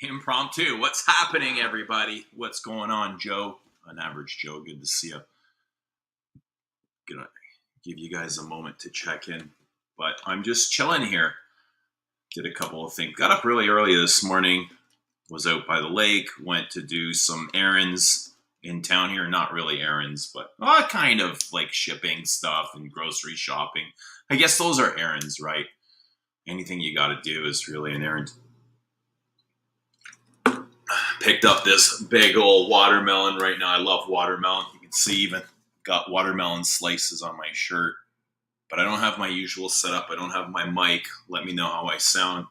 Impromptu. What's happening, everybody? What's going on, Joe? An average Joe. Good to see you. Gonna give you guys a moment to check in, but I'm just chilling here. Did a couple of things. Got up really early this morning. Was out by the lake. Went to do some errands in town here. Not really errands, but kind of like shipping stuff and grocery shopping. I guess those are errands, right? Anything you got to do is really an errand. Picked up this big old watermelon right now. I love watermelon. You can see even got watermelon slices on my shirt. But I don't have my usual setup. I don't have my mic. Let me know how I sound.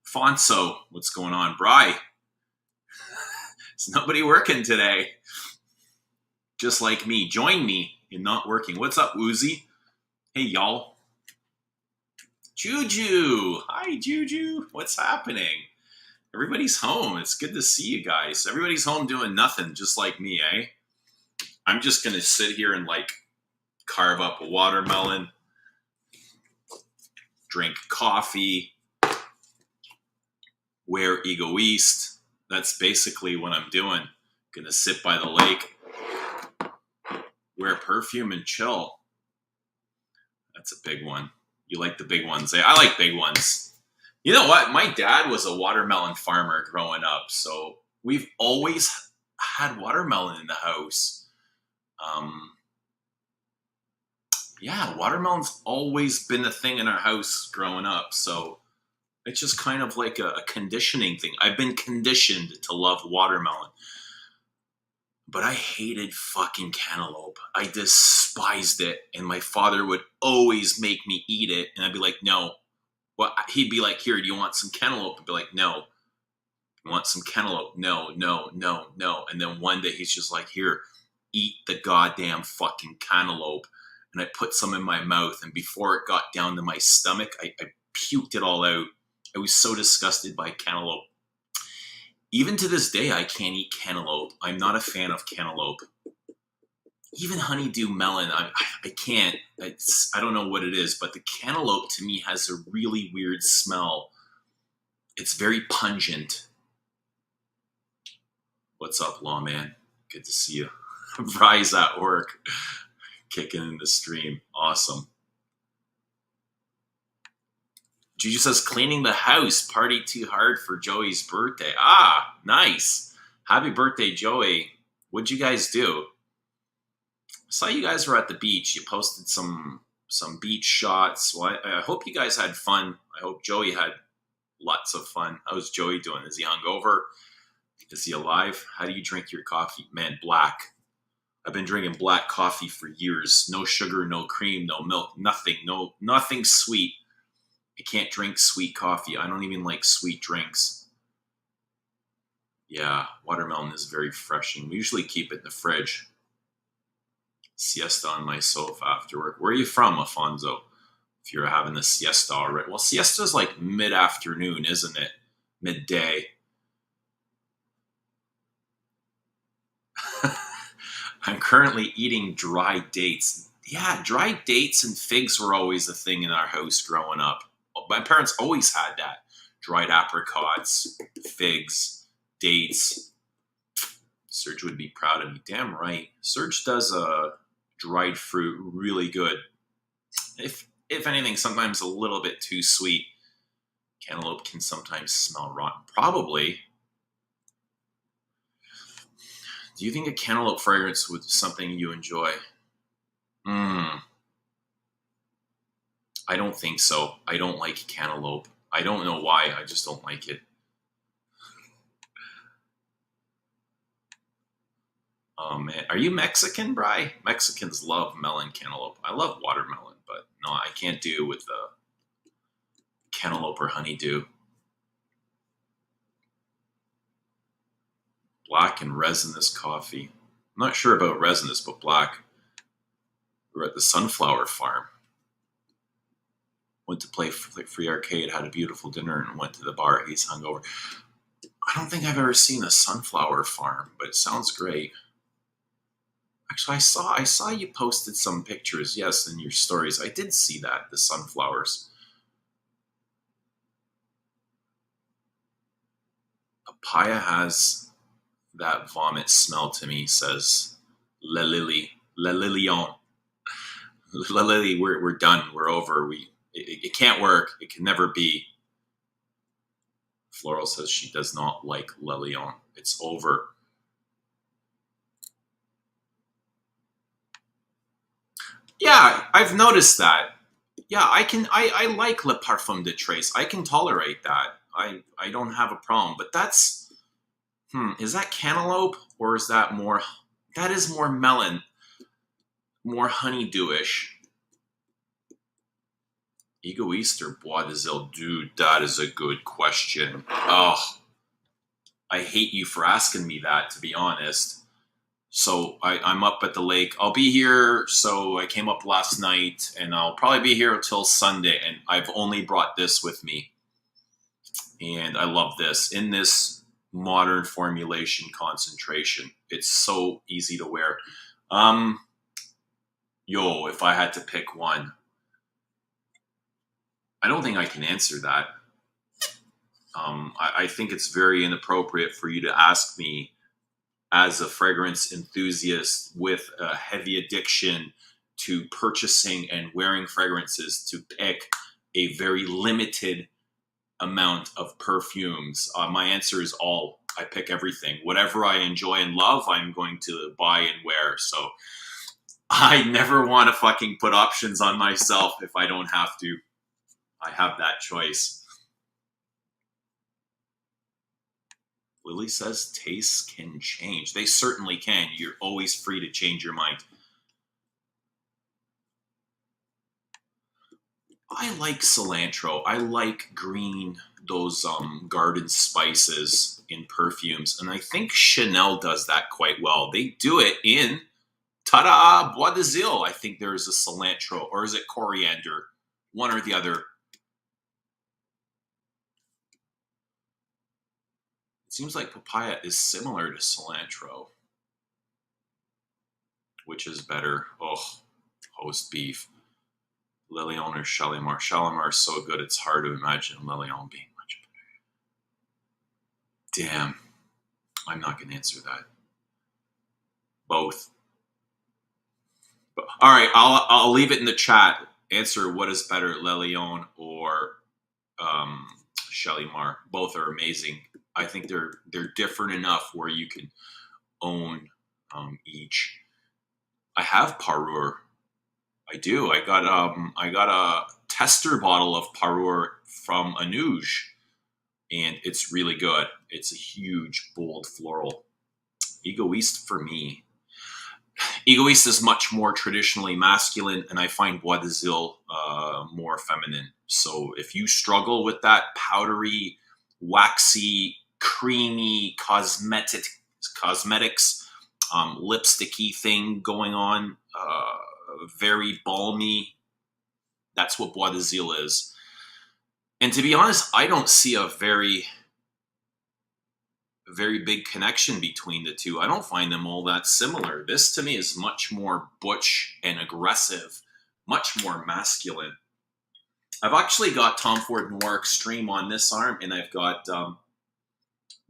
Fonso, what's going on? Bri, is nobody working today? Just like me. Join me in not working. What's up, Woozy? Hey, y'all. Juju. Hi, Juju. What's happening? Everybody's home. It's good to see you guys. Everybody's home doing nothing, just like me, eh? I'm just going to sit here and carve up a watermelon, drink coffee, wear Ego East. That's basically what I'm doing. Going to sit by the lake, wear perfume, and chill. That's a big one. You like the big ones, eh? I like big ones. You know what? My dad was a watermelon farmer growing up, so we've always had watermelon in the house. Watermelon's always been a thing in our house growing up, so it's just kind of like a conditioning thing. I've been conditioned to love watermelon, but I hated fucking cantaloupe. I despised it, and my father would always make me eat it, and I'd be like, no. Well, he'd be like, here, do you want some cantaloupe? I'd be like, no. You want some cantaloupe? No, no, no, no. And then one day he's just like, here, eat the goddamn fucking cantaloupe. And I put some in my mouth, and before it got down to my stomach, I puked it all out. I was so disgusted by cantaloupe. Even to this day, I can't eat cantaloupe. I'm not a fan of cantaloupe. Even honeydew melon, I can't. I don't know what it is, but the cantaloupe to me has a really weird smell. It's very pungent. What's up, Lawman? Good to see you. Bry's at work, kicking in the stream. Awesome. Juju says, cleaning the house, party too hard for Joey's birthday. Ah, nice. Happy birthday, Joey. What'd you guys do? I saw you guys were at the beach. You posted some beach shots. Well, I hope you guys had fun. I hope Joey had lots of fun. How's Joey doing? Is he hungover? Is he alive? How do you drink your coffee? Man, black. I've been drinking black coffee for years. No sugar, no cream, no milk, nothing. Nothing sweet. I can't drink sweet coffee. I don't even like sweet drinks. Yeah, watermelon is very refreshing. We usually keep it in the fridge. Siesta on my sofa after work. Where are you from, Afonso? If you're having a siesta already. Well, siesta's like mid-afternoon, isn't it? Midday. I'm currently eating dry dates. Yeah, dry dates and figs were always a thing in our house growing up. My parents always had that. Dried apricots, figs, dates. Serge would be proud of me. Damn right. Serge does dried fruit really good. If anything, sometimes a little bit too sweet. Cantaloupe can sometimes smell rotten. Probably. Do you think a cantaloupe fragrance would be something you enjoy? I don't think so. I don't like cantaloupe. I don't know why. I just don't like it. Oh man, are you Mexican, Bri? Mexicans love melon cantaloupe. I love watermelon, but no, I can't do with the cantaloupe or honeydew. Black and resinous coffee. I'm not sure about resinous, but black. We were at the sunflower farm. Went to play free arcade, had a beautiful dinner, and went to the bar. He's hungover. I don't think I've ever seen a sunflower farm, but it sounds great. Actually, I saw you posted some pictures, yes, in your stories. I did see that, the sunflowers. Papaya has that vomit smell to me, says Le Lily. Le Lilion. Le Lily, we're done. We're over. It can't work. It can never be. Floral says she does not like Le Lion. It's over. Yeah, I've noticed that. Yeah, I like Le Parfum de Trace. I can tolerate that. I don't have a problem. But that's is that cantaloupe or is that more that is more melon, more honeydewish. Egoist or Bois de Zil? Dude, that is a good question. Oh, I hate you for asking me that, to be honest. So I'm up at the lake. I'll be here. So I came up last night and I'll probably be here until Sunday. And I've only brought this with me. And I love this. In this modern formulation concentration, it's so easy to wear. If I had to pick one, I don't think I can answer that. I think it's very inappropriate for you to ask me, as a fragrance enthusiast with a heavy addiction to purchasing and wearing fragrances, to pick a very limited amount of perfumes. My answer is all. I pick everything. Whatever I enjoy and love, I'm going to buy and wear. So I never want to fucking put options on myself if I don't have to. I have that choice. Lily says tastes can change. They certainly can. You're always free to change your mind. I like cilantro. I like green, those garden spices in perfumes. And I think Chanel does that quite well. They do it in ta-da, Bois de Zil. I think there's a cilantro, or is it coriander? One or the other. It seems like papaya is similar to cilantro. Which is better? Oh, roast beef. Lilion or Shalimar? Shalimar is so good, it's hard to imagine Lilion being much better. Damn. I'm not going to answer that. Both. But, all right, I'll leave it in the chat. Answer what is better, Lilion or Shalimar. Both are amazing. I think they're different enough where you can own each. I have Parure. I do. I got a tester bottle of Parure from Anuj, and it's really good. It's a huge, bold floral. Egoist for me. Egoist is much more traditionally masculine, and I find Bois de Zil more feminine. So if you struggle with that powdery, waxy, creamy cosmetics, lipsticky thing going on, very balmy, that's what Bois de Zil is. And to be honest, I don't see a very big connection between the two. I don't find them all that similar. This to me is much more butch and aggressive, much more masculine. I've actually got Tom Ford Noir Extreme on this arm, and I've got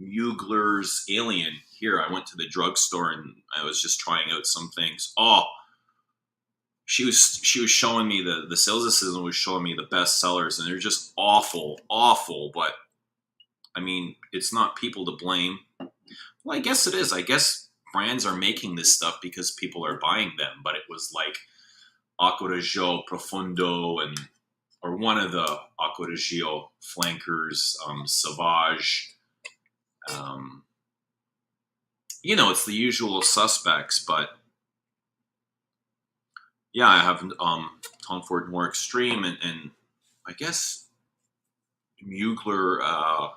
Mugler's Alien here. I went to the drugstore and I was just trying out some things. Oh, she was showing me the sales assistant was showing me the best sellers, and they're just awful. But I mean, it's not people to blame. Well, I guess it is. I guess brands are making this stuff because people are buying them. But it was like Acquaragio Profundo or one of the Acquaragio flankers, Sauvage. It's the usual suspects. But yeah, I have Tom Ford Noir Extreme and I guess Mugler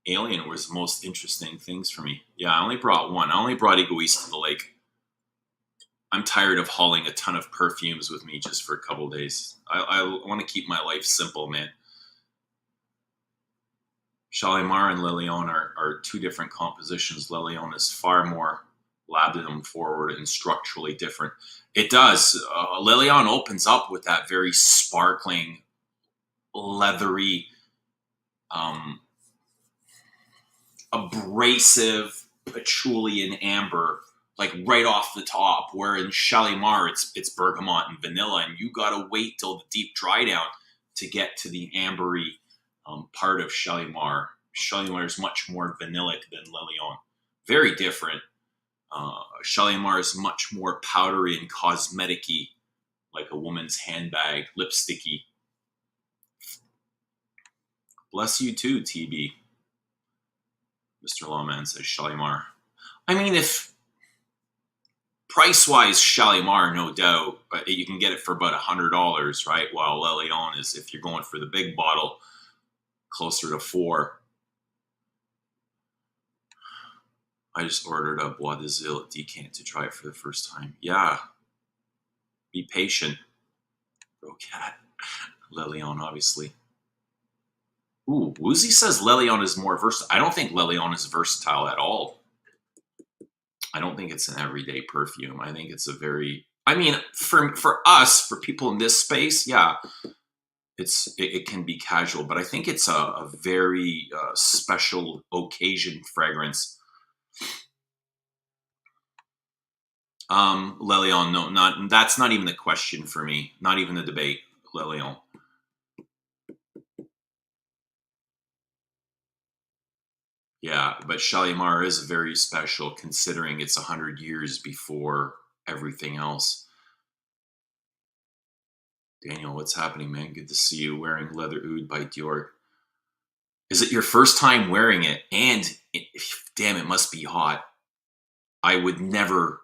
Alien was the most interesting things for me. Yeah, I only brought one. I only brought Egoist to the lake. I'm tired of hauling a ton of perfumes with me just for a couple days. I want to keep my life simple, man. Shalimar and Lilion are two different compositions. Lilion is far more labdanum forward and structurally different. It does. Lilion opens up with that very sparkling, leathery, abrasive patchouli and amber, like right off the top. Where in Shalimar, it's bergamot and vanilla, and you gotta wait till the deep dry down to get to the ambery part of Shalimar. Shalimar is much more vanillic than Le Lion. Very different. Shalimar is much more powdery and cosmetic-y, like a woman's handbag, lipsticky. Bless you too, TB. Mr. Lawman says Shalimar. I mean, if price-wise, Shalimar, no doubt, but you can get it for about $100, right? While Le Lion is, if you're going for the big bottle, closer to $4. I just ordered a Bois de Zille decant to try it for the first time. Yeah. Be patient. Bro cat. Le Lion, obviously. Ooh, Woozy says Le Lion is more versatile. I don't think Le Lion is versatile at all. I don't think it's an everyday perfume. I think it's a very... I mean, for us, for people in this space, yeah, it can be casual, but I think it's a very special occasion fragrance. Le Lion, no, that's not even the question for me. Not even the debate. Le Lion. Yeah, but Shalimar is very special considering it's 100 years before everything else. Daniel, what's happening, man? Good to see you wearing Leather Oud by Dior. Is it your first time wearing it? And damn, it must be hot. I would never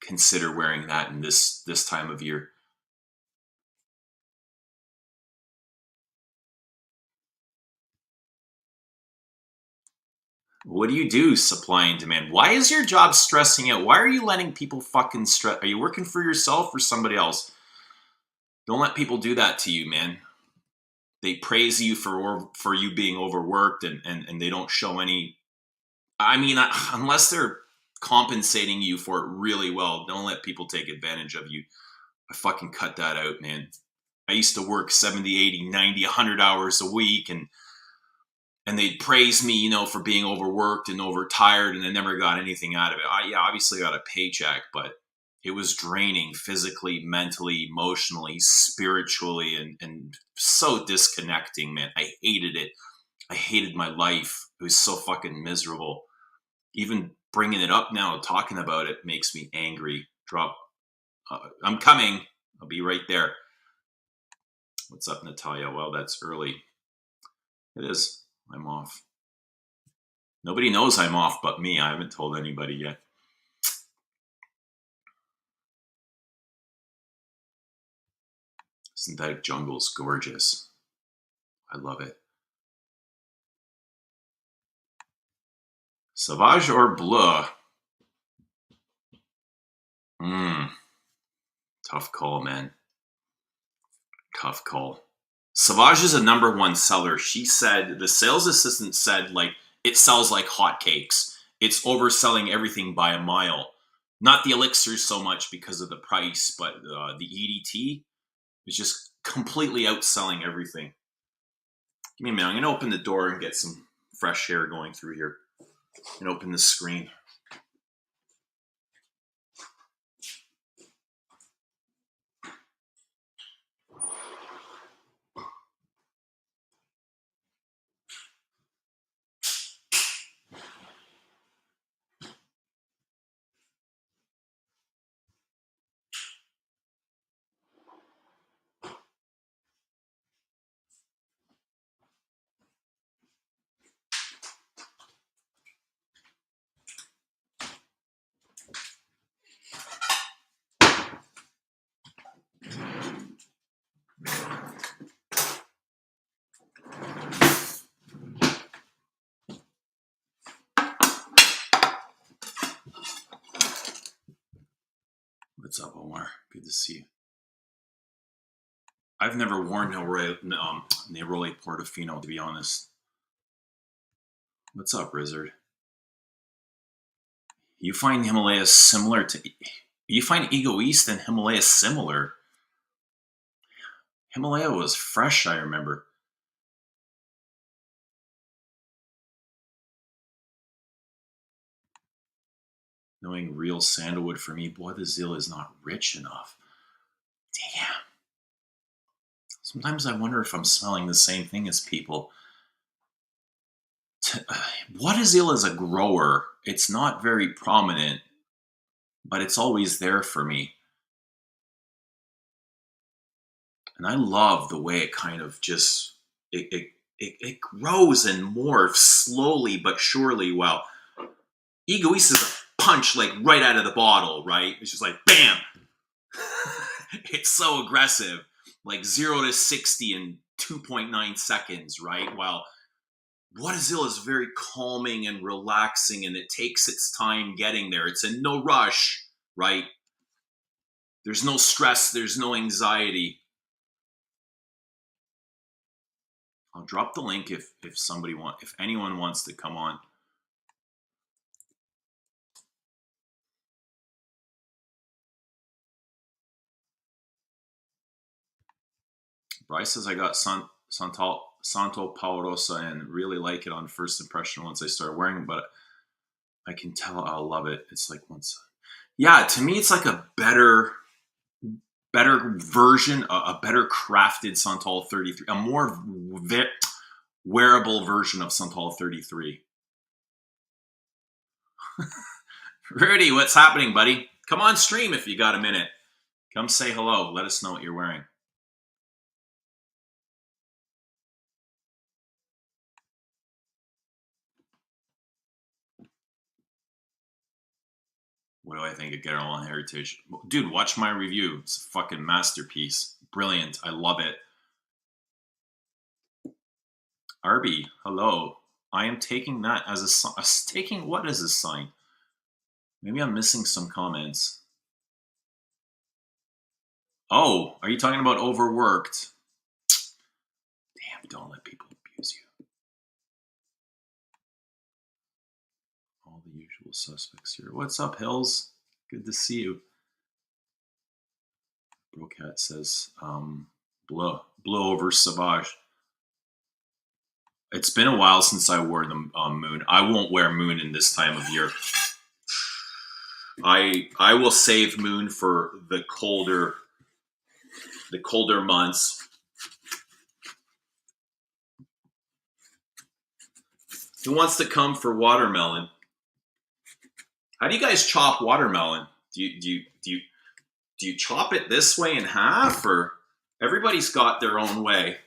consider wearing that in this time of year. What do you do, supply and demand? Why is your job stressing out? Why are you letting people fucking stress? Are you working for yourself or somebody else? Don't let people do that to you, man. They praise you for you being overworked and they don't show any... I mean, unless they're compensating you for it really well, don't let people take advantage of you. I fucking cut that out, man. I used to work 70, 80, 90, 100 hours a week and they'd praise me, you know, for being overworked and overtired, and I never got anything out of it. Yeah, obviously I got a paycheck, but it was draining physically, mentally, emotionally, spiritually, and so disconnecting, man. I hated it. I hated my life. It was so fucking miserable. Even bringing it up now, talking about it, makes me angry. I'm coming. I'll be right there. What's up, Natalia? Well, that's early. It is. I'm off. Nobody knows I'm off but me. I haven't told anybody yet. Synthetic Jungle's gorgeous. I love it. Sauvage or Bleu? Tough call, man. Tough call. Sauvage is a #1 seller. She said, the sales assistant said, like, it sells like hotcakes. It's overselling everything by a mile. Not the elixirs so much because of the price, but the EDT is just completely outselling everything. Give me a minute. I'm going to open the door and get some fresh air going through here. And open the screen. What's up, Omar? Good to see you. I've never worn Neroli Portofino, to be honest. What's up, Rizzard? You find Himalaya similar to... You find Egoist and Himalaya similar? Himalaya was fresh, I remember. Knowing real sandalwood for me, Bois d'Azil is not rich enough. Damn. Sometimes I wonder if I'm smelling the same thing as people. Bois d'Azil is a grower. It's not very prominent, but it's always there for me. And I love the way it kind of just, it grows and morphs slowly but surely. While Egoist is a punch like right out of the bottle, right? It's just like, bam! It's so aggressive. Like 0 to 60 in 2.9 seconds, right? While Bois d'Azil is very calming and relaxing, and it takes its time getting there. It's in no rush, right? There's no stress. There's no anxiety. I'll drop the link if anyone wants to come on. Bryce says I got Santo Paurosa and really like it on first impression once I start wearing it, but I can tell I'll love it. It's like once, yeah. To me, it's like a better version, a better crafted Santal 33, a more wearable version of Santal 33. Rudy, what's happening, buddy? Come on stream if you got a minute. Come say hello. Let us know what you're wearing. What do I think of Guerrero Heritage? Dude, watch my review. It's a fucking masterpiece. Brilliant. I love it. Arby, hello. I am taking that as a sign. Taking what as a sign? Maybe I'm missing some comments. Oh, are you talking about overworked? Damn, don't let people abuse you. All the usual suspects here. What's up, Hills? Good to see you. Brocat says, blow over Savage. It's been a while since I wore the Moon. I won't wear Moon in this time of year. I will save Moon for the colder months. Who wants to come for watermelon? How do you guys chop watermelon? Do you chop it this way in half, or everybody's got their own way?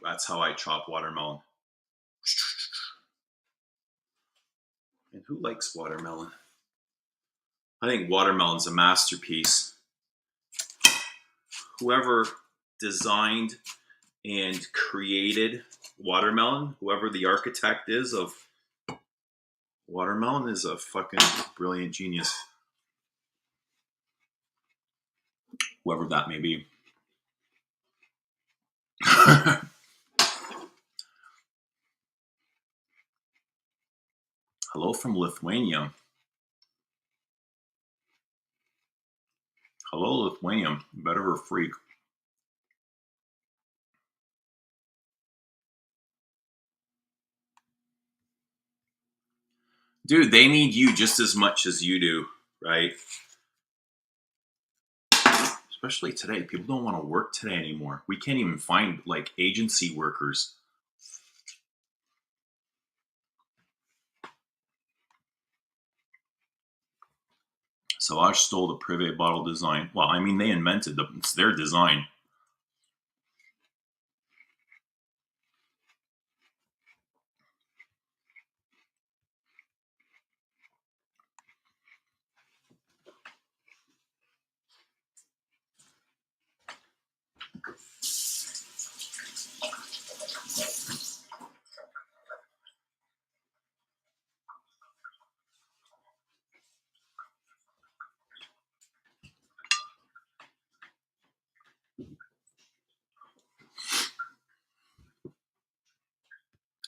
That's how I chop watermelon. And who likes watermelon? I think watermelon's a masterpiece. Whoever designed and created watermelon, whoever the architect is of watermelon, is a fucking brilliant genius. Whoever that may be. Hello from Lithuania. Hello, Lithuania. Better of a freak. Dude, they need you just as much as you do, right? Especially today. People don't want to work today anymore. We can't even find, like, agency workers. Savage stole the Privé bottle design. Well, I mean, they invented them. It's their design.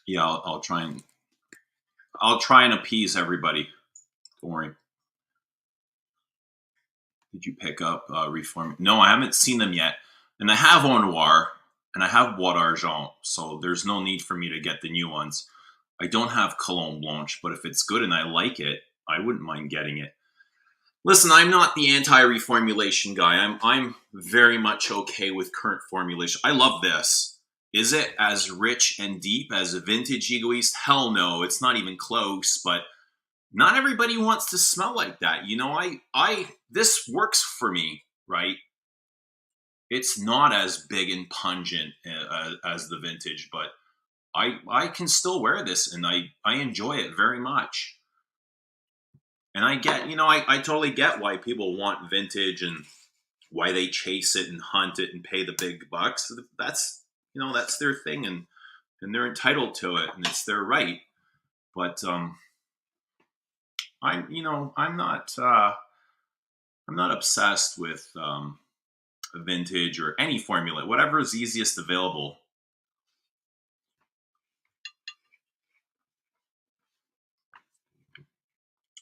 Yeah, I'll try and appease everybody. Don't worry. Did you pick up Reform? No, I haven't seen them yet. And I have Au Noir. and I have Bois d'Argent, so there's no need for me to get the new ones. I don't have Cologne Blanche, but if it's good and I like it, I wouldn't mind getting it. Listen, I'm not the anti-reformulation guy. I'm very much okay with current formulation. I love this. Is it as rich and deep as a vintage Egoist? Hell no, it's not even close, but not everybody wants to smell like that. You know, I this works for me, right? It's not as big and pungent as the vintage, but I can still wear this and I enjoy it very much. And I get, I totally get why people want vintage and why they chase it and hunt it and pay the big bucks. That's their thing, and they're entitled to it and it's their right. But I'm not obsessed with vintage or any formula, whatever is easiest available.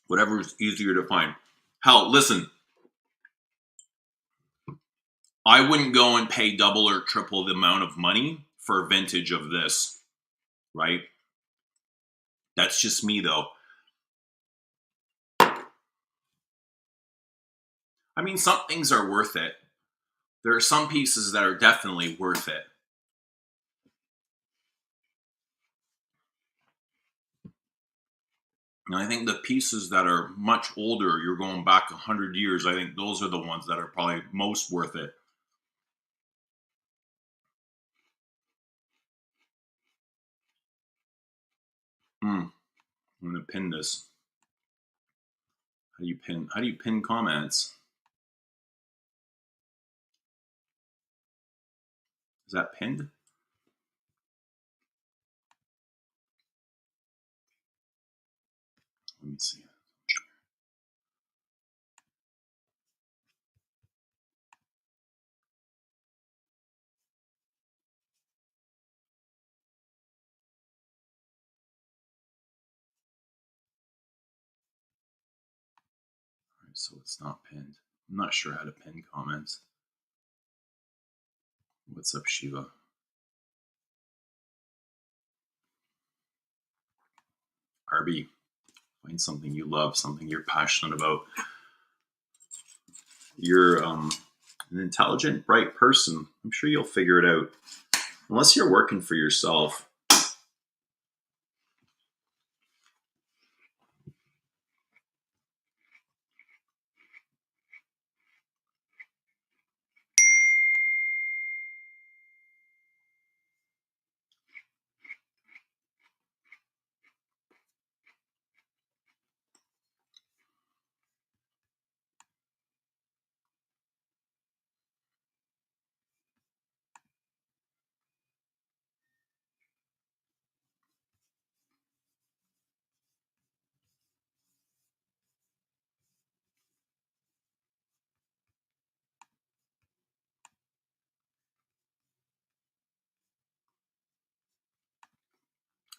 Whatever is easier to find. Hell, listen, I wouldn't go and pay double or triple the amount of money for a vintage of this, right? That's just me, though. I mean, some things are worth it. There are some pieces that are definitely worth it. And I think the pieces that are much older, you're going back 100 years, I think those are the ones that are probably most worth it. I'm going to pin this. How do you pin comments? Is that pinned? Let me see. All right, so it's not pinned. I'm not sure how to pin comments. What's up, Shiva? RB, find something you love, something you're passionate about. You're an intelligent, bright person. I'm sure you'll figure it out. Unless you're working for yourself.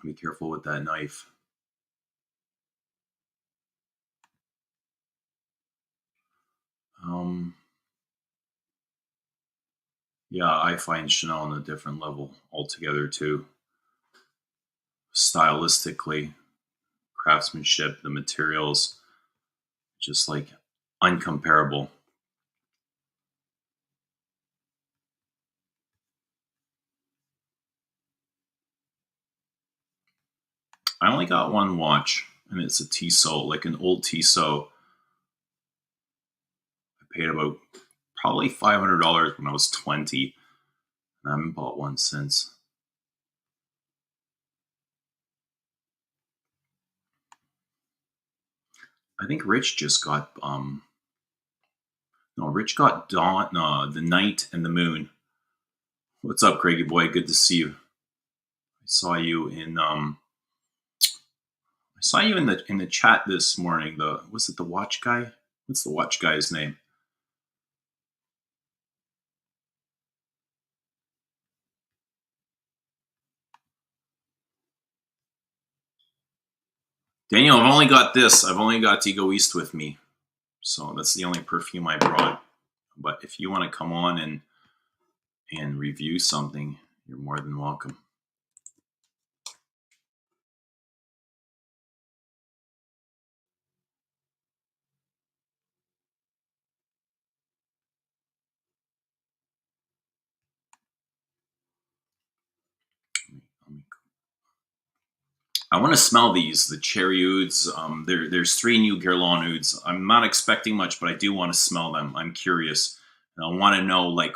Be careful with that knife. Yeah, I find Chanel on a different level altogether too. Stylistically, craftsmanship, the materials, just like uncomparable. I only got one watch, and it's a Tissot, like an old Tissot. I paid about probably $500 when I was 20, and I haven't bought one since. I think Rich just got no, Rich got Dawn, the Night and the Moon. What's up, Craigie boy? Good to see you. I saw you in the chat this morning. Was it the watch guy? What's the watch guy's name? Daniel, I've only got this. I've only got Ego East with me. So that's the only perfume I brought. But if you want to come on and and review something, you're more than welcome. I want to smell these, the cherry ouds. There's 3 new Guerlain ouds. I'm not expecting much, but I do want to smell them. I'm curious. And I want to know, like,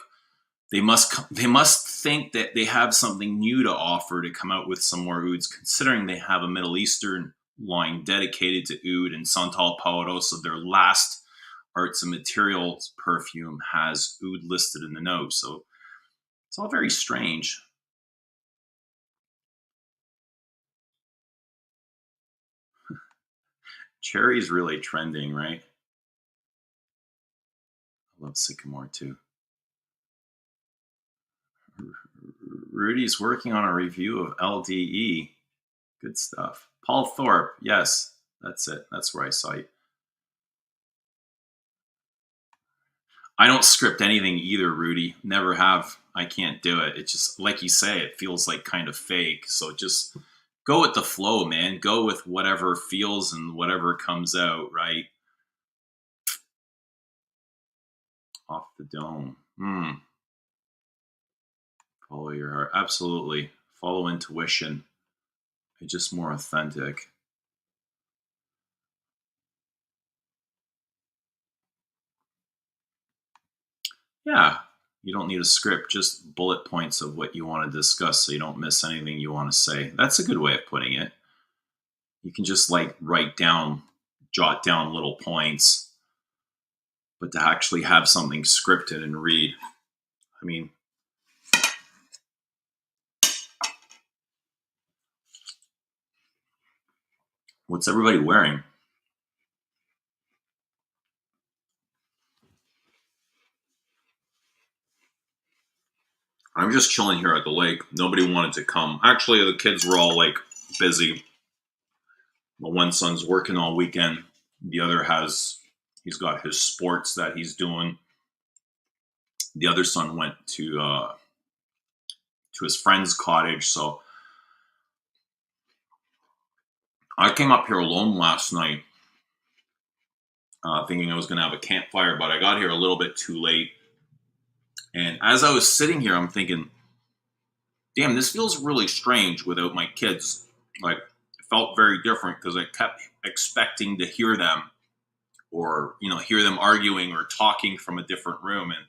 they must think that they have something new to offer to come out with some more ouds, considering they have a Middle Eastern line dedicated to oud and Santal Pauroso. Their last Arts and Materials perfume has oud listed in the note. So it's all very strange. Cherry is really trending, right? I love sycamore too. Rudy's working on a review of LDE. Good stuff. Paul Thorpe. Yes, that's it. That's where I saw you. I don't script anything either, Rudy. Never have. I can't do it. It's just like you say, it feels like kind of fake. So just go with the flow, man. Go with whatever feels and whatever comes out, right? Off the dome. Follow your heart. Absolutely. Follow intuition. It's just more authentic. Yeah. You don't need a script, just bullet points of what you want to discuss so you don't miss anything you want to say. That's a good way of putting it. You can just like write down, jot down little points, but to actually have something scripted and read, I mean, what's everybody wearing? I'm just chilling here at the lake. Nobody wanted to come. Actually, the kids were all like busy. My one son's working all weekend. The other he's got his sports that he's doing. The other son went to his friend's cottage. So I came up here alone last night, thinking I was going to have a campfire, but I got here a little bit too late. And as I was sitting here, I'm thinking, damn, this feels really strange without my kids. Like, it felt very different because I kept expecting to hear them or, hear them arguing or talking from a different room. And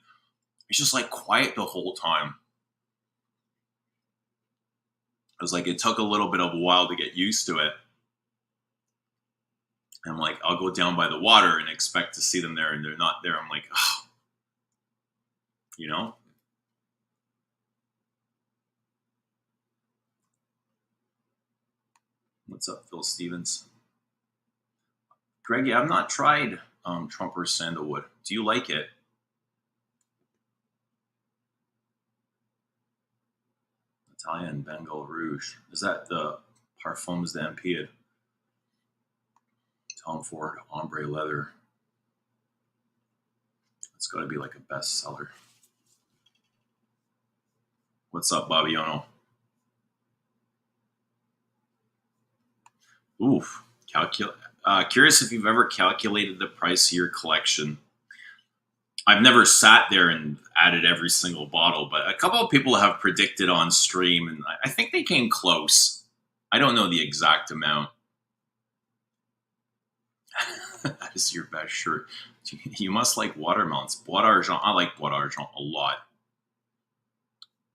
it's just like quiet the whole time. It was like it took a little bit of a while to get used to it. And like, I'll go down by the water and expect to see them there and they're not there. I'm like, oh, you know? What's up, Phil Stevens? Greggy, I've not tried Trumper Sandalwood. Do you like it? Italian Bengal Rouge. Is that the Parfums d'Empire? Tom Ford Ombre Leather. It's got to be like a bestseller. What's up, Bobby Ono? Oof. Curious if you've ever calculated the price of your collection. I've never sat there and added every single bottle, but a couple of people have predicted on stream, and I think they came close. I don't know the exact amount. That is your best shirt. You must like watermelons. Bois d'Argent. I like Bois d'Argent a lot.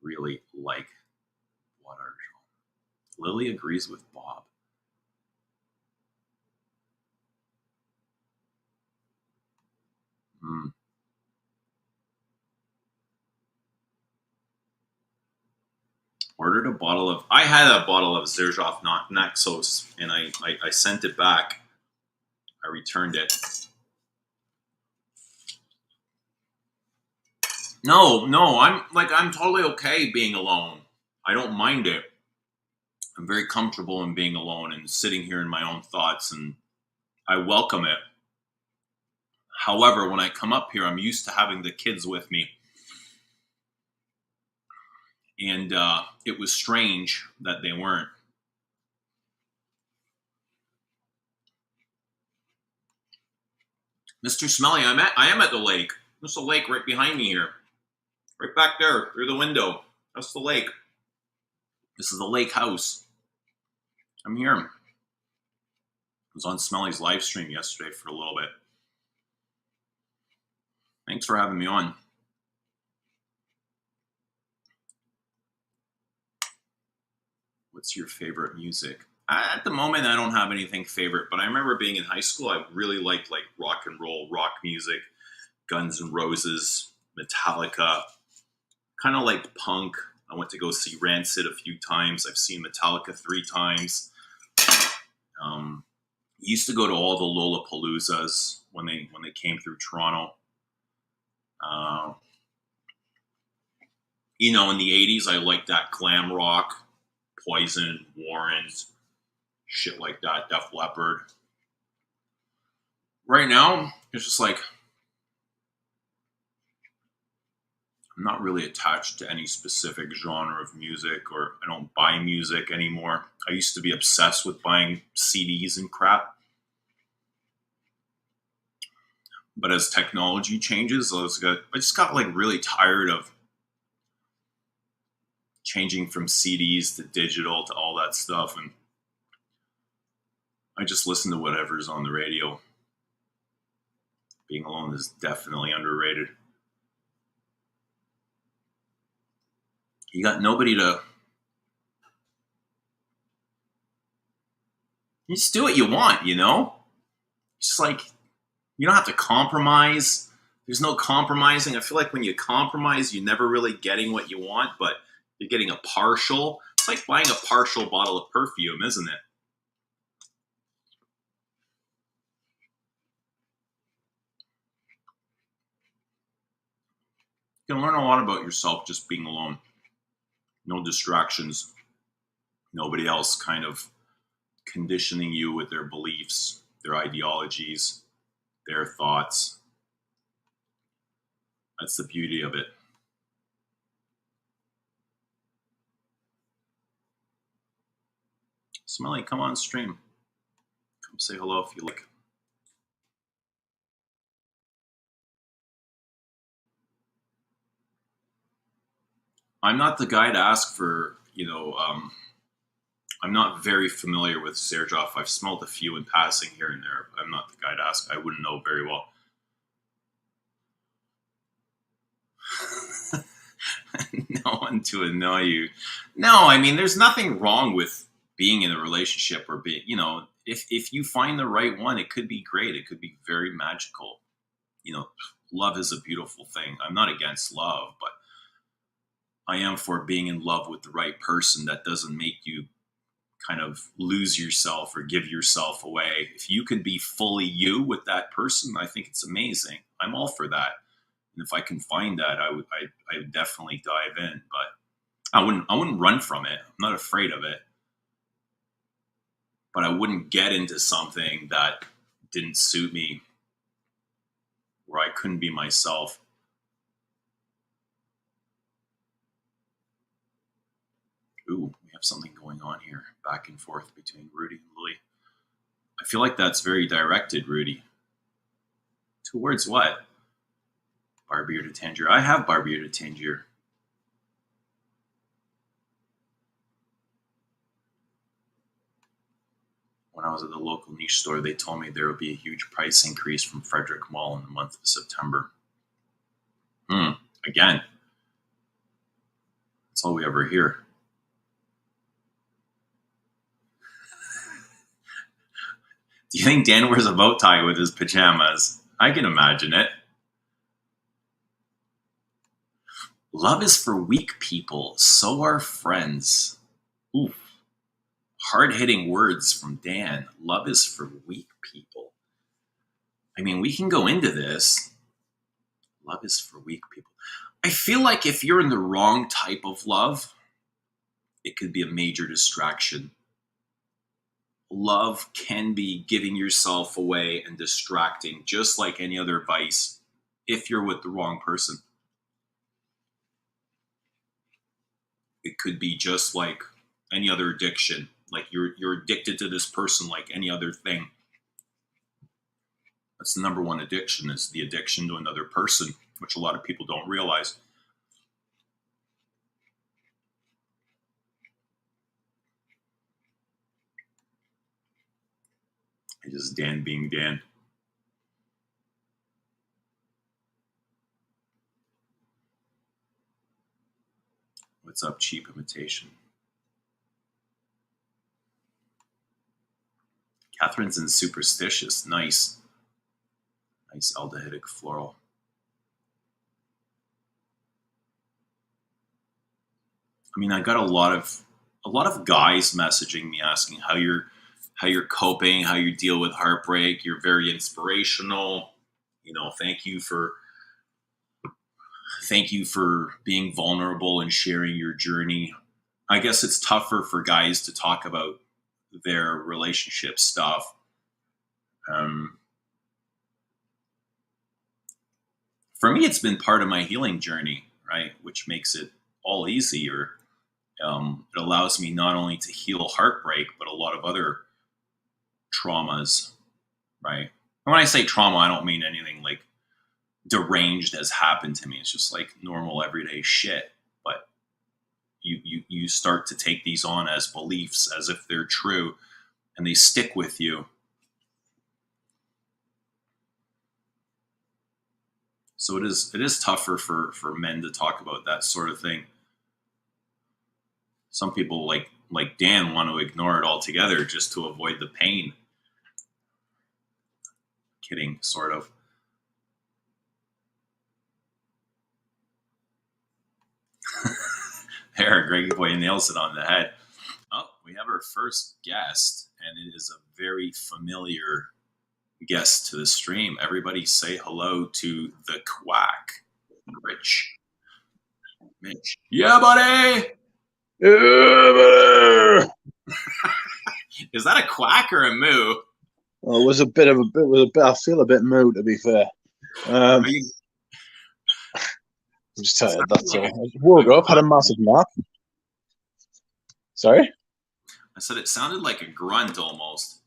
Really like Bois d'Argent. Lily agrees with Bob. Mm. Ordered a bottle of. I had a bottle of Xerjoff Naxos, and I sent it back. I returned it. No, I'm totally okay being alone. I don't mind it. I'm very comfortable in being alone and sitting here in my own thoughts, and I welcome it. However, when I come up here, I'm used to having the kids with me. And it was strange that they weren't. Mr. Smelly, I am at the lake. There's a lake right behind me here. Right back there, through the window. That's the lake. This is the lake house. I'm here. I was on Smelly's live stream yesterday for a little bit. Thanks for having me on. What's your favorite music? At the moment, I don't have anything favorite, but I remember being in high school, I really liked like rock and roll, rock music, Guns N' Roses, Metallica, kind of like punk. I went to go see Rancid a few times. I've seen Metallica 3 times. Used to go to all the Lollapaloozas when they came through Toronto. In the 80s, I liked that glam rock, Poison, Warrens, shit like that, Def Leppard. Right now, it's just like, I'm not really attached to any specific genre of music, or I don't buy music anymore. I used to be obsessed with buying CDs and crap. But as technology changes, I just got like really tired of changing from CDs to digital to all that stuff. And I just listen to whatever's on the radio. Being alone is definitely underrated. You got nobody to... You just do what you want, It's just like, you don't have to compromise. There's no compromising. I feel like when you compromise, you're never really getting what you want, but you're getting a partial. It's like buying a partial bottle of perfume, isn't it? You can learn a lot about yourself just being alone. No distractions. Nobody else kind of conditioning you with their beliefs, their ideologies, their thoughts. That's the beauty of it. Smelly, come on stream. Come say hello if you like. I'm not the guy to ask for, I'm not very familiar with Serjoff. I've smelled a few in passing here and there. I'm not the guy to ask. I wouldn't know very well. No one to annoy you. No, I mean, there's nothing wrong with being in a relationship or being, if you find the right one, it could be great. It could be very magical. Love is a beautiful thing. I'm not against love, but I am for being in love with the right person that doesn't make you kind of lose yourself or give yourself away. If you could be fully you with that person, I think it's amazing. I'm all for that. And if I can find that, I would definitely dive in, but I wouldn't run from it. I'm not afraid of it, but I wouldn't get into something that didn't suit me, where I couldn't be myself. Ooh, we have something going on here, back and forth between Rudy and Lily. I feel like that's very directed, Rudy. Towards what? Barbearded Tangier. I have Barbearded Tangier. When I was at the local niche store, they told me there would be a huge price increase from Frederick Mall in the month of September. Again. That's all we ever hear. Do you think Dan wears a bow tie with his pajamas? I can imagine it. Love is for weak people. So are friends. Ooh. Hard-hitting words from Dan. Love is for weak people. I mean, we can go into this. Love is for weak people. I feel like if you're in the wrong type of love, it could be a major distraction. Love can be giving yourself away and distracting, just like any other vice, if you're with the wrong person. It could be just like any other addiction. Like you're addicted to this person like any other thing. That's the number one addiction, is the addiction to another person, which a lot of people don't realize. It is Dan being Dan. What's up, cheap imitation? Catherine's in superstitious. Nice. Nice aldehydic floral. I mean, I got a lot of guys messaging me asking how you're coping, how you deal with heartbreak. You're very inspirational. You know, thank you for being vulnerable and sharing your journey. I guess it's tougher for guys to talk about their relationship stuff. For me, it's been part of my healing journey, right? Which makes it all easier. It allows me not only to heal heartbreak, but a lot of other traumas, right? And when I say trauma, I don't mean anything like deranged has happened to me. It's just like normal everyday shit. But you start to take these on as beliefs, as if they're true, and they stick with you. So it is tougher for men to talk about that sort of thing. Some people like Dan want to ignore it altogether just to avoid the pain. Kidding, sort of. There, Greggy Boy nails it on the head. Oh, we have our first guest, and it is a very familiar guest to the stream. Everybody say hello to the quack, Rich. Mitch. Yeah, buddy! Yeah, Is that a quack or a moo? well, it was a bit of a bit. Was a bit. I feel a bit moo, to be fair. Are you, I'm just tired. That's like all. I woke up, had a massive nap. Sorry, I said it sounded like a grunt almost.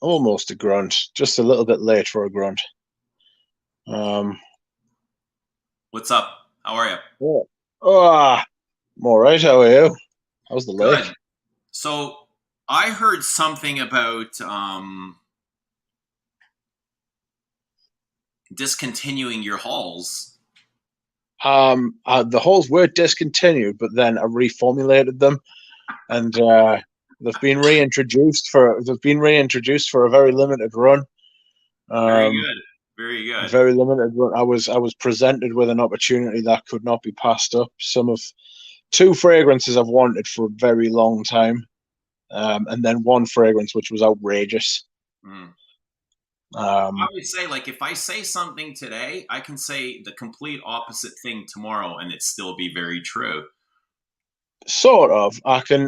almost a grunt. Just a little bit late for a grunt. What's up? How are you? Oh, I'm all right. How are you? How's the lake? Good. So I heard something about discontinuing your hauls. The holes were discontinued, but then I reformulated them, and they've been reintroduced for a very limited run. Very good. Very good. Very limited run. I was presented with an opportunity that could not be passed up. Two fragrances I've wanted for a very long time, and then one fragrance which was outrageous. Mm. I Um, always say, like, if I say something today, I can say the complete opposite thing tomorrow, and it still be very true. Sort of. I can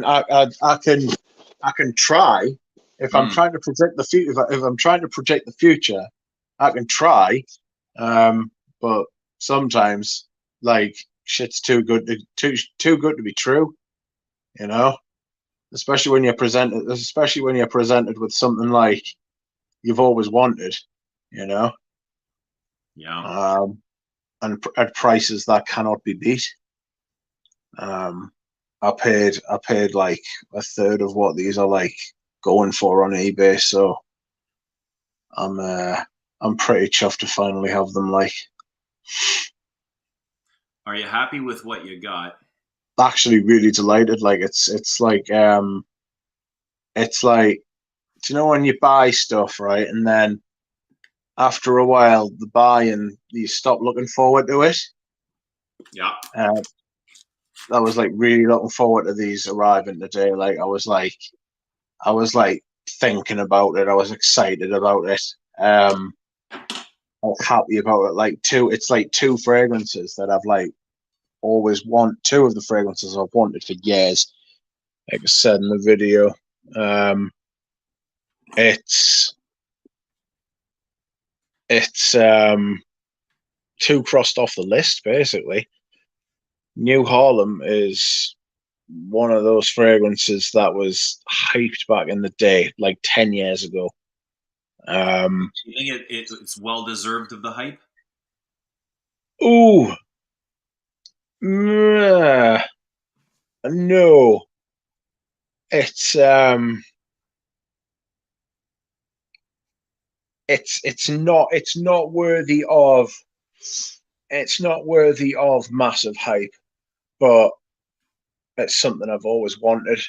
try if I'm Mm. trying to project the future. If I'm trying to project the future, I can try. But sometimes, like, shit's too good to be true. You know, especially when you're presented with something like you've always wanted. You know, Yeah. um, and at prices that cannot be beat. Um, I paid like a third of what these are like going for on eBay, so I'm pretty chuffed to finally have them. Like, Are you happy with what you got? actually, really delighted. Like, it's like, do you know when you buy stuff, right, and then after a while, the buy and you stop looking forward to it. Yeah. Uh, I was like really looking forward to these arriving today. Like, I was like thinking about it. I was excited about it. I was happy about it. It's like two fragrances that I've like always want. Two of the fragrances I've wanted for years. Like I said in the video, um, it's it's two crossed off the list basically. New Harlem is one of those fragrances that was hyped back in the day, like 10 years ago. You think it's well deserved of the hype? Ooh, no, it's it's not worthy of massive hype, but it's something I've always wanted.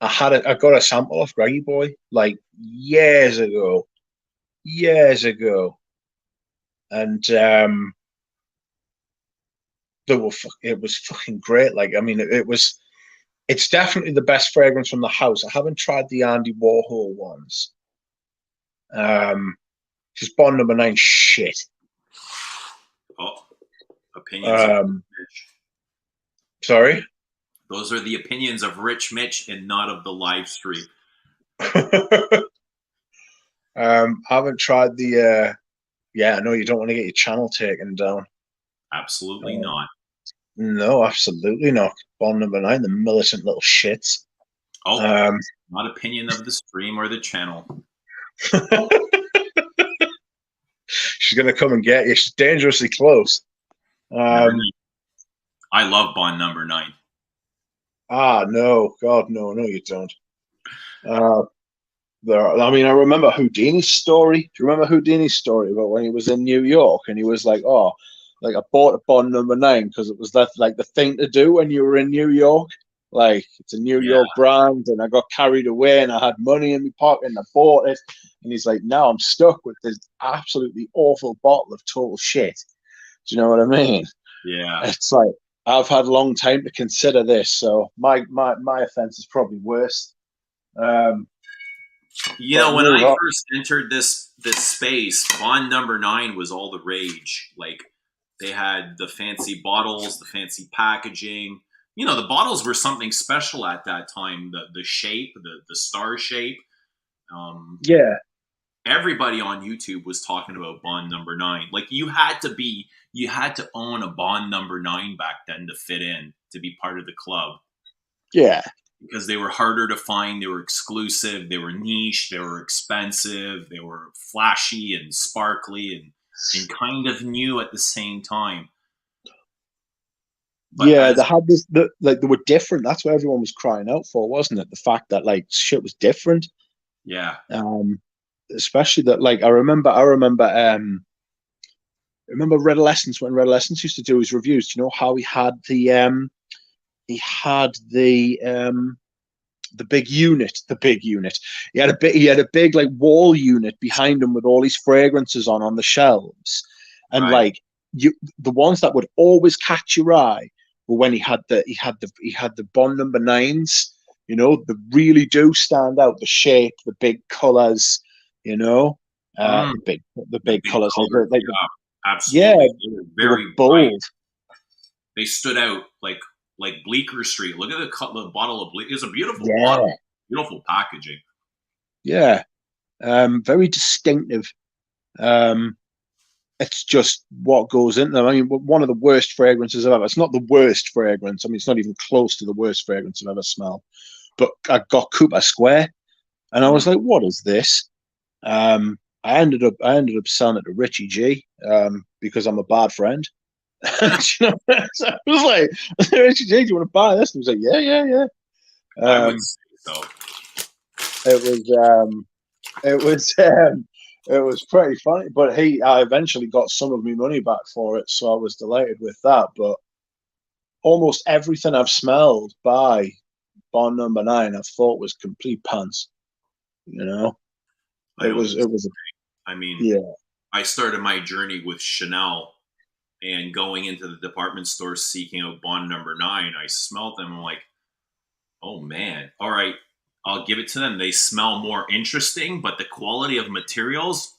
I got a sample of Greggy Boy like years ago, and it was fucking great. Like, I mean, it's definitely the best fragrance from the house. I haven't tried the Andy Warhol ones. Just Bond number 9 shit. Oh, opinions of Um, Mitch. sorry. Those are the opinions of Rich Mitch and not of the live stream. I haven't tried the. Yeah, I know you don't want to get your channel taken down. Absolutely Uh, not. no, absolutely not. Bond number 9, the militant little shits. Oh, Um, not opinion of the stream or the channel. she's gonna come and get you. She's dangerously close. Never Um, knew. I love Bond number 9. no, God, no, you don't. Uh, I mean, I remember Houdini's story. Do you remember Houdini's story about when he was in New York and he was like, "Oh, like I bought a Bond number 9 because it was that like the thing to do when you were in New York. Like it's a New Yeah. York brand, and I got carried away and I had money in my pocket and I bought it. And he's like, now I'm stuck with this absolutely awful bottle of total shit. Do you know what I mean? Yeah. It's like I've had a long time to consider this, so my offense is probably worse. Um, You but know, when no, I that, first entered this space, Bond number 9 was all the rage. Like they had the fancy bottles, the fancy packaging. You know, the bottles were something special at that time. The shape, the star shape. Um, yeah, Everybody on YouTube was talking about Bond number 9. Like you had to own a Bond number 9 back then to fit in, to be part of the club, yeah, because they were harder to find, they were exclusive, they were niche, they were expensive, they were flashy and sparkly and kind of new at the same time. But yeah. They as had this, like they were different. That's what everyone was crying out for, wasn't it? The fact that like shit was different. yeah, Um, especially that like I remember Red Essence when Red Essence used to do his reviews. Do you know how he had the big unit. He had a big like wall unit behind him with all these fragrances on the shelves, and right. like the ones that would always catch your eye were when he had the Bond number 9s. You know, they really do stand out. The shape, the big colors. You know, Mm, the the big big colors colors, like yeah, yeah, absolutely. They were they were very bright. bold. They stood out like Bleecker Street. Look at the bottle of Bleecker. It's a beautiful bottle, Yeah, beautiful packaging. yeah, very distinctive. Um, it's just what goes into them. I mean, one of the worst fragrances I've ever. It's not the worst fragrance. I mean, it's not even close to the worst fragrance I've ever smelled. But I got Cooper Square, and I was Mm. like, "What is this?" I ended up selling it to Richie G because I'm a bad friend. You know, so I was like, "Richie G, do you want to buy this?" And he was like, "Yeah, yeah, yeah." I would Um, say so. it was it was it was pretty funny, but I eventually got some of my money back for it, so I was delighted with that. But almost everything I've smelled by Bond number 9, I've thought was complete pants. You know, I don't it was, I mean, yeah, I started my journey with Chanel and going into the department store seeking out Bond number 9. I smelled them. I'm like, oh man, all right, I'll give it to them. They smell more interesting, but the quality of materials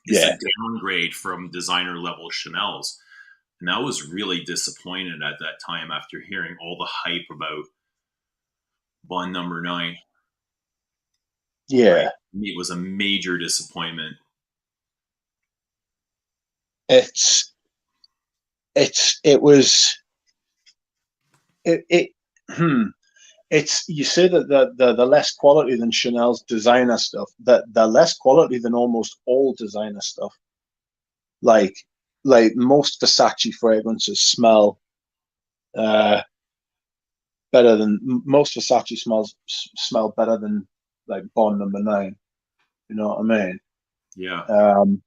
is a yeah, downgrade from designer level Chanel's. And I was really disappointed at that time after hearing all the hype about Bond number 9. Like, yeah. it was a major disappointment. It's it was it. Hmm. it's you say that they're less quality than Chanel's designer stuff. That they're less quality than almost all designer stuff. Like like most Versace fragrances smell uh better than most Versace smell better than like Bond Number 9. You know what I mean? Yeah. Um,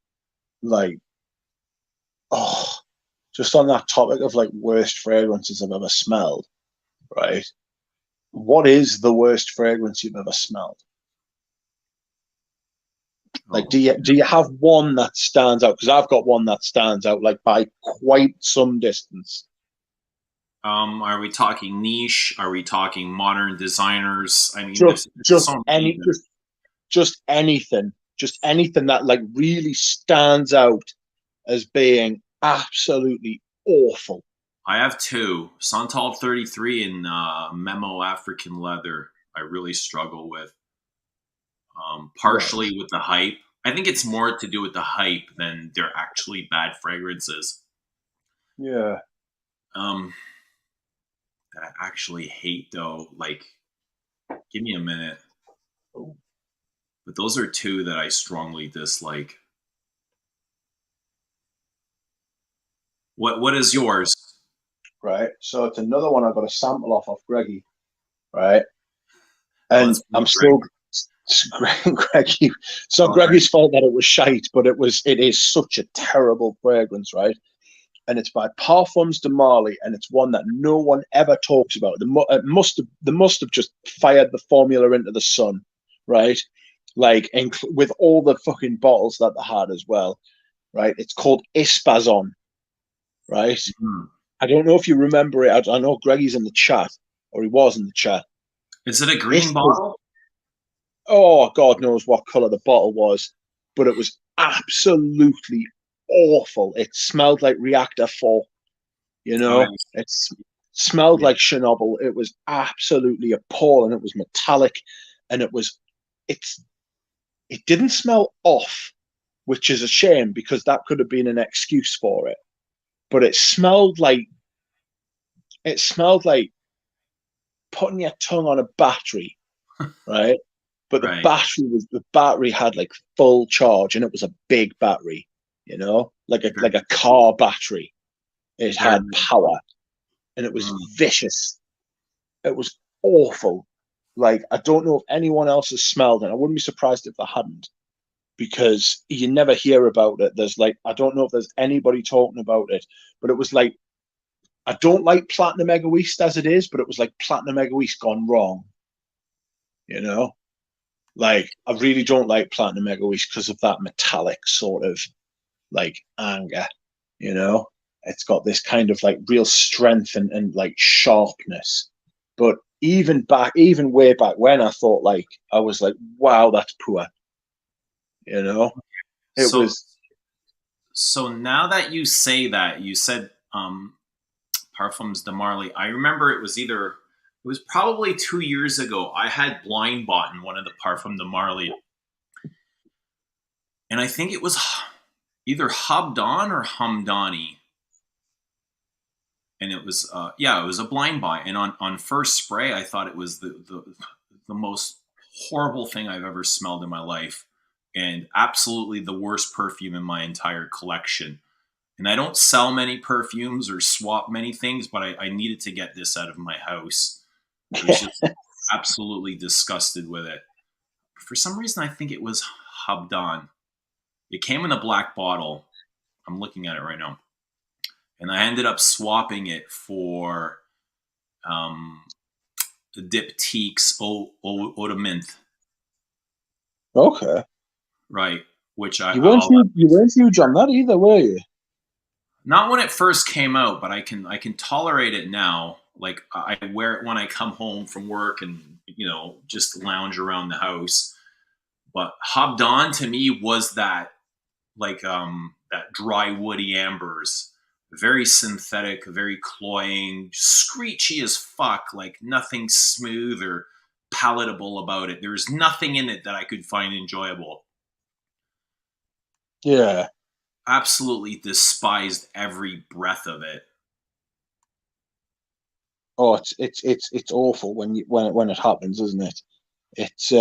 like oh, just on that topic of like worst fragrances I've ever smelled, right? What is the worst fragrance you've ever smelled? Like, Oh. do you have one that stands out? Because I've got one that stands out like by quite some distance. Are we talking niche? Are we talking modern designers? I mean, there's Just so many. any just anything that like really stands out as being absolutely awful. I have two: Santal 33 and Memo African Leather. I really struggle with, Right. partially with the hype. I think it's more to do with the hype than they're actually bad fragrances. Yeah. Um, that I actually hate though. Like, give me a minute. But those are two that I strongly dislike. What is yours? Right. So it's another one I got a sample off Greggy. Right. Oh, And it's I'm from Greg. still Greggy. It's not All right. Greggy's fault that it was shite, but it is such a terrible fragrance, right? And it's by Parfums de Marly, and it's one that no one ever talks about. They must have just fired the formula into the sun, right? Like with all the fucking bottles that they had as well, right? It's called Ispazon, right? Mhm. I don't know if you remember it. I know Greggy's in the chat, or he was in the chat. Is it a green Ispaz, bottle? oh, God knows what color the bottle was, but it was absolutely awful. It smelled like Reactor 4. You Oh, know, it smelled yeah. like Chernobyl. It was absolutely appalling. It was metallic, and it's it didn't smell off, which is a shame because that could have been an excuse for it. But it smelled like putting your tongue on a battery, right? But Right. the battery had like full charge, and it was a big battery, you know, Very, like a car battery. It very. had power, and it was Mm. vicious. It was awful. Like, I don't know if anyone else has smelled it. I wouldn't be surprised if they hadn't, because you never hear about it. There's like, I don't know if there's anybody talking about it, but it was like, I don't like Platinum Egoist as it is, but it was like Platinum Egoist gone wrong, you know? Like, I really don't like Platinum Egoist because of that metallic sort of like anger, you know? It's got this kind of like real strength and like sharpness. But even way back when, I thought like, I was like, wow, that's poor, you know? It So was, so now that you say that, you said Parfums de Marly. I remember it was probably 2 years ago. I had blind bought in one of the Parfum de Marly, and I think it was either Habdan or Hamdani, and it was yeah, it was a blind buy. And on first spray, I thought it was the most horrible thing I've ever smelled in my life, and absolutely the worst perfume in my entire collection. And I don't sell many perfumes or swap many things, but I needed to get this out of my house. I was yeah, just absolutely disgusted with it. For some reason, I think it was Habdan. It came in a black bottle. I'm looking at it right now. And I ended up swapping it for um, Diptyque's Eau de Mint, okay. right? Which You weren't huge on that either, were you? not when it first came out, but I can tolerate it now. Like I wear it when I come home from work and just lounge around the house. But Habdan to me was that like that dry woody ambers, very synthetic, very cloying, screechy as fuck, like nothing smooth or palatable about it. There's nothing in it that I could find enjoyable. Yeah. Absolutely despised every breath of it. oh, it's awful when it happens, isn't it? It's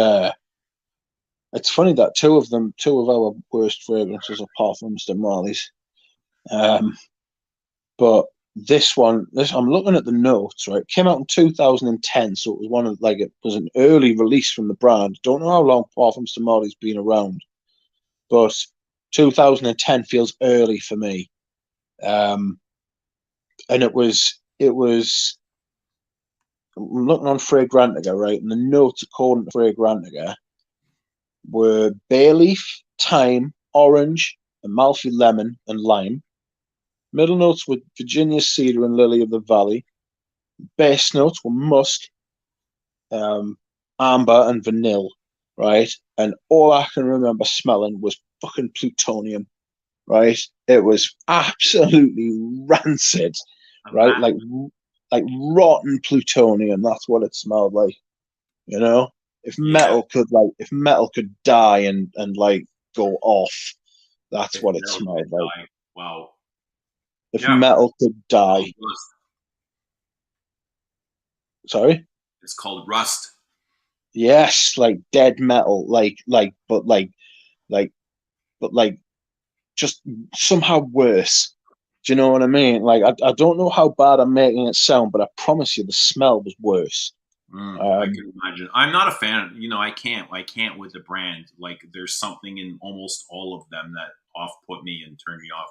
it's funny that two of our worst fragrances are parfums de Marley's. Um, but this I'm looking at the notes, right? It came out in 2010, so it was one of like it was an early release from the brand. Don't know how long Parfums de Marley's been around, but 2010 feels early for me. And it was I'm looking on Fragrantica, right? And the notes according to Fragrantica were bay leaf, thyme, orange, Amalfi lemon, and lime. Middle notes were Virginia cedar and lily of the valley. Base notes were musk, amber, and vanilla, right? And all I can remember smelling was fucking plutonium, right? It was absolutely rancid, right? Like rotten plutonium. That's what it smelled like, you know. Yeah, If metal could die and like go off, that's if what it metal smelled could like. die. Wow. If Yeah, metal could called die, rust. sorry. It's called rust. Yes, like dead metal, like, but like just somehow worse. Do you know what I mean? Like, I don't know how bad I'm making it sound, but I promise you the smell was worse. I Um, can imagine. I'm not a fan. You know, I can't with the brand. Like, there's something in almost all of them that off put me and turn me off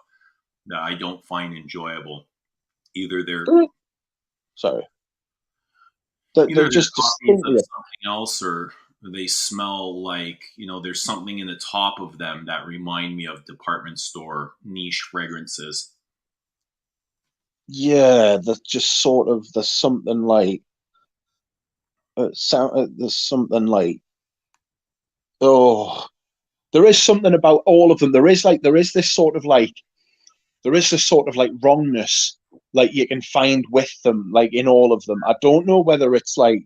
that I don't find enjoyable. Either they're sorry, they're either they're just copies distinctly. of something else, or they smell like, there's something in the top of them that remind me of department store niche fragrances. Yeah, there's just sort of there's something like there's something like oh, there is something about all of them. There is this sort of like wrongness like you can find with them, like in all of them. I don't know whether it's like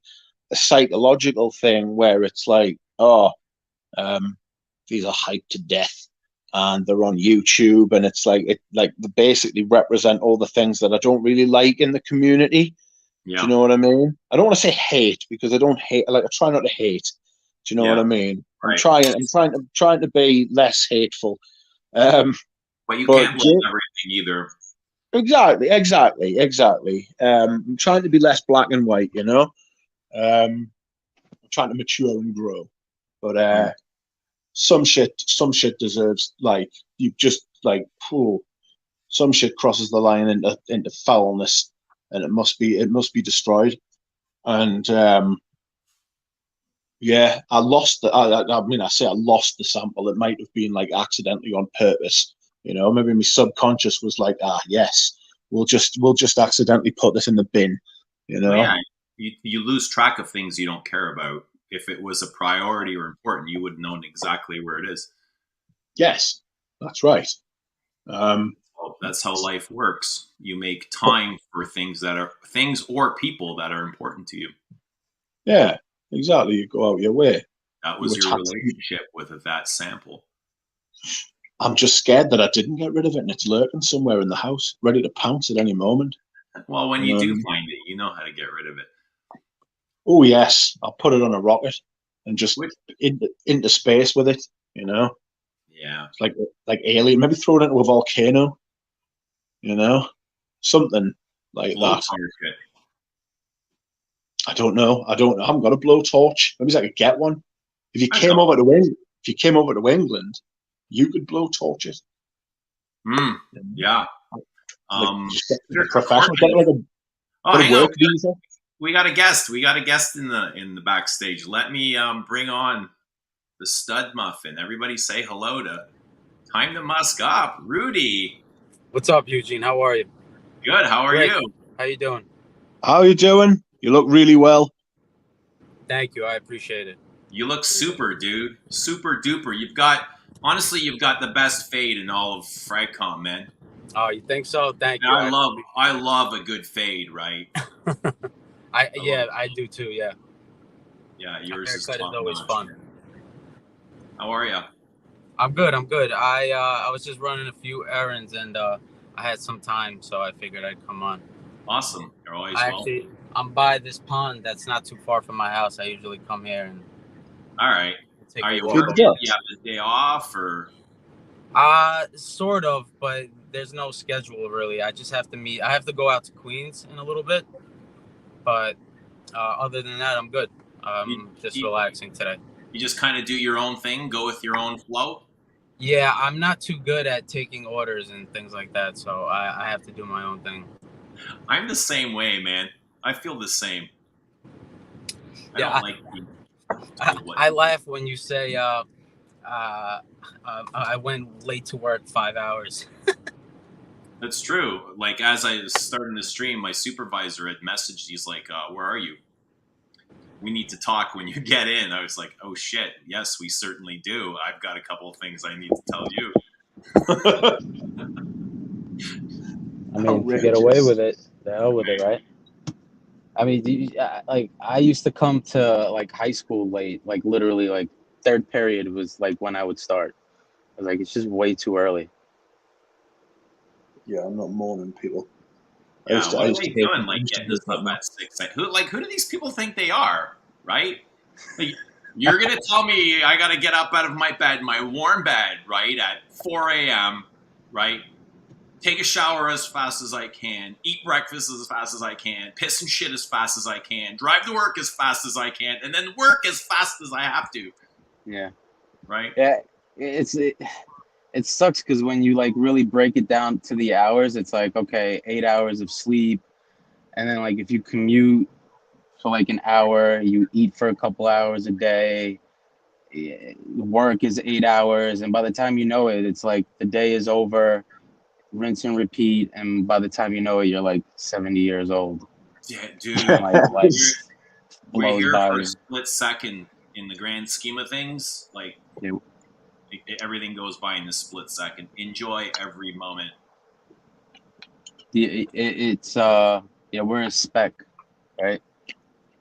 a psychological thing where it's like, oh, um, these are hyped to death and they're on YouTube and it's like they basically represent all the things that I don't really like in the community. Do you Yeah, know what I mean? I don't want to say hate because I don't hate. Like I try not to hate. Do you know what yeah, I mean? I'm right. trying. I'm trying to be less hateful. Um, But you but can't love everything either. exactly. I'm trying to be less black and white. You know, I'm trying to mature and grow. But Mm. some shit deserves like you just like. Phew, some shit crosses the line into foulness, and it must be destroyed. And yeah, I lost the. I mean, I say I lost the sample. It might have been like accidentally on purpose. You know, maybe my subconscious was like, ah, yes, we'll just accidentally put this in the bin. You Well, know, yeah, you lose track of things you don't care about. If it was a priority or important, you would have known exactly where it is. yes, that's right. Um, Well, that's how life works. You make time for things or people that are important to you. yeah, exactly. You go out your way. That You was your attach. relationship with that sample. I'm just scared that I didn't get rid of it and it's lurking somewhere in the house, ready to pounce at any moment. Well, when You you know what I do mean? find it, you know how to get rid of it. Oh yes, I'll put it on a rocket and just Which, into space with it. You know, yeah, it's like alien. Maybe throw it into a volcano. You know, something like that. blowtorch it. I don't know. I haven't got a blowtorch. Maybe I could get one. If you I came got over to England, if you came over to England, you could blowtorch it. one. Yeah. Like Um, just get a there's professional, apartments. Oh, get a hang on. work visa. We got a guest. We got a guest in the backstage. Let me bring on the stud muffin. Everybody say hello to Time to Musk Up, Rudy. What's up, Eugene? How are you? Good. How are Great. you? How you doing? How are you doing? You look really well. Thank you. I appreciate it. You look super, dude. Super duper. You've got the best fade in all of Fragcom, man. Oh, you think so? Thank And you. I love a good fade, right? I do too. Yeah. Yeah, A yours is haircut is top always notch, fun. man. How are you? I'm good. I'm good. I was just running a few errands and I had some time, so I figured I'd come on. Awesome. You're always I welcome. actually I'm by this pond that's not too far from my house. I usually come here and All right. take Are a you walk. Good working? stuff. You have the day off, or Sort of, but there's no schedule really. I just have to meet. I have to go out to Queens in a little bit, but other than that, I'm good. you, Just you, relaxing today. you just kind of do your own thing, go with your own flow? Yeah, I'm not too good at taking orders and things like that, so I have to do my own thing. I'm the same way, man. I feel the same. I don't Yeah, like being I, told what I to do. laugh when you say I went late to work 5 hours. That's true. Like, as I was starting to stream, my supervisor had messaged. He's like, "Where are you? We need to talk when you get in." I was like, "Oh shit, yes, we certainly do. I've got a couple of things I need to tell you." I mean, if you get away Outrageous. with it, the hell with it, right? I mean, like I used to come to like high school late, like literally like third period was like when I would start. I was like, it's just way too early. Yeah, I'm not mourning people. I Yeah, used to, what I are used they to hate, doing? I Like used to getting hate us that up now. at 6? Who do these people think they are? Right? Like, you're gonna tell me I gotta get up out of my bed, my warm bed, right, at 4 a.m. Right? Take a shower as fast as I can, eat breakfast as fast as I can, piss and shit as fast as I can, drive to work as fast as I can, and then work as fast as I have to. Yeah, Right? yeah. It sucks because when you like really break it down to the hours, it's like okay, 8 hours of sleep, and then like if you commute for like an hour, you eat for a couple hours a day. Work is 8 hours, and by the time you know it, it's like the day is over, rinse and repeat, and by the time you know it, you're like 70 years old. Yeah, And dude. like life We're blows here by for a you. split second in the grand scheme of things. Like, Yeah, everything goes by in a split second. Enjoy every moment. it's yeah, we're a speck, right,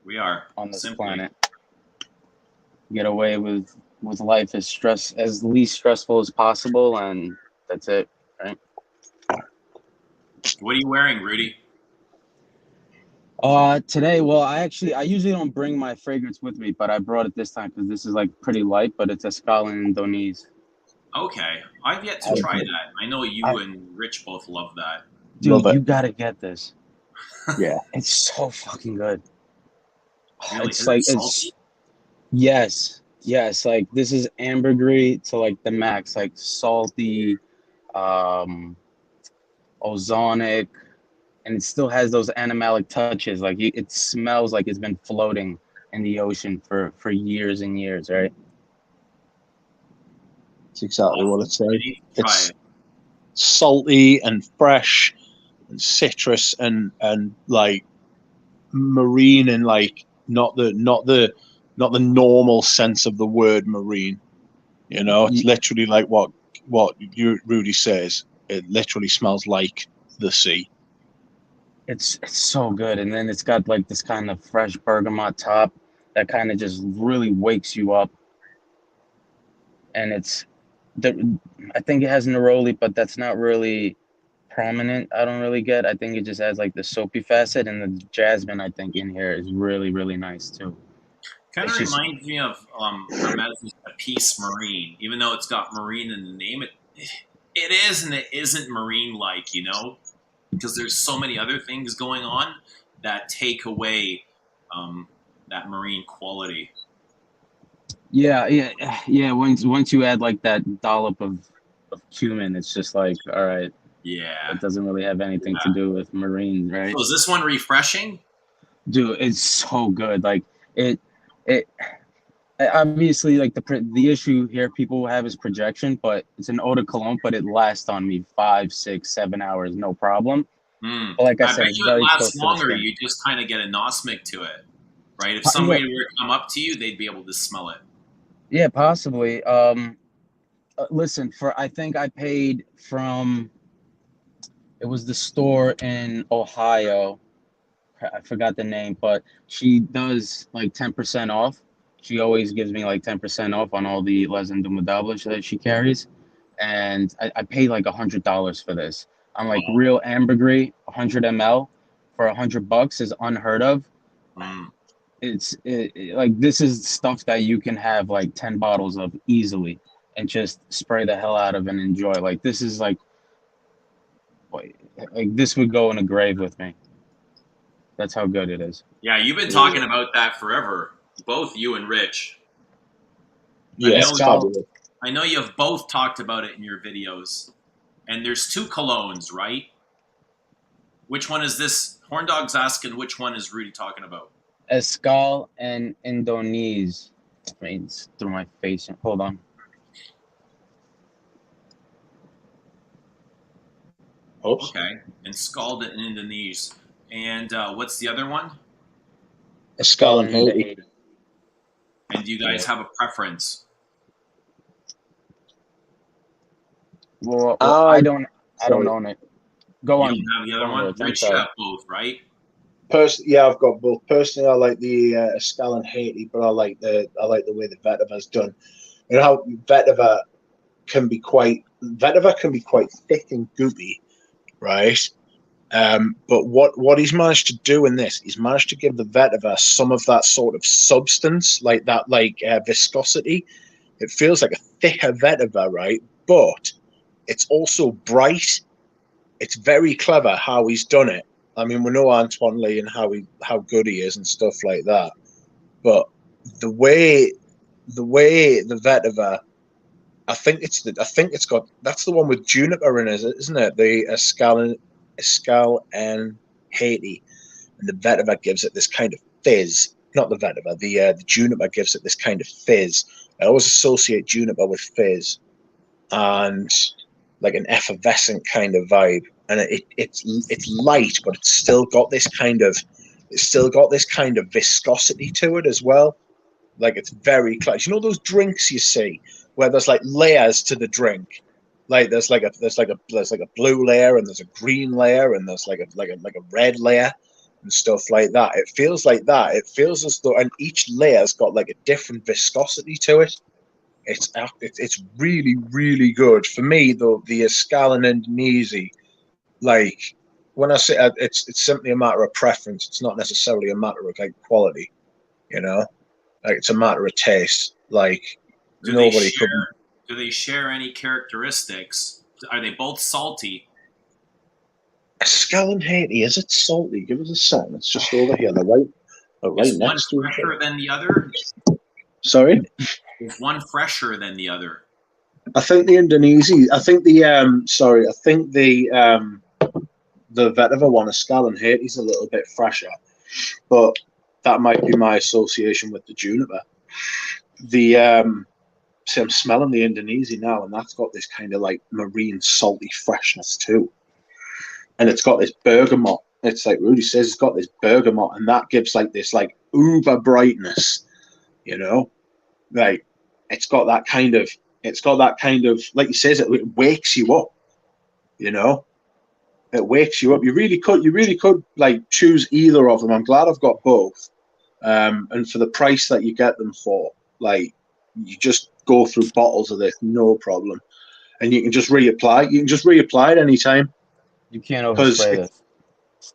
We are on this simply. planet. Get away with life as least stressful as possible, and that's it, right? What are you wearing, Rudy? Today, well, I usually don't bring my fragrance with me, but I brought it this time because this is like pretty light, but it's a Scotland Indonese. Okay, I've yet to I, try that. I know you I, and Rich both love that. Love dude, it. you gotta get this. Yeah. It's so fucking good. Really, It's is it like salty? yes, like this is ambergris to like the max, like salty, um, ozonic, and it still has those animalic touches. Like it smells like it's been floating in the ocean for years and years, right? It's exactly what it's I like. need to try It's it. salty and fresh and citrus and like marine and like not the normal sense of the word marine. You know, it's literally like what Rudy says. It literally smells like the sea. It's so good, and then it's got like this kind of fresh bergamot top that kind of just really wakes you up, and it's the I think it has neroli, but that's not really prominent. I don't really get. I think it just has like the soapy facet, and the jasmine I think in here is really really nice too. Kind of It's just reminds me of Hermes' Peace Marine, even though it's got marine in the name. It is and it isn't marine like, because there's so many other things going on that take away um, that marine quality. yeah. Once you add like that dollop of cumin, it's just like all right, Yeah. it doesn't really have anything to do with marine, right? So is this one refreshing? Dude, it's so good. Like it obviously like the issue here people have is projection, but it's an eau de cologne, but it lasts on me 5, 6, 7 hours, no problem. Mm. But like I I said, bet it's you it very lasts close to the longer. skin. You just kind of get a nosmic to it, right? If Yeah, somebody were to come up to you, they'd be able to smell it. yeah, possibly. Listen, for I think I paid from it was the store in Ohio. I forgot the name, but she does like 10% off. She always gives me like 10% off on all the Les Indomables that she carries. And I paid like $100 for this. I'm like Wow. real ambergris, 100 ml for $100 is unheard of. Mm. Like this is stuff that you can have like 10 bottles of easily and just spray the hell out of and enjoy. Like this is like this would go in a grave with me. That's how good it is. Yeah, you've been talking about that forever. Both you and Rich. Yeah, I know, fabulous. I know you have both talked about it in your videos. And there's 2 colognes, right? Which one is this? Horn Dog's asking which one is Rudy talking about? Escal and Indonese. I mean, it's through my face. Hold on. Oops. Okay. And Scald in Indonese. And what's the other one? Escal and Haiti. And do you guys have a preference? Well, I don't own it. Go You on. don't have the other one? Rich, I'm Rich, you sorry. have both, right? Yeah, I've got both. Personally, I like the Escal and Haiti, but I like the way the Vetiver's done. You know how Vetiver can be quite thick and goopy, right? But what he's managed to do in this, he's managed to give the vetiver some of that sort of substance, like that, viscosity. It feels like a thicker vetiver, right? But it's also bright. It's very clever how he's done it. I mean, we know Antoine Lee and how good he is and stuff like that. But the way the vetiver, I think it's got, that's the one with juniper in it, isn't it? The Escal and Haiti, and the vetiver gives it this kind of fizz. Not the vetiver, the juniper gives it this kind of fizz. I always associate juniper with fizz and like an effervescent kind of vibe. And it's light, but it's still got this kind of viscosity to it as well. Like it's very close. You know those drinks you see where there's like layers to the drink. Like there's like a blue layer and there's a green layer and there's like a red layer and stuff like that. It feels like that. It feels as though, and each layer's got like a different viscosity to it. It's really, really good. For me though, the Escal and Indonesi, like when I say it's simply a matter of preference. It's not necessarily a matter of like quality, you know. Like it's a matter of taste. Like Do they share any characteristics? Are they both salty? Escal and Haiti, is it salty? Give us a second. It's just over here. They're right Is one next to each fresher other. than the other? Sorry? Is one fresher than the other? I think the Indonesian. I think the vetiver one, Escal and Haiti's a little bit fresher, but that might be my association with the juniper. See, I'm smelling the Indonesian now, and that's got this kind of like marine salty freshness too. And it's got this bergamot. It's like Rudy says, it's got this bergamot, and that gives like this like uber brightness, you know? Like it's got that kind of like he says, it wakes you up, you know? It wakes you up. You really could like choose either of them. I'm glad I've got both. And for the price that you get them for, like you just go through bottles of this, no problem. And you can just reapply. You can just reapply it anytime. You can't overspray this.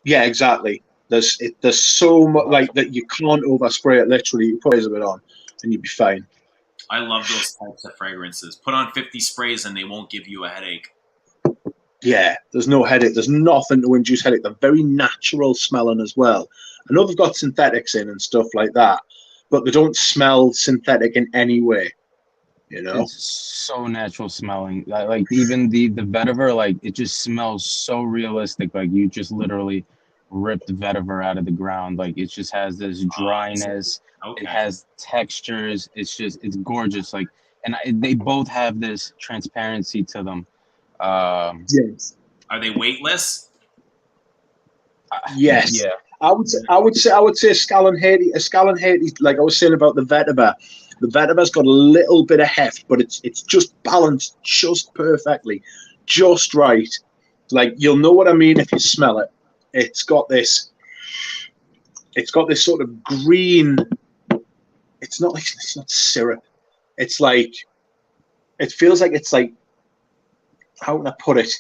Yeah, exactly. There's so much like that you can't overspray it. Literally, you put a bit on, and you'll be fine. I love those types of fragrances. Put on 50 sprays and they won't give you a headache. Yeah, there's no headache. There's nothing to induce headache. They're very natural smelling as well. I know they've got synthetics in and stuff like that, but they don't smell synthetic in any way. You know, it's so natural smelling. Like even the vetiver, like it just smells so realistic. Like you just literally ripped vetiver out of the ground. Like it just has this dryness. Okay. It has textures. It's gorgeous. Like, and they both have this transparency to them. yes. Are they weightless? Yes. Yeah. I would say Escal and Haiti, like I was saying about the vetiver. The vetiver's got a little bit of heft, but it's just balanced just perfectly, just right. Like you'll know what I mean if you smell it. It's got this sort of green. It's not syrup. It's like, it feels like it's like, how can I put it?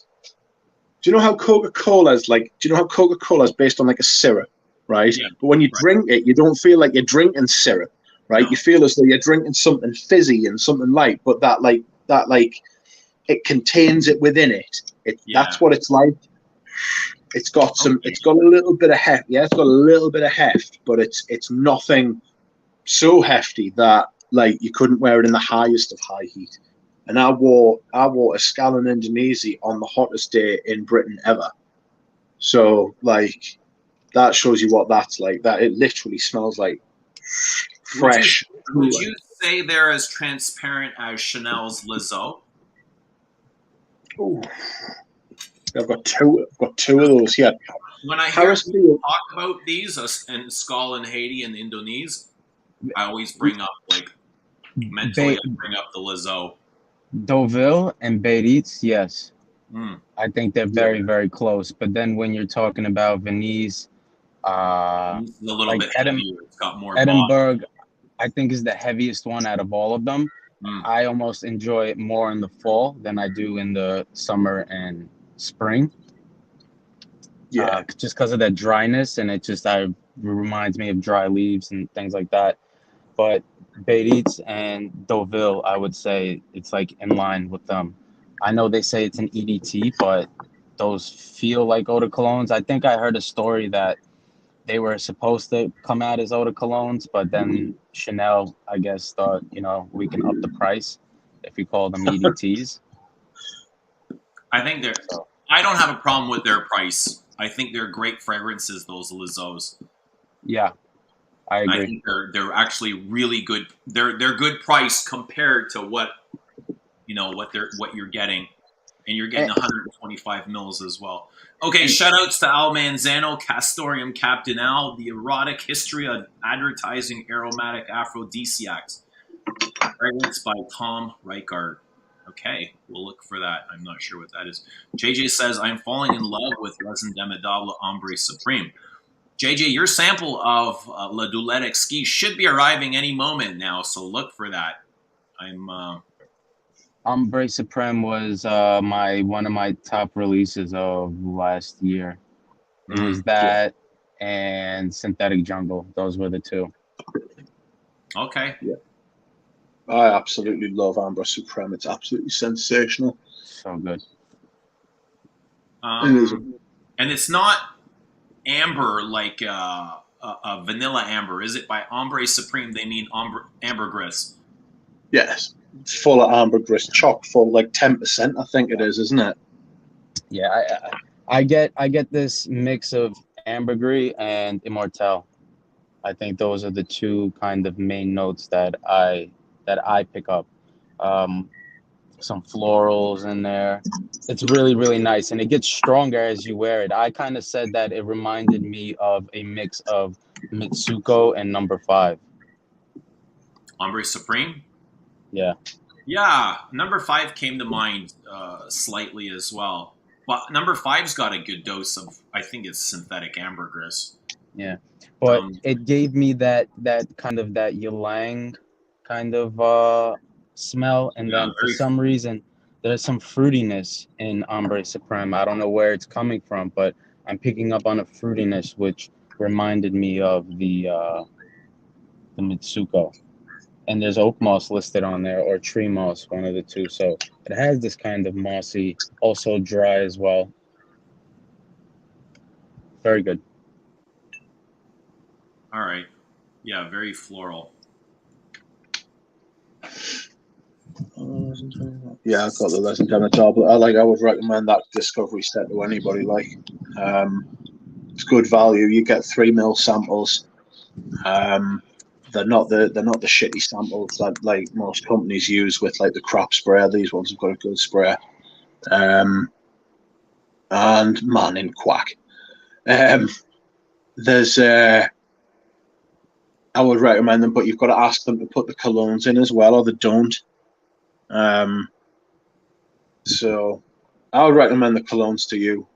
do you know how Coca-Cola is like? Do you know how Coca-Cola is based on like a syrup, right? Yeah, But when you right. drink it, you don't feel like you're drinking syrup, right? No. You feel as though you're drinking something fizzy and something light, but that it contains it within it. Yeah. That's what it's like. It's got some. Okay. It's got a little bit of heft. Yeah, it's got a little bit of heft, but it's nothing so hefty that like you couldn't wear it in the highest of high heat. And I wore a Scala Indonesia on the hottest day in Britain ever. So like that shows you what that's like. That it literally smells like fresh. Would you say they're as transparent as Chanel's Lizzo? Ooh, I've got two of those here. When I hear people talk about these in Skull and Haiti and Indonesia, I always bring up like mentally. I bring up the Lizzo. Deauville and Beirut, yes. Mm. I think they're very, very close. But then when you're talking about Venice, It's a little like bit heavier. It's got more Edinburgh, I think is the heaviest one out of all of them. Mm. I almost enjoy it more in the fall than I do in the summer and spring. Yeah, just because of that dryness, and it reminds me of dry leaves and things like that. But Beirut and Deauville, I would say it's like in line with them. I know they say it's an EDT, but those feel like eau de colognes. I think I heard a story that they were supposed to come out as eau de colognes, but then Chanel, I guess, thought, we can up the price if we call them EDTs. I think I don't have a problem with their price. I think they're great fragrances, those Lizzos. Yeah, I agree. I think they're actually really good. They're good price compared to what you're getting, and you're getting 125 mils as well. Okay, shout outs to Al Manzano, Castoreum Captain Al, the erotic history of advertising aromatic aphrodisiacs. Fragrance by Tom Reichart. Okay, we'll look for that. I'm not sure what that is. JJ says, I'm falling in love with Resin Demidable Ombre Supreme. JJ, your sample of La Doulette Exquise should be arriving any moment now, so look for that. Ombre Supreme was one of my top releases of last year. It was that and Synthetic Jungle. Those were the two. Okay. Yeah. I absolutely love Amber Supreme. It's absolutely sensational. So good. And it's not amber like a vanilla amber, is it? By Ombre Supreme, they mean ambergris. Yes, it's full of ambergris, chock full, like 10%, I think it is, isn't it? Yeah, I get this mix of ambergris and immortelle. I think those are the two kind of main notes that I pick up. Some florals in there. It's really, really nice, and it gets stronger as you wear it. I kind of said that it reminded me of a mix of Mitsuko and Number 5. Ombre Supreme? Yeah. Yeah, Number 5 came to mind slightly as well. But Number 5's got a good dose of, I think it's synthetic ambergris. Yeah, but it gave me that kind of that ylang kind of smell, and then for some reason there's some fruitiness in Ombre Supreme. I don't know where it's coming from, but I'm picking up on a fruitiness which reminded me of the Mitsuko. And there's oak moss listed on there, or tree moss, one of the two. So it has this kind of mossy, also dry as well. Very good. All right. Yeah, very floral. Yeah, I've got the Resin Demidable. I would recommend that discovery set to anybody. It's good value. You get 3 ml samples. They're not the shitty samples that like most companies use with like the crap spray. These ones have got a good spray. And man in quack. There's I would recommend them, but you've got to ask them to put the colognes in as well, or they don't. So I would recommend the colognes to you,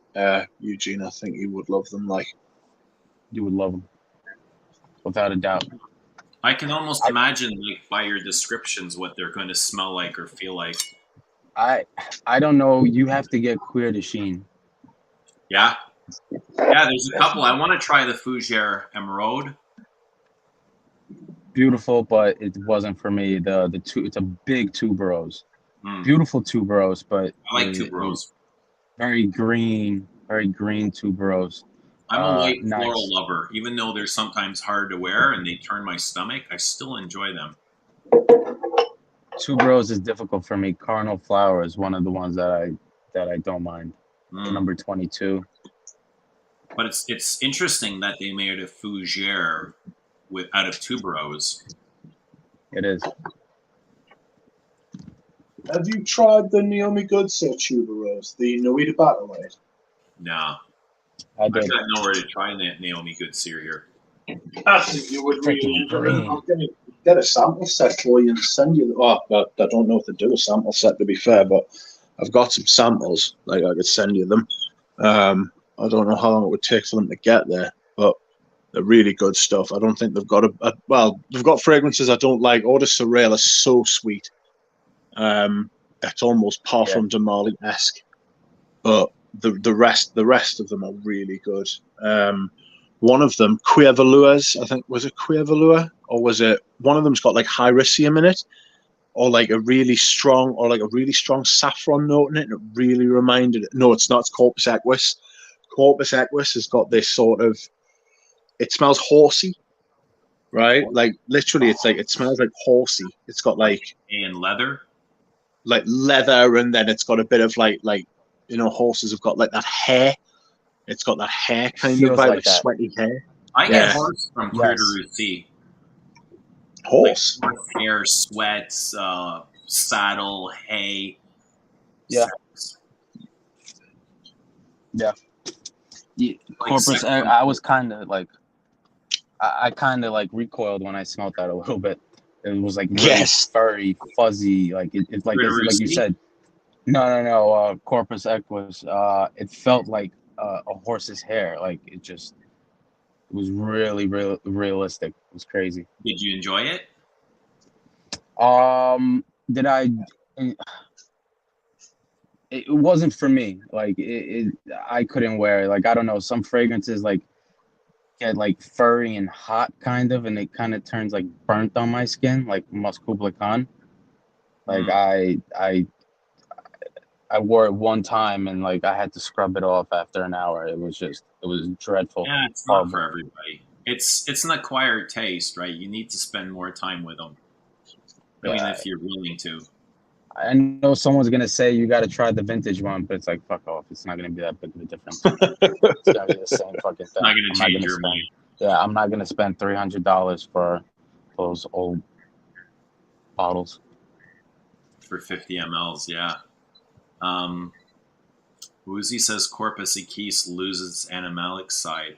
Eugene. I think you would love them. You would love them, without a doubt. I can almost imagine, like, by your descriptions, what they're going to smell like or feel like. I don't know. You have to get Cuir de Chine. Yeah. Yeah, there's a couple. I want to try the Fougere Emeraude. Beautiful, but it wasn't for me. The two, it's a big tuberose. Beautiful tuberose, but I like tuberose. Very green tuberose. I'm a white Nice. floral lover. Even though they're sometimes hard to wear and they turn my stomach, I still enjoy them. Tuberose is difficult for me. Cardinal flower is one of the ones that I don't mind. Number 22. But it's interesting that they made a Fougere out of tuberose. It is. Have you tried the Naomi Goodser tuberose, the Noita Battlelight? No. I did. I've got nowhere to try Naomi Goodser here. I think you would really enjoy it. I'm going to get a sample set for you and send you. I don't know if they do a sample set, to be fair, but I've got some samples. Like, I could send you them. I don't know how long it would take for them to get there, but they're really good stuff. I don't think they've got they've got fragrances I don't like. Eau de Sorel is so sweet. It's almost Parfum de Marly-esque, but the rest of them are really good. One of them, Cuir Velours, I think, was it Cuir Velours, or was it one of them's got like Hyraceum in it, or like a really strong saffron note in it, and it really reminded. No, it's not. It's Corpus Equus. Corpus Equus has got this sort of. It smells horsey, right? Like literally, it smells like horsey. It's got like leather, and then it's got a bit of like horses have got like that hair. It's got that hair kind of vibe, like sweaty hair. I get horse from Clear to Russie. Horse? Like hair, sweats, saddle, hay. Yeah. Yeah. Corpus, I was kind of like, I kind of like recoiled when I smelled that a little bit. It was like really furry, fuzzy, like it's like you said. No. Corpus Equus. It felt like a horse's hair. Like it was really realistic. It was crazy. Did you enjoy it? Did I? It wasn't for me. Like I couldn't wear it. Like I don't know. Some fragrances like get like furry and hot kind of, and it kind of turns like burnt on my skin, like Mus Kubla Khan. Like I wore it one time and like I had to scrub it off after an hour. It was dreadful. Yeah, it's not for everybody. It's an acquired taste, right? You need to spend more time with them. I mean, if you're willing to. I know someone's gonna say you got to try the vintage one, but it's like fuck off. It's not gonna be that big of a difference. It's gonna be the same fucking thing. Not gonna change your mind. Yeah, I'm not gonna spend $300 for those old bottles. For 50 mLs, yeah. Woozy says Corpus Equus loses its animalic side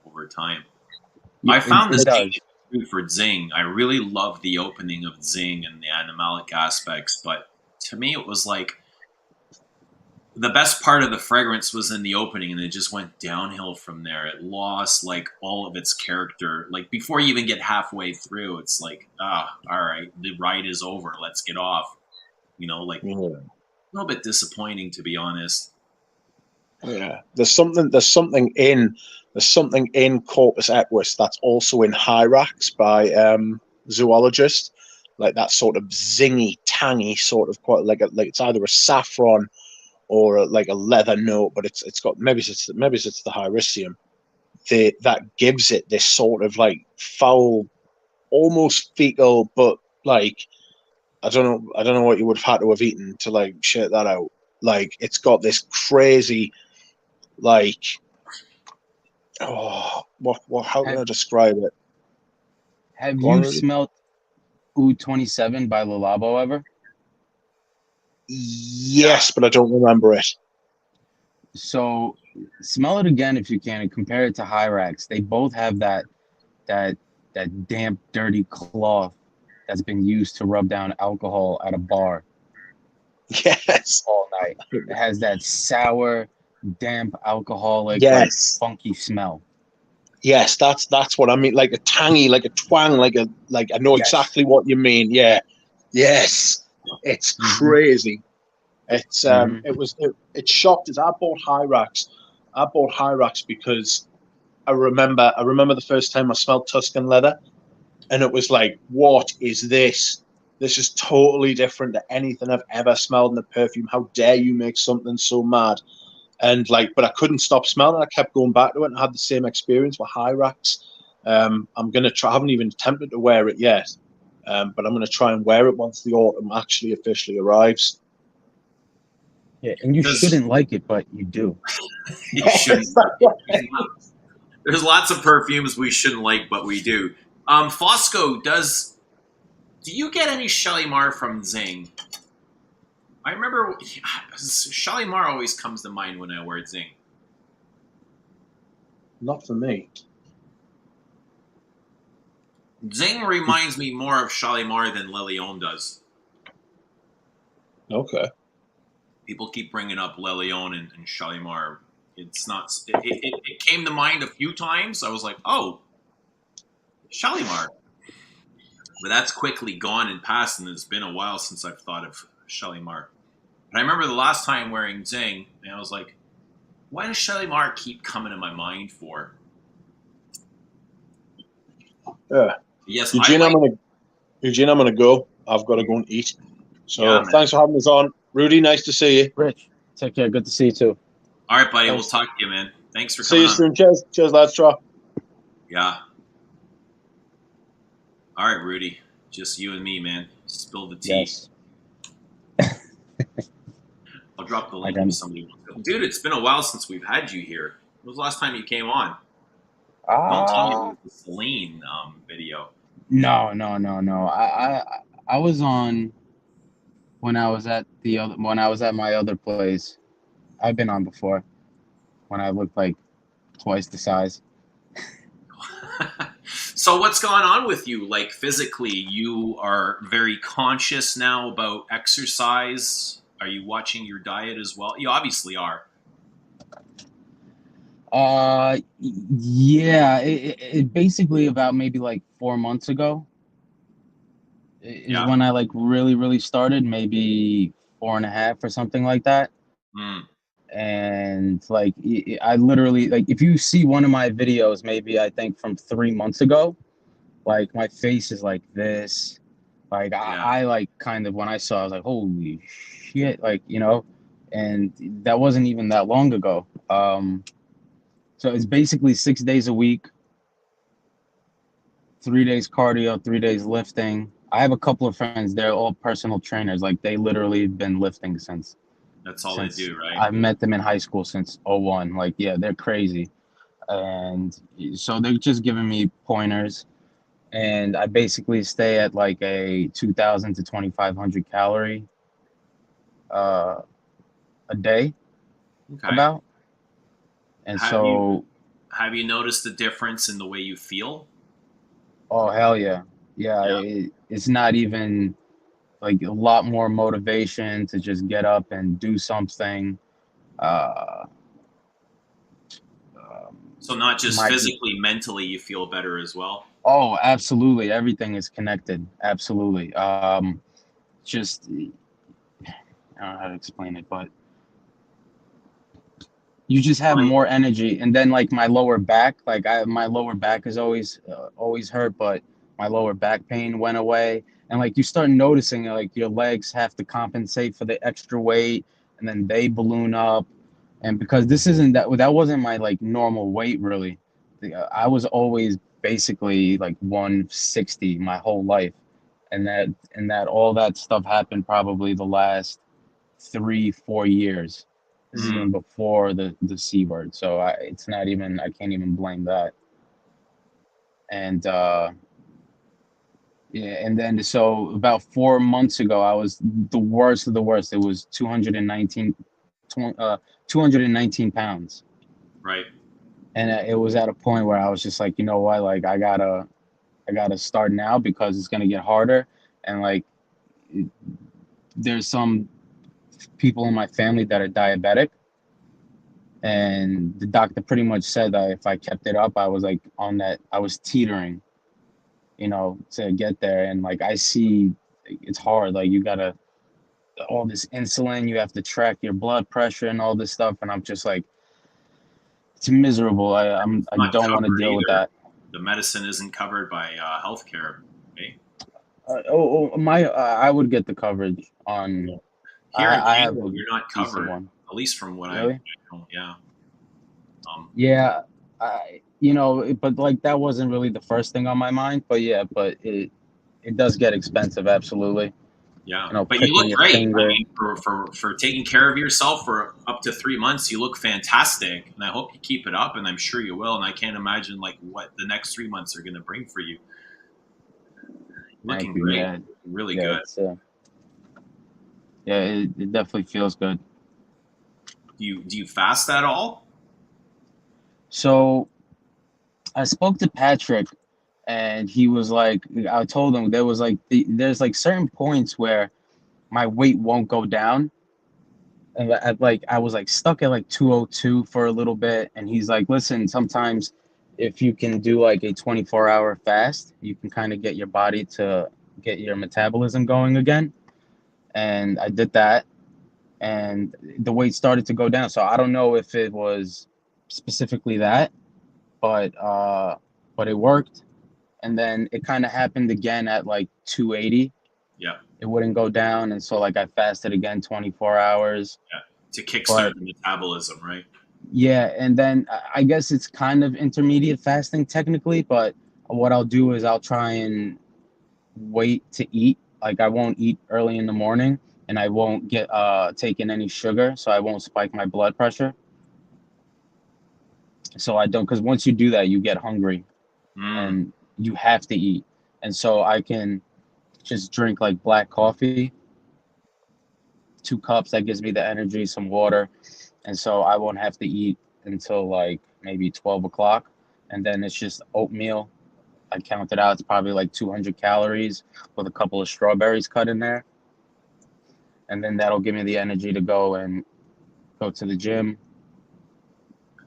over time. Yeah, I found this good for Zing. I really love the opening of Zing and the animalic aspects, but to me it was like the best part of the fragrance was in the opening, and it just went downhill from there. It lost like all of its character. Like before you even get halfway through, it's like, all right, the ride is over. Let's get off. You know, like a little bit disappointing, to be honest. Yeah, there's something in Corpus Equus that's also in Hyrax by Zoologist, like that sort of zingy, tangy sort of quite like it's either a saffron or like a leather note, but it's got maybe it's the Hyraceum that gives it this sort of like foul, almost fecal, but like I don't know what you would have had to have eaten to like shit that out. Like it's got this crazy, like, what? How can I describe it? Have you smelled Oud 27 by Le Labo ever? Yes, but I don't remember it. So smell it again if you can and compare it to Hyrax. They both have that damp, dirty cloth that's been used to rub down alcohol at a bar. Yes. All night. It has that sour, damp, alcoholic, like, funky smell. Yes, that's what I mean. Like a tangy, like a twang, like I know exactly what you mean. Yeah. Yes. It's crazy. It's it shocked us. I bought Hyrax I bought Hyrax because I remember the first time I smelled Tuscan leather, and it was like, what is this? This is totally different to anything I've ever smelled in a perfume. How dare you make something so mad? And like, but I couldn't stop smelling it. I kept going back to it and had the same experience with Hyrax. I'm gonna try. I haven't even attempted to wear it yet, but I'm gonna try and wear it once the autumn actually officially arrives. Yeah, and you shouldn't like it, but you do. You shouldn't. There's lots of perfumes we shouldn't like, but we do. Fosco, do you get any Shalimar from Zing? I remember Shalimar always comes to mind when I wear Zing. Not for me. Zing reminds me more of Shalimar than Le Leon does. Okay. People keep bringing up Le Leon and Shalimar. It's not. It came to mind a few times. I was like, oh, Shalimar. But that's quickly gone and passed, and it's been a while since I've thought of Shalimar. But I remember the last time wearing Zing, and I was like, why does Shalimar keep coming to my mind for? Yeah. Yes, Eugene, I'm gonna go. I've got to go and eat. So Yeah, thanks for having us on. Rudy, nice to see you. Rich, take care. Good to see you too. All right, buddy. Thanks. We'll talk to you, man. Thanks for See coming you on. soon. Cheers. Cheers, lads. Try. Yeah. All right, Rudy. Just you and me, man. Spill the tea. Yes. I'll drop the link if somebody wants to. Dude, it's been a while since we've had you here. When was the last time you came on? Don't tell me it was the Celine video. No. I was on when I was at my other place. I've been on before when I looked like twice the size. So what's going on with you? Like physically, you are very conscious now about exercise. Are you watching your diet as well? You obviously are. Yeah, it basically about maybe like 4 months ago is when I like really started, maybe 4.5 or something like that. Mm. And like I literally, like, if you see one of my videos, maybe I think from 3 months ago, like my face is like this. Like I like kind of, when I saw, I was like, holy shit, like, and that wasn't even that long ago. So it's basically 6 days a week, 3 days cardio, 3 days lifting. I have a couple of friends, they're all personal trainers. Like they literally have been lifting since That's all they do, right? I've met them in high school since '01. Like, yeah, they're crazy. And so they're just giving me pointers. And I basically stay at like a 2,000 to 2,500 calorie a day, Okay. about. And have you noticed the difference in the way you feel? oh, hell yeah. Yeah, it's not even like a lot more motivation to just get up and do something. So not just physically, mentally, you feel better as well? Oh, absolutely. Everything is connected. Absolutely. Just, I don't know how to explain it, but you just have more energy. And then like my lower back, like my lower back is always hurt, but my lower back pain went away. And like you start noticing like your legs have to compensate for the extra weight, and then they balloon up. And because that wasn't my like normal weight really. I was always basically like 160 my whole life. And that all that stuff happened probably the last 3-4 years. This is even before the C word, so I can't even blame that. And yeah, and then so about 4 months ago, I was the worst of the worst. It was 219 pounds. Right. And it was at a point where I was just like, you know what, like I gotta start now, because it's gonna get harder. And like there's some people in my family that are diabetic, and the doctor pretty much said that if I kept it up, I was like I was teetering, to get there. And like I see it's hard, like you gotta, all this insulin, you have to track your blood pressure and all this stuff, and I'm just like, It's miserable. I It's I not don't want to covered deal with either. that. The medicine isn't covered by healthcare. Okay? My I would get the coverage on. Here in I have Canada, a you're not decent covered, one. at least from what I Really? know. Yeah. Yeah. But like that wasn't really the first thing on my mind. But yeah, but it does get expensive. Absolutely. Yeah, but you Pricking look your great. I finger. mean, for taking care of yourself for up to 3 months, you look fantastic, and I hope you keep it up. And I'm sure you will. And I can't imagine like what the next 3 months are going to bring for you. Thank Looking you. great, Yeah. really Yeah. good. It's yeah. It definitely feels good. Do you fast at all? So I spoke to Patrick, and he was like, I told him there was like there's like certain points where my weight won't go down, and I was like stuck at like 202 for a little bit, and he's like, listen, sometimes if you can do like a 24-hour fast, you can kind of get your body to get your metabolism going again. And I did that, and the weight started to go down. So I don't know if it was specifically that, but it worked. And then it kind of happened again at like 280. Yeah, It wouldn't go down, and so like I fasted again 24 hours. yeah. To kickstart But the metabolism, right? yeah, and then I guess it's kind of intermediate fasting technically, but what I'll do is I'll try and wait to eat. Like I won't eat early in the morning, and I won't get take in any sugar, so I won't spike my blood pressure. So I don't, because once you do that, you get hungry Mm, and you have to eat. And so I can just drink like black coffee, 2 cups. That gives me the energy, some water, and so I won't have to eat until like maybe 12 o'clock, and then it's just oatmeal. I counted out; it's probably like 200 calories with a couple of strawberries cut in there, and then that'll give me the energy to go to the gym,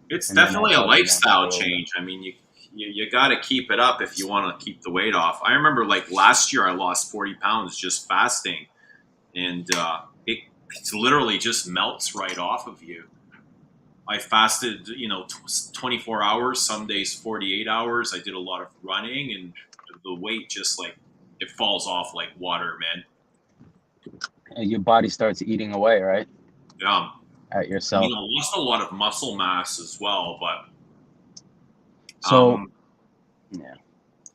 it's and then definitely a after the gym, have a lifestyle little bit. change. I mean, you got to keep it up if you want to keep the weight off. I remember like last year, I lost 40 pounds just fasting, and it's literally just melts right off of you. I fasted, 24 hours, some days 48 hours. I did a lot of running, and the weight just like it falls off like water, man. And your body starts eating away, right, Yeah. at I mean, yourself. I lost a lot of muscle mass as well, but So um, yeah.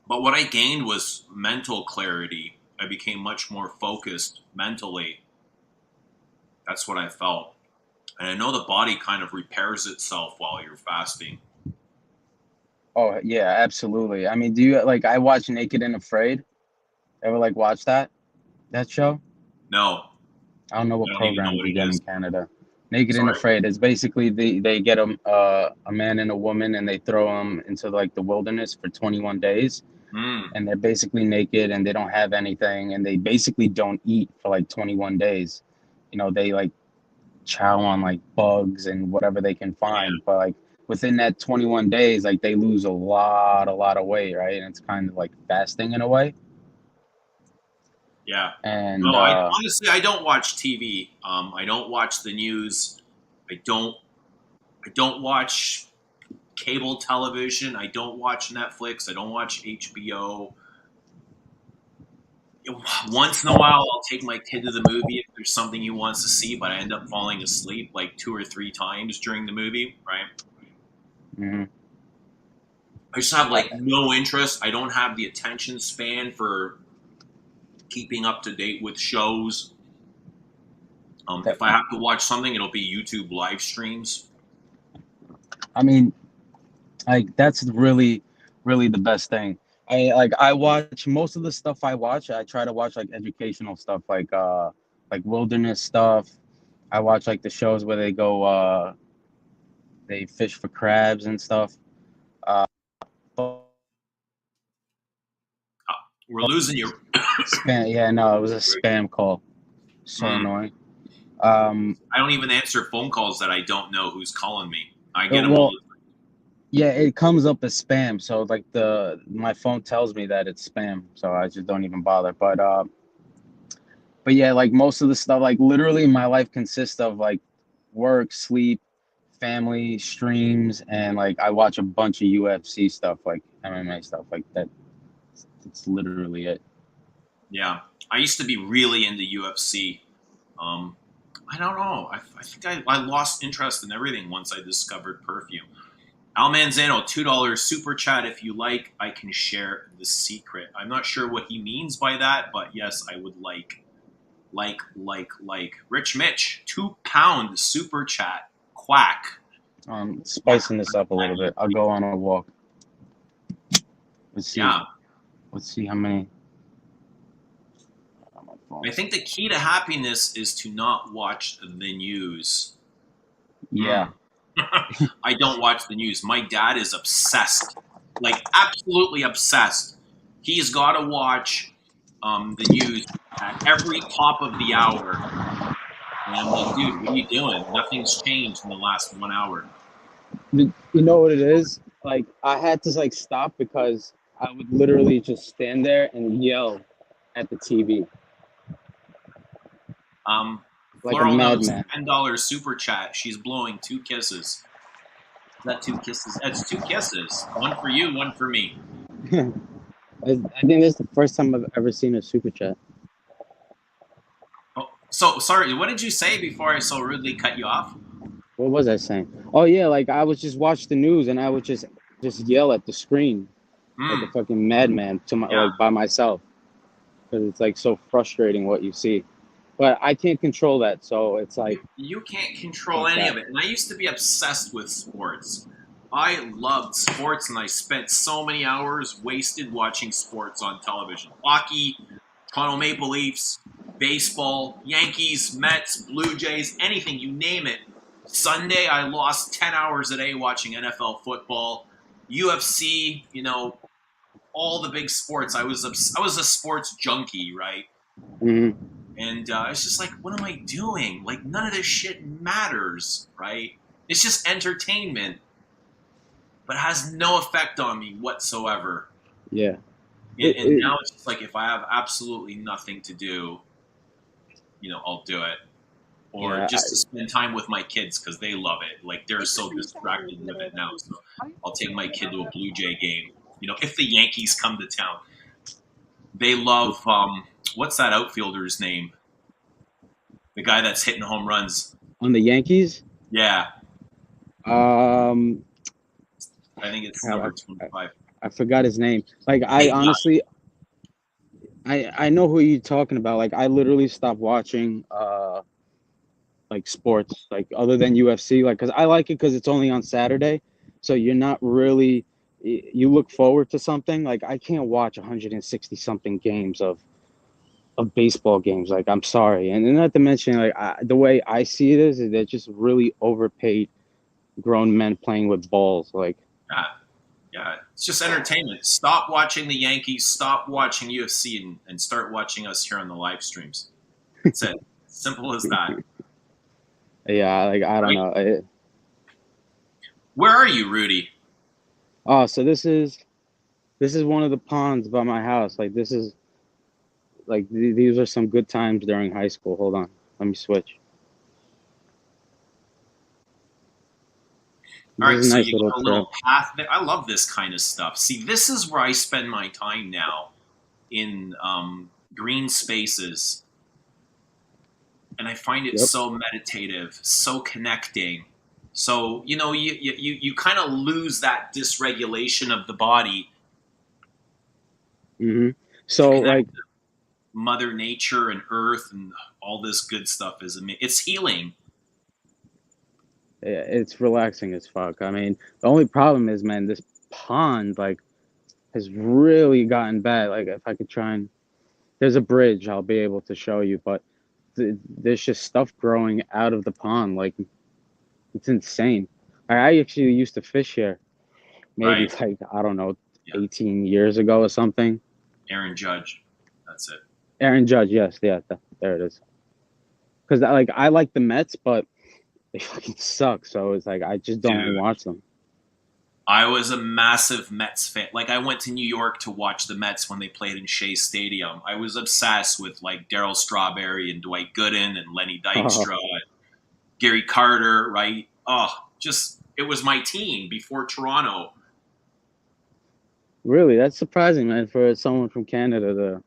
but what I gained was mental clarity. I became much more focused mentally. That's what I felt, and I know the body kind of repairs itself while you're fasting. Oh yeah, absolutely. I mean, do you like? I watch Naked and Afraid. Ever like watch that show? No, I don't know I what don't even know programs what you it get in is. Canada. Naked and Sorry. Afraid is basically they get a man and a woman, and they throw them into like the wilderness for 21 days, Mm, and they're basically naked and they don't have anything, and they basically don't eat for like 21 days. They like chow on like bugs and whatever they can yeah, find, but like within that 21 days, like they lose a lot of weight, right? And it's kind of like fasting in a way. yeah. And No, I honestly I don't watch TV. I don't watch the news. I don't. I don't watch cable television. I don't watch Netflix. I don't watch HBO. Once in a while, I'll take my kid to the movie if there's something he wants to see, but I end up falling asleep like 2 or 3 times during the movie. Right? mhm. I just have I, like no interest. I don't have the attention span for keeping up to date with shows. that, If I have to watch something, it'll be YouTube live streams. I mean, like that's really the best thing. I watch most of the stuff I watch. I try to watch like educational stuff, like wilderness stuff. I watch like the shows where they fish for crabs and stuff. Uh, but We're losing you. spam. Yeah, no, it was a spam call. So Mm. annoying. Um, I don't even answer phone calls that I don't know who's calling me. I get them all well, the yeah, it comes up as spam. So like my phone tells me that it's spam, so I just don't even bother. But yeah, like most of the stuff, like literally my life consists of like work, sleep, family streams, and like I watch a bunch of UFC stuff, like MMA stuff, like that. It's literally it. Yeah, I used to be really into UFC. I don't know. I think I lost interest in everything once I discovered perfume. Al Manzano, $2 super chat. If you like, I can share the secret. I'm not sure what he means by that, but yes, I would like. Rich Mitch, £2 super chat. Quack. Spicing this up a little bit. I'll go on a walk. Let's see. Yeah. Let's see how many. I think the key to happiness is to not watch the news. Yeah. I don't watch the news. My dad is obsessed, like absolutely obsessed. He's got to watch the news at every top of the hour. And I'm like, dude, what are you doing? Nothing's changed in the last 1 hour. You know what it is? Like I had to like stop because I would literally just stand there and yell at the TV. Like Floral a knows madman. $10 super chat. She's blowing 2 kisses. Is that 2 kisses? It's 2 kisses. One for you, one for me. I think this is the first time I've ever seen a super chat. Oh, so sorry. What did you say before I so rudely cut you off? What was I saying? Oh yeah, like I would just watch the news and I would just yell at the screen like a fucking madman to my like by myself because it's like so frustrating what you see. But I can't control that, so it's like you can't control any of it. And I used to be obsessed with sports. I loved sports, and I spent so many hours wasted watching sports on television. Hockey, Toronto Maple Leafs, baseball, Yankees, Mets, Blue Jays, anything, you name it. Sunday, I lost 10 hours a day watching NFL football, UFC, all the big sports. I was a sports junkie, right? mm-hmm. And it's just like, what am I doing? Like, none of this shit matters, right? It's just entertainment, but it has no effect on me whatsoever. Yeah. And now it's just like, if I have absolutely nothing to do, I'll do it. Or just to spend time with my kids because they love it. Like, they're so distracted with it now. So I'll take my kid to a Blue Jay game. If the Yankees come to town. They love, what's that outfielder's name? The guy that's hitting home runs. On the Yankees? Yeah. I think it's number 25. I forgot his name. Like, I honestly, I know who you're talking about. Like, I literally stopped watching, like, sports, like, other than UFC. Like, because I like it because it's only on Saturday. So you're not really, you look forward to something. Like, I can't watch 160-something games of baseball games. Like, I'm sorry. And not to mention, like, the way I see it is they're just really overpaid grown men playing with balls. Like, yeah, it's just entertainment. Stop watching the Yankees, stop watching UFC, and start watching us here on the live streams. That's it. Simple as that. Yeah, like, I don't know. Where are you, Rudy? Oh, so this is one of the ponds by my house. Like, this is, like, these are some good times during high school. Hold on. Let me switch. All right, so you got a little path there. I love this kind of stuff. See, this is where I spend my time now, in green spaces. And I find it so meditative, so connecting. So, you kind of lose that dysregulation of the body. Mm-hmm. So, like, Mother Nature and Earth and all this good stuff it's healing. It's relaxing as fuck. I mean, the only problem is, man, this pond, like, has really gotten bad. Like, if I could try and, there's a bridge I'll be able to show you, but there's just stuff growing out of the pond. Like, it's insane. I actually used to fish here, maybe like, I don't know, 18 years ago or something. Aaron Judge, that's it. Aaron Judge, yes, yeah, there it is. Because, like, I like the Mets, but they fucking suck. So it's like I just don't watch them. I was a massive Mets fan. Like, I went to New York to watch the Mets when they played in Shea Stadium. I was obsessed with, like, Darryl Strawberry and Dwight Gooden and Lenny Dykstra and Gary Carter, right? Oh, Just it was my team before Toronto. Really, that's surprising, man, for someone from Canada.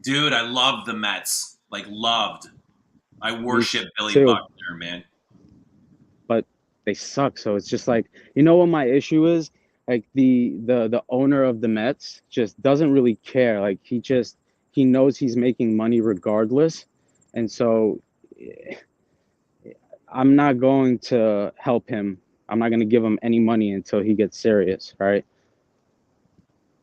Dude, I loved the Mets. Like loved. I worship Billy Too, Buckner, man. but they suck. So it's just like, you know what my issue is? Like the owner of the Mets just doesn't really care. Like he knows he's making money regardless, and so I'm not going to help him. I'm not going to give him any money until he gets serious, right?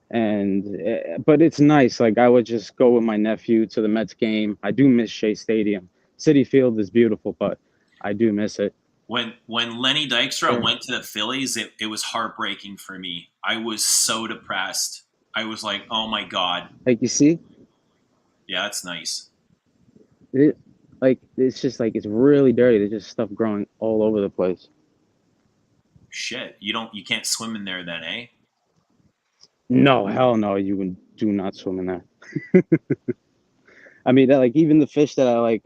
And but it's nice. Like I would just go with my nephew to the Mets game. I do miss Shea Stadium. City Field is beautiful, but I do miss it. When Lenny Dykstra went to the Phillies, it was heartbreaking for me. I was so depressed. I was like, oh my God. Like you see, Yeah, that's nice. like it's just like it's really dirty. There's just stuff growing all over the place. Shit. You can't swim in there then, eh? No, hell no. You do not swim in there. I mean, that, like even the fish that I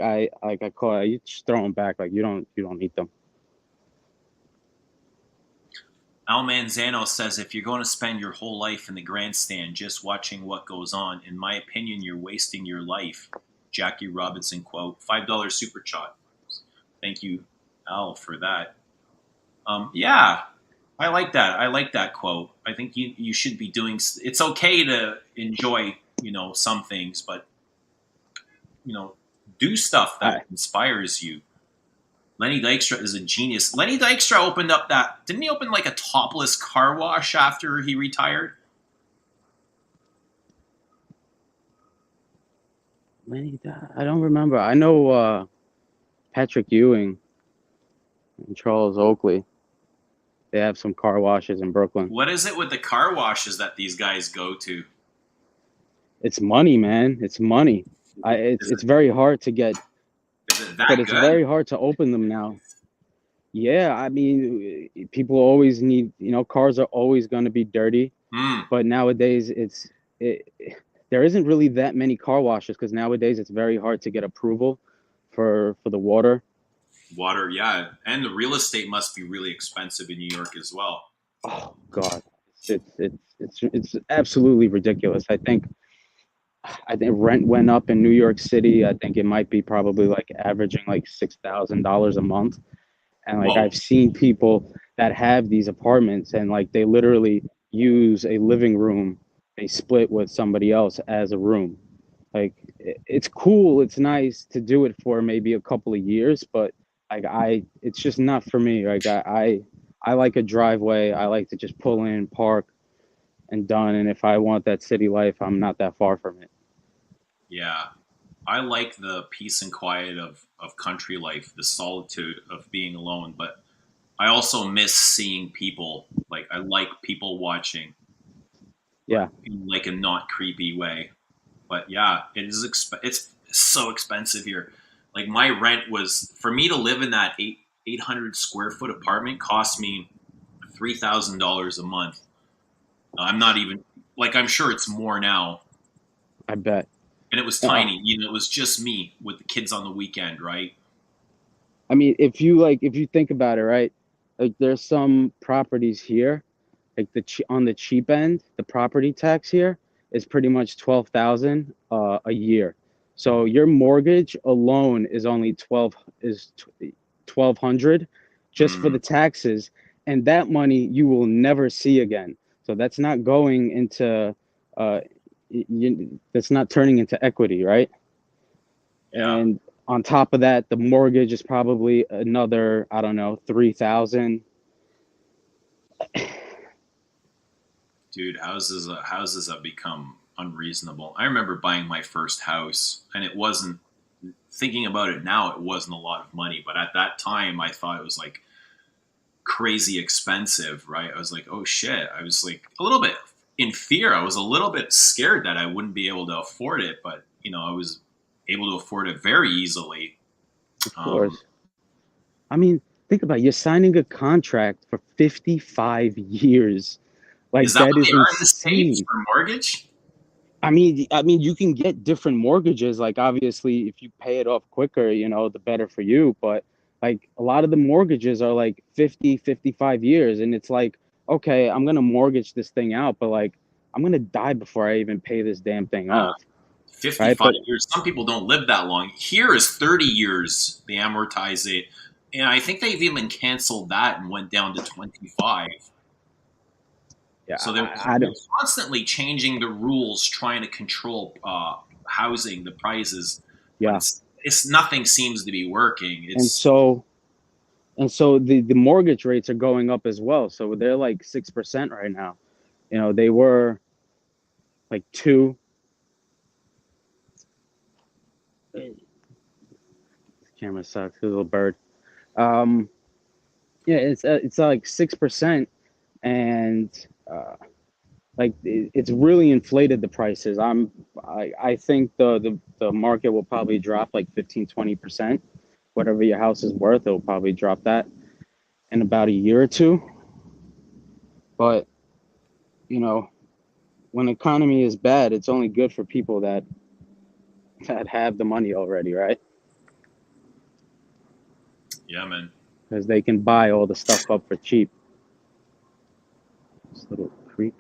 caught, you just throw them back. Like you don't eat them. Al Manzano says if you're going to spend your whole life in the grandstand just watching what goes on, in my opinion, you're wasting your life. Jackie Robinson quote. $5 super chat. Thank you, Al, for that. Yeah, I like that. I like that quote. I think you should be doing. It's okay to enjoy, some things, but do stuff that inspires you. Lenny Dykstra is a genius. Lenny Dykstra opened up didn't he open like a topless car wash after he retired? I don't remember. I know Patrick Ewing and Charles Oakley. They have some car washes in Brooklyn. What is it with the car washes that these guys go to? It's money, man. It's money. It's very hard to get. Is it that But it's good? very hard to open them now. Yeah, I mean, people always need, cars are always going to be dirty. But nowadays, there isn't really that many car washes because nowadays it's very hard to get approval for the water. Water, yeah, and the real estate must be really expensive in New York as well. Oh God, it's absolutely ridiculous. I think rent went up in New York City. I think it might be probably like averaging like $6,000 a month. And like Whoa. I've seen people that have these apartments and like they literally use a living room they split with somebody else as a room. Like it's cool, it's nice to do it for maybe a couple of years, but like it's just not for me. Like I like a driveway. I like to just pull in, park, and done. And if I want that city life, I'm not that far from it. Yeah. I like the peace and quiet of country life, the solitude of being alone, but I also miss seeing people. Like I like people watching. Yeah. In like a not creepy way. But yeah, it's so expensive here. Like my rent was for me to live in that 800 square foot apartment cost me $3,000 a month. I'm not even like I'm sure it's more now. I bet. And it was tiny. It was just me with the kids on the weekend, right? I mean, if you think about it, right? Like there's some properties here, like on the cheap end, the property tax here is pretty much 12,000 a year. So your mortgage alone is only 1,200 just for the taxes, and that money you will never see again. So that's not going into that's not turning into equity, right? Yeah. And on top of that, the mortgage is probably another, I don't know, 3,000. Dude, houses have become unreasonable. I remember buying my first house, and it wasn't. Thinking about it now, it wasn't a lot of money, but at that time, I thought it was like crazy expensive, right? I was like, oh shit. I was like a little bit in fear. I was a little bit scared that I wouldn't be able to afford it, but I was able to afford it very easily. Of course. I mean, think about it. You're signing a contract for 55 years. Like is that what is they are in the insane. States for mortgage? I mean, you can get different mortgages. Like obviously, if you pay it off quicker, the better for you. But Like a lot of the mortgages are like 50, 55 years, and it's like, okay, I'm gonna mortgage this thing out, but like I'm gonna die before I even pay this damn thing off, right? 55 But years. Some people don't live that long. Here is 30 years. They amortize it. And I think they've even canceled that and went down to 25. yeah, So they're, I they're don't. constantly changing the rules, trying to control housing, the prices. But Yeah, it's nothing seems to be working. and It's so the mortgage rates are going up as well. So they're like 6% right now. You know, they were like two. This camera sucks. Little bird. Um, yeah, it's like 6%, and like it's really inflated the prices. I think the market will probably drop like 15-20%. Whatever your house is worth, it will probably drop that in about a year or two. But you know, when the economy is bad, it's only good for people that have the money already, right? yeah, man. Because they can buy all the stuff up for cheap. This little creek.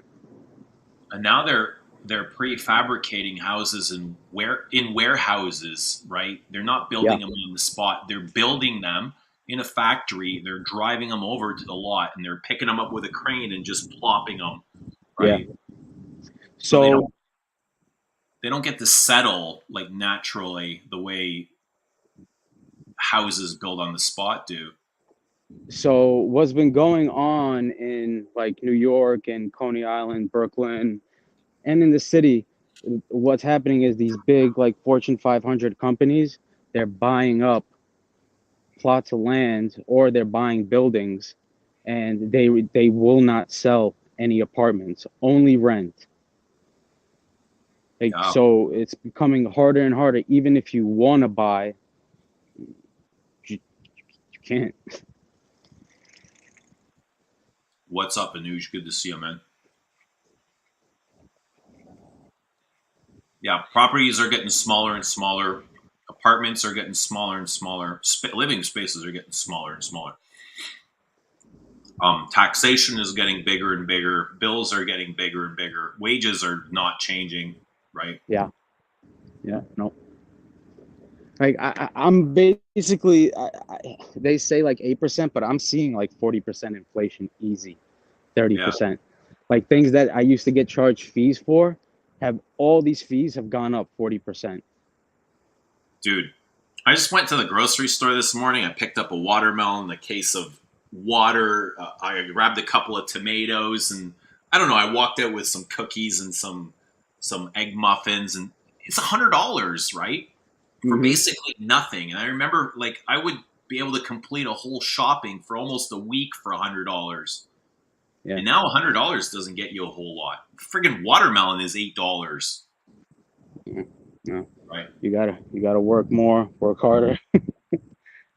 And now they're prefabricating houses in warehouses, right? They're not Yeah, building them on the spot. They're building them in a factory. They're driving them over to the lot and they're picking them up with a crane and just plopping them, yeah. right? So So they don't get to settle like naturally the way houses built on the spot do. so what's been going on in like New York and Coney Island, Brooklyn, and in the city, what's happening is these big like Fortune 500 companies, they're buying up plots of land or they're buying buildings, and they will not sell any apartments, only rent. Like, Yeah. so it's becoming harder and harder. Even if you want to buy, you can't. What's up, Anuj? Good to see you, man. Yeah, properties are getting smaller and smaller. Apartments are getting smaller and smaller. Living spaces are getting smaller and smaller. Taxation is getting bigger and bigger. Bills are getting bigger and bigger. Wages are not changing, right? Yeah, yeah, no. Like I'm basically, they say like 8%, but I'm seeing like 40% inflation, easy, Yeah, 30%. Like things that I used to get charged fees for, have all these fees have gone up 40%. dude. I just went to the grocery store this morning. I picked up a watermelon, a case of water. I grabbed a couple of tomatoes, and I don't know. I walked out with some cookies and some egg muffins, and it's $100, right? For Mm-hmm. basically nothing. And I remember, like, I would be able to complete a whole shopping for almost a week for $100. Yeah, And now $100 doesn't get you a whole lot. Friggin' watermelon is $8, yeah, no. right? You gotta work more, work harder,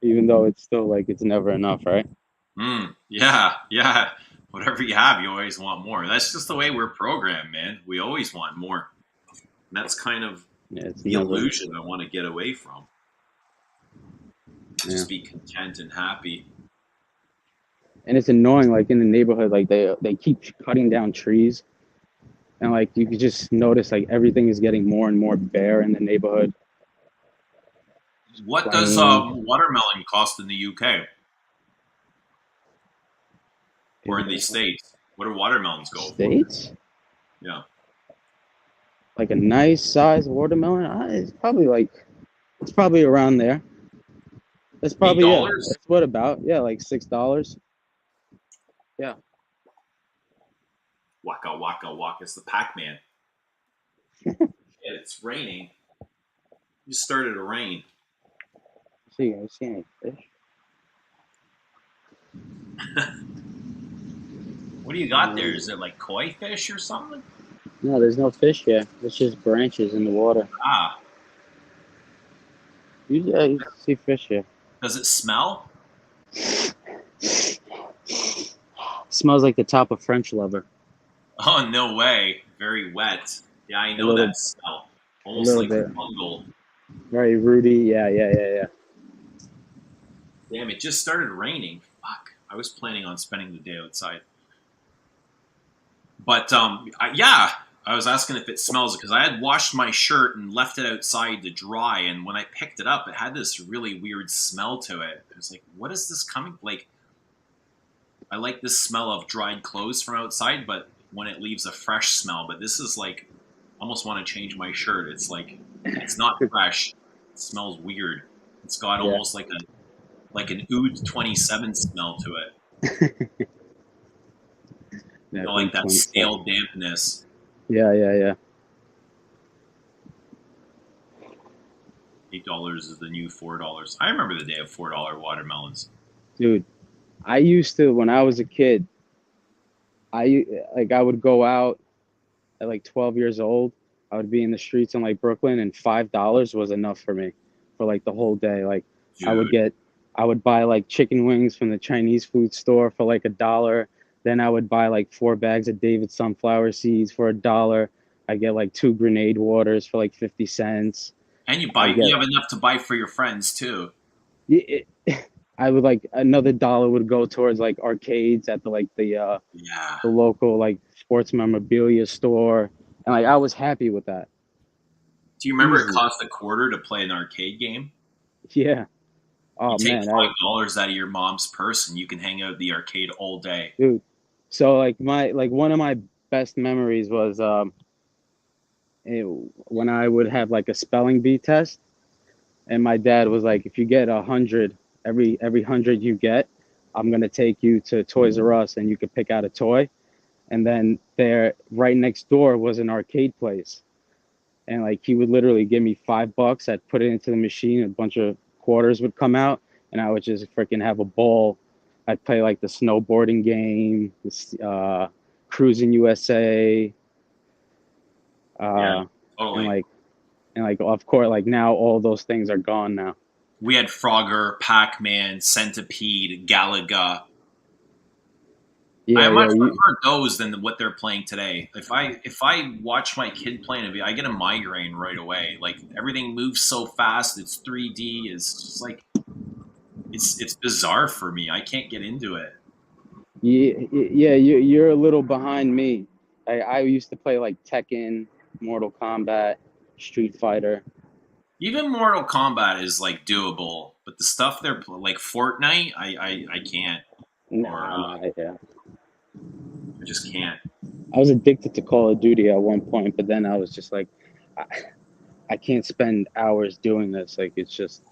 even though it's still like it's never enough, right? Yeah, yeah. Whatever you have, you always want more. That's just the way we're programmed, man. We always want more. And that's kind of Yeah, it's the never. illusion I want to get away from. Yeah, Just be content and happy. and it's annoying. Like in the neighborhood, like they keep cutting down trees, and like you could just notice like everything is getting more and more bare in the neighborhood. What does Plain watermelon cost in the UK or in in the the States? What do watermelons go for? States, Yeah. like a nice size watermelon, it's probably around there. It's Eight probably, yeah. dollars? It's what about, yeah, like $6. Yeah. Waka waka waka. It's the Pac-Man. Yeah, it's raining. You started to rain. See, I see any fish? What do you got there? Is it like koi fish or something? No, there's no fish here. It's just branches in the water. Ah, You see fish here. does it smell? Smells like the top of French lover. Oh, no way. Very wet. Yeah, I A know little, that smell. a Almost little like bit. fungal. Very rooty. Yeah, yeah, yeah, yeah. Damn, it just started raining. Fuck. I was planning on spending the day outside. But yeah, I was asking if it smells because I had washed my shirt and left it outside to dry, and when I picked it up, it had this really weird smell to it. I was like, "What is this coming?" Like, I like this smell of dried clothes from outside, but when it leaves a fresh smell. But this is like, I almost want to change my shirt. It's like, it's not fresh. It smells weird. It's got Yeah. almost like an Oud 27 smell to it. You know, like that stale dampness. Yeah, yeah, yeah. $8 is the new $4. I remember the day of $4 watermelons. Dude, I used to, when I was a kid, I would go out at like 12 years old. I would be in the streets in like Brooklyn, and $5 was enough for me for like the whole day. Like Dude. I would buy like chicken wings from the Chinese food store for like $1. Then I would buy like 4 bags of David sunflower seeds for $1. I get like 2 grenade waters for like 50 cents. And you I get, have enough to buy for your friends too. I would like another $1 would go towards like arcades at Yeah. the local like sports memorabilia store, and like I was happy with that. Do you remember it Easily. cost $0.25 to play an arcade game? Yeah. You Oh take man, $5 out of your mom's purse and you can hang out at the arcade all day. dude. So like one of my best memories was when I would have like a spelling bee test, and my dad was like, if you get 100 every 100 you get, I'm gonna take you to Toys R Us and you could pick out a toy. And then there, right next door, was an arcade place, and like he would literally give me $5. I'd put it into the machine, a bunch of quarters would come out, and I would just freaking have a ball. I'd play like the snowboarding game, this Cruising USA, Yeah, and totally. like of course, like now all those things are gone now. We had Frogger, Pac-Man, Centipede, Galaga. I Yeah, much yeah, prefer those than what they're playing today. If I watch my kid playing it, I get a migraine right away. Like everything moves so fast. It's 3D. It's just like it's bizarre for me. I can't get into it. yeah. You're a little behind me. I used to play like Tekken, Mortal Kombat, Street Fighter. Even Mortal Kombat is like doable, but the stuff they're like Fortnite, I can't, or Nah, yeah. I just can't. I was addicted to Call of Duty at one point, but then I was just like, I can't spend hours doing this. Like it's just,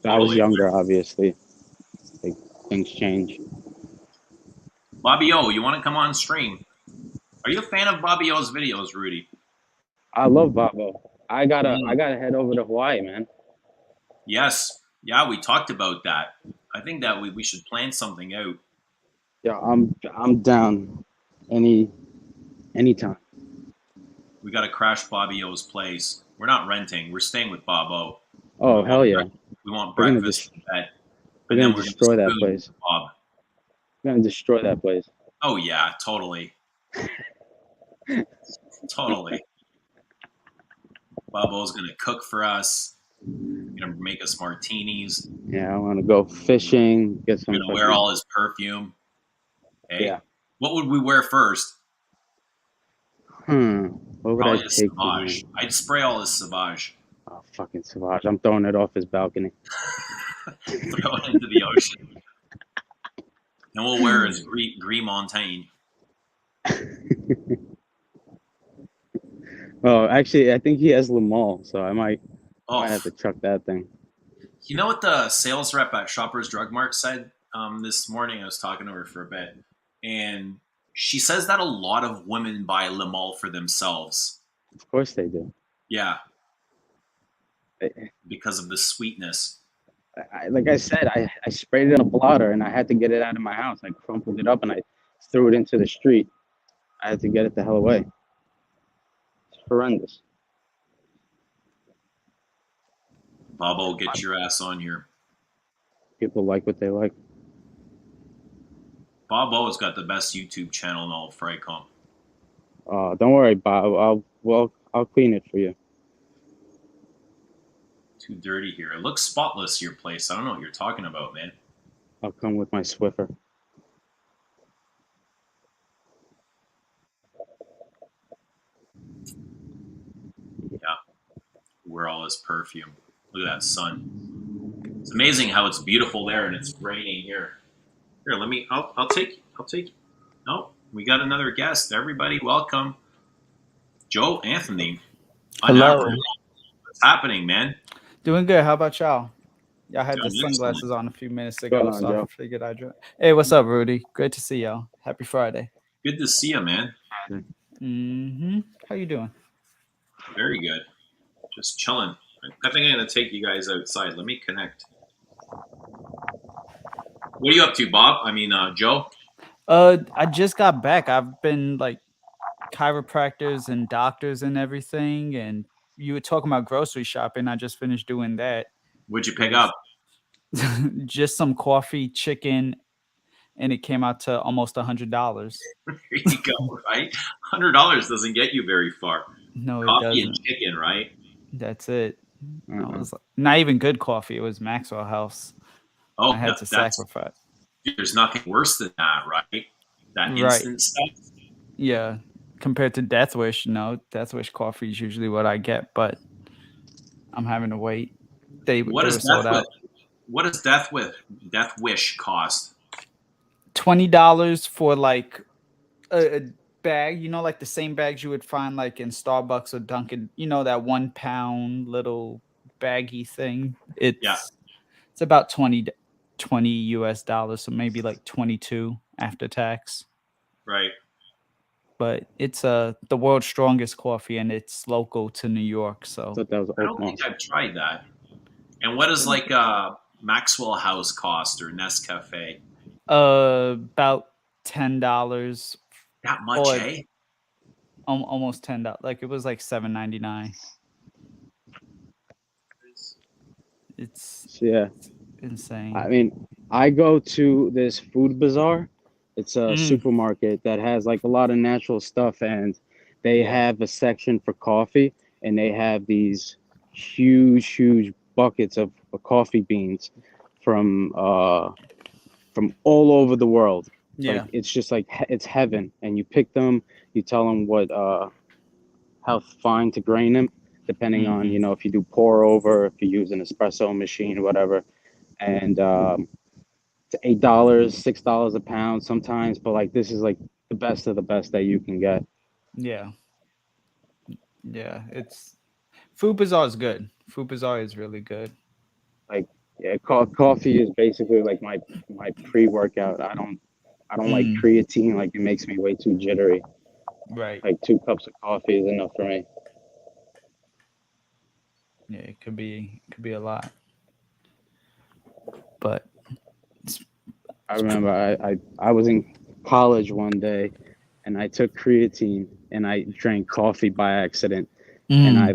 I was Totally. younger, obviously. Like things change. Bobby O, you want to come on stream? Are you a fan of Bobby O's videos, Rudy? I love Babo. I Mm, gotta head over to Hawaii, man. yes. Yeah, we talked about that. I think that we should plan something out. Yeah, I'm down anytime. We got to crash Bobby O's place. We're not renting. We're staying with Bob O. Oh We want hell yeah, we want we're gonna breakfast in bed, we're and gonna then we're going to destroy that spoon place. Bob. We're gonna destroy that place. Oh yeah, totally, totally. Bob O's going to cook for us. Going to make us martinis. Yeah, I want to go fishing, get some Going to wear fucking. all his perfume. Hey, Yeah. what would we wear first? What would I Probably a take with Sauvage. me? I'd spray all his Sauvage. Oh, fucking Savage. I'm throwing it off his balcony. Throw it into the ocean. And we'll wear his Gris Montaigne. Oh, actually, I think he has Lamal, so I might Oh, have to chuck that thing. you know what the sales rep at Shoppers Drug Mart said this morning? I was talking to her for a bit, and she says that a lot of women buy Lamal for themselves. Of course they do. Yeah, I, because of the sweetness. like I said, I sprayed it in a blotter and I had to get it out of my house. I crumpled it up and I threw it into the street. I had to get it the hell away. It's horrendous. Bobo, get your ass on here. People like what they like. Bobo's got the best YouTube channel in all of Fricom. Don't worry, Bob. I'll clean it for you. Too dirty here. It looks spotless, your place. I don't know what you're talking about, man. I'll come with my Swiffer. Yeah. Wear all this perfume. Look at that sun. It's amazing how it's beautiful there and it's raining here. Here, let me. I'll take. No, we got another guest. Everybody, welcome, Joe Anthony. Hello. What's happening, man? Doing good. How about y'all? Y'all had the Doing sunglasses excellent. on a few minutes What's going ago, on, so I Joe? figured I'd join. Hey, what's up, Rudy? Great to see y'all. Happy Friday. Good to see you, man. How you doing? Very good. Just chilling. I think I'm gonna take you guys outside. Let me connect. What are you up to, Bob? I mean, Joe. I just got back. I've been like chiropractors and doctors and everything, and you were talking about grocery shopping. I just finished doing that. What'd you pick up? Just some coffee, chicken, and it came out to almost $100. There you go. Right, $100 doesn't get you very far. No, it Coffee and doesn't. chicken, right? That's it. I was like, not even good coffee. It was Maxwell House. Oh, I had to that's sacrifice. there's nothing worse than that, right? That Right. instant stuff. Yeah. Compared to Death Wish, no, Death Wish coffee is usually what I get, but I'm having to wait. They were sold out. What does Death Wish cost? $20 for like a bag, like the same bags you would find like in Starbucks or Dunkin', that 1 pound little baggy thing. It's about 20 US dollars, so maybe like 22 after tax. Right. But it's the world's strongest coffee, and it's local to New York. So Thought that was I don't think I've tried that. And what does like Maxwell House cost or Nescafe? About $10. That much, eh? Almost $10. Like it was like $7.99. It's insane. I mean, I go to this food bazaar. It's a supermarket that has like a lot of natural stuff, and they have a section for coffee, and they have these huge buckets of coffee beans from all over the world. Yeah. Like it's just like it's heaven, and you pick them, you tell them what how fine to grain them, depending on if you do pour over, if you use an espresso machine or whatever, and it's $8, $6 a pound sometimes, but like this is like the best of the best that you can get. Yeah. It's Food Bazaar is good. Food Bazaar is really good. Like coffee is basically like my pre-workout. I don't like creatine. Like it makes me way too jittery. Right. Like 2 cups of coffee is enough for me. Yeah, it could be a lot. But I remember I was in college one day, and I took creatine and I drank coffee by accident, and I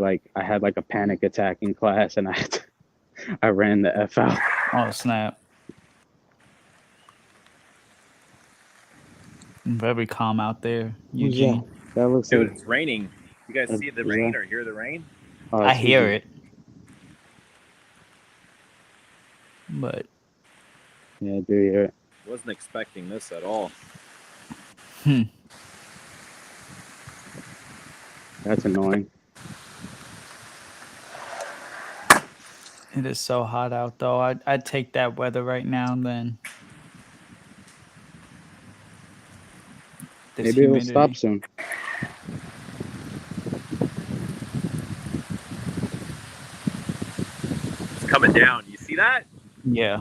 had like a panic attack in class, and I ran the F out. Oh snap! Very calm out there, Eugene. That looks Dude, it's raining. You guys see the rain or hear the rain? I hear it. But yeah, I do hear it. Wasn't expecting this at all. That's annoying. It is so hot out, though. I'd take that weather right now and then. This Maybe it'll stop soon. It's coming down. You see that? Yeah.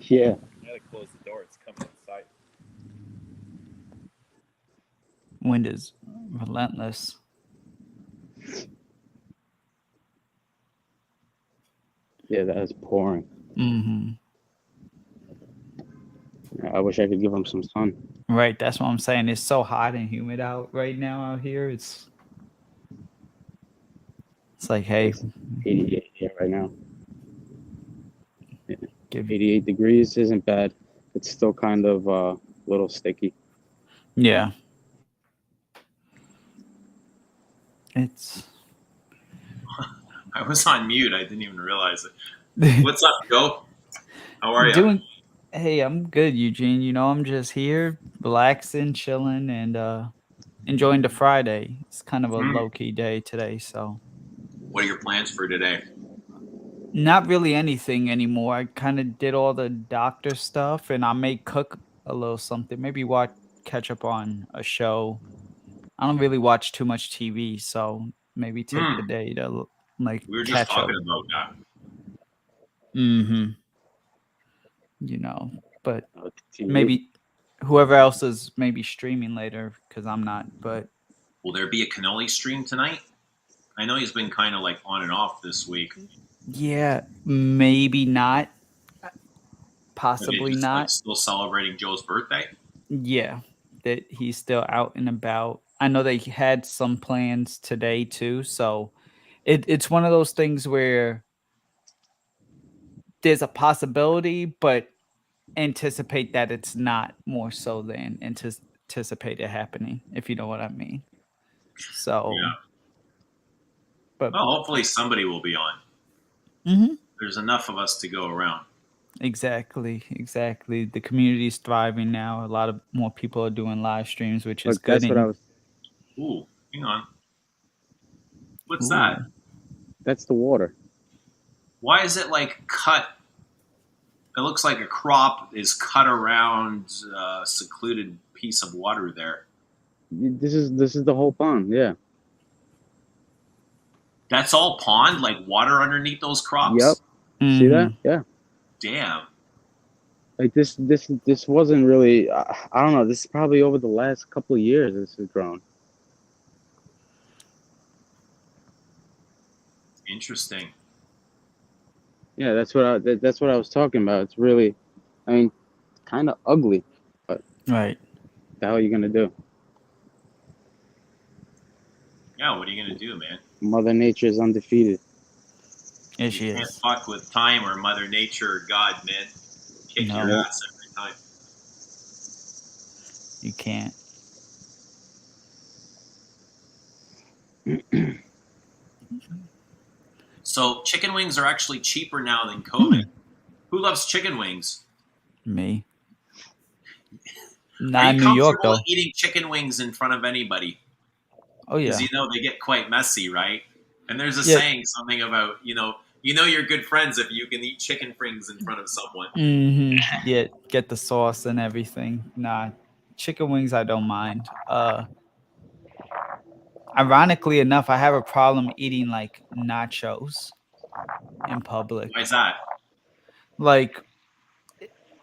Yeah. I gotta close the door. It's coming inside. Wind is relentless. Yeah, that is pouring. I wish I could give them some sun. Right, that's what I'm saying. It's so hot and humid out right now out here. It's like, hey, It's 88 here right now. Yeah. Give 88 degrees isn't bad. It's still kind of a little sticky. Yeah. It's I was on mute. I didn't even realize it. What's up, Joe? How are you? Doing. Hey, I'm good, Eugene. You know, I'm just here, relaxing, chilling, and enjoying the Friday. It's kind of a low key day today, so What are your plans for today? not really anything anymore. I kind of did all the doctor stuff, and I may cook a little something. Maybe catch up on a show. I don't really watch too much TV, so maybe take the day to like We were just catch up. talking about that. Mm-hmm. You know, but TV. maybe whoever else is maybe streaming later because I'm not. But Will there be a cannoli stream tonight? I know he's been kind of like on and off this week. yeah, maybe not. Are they Possibly just like not. still celebrating Joe's birthday? Yeah, that he's still out and about. I know they had some plans today too, so it's one of those things where there's a possibility, but anticipate that it's not more so than anticipate it happening, if you know what I mean. So, Yeah. but Well, hopefully somebody will be on. Mhm. There's enough of us to go around. Exactly. The community's thriving now. A lot of more people are doing live streams, which is Look, good. that's what I And was. Ooh, hang on. What's ooh, that? That's the water. Why is it like cut? It looks like a crop is cut around a secluded piece of water there. This is the whole pond. Yeah. That's all pond, like water underneath those crops? Yep. See that? Mhm. Yeah. Damn. Like this wasn't really. I don't know. This is probably over the last couple of years. This has grown. Interesting. Yeah, that's what I was talking about. It's really, I mean, kind of ugly. Right. What the hell are you gonna do? Yeah, what are you going to do, man? Mother Nature is undefeated. Here You she can't is. fuck with time or Mother Nature or God, man. Kick No. your Yep. ass every time. You can't. So chicken wings are actually cheaper now than COVID. Who loves chicken wings? Me. Are Not you in New York comfortable though. eating chicken wings in front of anybody? Oh Because yeah. you know they get quite messy, right? And there's a Yeah. saying something about you're good friends if you can eat chicken wings in front of someone. Yeah. Get the sauce and everything. Nah. Chicken wings I don't mind. Ironically enough, I have a problem eating like nachos in public. Why is that? Like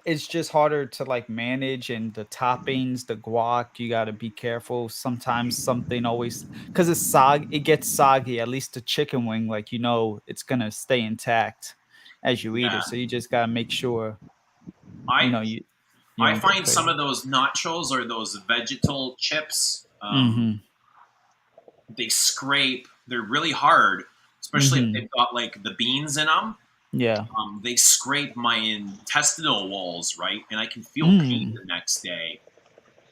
it's just harder to like manage, and the toppings, the guac, you got to be careful. Sometimes something always because it gets soggy. At least the chicken wing, like it's gonna stay intact as you eat Yeah. it. So you just gotta make sure I you I don't get find some crazy. of those nachos or those vegetal chips, Mm-hmm. they scrape. They're really hard, especially if Mm-hmm. they've got like the beans in them. Yeah. They scrape my intestinal walls, right? And I can feel pain Mm. the next day.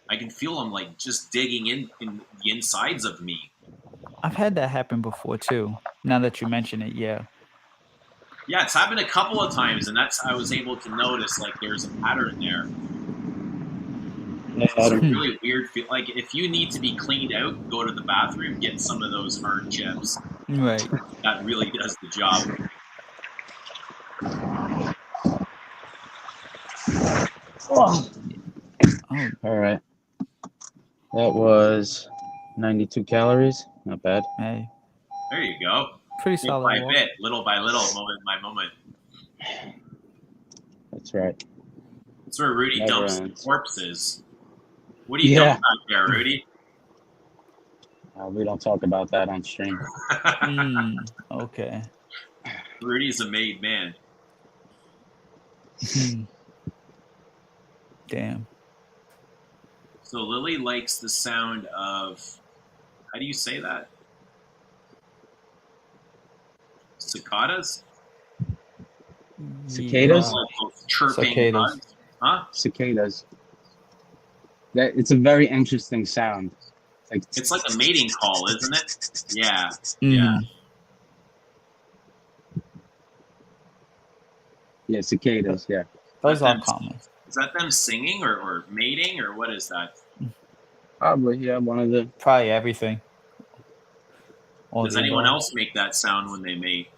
I can feel them like just digging in the insides of me. I've had that happen before too. Now that you mention it, yeah. Yeah, it's happened a couple of times, and that's I was able to notice like there's a pattern there. It's a really weird feel. Like if you need to be cleaned out, go to the bathroom, get some of those hard chips. Right. That really does the job. Oh, All right. That was 92 calories. Not bad. hey, There you go. pretty Bit solid by walk. bit, little by little, moment by moment. That's right. That's where Rudy Never dumps the ends. corpses. What do you Yeah. dump back there, Rudy? We don't talk about that on stream. Okay. Rudy's a made man. Damn. So Lily likes the sound of, how do you say that? Cicadas? Cicadas? Like those chirping Cicadas. bugs? Huh? Cicadas. It's a very interesting sound. It's like a mating call, isn't it? Yeah. Mhm. Yeah, cicadas. Yeah. Those Let are them- common. Is that them singing or mating or what is that? Probably. Yeah. One of the. Probably everything. All Does the anyone above. else make that sound when they mate?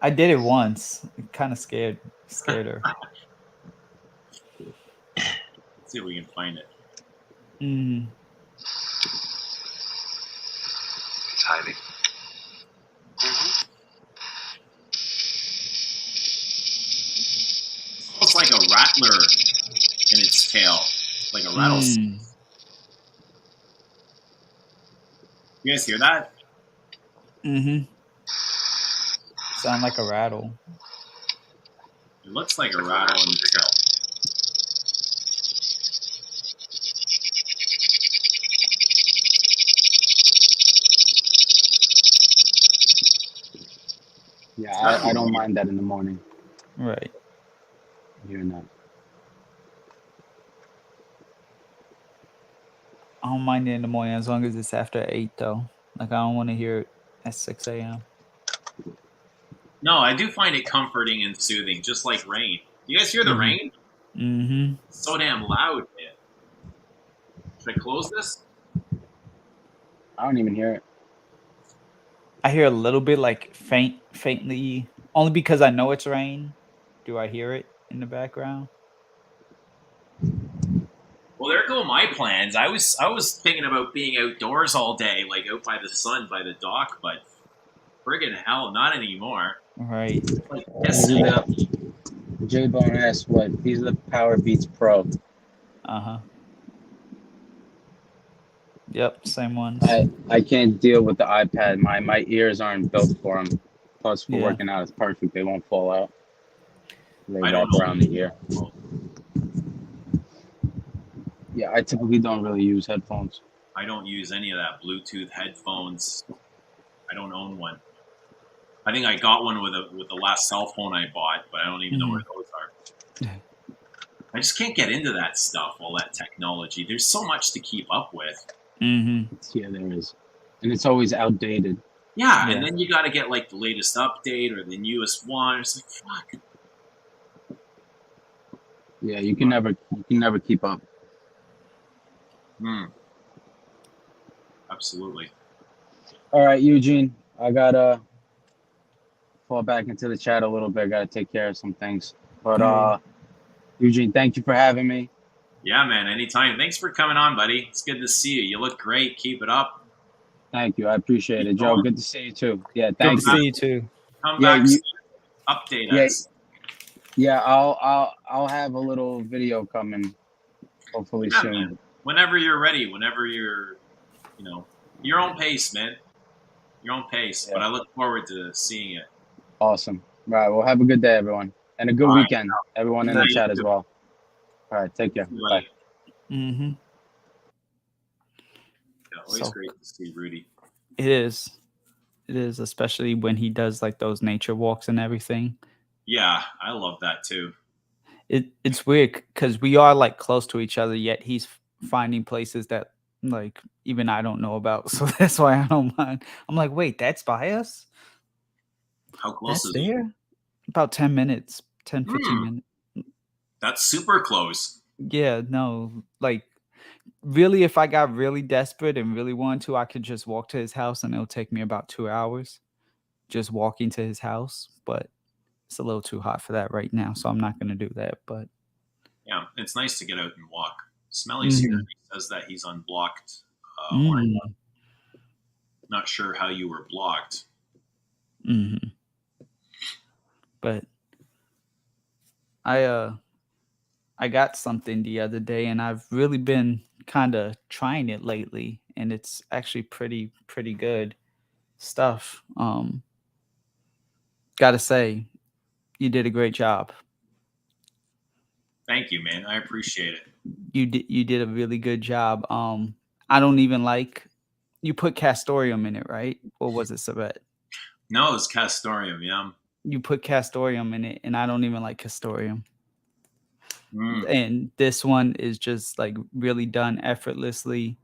I did it once. It kind of scared her. Let's see if we can find it. Mm. It's hiding. Almost like a rattler in its tail, like a rattlesnake. Mm. You guys hear that? Mm-hmm. Sound like a rattle. It looks like a rattle in the tail. Yeah, I don't mind that in the morning. Right. Hearing that. I don't mind it in the morning as long as it's after 8 though. Like I don't want to hear it at 6 a.m. No, I do find it comforting and soothing, just like rain. You guys hear the rain? Mm-hmm. It's so damn loud, man. Should I close this? I don't even hear it. I hear a little bit like faintly, only because I know it's rain. Do I hear it in the background? Well, there go my plans. I was thinking about being outdoors all day, like out by the sun, by the dock, but friggin' hell, not anymore. Right. Like These pissing. are the J-Bone asked what? These are the Power Beats Pro. Uh-huh. Yep, same ones. I can't deal with the iPad. My ears aren't built for them. Plus, for Yeah. working out, it's perfect. They won't fall out. They I don't wrap know. around the ear. Yeah, I typically don't really use headphones. I don't use any of that Bluetooth headphones. I don't own one. I think I got one with the last cell phone I bought, but I don't even know where those are. I just can't get into that stuff, all that technology. There's so much to keep up with. Mm-hmm. Yeah, there is. And it's always outdated. Yeah, Yeah. and then you got to get like the latest update or the newest one. It's like fuck. Yeah, you can never keep up. Absolutely. All right, Eugene, I gotta fall back into the chat a little bit. I gotta take care of some things. But Eugene, thank you for having me. Yeah, man. Anytime. Thanks for coming on, buddy. It's good to see you. You look great. Keep it up. Thank you. I appreciate it. Joe, good to see you too. Yeah, Good thank to you. see you too. Come Yeah, back. you- Update Yeah, us. yeah, I'll have a little video coming hopefully Yeah, soon. man. Whenever you're ready. Whenever you're, your own pace, man. Your own pace. Yeah. But I look forward to seeing it. Awesome. All right, well, have a good day, everyone. And a good All right. weekend, everyone in Yeah, the you chat as too. well. All right, take care. Thank you, Bye. buddy. Mm-hmm. Yeah, always So- great to see Rudy. It is. It is, especially when he does like those nature walks and everything. Yeah, I love that too. It's weird because we are like close to each other, yet he's finding places that like even I don't know about. So that's why I don't mind. I'm like, wait, that's by us? How close That's is it? there? About 10 minutes, 10, 15 minutes. That's super close. Yeah, no, like really, if I got really desperate and really wanted to, I could just walk to his house and it'll take me about 2 hours just walking to his house. But it's a little too hot for that right now, so I'm not going to do that. But Yeah, it's nice to get out and walk. Smelly Mhm. Security says that he's unblocked. Mm. Not sure how you were blocked. Mm-hmm. But I got something the other day, and I've really been kind of trying it lately, and it's actually pretty good stuff. Gotta say, you did a great job. Thank you, man. I appreciate it. You did a really good job. I don't even like you put castoreum in it, right? Or was it civet? No, it's Castorium, yeah. You put castoreum in it, and I don't even like castoreum. Mm. And this one is just like really done effortlessly.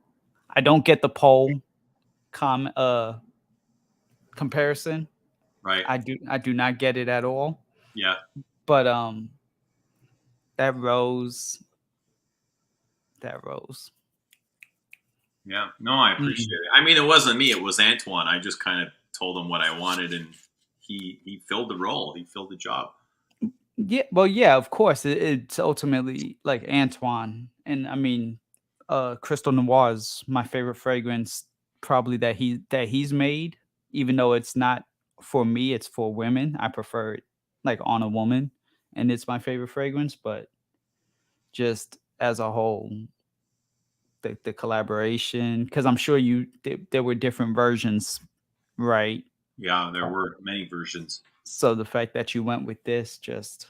I don't get the pole comparison. Right. I do not get it at all. Yeah. But that rose. Yeah. No, I appreciate it. I mean, it wasn't me. It was Antoine. I just kind of told him what I wanted, and he filled the role. He filled the job. Yeah, well, yeah, of course. It's ultimately like Antoine, and I mean, Crystal Noir is my favorite fragrance, probably that he's made. Even though it's not for me, it's for women. I prefer it like on a woman, and it's my favorite fragrance. But just as a whole, the collaboration, because I'm sure there were different versions, right? Yeah, there were many versions. So the fact that you went with this, just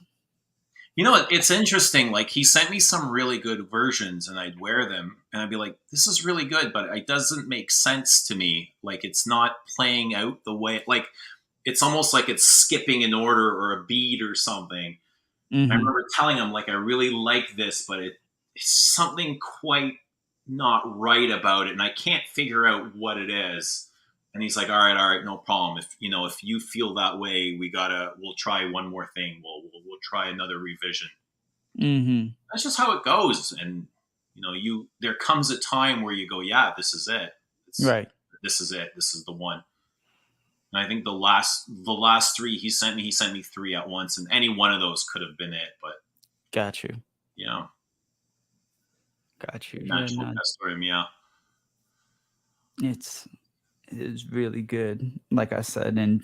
You know, it's interesting. Like he sent me some really good versions, and I'd wear them, and I'd be like, "This is really good," but it doesn't make sense to me. Like it's not playing out the way. Like it's almost like it's skipping an order or a beat or something. I mhm. remember telling him like, "I really like this, but it's something quite not right about it, and I can't figure out what it is." And he's like, all right, no problem. If you feel that way, we'll try one more thing. We'll try another revision. Mhm. That's just how it goes. And there comes a time where you go, yeah, this is it. Right. This is it. This is the one. And I think the last three he sent me three at once, and any one of those could have been it. But Got you. Got you. Yeah, natural no, Castoreum, yeah. it is really good. Like I said, and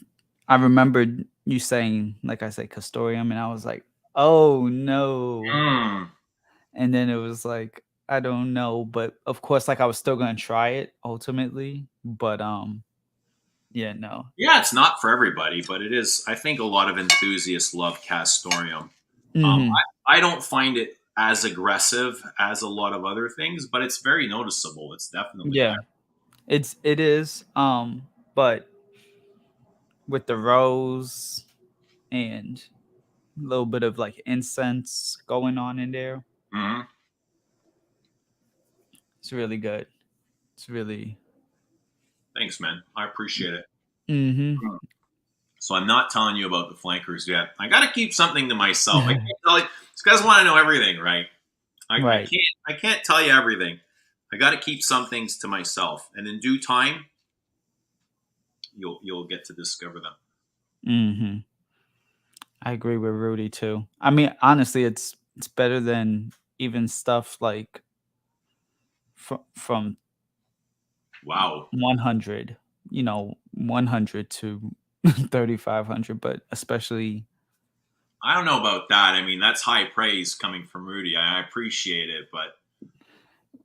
I remembered you saying, like I said, Castorium, and I was like, oh no. Mm. And then it was like, I don't know, but of course, like I was still gonna try it ultimately. But yeah, no. Yeah, it's not for everybody, but it is. I think a lot of enthusiasts love Castoreum. Mhm. I don't find it as aggressive as a lot of other things, but it's very noticeable. It's definitely Yeah. there. It is. But with the rose and a little bit of like incense going on in there, Hmm. it's really good. It's really Thanks, man. I appreciate it. mhm. So I'm not telling you about the flankers yet. I got to keep something to myself. I can't tell you. These guys want to know everything, right? I Right. can't. I can't tell you everything. I got to keep some things to myself, and in due time, you'll get to discover them. Mhm. I agree with Rudy too. I mean, honestly, it's better than even stuff like from Wow. 100, 100 to 3500, but especially I don't know about that. I mean, that's high praise coming from Rudy. I appreciate it, but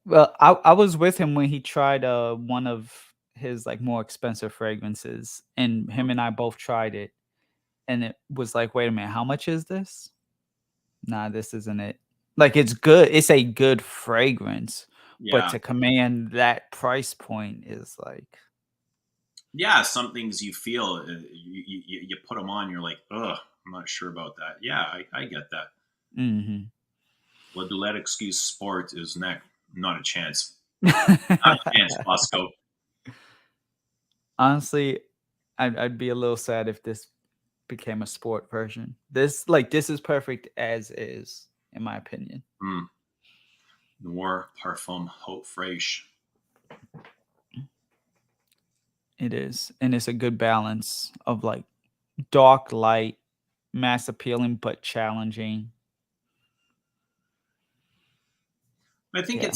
well, I was with him when he tried one of his like more expensive fragrances, and him and I both tried it, and it was like, wait a minute, how much is this? Nah, this isn't it. Like it's good. It's a good fragrance, but yeah, to command that price point is like, yeah. Some things you feel you put them on, you're like, ugh, I'm not sure about that. Yeah, I get that. mhm. La Doulette Excuse Sport is neck. Not a chance. Not a chance, Bosco. Honestly, I'd be a little sad if this became a sport version. This is perfect as is, in my opinion. Mm. Noir Parfum Haute Fraîche. It is, and it's a good balance of like dark, light, mass appealing but challenging. I think Yeah.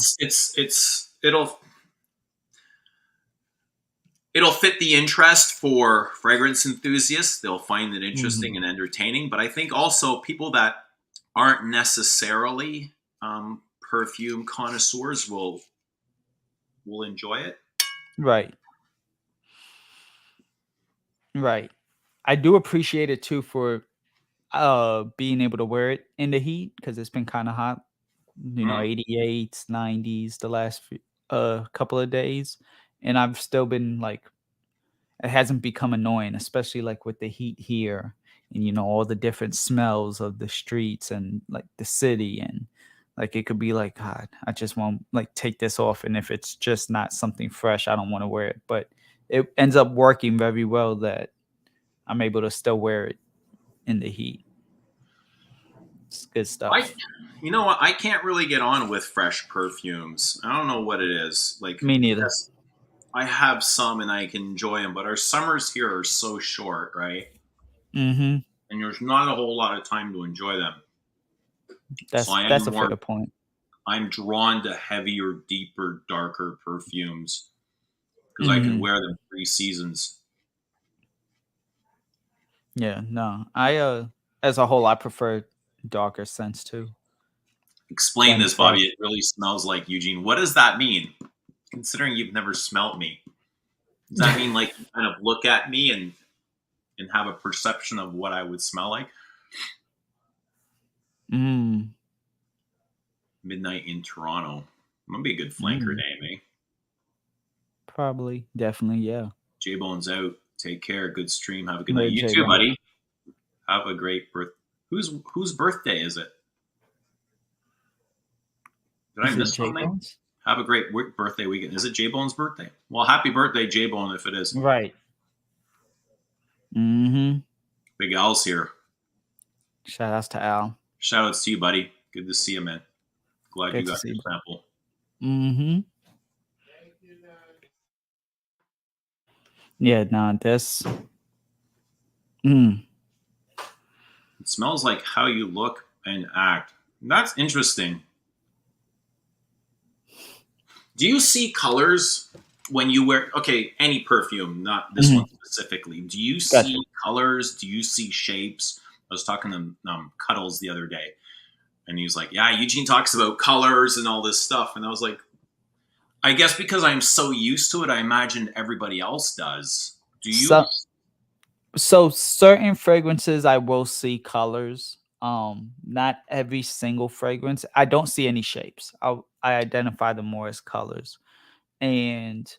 it'll fit the interest for fragrance enthusiasts. They'll find it interesting Mhm. and entertaining. But I think also people that aren't necessarily perfume connoisseurs will enjoy it. Right. Right. I do appreciate it too for being able to wear it in the heat because it's been kind of hot, Mm. 88s, 90s the last couple of days, and I've still been like, it hasn't become annoying, especially like with the heat here, and all the different smells of the streets and like the city, and like it could be like, God, I just want like take this off, and if it's just not something fresh, I don't want to wear it. But it ends up working very well that I'm able to still wear it in the heat. It's good stuff. You know what? I can't really get on with fresh perfumes. I don't know what it is. Like, Me neither. yes, I have some and I can enjoy them, but our summers here are so short, right? Mm-hmm. And there's not a whole lot of time to enjoy them. So That's a fair point. I'm drawn to heavier, deeper, darker perfumes because I can Mhm. wear them 3 seasons. Yeah, no. I as a whole I prefer darker scents too. Explain Than this, Bobby. fresh. It really smells like Eugene. What does that mean? Considering you've never smelt me, does that mean like you kind of look at me and have a perception of what I would smell like? Mm. Midnight in Toronto. I'm gonna be a good flanker name, eh? Probably. Definitely, yeah. J Bone's out. Take care. Good stream. Have a good Later, night. You too, J-Bone. buddy. Have a great birth. Whose birthday is it? Did I Is it miss something? J-Bone's? Have a great birthday weekend. Is it J Bone's birthday? Well, happy birthday, J Bone, if it is. Right. Mm-hmm. Big Al's here. Shout outs to Al. Shout outs to you, buddy. Good to see you, man. Glad Good you to got see your you. sample. Mm-hmm. Yeah, nah, this. It smells like how you look and act. That's interesting. Do you see colors when you wear, okay, any perfume, not this one specifically? Do you see colors? Do you see shapes? I was talking to Cuddles the other day, and he was like, yeah, Eugene talks about colors and all this stuff. And I was like, I guess because I'm so used to it, I imagine everybody else does. Do you? So certain fragrances I will see colors. Not every single fragrance. I don't see any shapes. I identify them more as colors. And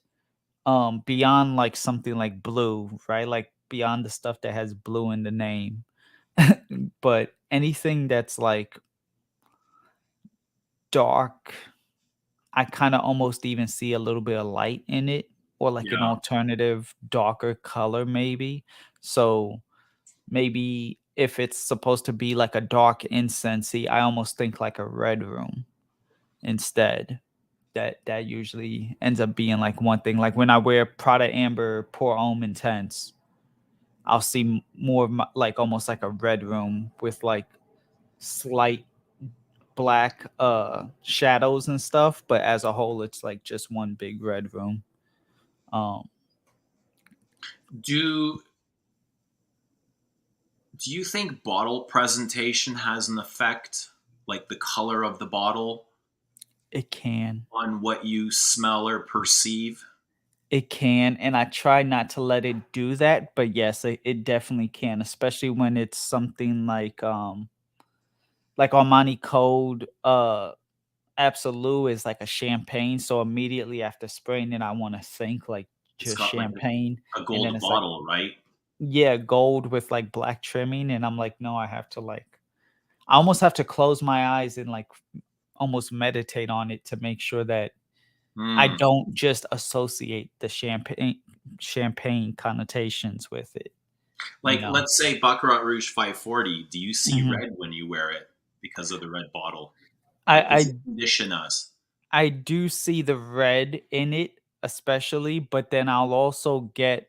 beyond like something like blue, right? Like beyond the stuff that has blue in the name. But anything that's like dark, I kind of almost even see a little bit of light in it, or like an Yeah. alternative darker color maybe. So maybe if it's supposed to be like a dark incensey, I almost think like a red room instead. That usually ends up being like one thing. Like when I wear Prada Amber Pour Homme Intense, I'll see more of like almost like a red room with like slight black shadows and stuff, but as a whole it's like just one big red room. Do you think bottle presentation has an effect, like the color of the bottle, It can. on what you smell or perceive? It can, and I try not to let it do that, but yes, it definitely can, especially when it's something like Armani Code Absolute is like a champagne, so immediately after spraying it I want to think like It's just got like champagne, a and then gold it's like, bottle, right? yeah, gold with like black trimming, and I'm like, no, I have to like, I almost have to close my eyes and like almost meditate on it to make sure that I don't just associate the champagne connotations with it. Like, No. let's say Baccarat Rouge 540. Do you see red when you wear it because of the red bottle? Like, does it condition us? I do see the red in it, especially, but then I'll also get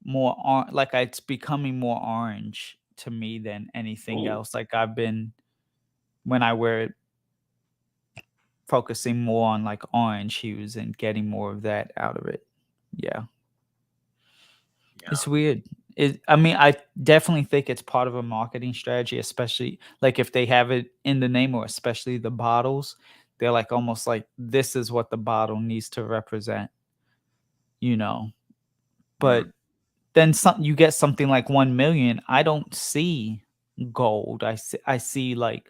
more like it's becoming more orange to me than anything else. Like I've been, when I wear it, focusing more on like orange hues and getting more of that out of it. Yeah. It's weird. I mean, I definitely think it's part of a marketing strategy, especially like if they have it in the name, or especially the bottles. They're like almost like this is what the bottle needs to represent, you know. But then you get something like 1 million. I don't see gold. I see like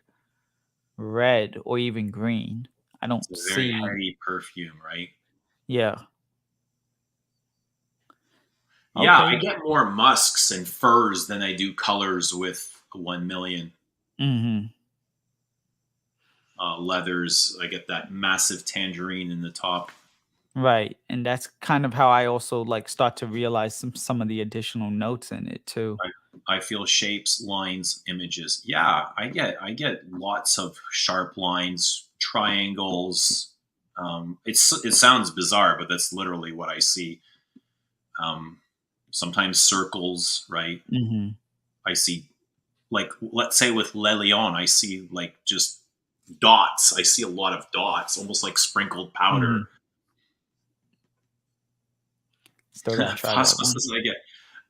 red or even green. I don't It's a very see. heavy perfume, right? Yeah. Yeah, Okay. I get more musks and furs than I do colors with 1 million. Leathers, I get that massive tangerine in the top. Right. And that's kind of how I also like start to realize some of the additional notes in it too. I feel shapes, lines, images. Yeah, I get lots of sharp lines, triangles. It sounds bizarre, but that's literally what I see. Um, Sometimes circles, right? Hmm. I see, like, let's say with Le Leon, I see like just dots. I see a lot of dots, almost like sprinkled powder. Hmm. Still gotta try that one. Phosphosis,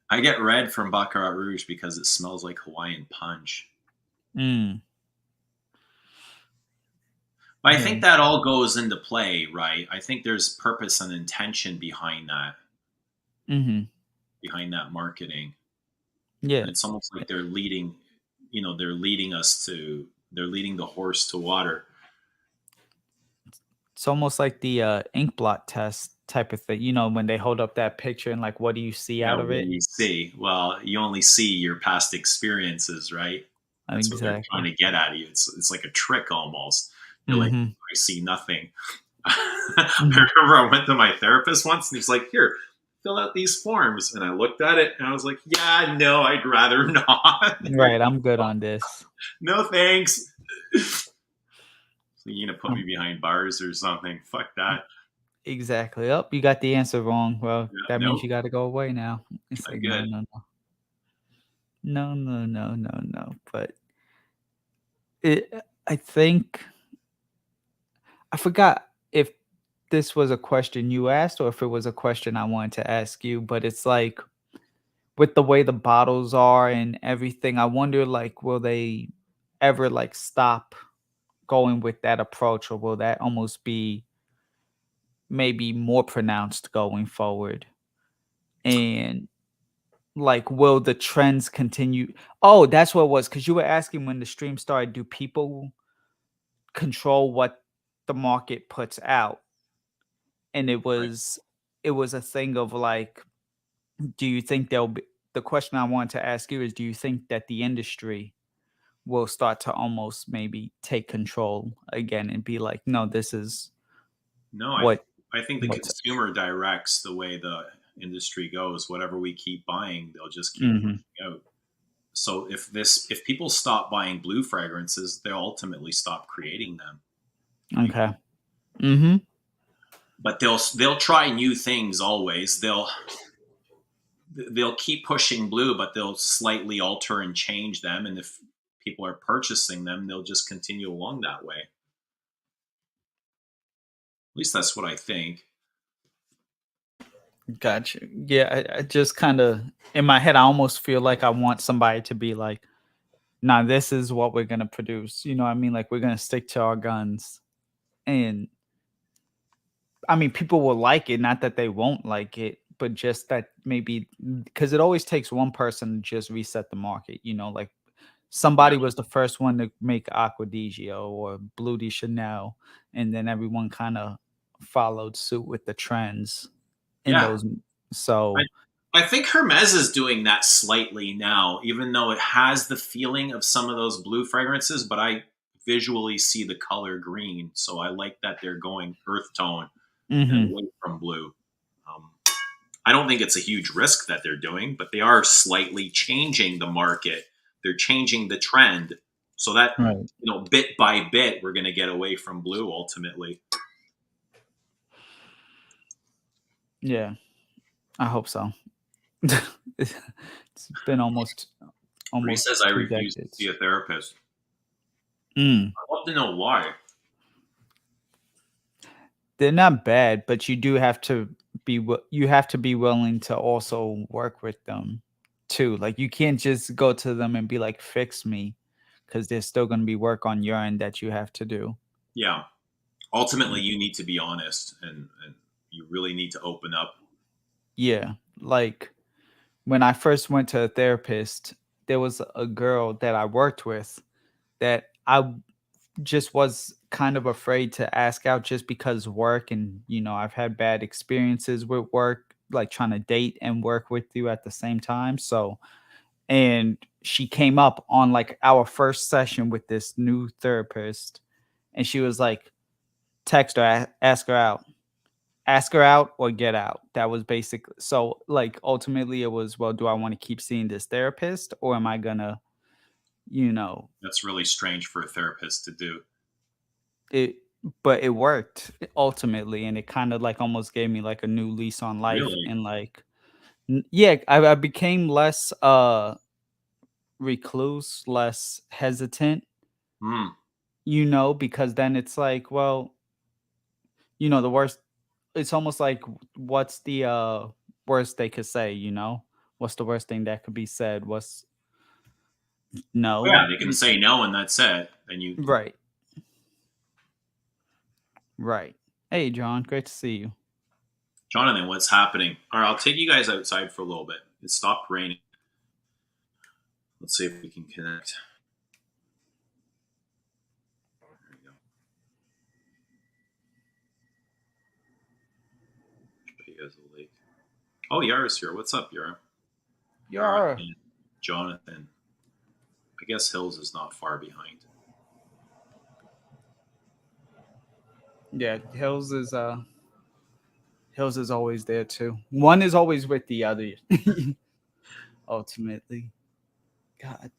I get red from Baccarat Rouge because it smells like Hawaiian punch. Mm. But I Yeah. think that all goes into play, right? I think there's purpose and intention Hmm. behind that marketing. Yeah. And it's almost like they're leading the horse to water. It's almost like the ink blot test type of thing. When they hold up that picture and like, what do you see Yeah, out of what do it? you see? Well, you only see your past experientions, right? That's what they're trying Exactly. to get at you. It's like a trick almost. You're like, Hmm. I see nothing. I Hmm. remember I went to my therapist once and he's like, here, fill out these forms. And I looked at it and I was like, yeah, no, I'd rather not. Right. I'm good on this. No thanks. So you're gonna put me behind bars or something. Fuck that. Exactly. Oh, you got the answer wrong. Well, Yeah, that means nope, you got to go away now. It's I'm like, no, good. no, no. No, no, no, no, no. But I think I forgot if this was a question you asked or if it was a question I wanted to ask you, but it's like with the way the bottles are and everything, I wonder like will they ever like stop going with that approach or will that almost be maybe more pronounced going forward? And like will the trends continue? Oh, that's what it was cuz you were asking when the stream started, do people control what the market puts out? And Right. it was a thing of like, do you think there'll be the question I wanted to ask you is, do you think that the industry will start to almost maybe take control again and be like, no, this is No, what I think the what's consumer directs the way the industry goes. Whatever we keep buying, they'll just keep Mhm. pushing out. So if people stop buying blue fragrances, they'll ultimately stop creating them. Right? Okay. Mhm. But they'll try new things always. They'll keep pushing blue, but they'll slightly alter and change them. And if people are purchasing them, they'll just continue along that way. At least that's what I think. Gotcha. Yeah, I just kind of in my head I almost feel like I want somebody to be like, nah, this is what we're gonna produce. You know what I mean? Like we're gonna stick to our guns. And I mean, people will like it, not that they won't like it, but just that maybe because it always takes one person to just reset the market. Like Yeah, somebody was the first one to make Aqua di Gio or Blue de Chanel, and then everyone kind of followed suit with the trends in yeah. those. I, So, I think Hermes is doing that slightly now, even though it has the feeling of some of those blue fragrances. But I visually see the color green, so I like that they're going earth tone and mhm, away from blue. Um, I don't think it's a huge risk that they're doing, but they are slightly changing the market. They're changing the trend so that right, bit by bit, we're going to get away from blue ultimately. yeah, I hope so. It's been Bree says almost I two refuse to see decades. a therapist. Mm. I'd love to know why. They're not bad, but you do have to you have to be willing to also work with them too. Like you can't just go to them and be like, "Fix me," because there's still going to be work on your end that you have to do. Yeah. Ultimately, you need to be honest and you really need to open up. Yeah, like when I first went to a therapist, there was a girl that I worked with that just was kind of afraid to ask out just because work and I've had bad experiences with work, like trying to date and work with you at the same time. So and she came up on like our first session with this new therapist and she was like, text her, ask her out. ask her out or get out. That was basically so. Like ultimately, it was, well, do I want to keep seeing this therapist, or am I gonna, you know, That's really strange for a therapist to do. it? But it worked ultimately, and it kind of like almost gave me like a new lease on life, Really? and like, yeah, I became less recluse, less hesitant, Hmm. because then it's like, well, the worst, it's almost like, what's the worst they could say, what's the worst thing that could be said? What's Yeah, no. they can say no and that's it. And you, Right, right. Hey John, great to see you. Jonathan, what's happening? All right, I'll take you guys outside for a little bit. It stopped raining. Let's see if we can connect. There we go. Show you guys the lake. Oh, Yara's here. What's up, Yara? Yara and Jonathan. I guess Hills is not far behind. Yeah, Hills is always there too. One is always with the other. Ultimately, God,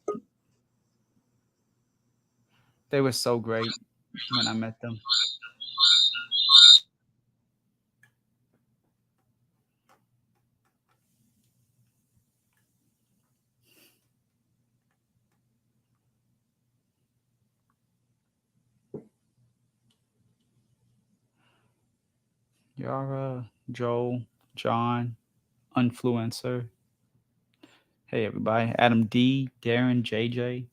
they were so great when I met them. Yara, Joel, John, Influencer. Hey everybody, Adam D, Darren, JJ.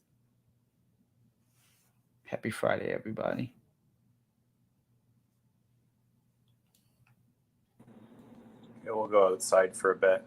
Happy Friday, everybody. Yeah, we'll go outside for a bit.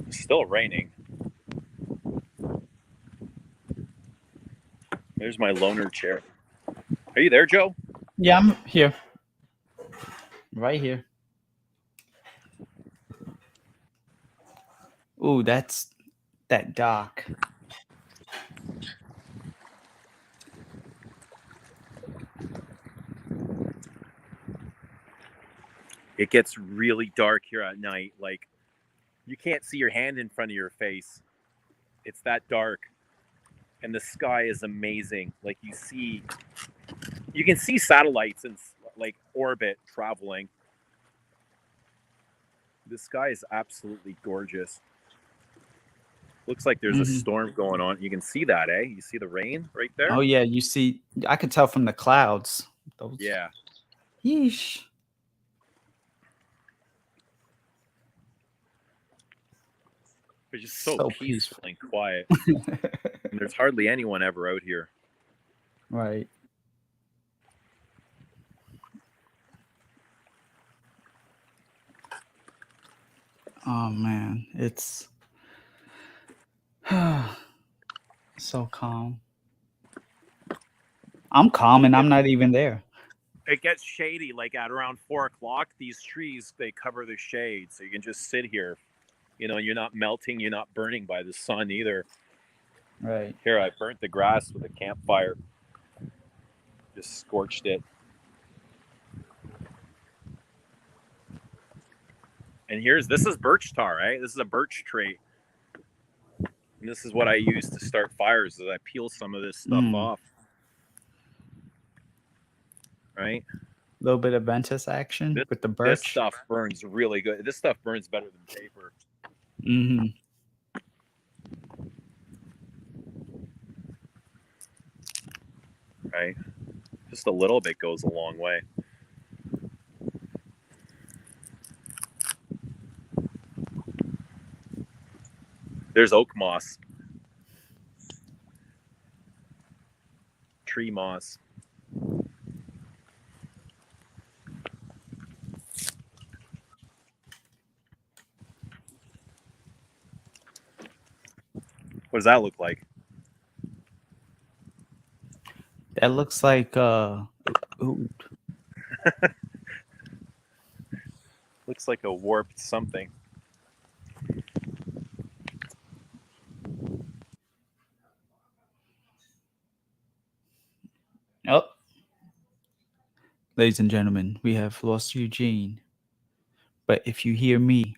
It's still raining. There's my loaner chair. Are you there, Joe? Yeah, I'm here. Right here. Ooh, that's that dock. It gets really dark here at night. Like, you can't see your hand in front of your face. It's that dark. And the sky is amazing. Like, you can see satellites in like orbit traveling. The sky is absolutely gorgeous. Looks like there's a storm going on. You can see that, eh? You see the rain right there? Oh yeah, you see, I could tell from the clouds. Those, Yeah. yeesh. It's just so, So peaceful peaceful. and quiet. And there's hardly anyone ever out here. Right. Oh man, it's so calm. I'm calm and I'm not even there. It gets shady like at around 4 o'clock. These trees, they cover the shade. So you can just sit here. You know, you're not melting, you're not burning by the sun either. Right. Here, I burnt the grass with a campfire. Just scorched it. And this is birch tar, right? This is a birch tree. And this is what I use to start fires, is I peel some of this stuff off. Right? A little bit of Ventus action with the birch. This stuff burns really good. This stuff burns better than paper. Mm-hmm. Right? Just a little bit goes a long way. There's oak moss. Tree moss. What does that look like? That looks like ooh, Looks like a warped something. oh. Ladies and gentlemen, we have lost Eugene. But if you hear me,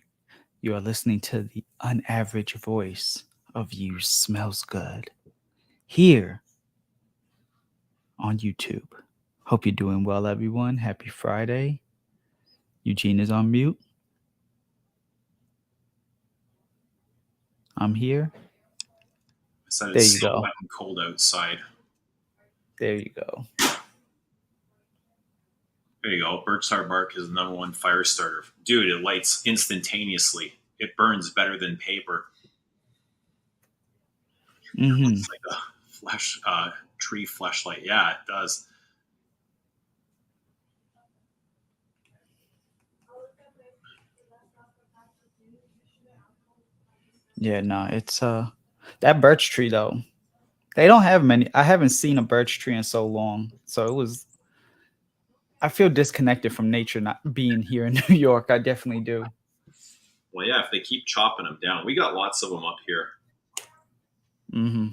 you are listening to the unaverage voice of You Smells Good here on YouTube. Hope you're doing well, everyone. Happy Friday. Eugene is on mute. I'm here. I said There it's you so go. wet and cold outside. There you go. There you go. Birch tar bark is the number one fire starter. Dude, it lights instantaneously. It burns better than paper. Mm-hmm. It's like a tree flashlight. Yeah, it does. Yeah, no, it's that birch tree though. They don't have many. I haven't seen a birch tree in so long. So it was I feel disconnected from nature not being here in New York. I definitely do. Well, yeah, if they keep chopping them down. We got lots of them up here. Mm-hmm.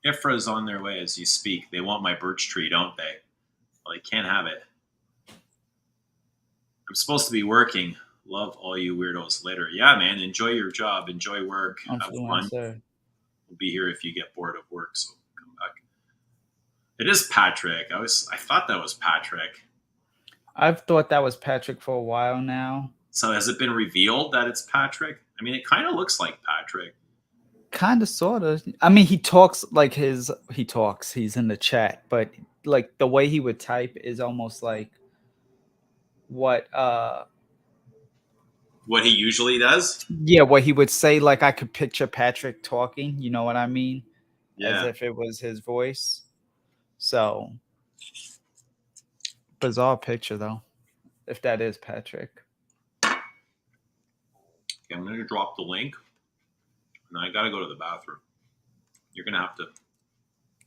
IFRA's on their way as you speak. They want my birch tree, don't they? Well, they can't have it. I'm supposed to be working. Love all you weirdos later. Yeah, man. Enjoy your job. Enjoy work. Have fun. Influencer. We'll be here if you get bored of work. So come back. It is Patrick. I thought that was Patrick. I've thought that was Patrick for a while now. So has it been revealed that it's Patrick? I mean, it kind of looks like Patrick. Kind of, sort of. I mean, he talks like he talks. He's in the chat, but like the way he would type is almost like what What he usually does? yeah, what he would say. Like I could picture Patrick talking. You know what I mean? As Yeah. if it was his voice. So bizarre picture though. If that is Patrick. Okay, I'm going to drop the link. And I got to go to the bathroom. You're going to have to.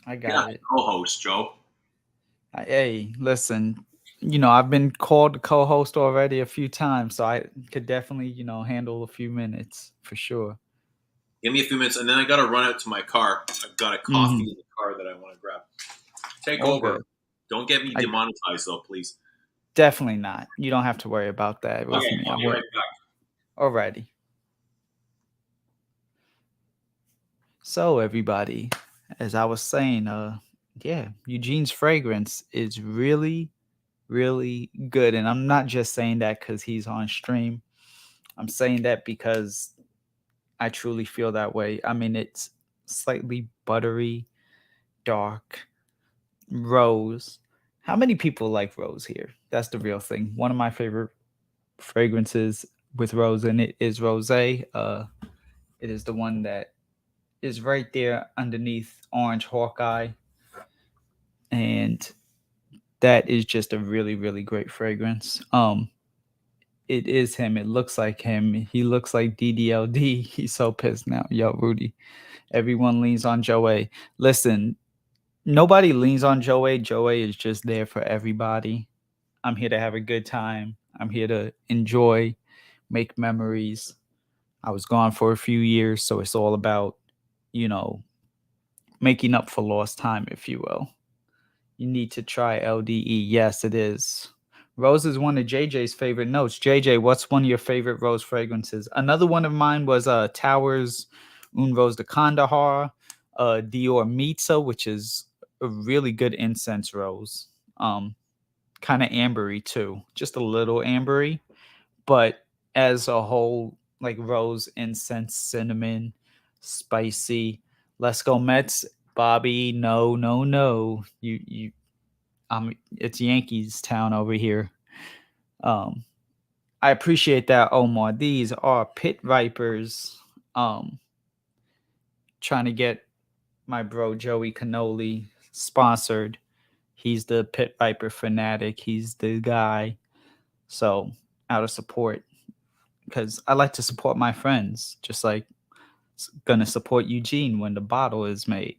I got it. Co-host, Joe. Hey, listen, I've been called to co-host already a few times, so I could definitely, handle a few minutes for sure. Give me a few minutes, and then I got to run out to my car. I've got a coffee in the car that I want to grab. Take All over. good. Don't get me demonetized, though, please. Definitely not. You don't have to worry about that with me. I'll be right back. Alrighty. So, everybody, as I was saying, Eugene's fragrance is really, really good. And I'm not just saying that because he's on stream. I'm saying that because I truly feel that way. I mean, it's slightly buttery, dark, rose. How many people like rose here? That's the real thing. One of my favorite fragrances with rose in it is rosé. It is the one that is right there underneath Orange Hawkeye. And that is just a really, really great fragrance. It is him. It looks like him. He looks like DDLD. He's so pissed now. Yo, Rudy. Everyone leans on Joey. Listen, nobody leans on Joey. Joey is just there for everybody. I'm here to have a good time. I'm here to enjoy, make memories. I was gone for a few years, so it's all about, making up for lost time, if you will. You need to try LDE. Yes, it is. Rose is one of JJ's favorite notes. JJ, what's one of your favorite rose fragrances? Another one of mine was Towers Un Rose de Kandahar, Dior Mitza, which is a really good incense rose. Kind of ambery too, just a little ambery, but as a whole, like rose, incense, cinnamon, spicy. Let's go Mets, Bobby. No, no, no. It's Yankees town over here. I appreciate that, Omar. These are Pit Vipers. Trying to get my bro Joey Cannoli sponsored. He's the Pit Viper fanatic. He's the guy. So out of support, because I like to support my friends, just like gonna support Eugene when the bottle is made.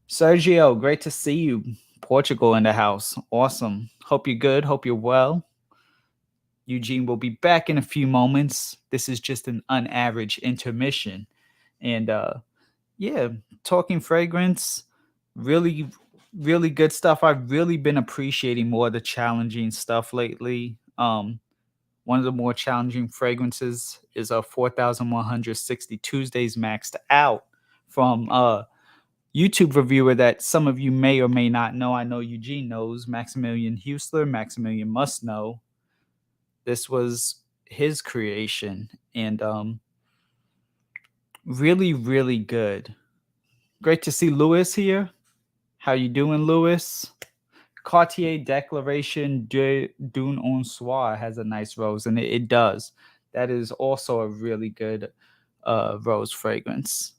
Sergio, great to see you. Portugal in the house. Awesome. Hope you're good. Hope you're well. Eugene will be back in a few moments. This is just an unaverage intermission. And yeah, talking fragrance, really, really good stuff. I've really been appreciating more of the challenging stuff lately. One of the more challenging fragrances is a 4,160 Tuesdays Maxed Out from YouTube reviewer that some of you may or may not know. I know Eugene knows, Maximilian Husler. Maximilian must know. This was his creation, and really, really good. Great to see Louis here. How you doing, Louis? Cartier Declaration d'une en Soie has a nice rose, and it does. That is also a really good rose fragrance.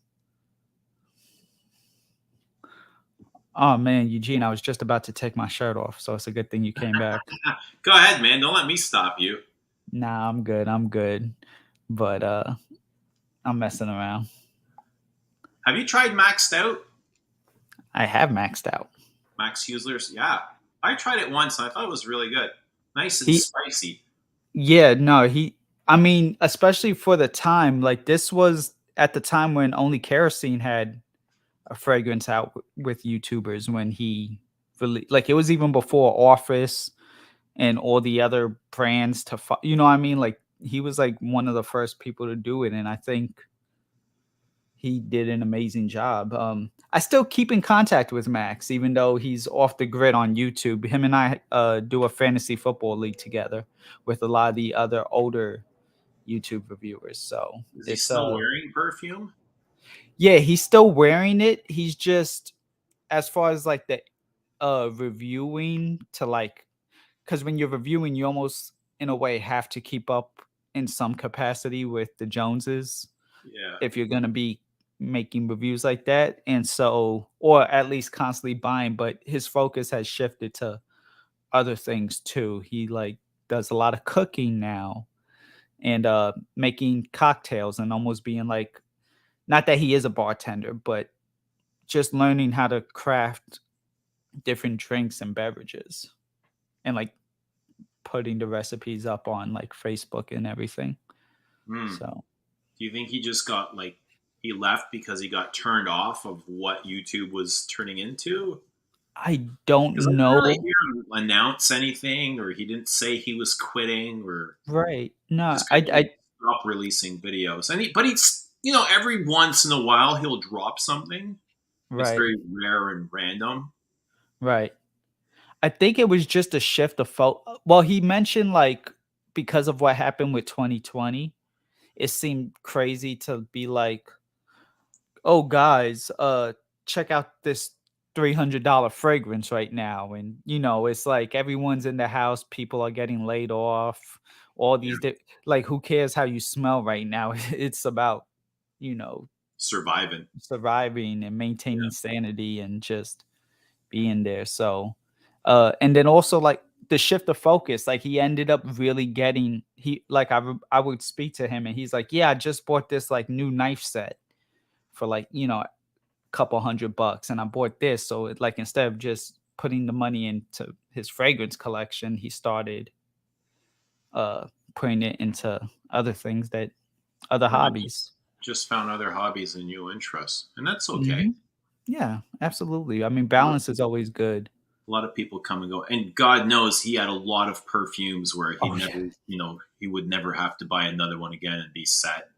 Oh man, Eugene, I was just about to take my shirt off, so it's a good thing you came back. Go ahead, man. Don't let me stop you. Nah, I'm good. I'm good. But I'm messing around. Have you tried Maxed Out? I have Maxed Out. Max Husler's? Yeah. I tried it once and I thought it was really good. Nice and spicy. Yeah, no, I mean, especially for the time, like this was at the time when only Kerosene had a fragrance out with YouTubers when he really, like it was even before Office and all the other brands to, you know what I mean? Like he was like one of the first people to do it. And I think he did an amazing job. I still keep in contact with Max, even though he's off the grid on YouTube. Him and I do a fantasy football league together with a lot of the other older YouTube reviewers. So is he still wearing Perfume? Yeah, he's still wearing it. He's just, as far as like the reviewing to like, because when you're reviewing, you almost in a way have to keep up in some capacity with the Joneses. Yeah. If you're gonna be making reviews like that, and so, or at least constantly buying, but his focus has shifted to other things too. He like does a lot of cooking now and making cocktails and almost being like, not that he is a bartender, but just learning how to craft different drinks and beverages and like putting the recipes up on like Facebook and everything. So do you think he just got like, he left because he got turned off of what YouTube was turning into? I don't know. I didn't really hear him announce anything, or he didn't say he was quitting, or right. No, just kind of stop releasing videos. And but he's, you know, every once in a while he'll drop something. Right. It's very rare and random. Right. I think it was just a shift of well, he mentioned like because of what happened with 2020, it seemed crazy to be like, oh guys, check out this $300 fragrance right now. And you know, it's like everyone's in the house, people are getting laid off, all these like who cares how you smell right now? It's about, you know, surviving and maintaining sanity and just being there. So and then also like the shift of focus, like he ended up really getting, he like I would speak to him and he's like, yeah, I just bought this like new knife set for like, you know, a couple $100 and I bought this. So it, like instead of just putting the money into his fragrance collection, he started putting it into other things, that other hobbies. Just found other hobbies and new interests, and that's okay. Mm-hmm. Yeah, absolutely. I mean, balance is always good. A lot of people come and go, and God knows he had a lot of perfumes where he never, you know, he would never have to buy another one again and be set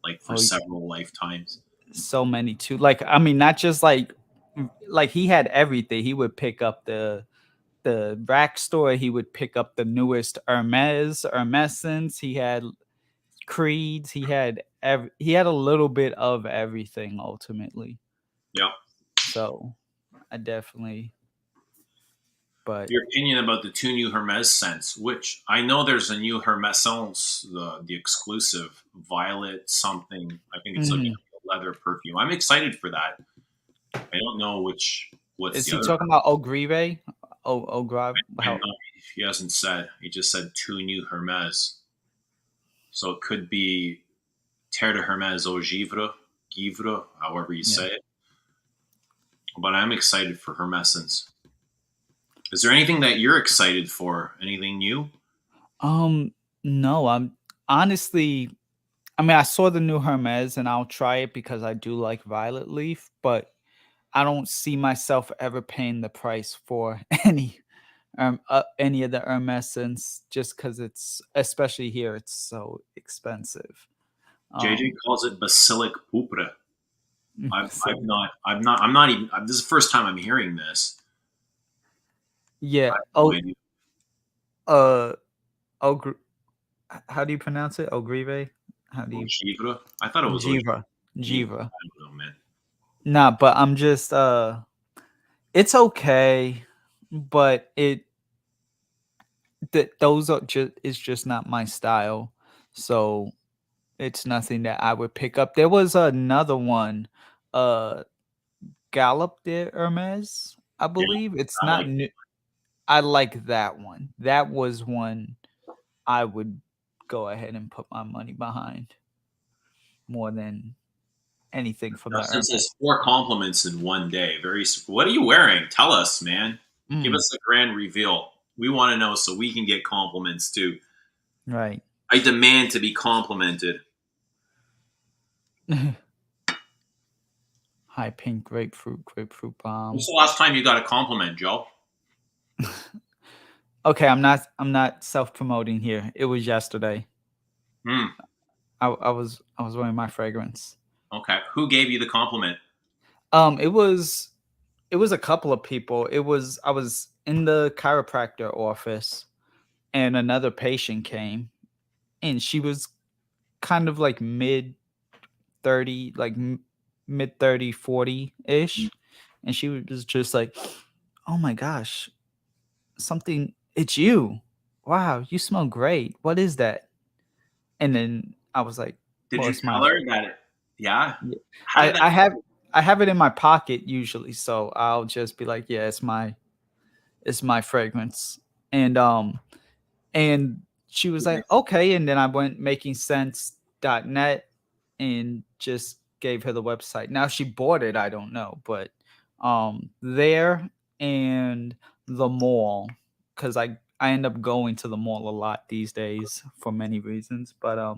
like for several lifetimes. So many too. Like, I mean, not just like he had everything. He would pick up the rack store. He would pick up the newest Hermescence. He had Creeds. He had a little bit of everything ultimately. Yeah. So I definitely. But your opinion about the 2 new Hermes scents, which I know there's a new Hermescence, the exclusive violet something. I think it's like a leather perfume. I'm excited for that. I don't know what's is he talking about Ogrive? Ogrive? He hasn't said. He just said 2 new Hermes. So it could be Terre de Hermes Au Givre Givre, however you Yeah. say it. But I'm excited for Hermescence. Is there anything that you're excited for? Anything new? No, I'm honestly, I mean, I saw the new Hermes and I'll try it because I do like Violet Leaf, but I don't see myself ever paying the price for any of the Hermescence just because it's, especially here, it's so expensive. JJ calls it basilic poupre. So, I'm not even. This is the first time I'm hearing this. I yeah. have no idea. Uh, Ogre, how do you pronounce it? Ogrive? How do you? Givre? I thought it was Jiva. Givre. Jiva. I don't know, man. Nah, but I'm just it's okay, but those are just, it's just not my style. So it's nothing that I would pick up. There was another one, uh Gallop de Hermes, I Yeah, believe. It's I not like. new. I like that one. That was one I would go ahead and put my money behind more than anything from the Justin Hermes. says 4 compliments in one day. What are you wearing? Tell us, man. Give Mm, us a grand reveal. We want to know so we can get compliments too. right. I demand to be complimented. High pink grapefruit When's bomb. the last time you got a compliment, Joe? Okay, I'm not self-promoting here. It was yesterday. Hmm. I was wearing my fragrance. Okay. Who gave you the compliment? It was a couple of people. I was in the chiropractor office and another patient came and she was kind of like mid 30, like mid 30, 40-ish, and she was just like, "Oh my gosh, something it's you. Wow, you smell great. What is that?" And then I was like, Did "Well, you it's my tell her that? Yeah. yeah. How I did that? I have I have it in my pocket usually, so I'll just be like, "Yeah, it's my fragrance." And and she was like, "Okay." And then I went makingsense.net and just gave her the website. Now she bought it, I don't know, but there and the mall, because I end up going to the mall a lot these days for many reasons. But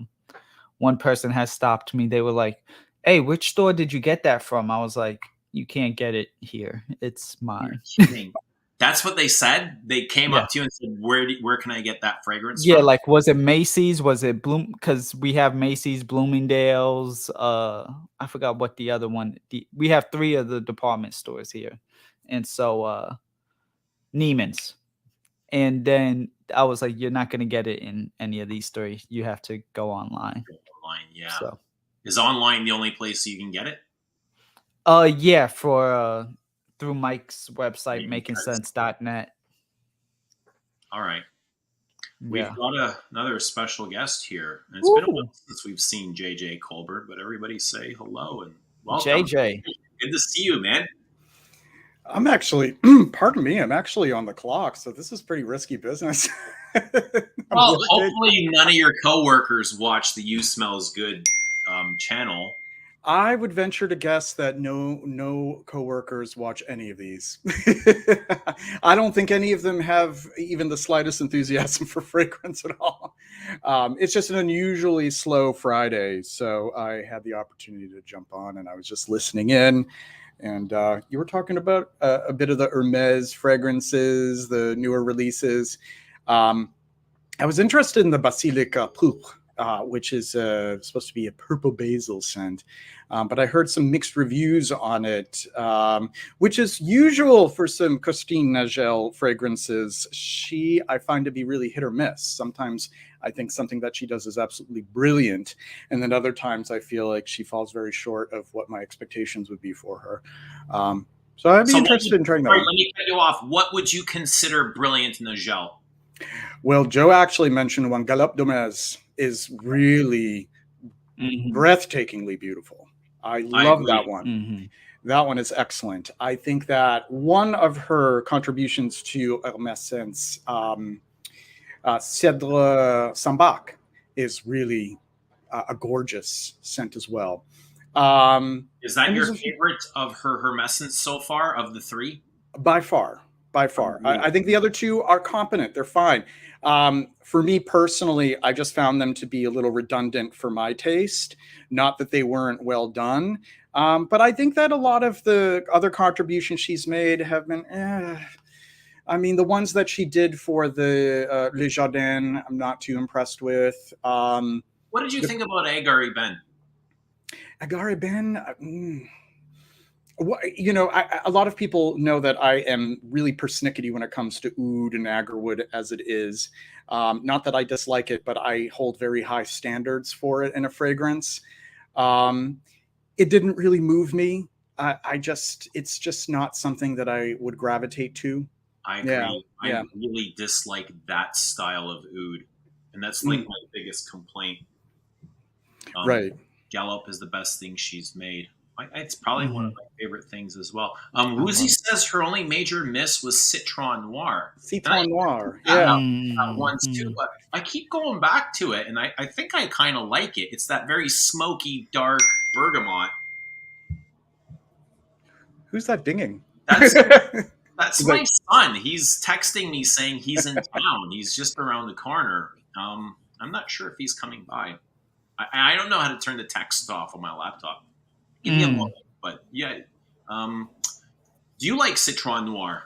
one person has stopped me. They were like, "Hey, which store did you get that from?" I was like, "You can't get it here. It's You're mine." kidding. That's what they said. They came Yeah. up to you and said, where can I get that fragrance Yeah, from?" like was it Macy's? Was it Bloom? Because we have Macy's, Bloomingdale's. I forgot what the other one. We have three of the department stores here, and so Neiman's. And then I was like, "You're not gonna get it in any of these three. You have to go online." Online, yeah. So, Is online the only place you can get it? yeah, for through Mike's website, Making sense. makingsense.net. All right. We've Yeah. got another special guest here. And it's been a while Ooh, since we've seen JJ Colbert, but everybody say hello and welcome. JJ. Good to see you, man. I'm actually, pardon me, I'm actually on the clock, so this is pretty risky business. I'm Well, working. hopefully none of your coworkers watch the You Smells Good channel. I would venture to guess that no coworkers watch any of these. I don't think any of them have even the slightest enthusiasm for fragrance at all. It's just an unusually slow Friday, so I had the opportunity to jump on, and I was just listening in. And you were talking about a bit of the Hermes fragrances, the newer releases. I was interested in the Basilica Pourpre, which is supposed to be a purple basil scent. But I heard some mixed reviews on it, which is usual for some Christine Nagel fragrances. I find to be really hit or miss. Sometimes I think something that she does is absolutely brilliant. And then other times I feel like she falls very short of what my expectations would be for her. So I'd be interested in trying that one. Let me cut you off. What would you consider brilliant in the gel? Well, Joe actually mentioned one. Galop d'Hermes is really breathtakingly beautiful. I love that one. Mm-hmm. That one is excellent. I think that one of her contributions to Hermescence, Cèdre Sambac, is really a gorgeous scent as well. Is that And your these are favorite of her hermescence so far of the three? by far, by far. I think the other two are competent. They're fine. For me personally, I just found them to be a little redundant for my taste. Not that they weren't well done, but I think that a lot of the other contributions she's made have been. I mean, the ones that she did for the Le Jardin, I'm not too impressed with. What did you think about Agari Ben? Agari Ben. A lot of people know that I am really persnickety when it comes to oud and agarwood as it is. Not that I dislike it, but I hold very high standards for it in a fragrance. It didn't really move me. It's just not something that I would gravitate to. I agree. Yeah. I really dislike that style of oud, and that's like my biggest complaint. Right. Gallup is the best thing she's made. It's probably one of my favorite things as well. Woozy says her only major miss was Citron Noir. Citron Noir. That one's too. But I keep going back to it, and I think I kind of like it. It's that very smoky, dark bergamot. Who's that dinging? That's my son. He's texting me saying he's in town. He's just around the corner. I'm not sure if he's coming by. I don't know how to turn the text off on my laptop. Give me a moment. But yeah. Do you like Citron Noir?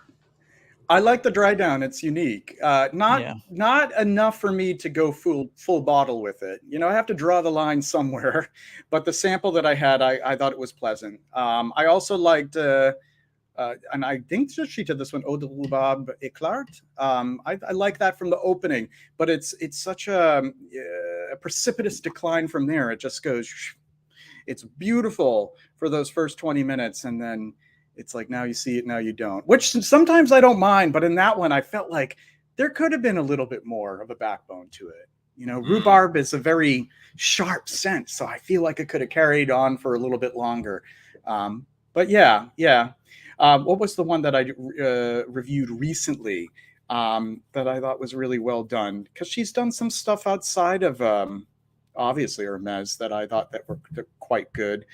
I like the dry down. It's unique. Not enough for me to go full bottle with it. I have to draw the line somewhere. But the sample that I had, I thought it was pleasant. I also liked, and I think she did this one, Eau de Rhubarbe Éclate. I like that from the opening, but it's such a precipitous decline from there. It just goes. It's beautiful for those first 20 minutes, and then it's like, now you see it, now you don't. Which sometimes I don't mind, but in that one, I felt like there could have been a little bit more of a backbone to it. Rhubarb is a very sharp scent, so I feel like it could have carried on for a little bit longer. But yeah. What was the one that I reviewed recently that I thought was really well done? Because she's done some stuff outside of obviously Hermes that I thought that were quite good.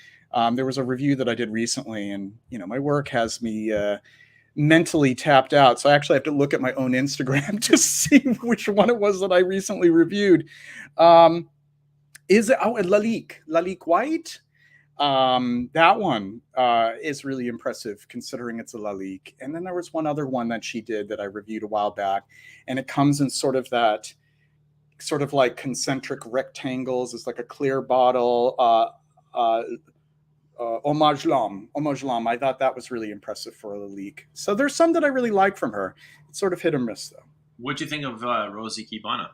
There was a review that I did recently, and my work has me mentally tapped out, so I actually have to look at my own Instagram to see which one it was that I recently reviewed. Is it Lalique White? That one is really impressive considering it's a Lalique. And then there was one other one that she did that I reviewed a while back, and it comes in sort of like concentric rectangles. It's like a clear bottle. Hommage L'Homme. I thought that was really impressive for a Lalique. So there's some that I really like from her. It's sort of hit or miss though. What'd you think of Rosie Kibana?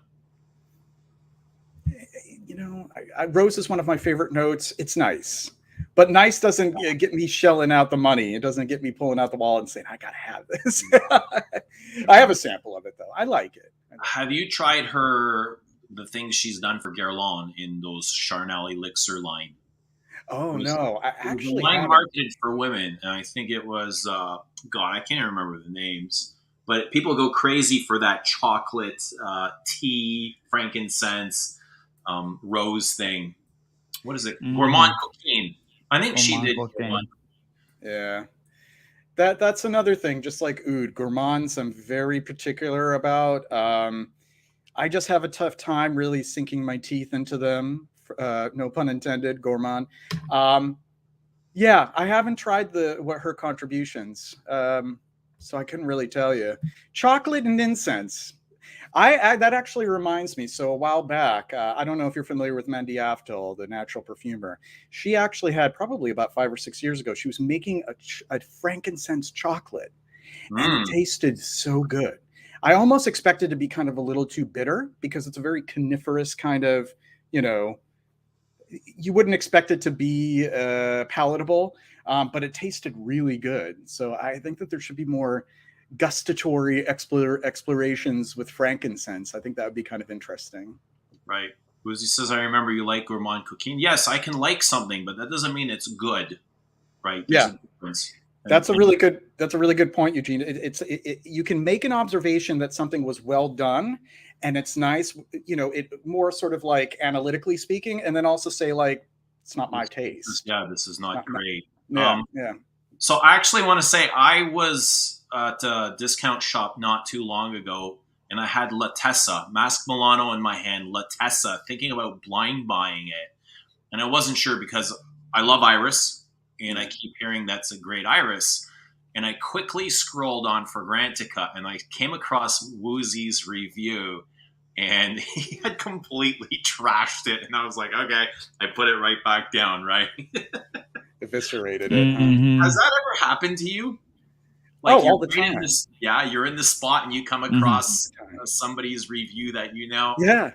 Rose is one of my favorite notes. It's nice, but nice doesn't get me shelling out the money. It doesn't get me pulling out the wallet and saying, I got to have this. I have a sample of it though. I like it. Have you tried the things she's done for Guerlain in those Charnel Elixir line? Oh no, I actually line marketed for women, and I think it was God, I can't remember the names, but people go crazy for that chocolate tea, frankincense, rose thing. What is it? Gourmand Coquine. I think she did. Yeah. That's another thing, just like oud. Gourmands I'm very particular about. I just have a tough time really sinking my teeth into them. No pun intended, gourmand. Yeah, I haven't tried her contributions, so I couldn't really tell you. Chocolate and incense. That actually reminds me. So a while back, I don't know if you're familiar with Mandy Aftel, the natural perfumer. She actually had probably about 5 or 6 years ago. She was making a frankincense chocolate, and it tasted so good. I almost expected it to be kind of a little too bitter because it's a very coniferous kind of, you wouldn't expect it to be palatable, but it tasted really good. So I think that there should be more gustatory explorations with frankincense. I think that would be kind of interesting. Right. Woozy says, I remember you like Gourmand Coquine. Yes, I can like something, but that doesn't mean it's good. Right. There's That's a really good point, Eugene. You can make an observation that something was well done and it's nice, it more sort of like analytically speaking, and then also say like It's not my taste. This is not great. Yeah, yeah. So I actually want to say I was at a discount shop not too long ago, and I had La Tessa, Mask Milano in my hand, La Tessa, thinking about blind buying it. And I wasn't sure because I love Iris, and I keep hearing that's a great Iris. And I quickly scrolled on Fragrantica, and I came across Woozy's review, and he had completely trashed it. And I was like, okay, I put it right back down, right? Eviscerated it. Mhm. Has that ever happened to you? All the time. You're in the spot and you come across somebody's review that you know. Yeah.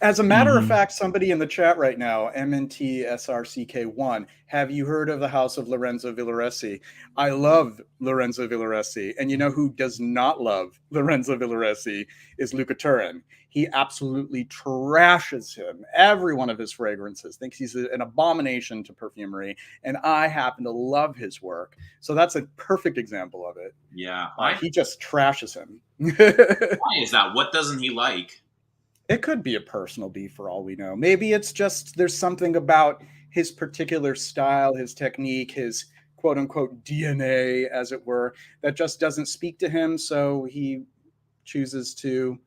As a matter of fact, somebody in the chat right now, MNTSRCK1, have you heard of the House of Lorenzo Villoresi? I love Lorenzo Villoresi. And you know who does not love Lorenzo Villoresi is Luca Turin. He absolutely trashes him. Every one of his fragrances, thinks he's an abomination to perfumery. And I happen to love his work. So that's a perfect example of it. Yeah. He just trashes him. Why is that? What doesn't he like? It could be a personal beef for all we know. Maybe it's just there's something about his particular style, his technique, his quote unquote DNA, as it were, that just doesn't speak to him. So he chooses to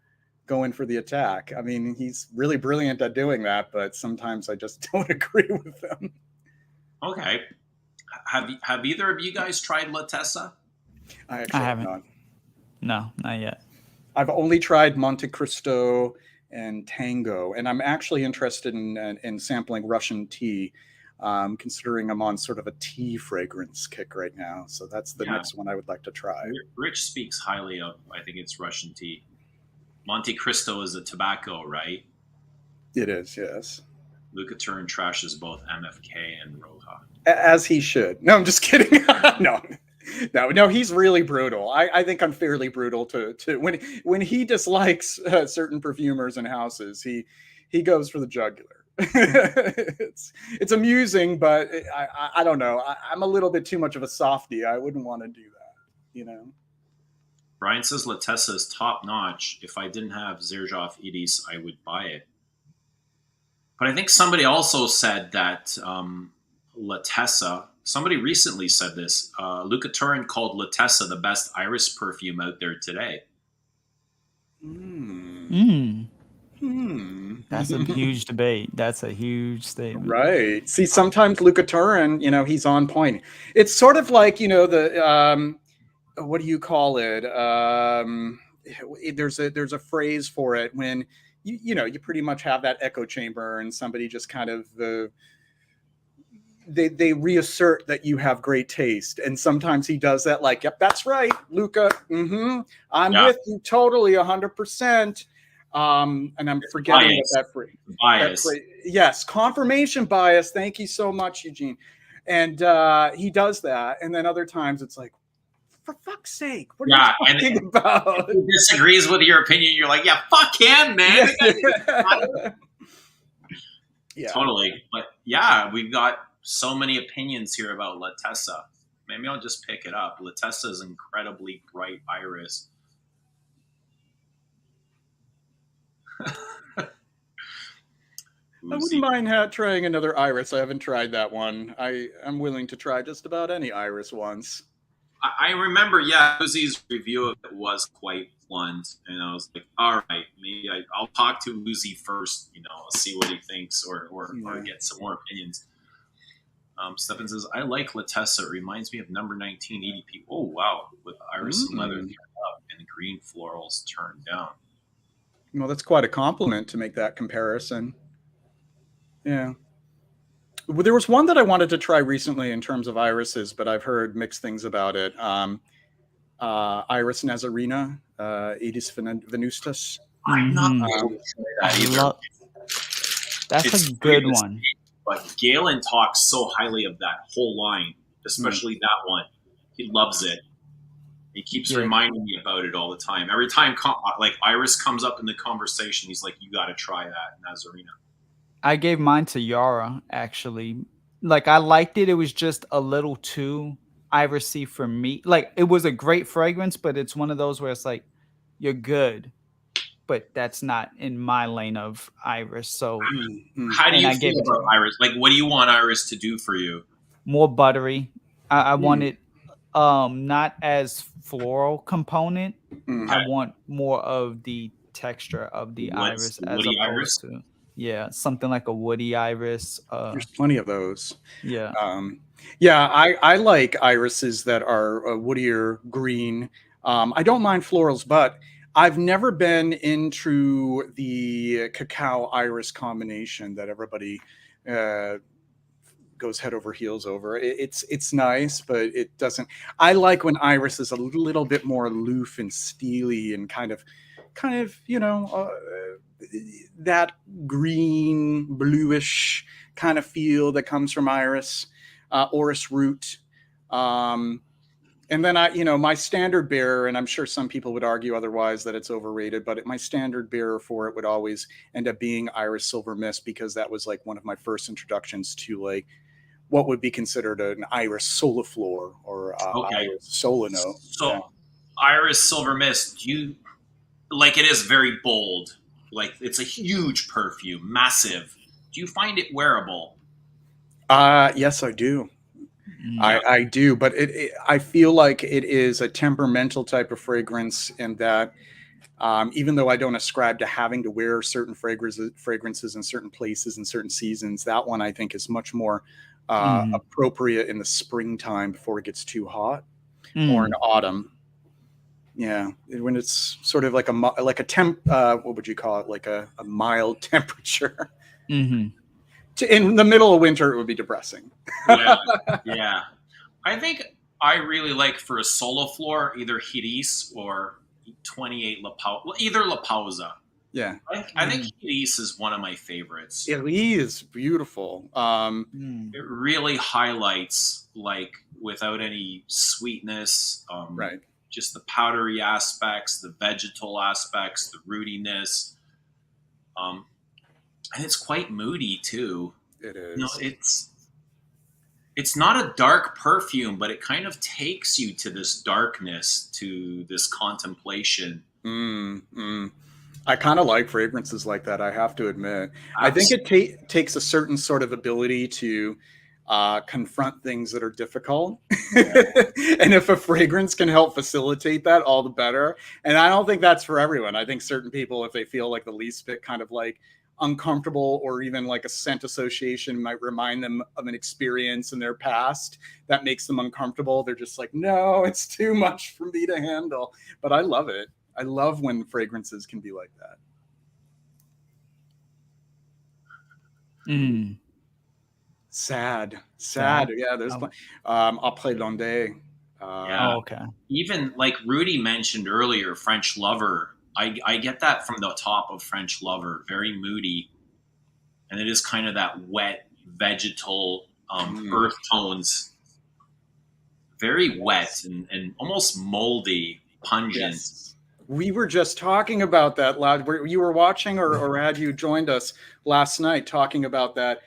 go in for the attack. I mean, he's really brilliant at doing that, but sometimes I just don't agree with him. Okay. Have either of you guys tried La Tessa? I actually haven't. Not. No, not yet. I've only tried Monte Cristo and Tango, and I'm actually interested in sampling Russian tea, considering I'm on sort of a tea fragrance kick right now. So that's the next one I would like to try. Rich speaks highly of, I think it's Russian tea. Monte Cristo is a tobacco, right? It is, yes. Luca Turin trashes both MFK and Roja. As he should. No, I'm just kidding. No, he's really brutal. I think I'm fairly brutal to when he dislikes certain perfumers and houses, he goes for the jugular. It's amusing, but I don't know. I'm a little bit too much of a softie. I wouldn't want to do that, you know. Brian says La Tessa is top notch. If I didn't have Xerjoff Edis, I would buy it. But I think somebody also said that La Tessa, somebody recently said this, Luca Turin called La Tessa the best iris perfume out there today. That's a huge debate. That's a huge statement. Right. See, sometimes Luca Turin, you know, he's on point. It's sort of like, you know, the what do you call it? There's a phrase for it when you know you pretty much have that echo chamber and somebody just kind of they reassert that you have great taste, and sometimes he does that. Like, yep, that's right, Luca. I'm with you totally, 100%. And I'm forgetting what that phrase. Bias. Yes, confirmation bias. Thank you so much, Eugene. And he does that, and then other times it's like, for fuck's sake, what are you talking about? If he disagrees with your opinion, you're like, yeah, fuck him, man. Yeah. Totally. But yeah, we've got so many opinions here about La Tessa. Maybe I'll just pick it up. La Tessa is incredibly bright iris. I wouldn't mind trying another iris. I haven't tried that one. I'm willing to try just about any iris once. I remember, Uzi's review of it was quite blunt, and I was like, all right, maybe I'll talk to Uzi first, you know, see what he thinks, or get some more opinions. Stefan says, I like La Tessa. It reminds me of number 19 EDP. Oh, wow. With iris and leather turned up and green florals turned down. Well, that's quite a compliment to make that comparison. Yeah. Well, there was one that I wanted to try recently in terms of irises, but I've heard mixed things about it. Iris Nazarena, Edis Venustus. I'm not able to say that either. That's a good one. But Galen talks so highly of that whole line, especially that one. He loves it. He keeps reminding me about it all the time. Every time like Iris comes up in the conversation, he's like, you got to try that, Nazarena. I gave mine to Yara, actually. Like, I liked it. It was just a little too irisy for me. Like, it was a great fragrance, but it's one of those where it's like, you're good, but that's not in my lane of iris. So, How do and you I gave feel it to about her. Iris? Like, what do you want Iris to do for you? More buttery. I want it not as floral component. I want more of the texture of the iris as Woody opposed Iris? to something like a woody iris. There's plenty of those. Yeah. Yeah, I like irises that are woodier green. I don't mind florals, but I've never been into the cacao iris combination that everybody goes head over heels over. It's nice, but it doesn't. I like when iris is a little bit more aloof and steely and kind of that green bluish kind of feel that comes from iris, orris root. And then my standard bearer, and I'm sure some people would argue otherwise that it's overrated, but my standard bearer for it would always end up being Iris Silver Mist, because that was like one of my first introductions to like what would be considered an Iris Soliflor or Iris Solano. So, Iris Silver Mist, like, it is very bold. Like, it's a huge perfume, massive. Do you find it wearable? Yes, I do. I do, but I feel like it is a temperamental type of fragrance, and that even though I don't ascribe to having to wear certain fragrances in certain places and certain seasons, that one I think is much more appropriate in the springtime before it gets too hot, or in autumn. Yeah, when it's sort of like a temp. What would you call it? Like a mild temperature. In the middle of winter, it would be depressing. Yeah. I think I really like, for a Soliflor, either Hiris or 28 La Pausa. Either La Pausa. Yeah. I think Hiris is one of my favorites. It is beautiful. It really highlights, like, without any sweetness, right. Just the powdery aspects, the vegetal aspects, the rootiness. And it's quite moody too. It is. It's not a dark perfume, but it kind of takes you to this darkness, to this contemplation. I kind of like fragrances like that, I have to admit. I think it takes a certain sort of ability to confront things that are difficult. And if a fragrance can help facilitate that, all the better. And I don't think that's for everyone. I think certain people, if they feel like the least bit kind of like uncomfortable, or even like a scent association might remind them of an experience in their past that makes them uncomfortable, they're just like, no, it's too much for me to handle. But I love it. I love when fragrances can be like that. Sad. Yeah, there's Après L'Onde. Okay. Even like Rudy mentioned earlier, French Lover. I get that from the top of French Lover. Very moody, and it is kind of that wet vegetal earth tones. Very wet and almost moldy, pungent. Yes. We were just talking about that, Loud. You were watching, or had you joined us last night talking about that?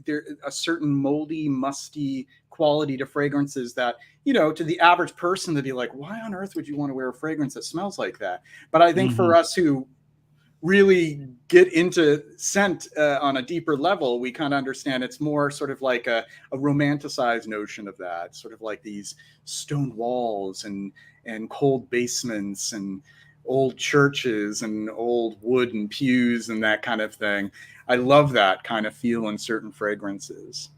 There a certain moldy, musty quality to fragrances that, to the average person, they'd be like, why on earth would you want to wear a fragrance that smells like that? But I think for us who really get into scent on a deeper level, we kind of understand it's more sort of like a romanticized notion of that, sort of like these stone walls and cold basements and old churches and old wooden pews and that kind of thing. I love that kind of feel in certain fragrances.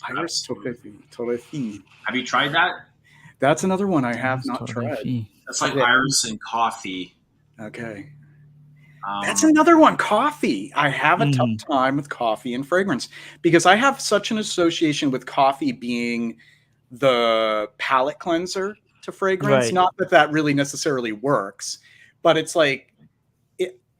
Iris Torrefi. Have you tried that? That's another one I have not tried. That's like Iris and coffee. Okay. That's another one. Coffee. I have a tough time with coffee and fragrance, because I have such an association with coffee being the palate cleanser to fragrance. Right. Not that really necessarily works, but it's like,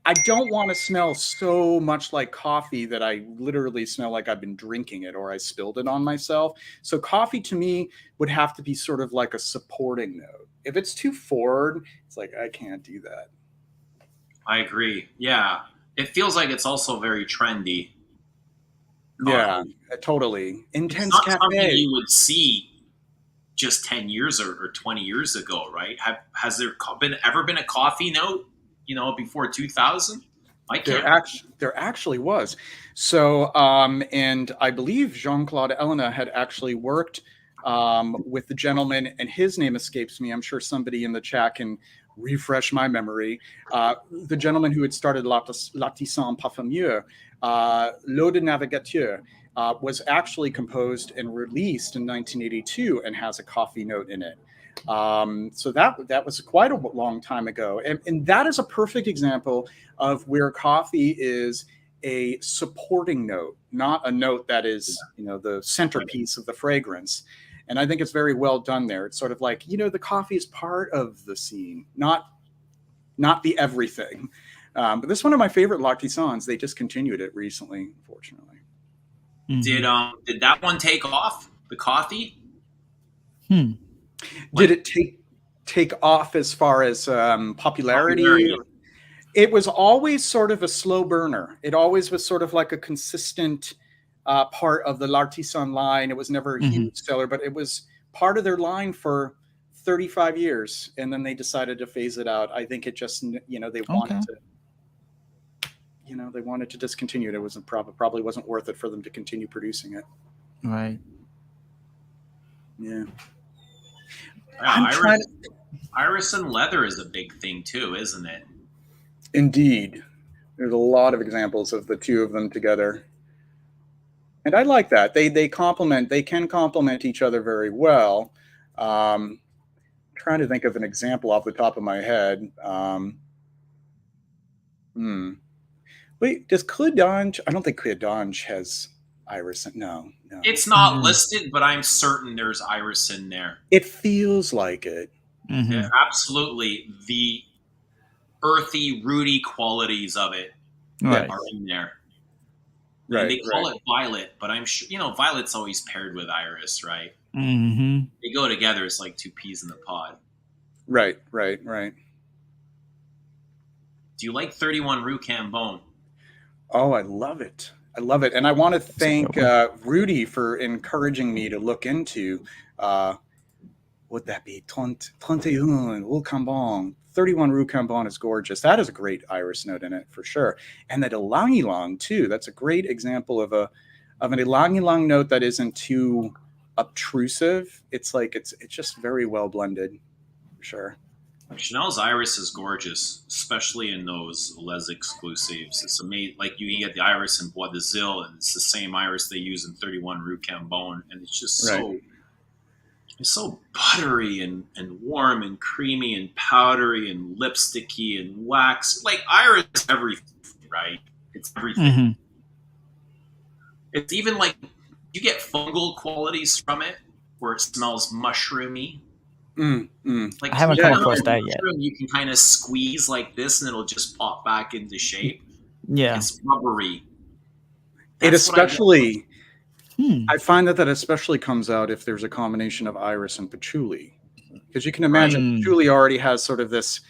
I don't want to smell so much like coffee that I literally smell like I've been drinking it or I spilled it on myself. So coffee to me would have to be sort of like a supporting note. If it's too forward, it's like, I can't do that. I agree. Yeah. It feels like it's also very trendy. Yeah, totally. Intense it's not cafe. something you would see just 10 years or 20 years ago, right? Has there ever been a coffee note, before 2000? I can't. There actually was. So, and I believe Jean-Claude Elena had actually worked with the gentleman, and his name escapes me. I'm sure somebody in the chat can refresh my memory. The gentleman who had started L'Artisan Parfumeur, L'Eau de Navigateur, was actually composed and released in 1982 and has a coffee note in it. So that was quite a long time ago. And that is a perfect example of where coffee is a supporting note, not a note that is, the centerpiece of the fragrance. And I think it's very well done there. It's sort of like, the coffee is part of the scene, not the everything. But this is one of my favorite L'Artisans. They discontinued it recently, unfortunately. Mm-hmm. Did that one take off, the coffee? Did it take off as far as popularity? It was always sort of a slow burner. It always was sort of like a consistent part of the L'Artisan line. It was never a huge seller, but it was part of their line for 35 years, and then they decided to phase it out. I think it just, they wanted to. They wanted to discontinue it. It wasn't probably wasn't worth it for them to continue producing it. Right. Yeah. Iris and leather is a big thing too, isn't it? Indeed. There's a lot of examples of the two of them together. And I like that. They can complement each other very well. Trying to think of an example off the top of my head. Wait, does Clé d'Ange? I don't think Clé d'Ange has iris. No. It's not listed, but I'm certain there's iris in there. It feels like it. Mm-hmm. Yeah, absolutely. The earthy, rooty qualities of it are in there. Right. And they call it violet, but I'm sure, violet's always paired with iris, right? Mm-hmm. They go together. It's like two peas in the pod. Right. Do you like 31 Rue Cambon? Oh, I love it. And I want to thank Rudy for encouraging me to look into, would that be 31 Rue Cambon? 31 Rue Cambon is gorgeous. That is a great iris note in it for sure. And that ylang ylang too. That's a great example of an ylang ylang note that isn't too obtrusive. It's like it's just very well blended for sure. Chanel's iris is gorgeous, especially in those Les exclusives. It's amazing. Like you can get the iris in Bois de Zille, and it's the same iris they use in 31 Rue Cambon, and it's just it's so buttery and warm and creamy and powdery and lipsticky and wax. Like iris is everything, right? It's everything. Mm-hmm. It's even like you get fungal qualities from it, where it smells mushroomy. Like I haven't come across that yet. You can kind of squeeze like this, and it'll just pop back into shape. Yeah, it's rubbery. It especially. I find that especially comes out if there's a combination of iris and patchouli, because you can imagine patchouli already has sort of this,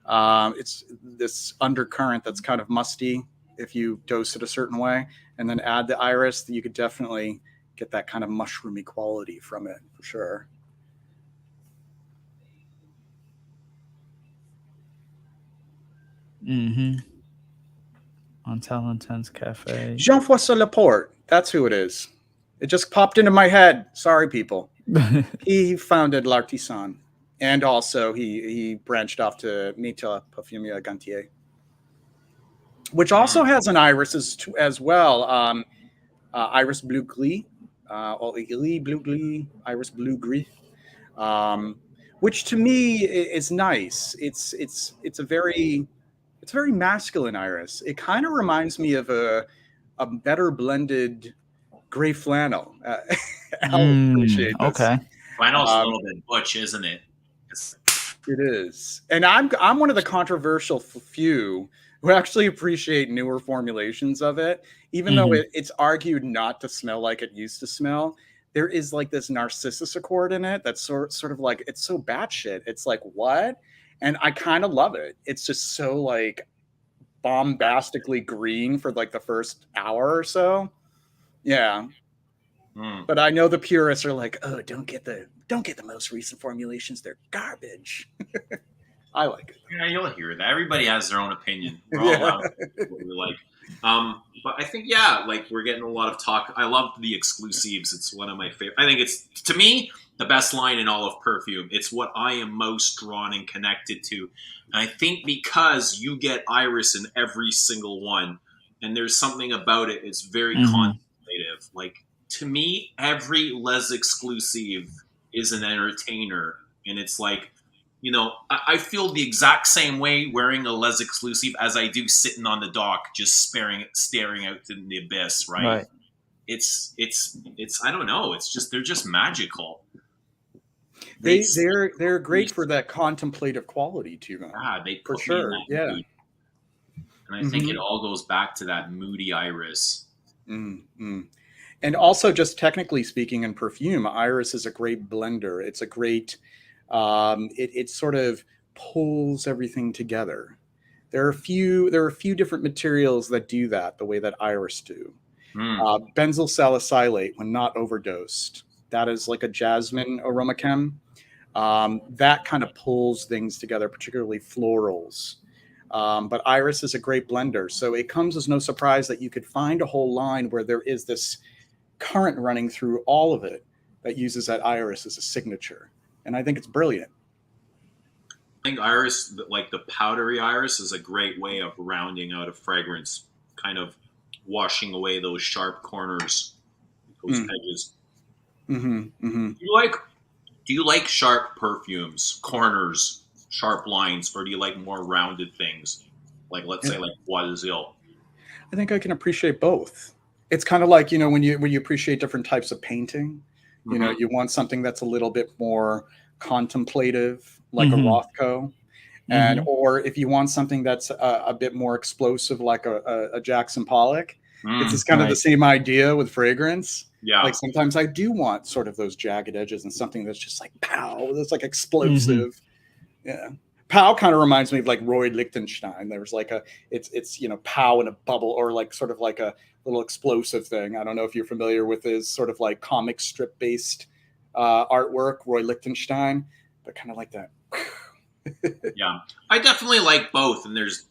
it's this undercurrent that's kind of musty if you dose it a certain way, and then add the iris, you could definitely get that kind of mushroomy quality from it for sure. On Talentins Cafe. Jean-François Laporte. That's who it is. It just popped into my head. Sorry, people. He founded L'Artisan, and also he branched off to Mita Perfume Gantier, which also has an iris as well. Iris bleu gris, or bleu gris, iris bleu gris, which to me is nice. It's a very masculine iris. It kind of reminds me of a better blended gray flannel. I'll appreciate this. Okay. Flannel's a little bit butch, isn't it? It is. And I'm one of the controversial few who actually appreciate newer formulations of it. Even though it's argued not to smell like it used to smell, there is like this Narcissus Accord in it that's sort of like, it's so batshit. It's like, what? And I kind of love it. It's just so like bombastically green for like the first hour or so. Yeah. But I know the purists are like, oh, don't get the Don't get the most recent formulations; they're garbage. I like it. Yeah, you'll hear that. Everybody has their own opinion. We're all Yeah. allowed to do what we like. But I think, yeah, like we're getting a lot of talk. I love the exclusives. It's one of my favorite. I think it's, to me, the best line in all of Perfume. It's what I am most drawn and connected to. And I think because you get iris in every single one, and there's something about it, it's very contemplative. Like, to me, every Les exclusive is an entertainer. And it's like, you know, I feel the exact same way wearing a Les exclusive as I do sitting on the dock, just staring out in the abyss. Right? It's I don't know. It's just, they're just magical. They're great for that contemplative quality to them. Yeah, they for put sure. me in that Yeah, mood. And I think it all goes back to that moody iris. Mm-hmm. And also, just technically speaking, in perfume, iris is a great blender. It's a great. It sort of pulls everything together. There are a few different materials that do that the way that iris do. Benzyl salicylate, when not overdosed, that is like a jasmine aroma chem. That kind of pulls things together, particularly florals. But iris is a great blender, so it comes as no surprise that you could find a whole line where there is this current running through all of it that uses that iris as a signature. And I think it's brilliant. I think iris, like the powdery iris, is a great way of rounding out a fragrance, kind of washing away those sharp corners, those edges. Do you like sharp perfumes, corners, sharp lines, or do you like more rounded things? Like, let's say, like Bois d'Azil. I think I can appreciate both. It's kind of like, you know, when you appreciate different types of painting, you know, you want something that's a little bit more contemplative, like a Rothko, and or if you want something that's a bit more explosive, like a Jackson Pollock. It's just kind of the same idea with fragrance. Yeah. Like sometimes I do want sort of those jagged edges and something that's just like pow, that's like explosive. Yeah. Pow kind of reminds me of like Roy Lichtenstein. There was like it's you know, pow in a bubble, or like sort of like a little explosive thing. I don't know if you're familiar with his sort of like comic strip based artwork, Roy Lichtenstein, but kind of like that. Yeah, I definitely like both, and there's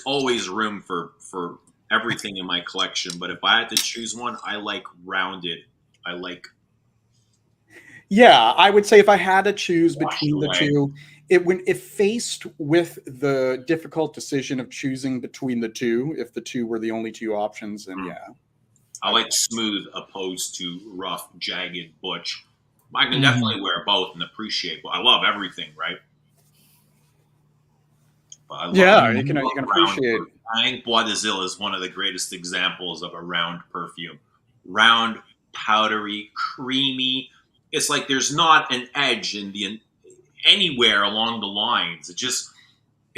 always room for everything in my collection. But if I had to choose one, I like rounded. Yeah, I would say if I had to choose between the two, if faced with the difficult decision of choosing between the two, if the two were the only two options, then yeah. I like smooth opposed to rough, jagged, butch. I can definitely wear both and appreciate. I love everything, right? But you can appreciate. I think Bois d'Azil is one of the greatest examples of a round perfume. Round, powdery, creamy. It's like there's not an edge anywhere along the lines. It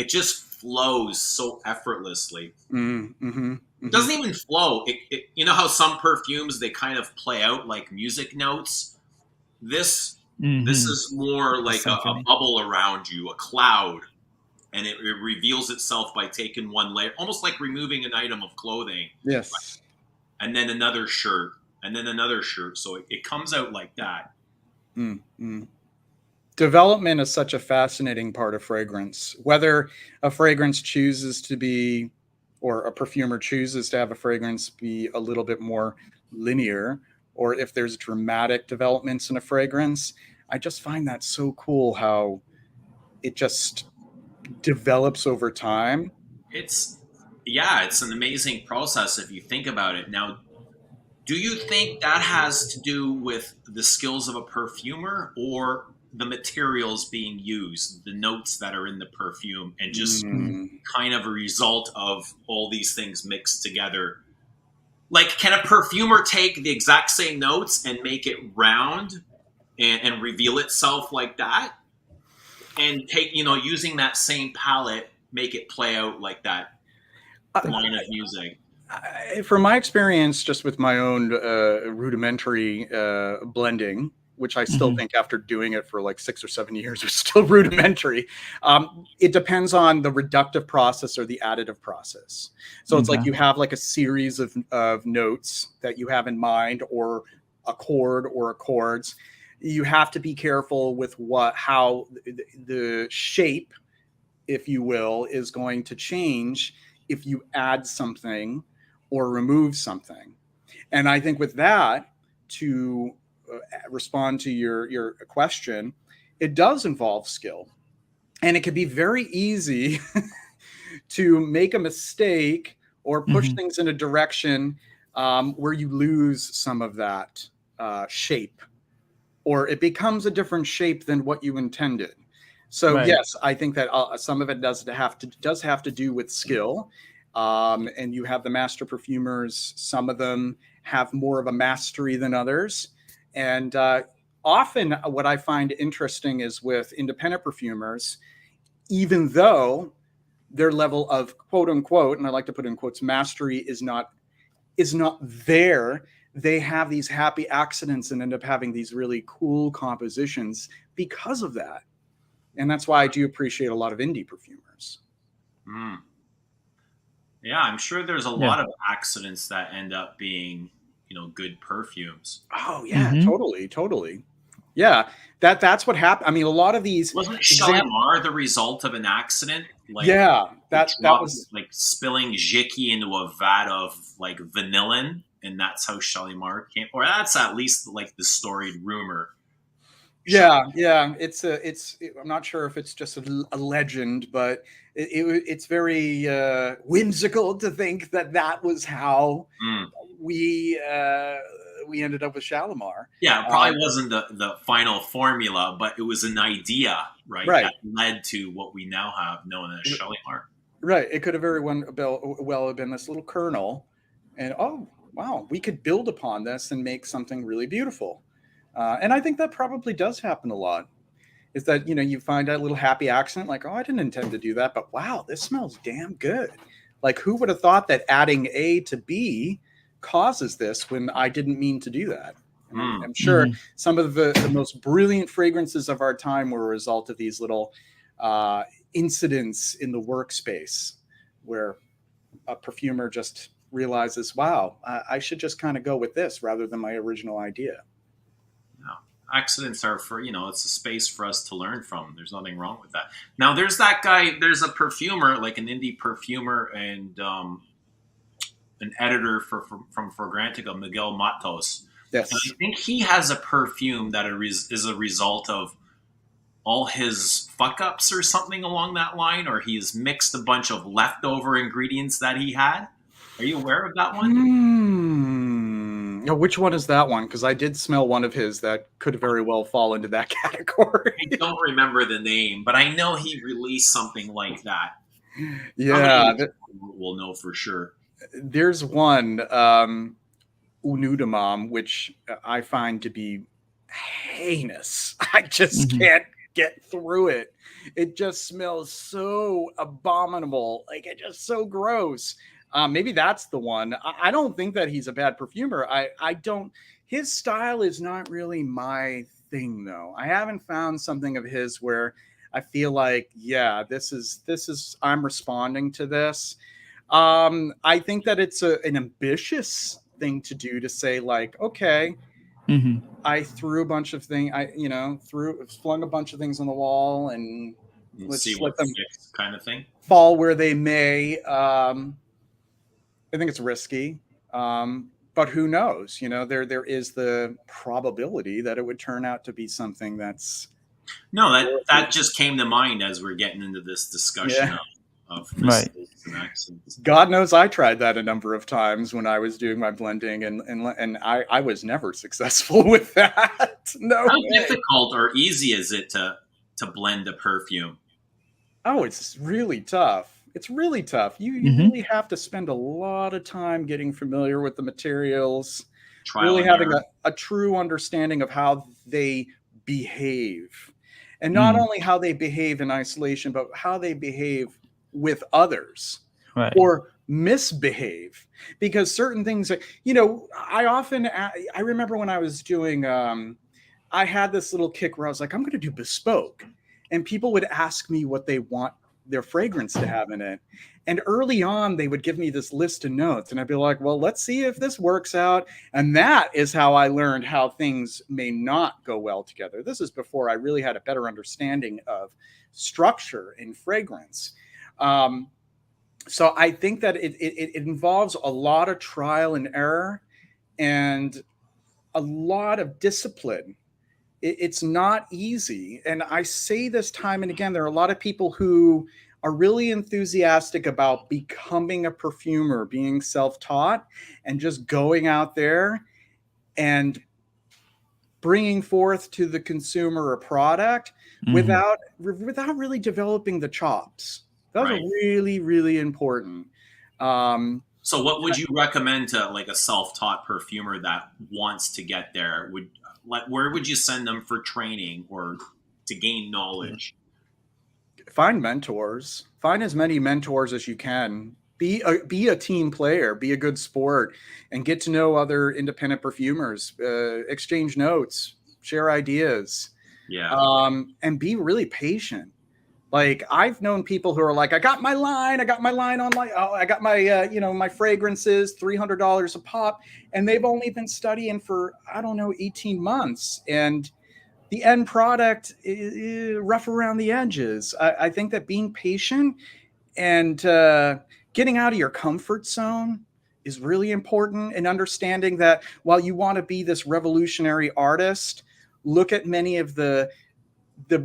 just flows so effortlessly. It doesn't even flow. You know how some perfumes, they kind of play out like music notes? This is more like a bubble around you, a cloud. And it reveals itself by taking one layer, almost like removing an item of clothing. Yes. And then another shirt, and then another shirt. So it comes out like that. Development is such a fascinating part of fragrance. Whether a fragrance chooses to be, or a perfumer chooses to have a fragrance be a little bit more linear, or if there's dramatic developments in a fragrance, I just find that so cool how it just develops over time. It's an amazing process if you think about it. Now, do you think that has to do with the skills of a perfumer or the materials being used, the notes that are in the perfume, and just kind of a result of all these things mixed together? Like, can a perfumer take the exact same notes and make it round and reveal itself like that? And take, using that same palette, make it play out like that line of music. From my experience, just with my own rudimentary blending, which I still think after doing it for like 6 or 7 years is still rudimentary. It depends on the reductive process or the additive process. So it's like you have like a series of notes that you have in mind, or a chord or chords. You have to be careful with how the shape, if you will, is going to change if you add something or remove something. And I think with that, to respond to your question, it does involve skill. And it can be very easy to make a mistake or push Mhm. things in a direction where you lose some of that shape, or it becomes a different shape than what you intended. So Right. yes, I think that some of it does have to do with skill. And you have the master perfumers. Some of them have more of a mastery than others. And often, what I find interesting is with independent perfumers, even though their level of quote unquote, and I like to put in quotes, mastery is not there, they have these happy accidents and end up having these really cool compositions because of that. And that's why I do appreciate a lot of indie perfumers. Mm. Yeah, I'm sure there's a Yeah. lot of accidents that end up being, good perfumes. Oh yeah, Mhm. totally. Yeah, that's what happened. I mean, a lot of these Wasn't examples. Shalimar the result of an accident? Like, Yeah, he that dropped, was. like, spilling Jiki into a vat of, like, vanillin, and that's how Shalimar came. Or that's at least, like, the storied rumor. Yeah. I'm not sure if it's just a legend, but it's very whimsical to think that was how Mm. we ended up with Shalimar. Yeah, it probably wasn't the final formula, but it was an idea, right, Right. that led to what we now have known as Shalimar. Right. It could have very well have been this little kernel, and oh wow, we could build upon this and make something really beautiful. And I think that probably does happen a lot. Is that you find that little happy accident, like, oh, I didn't intend to do that, but wow, this smells damn good. Like, who would have thought that adding A to B causes this when I didn't mean to do that? And I'm sure Mhm. some of the most brilliant fragrances of our time were a result of these little uh, incidents in the workspace where a perfumer just realizes, wow, I should just kind of go with this rather than my original idea. No. Accidents are for, it's a space for us to learn from. There's nothing wrong with that. Now, there's that guy, there's a perfumer, like an indie perfumer and an editor from Fragrantica, Miguel Matos. And Yes. I think he has a perfume that is a result of all his fuck ups or something along that line, or he's mixed a bunch of leftover ingredients that he had. Are you aware of that one? Now, which one is that one? Because I did smell one of his that could very well fall into that category. I don't remember the name, but I know he released something like that. Yeah, We'll know for sure. there's one, Unudamam, which I find to be heinous. I just Mhm. can't get through it. It just smells so abominable. Like, it's just so gross. Maybe that's the one. I don't think that he's a bad perfumer. I don't. His style is not really my thing, though. I haven't found something of his where I feel like, yeah, this is I'm responding to this. I think that it's an ambitious thing to do, to say, like, okay, Mhm. I threw a bunch of things, flung a bunch of things on the wall, and And let's see just what let them fits, kind of thing. fall where they may. I think it's risky, but who knows? There is the probability that it would turn out to be something that's No, that worthy. just came to mind as we're getting into this discussion Yeah. of Right. mistakes and accents. God knows I tried that a number of times when I was doing my blending, and I was never successful with that. No How way. difficult or easy is it to blend a perfume? Oh, it's really tough. It's really tough. You Mhm. really have to spend a lot of time getting familiar with the materials, Trial really and having error. a true understanding of how they behave. And not Mm. only how they behave in isolation, but how they behave with others Right. or misbehave. Because certain things, I remember when I was doing, I had this little kick where I was like, I'm going to do bespoke. And people would ask me what they want their fragrance to have in it. And early on, they would give me this list of notes, and I'd be like, well, let's see if this works out. And that is how I learned how things may not go well together. This is before I really had a better understanding of structure in fragrance. So I think that it involves a lot of trial and error and a lot of discipline. It's not easy. And I say this time and again, there are a lot of people who are really enthusiastic about becoming a perfumer, being self-taught, and just going out there and bringing forth to the consumer a product without really developing the chops. Those are really, really important. So what would you recommend to like a self-taught perfumer that wants to get there? Where would you send them for training or to gain knowledge? Find mentors. Find as many mentors as you can. Be a team player. Be a good sport, and get to know other independent perfumers. Exchange notes. Share ideas. Yeah. And be really patient. Like, I've known people who are like, I got my line on, like, oh, I got my, my fragrances, $300 a pop. And they've only been studying for, I don't know, 18 months. And the end product is rough around the edges. I think that being patient and getting out of your comfort zone is really important, and understanding that while you want to be this revolutionary artist, look at many of the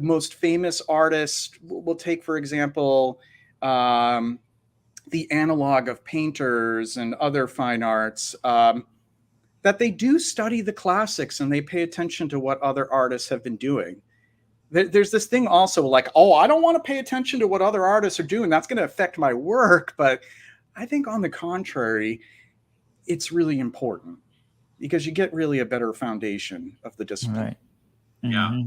most famous artists. We'll take, for example, the analog of painters and other fine arts, that they do study the classics and they pay attention to what other artists have been doing. There's this thing also like, oh, I don't want to pay attention to what other artists are doing. That's going to affect my work. But I think on the contrary, it's really important, because you get really a better foundation of the discipline. Right. Yeah.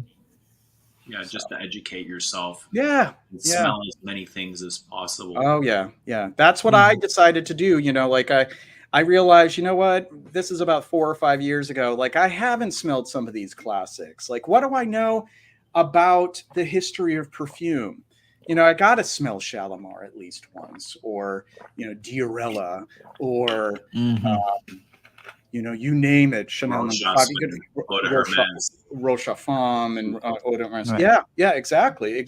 Yeah, just to educate yourself. Yeah. And smell as many things as possible. Oh, yeah. Yeah. That's what I decided to do. Like I realized, you know what? This is about 4 or 5 years ago. Like, I haven't smelled some of these classics. Like, what do I know about the history of perfume? I got to smell Shalimar at least once, or, Diorella, or, you name it. Chanel Rochefort and Eau de Hermes. Right. Yeah, exactly.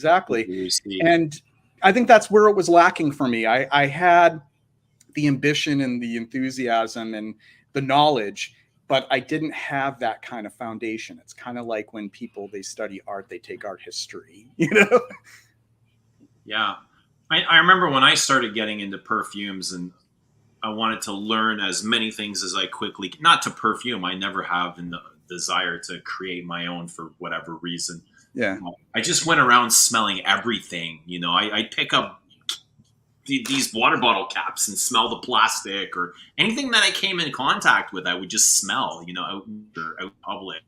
And I think that's where it was lacking for me. I had the ambition and the enthusiasm and the knowledge, but I didn't have that kind of foundation. It's kind of like when people, they study art, they take art history, Yeah. I remember when I started getting into perfumes, and I wanted to learn as many things as I quickly, not to perfume. I never have the desire to create my own for whatever reason. Yeah. I just went around smelling everything. I'd pick up these water bottle caps and smell the plastic, or anything that I came in contact with, I would just smell, out in public.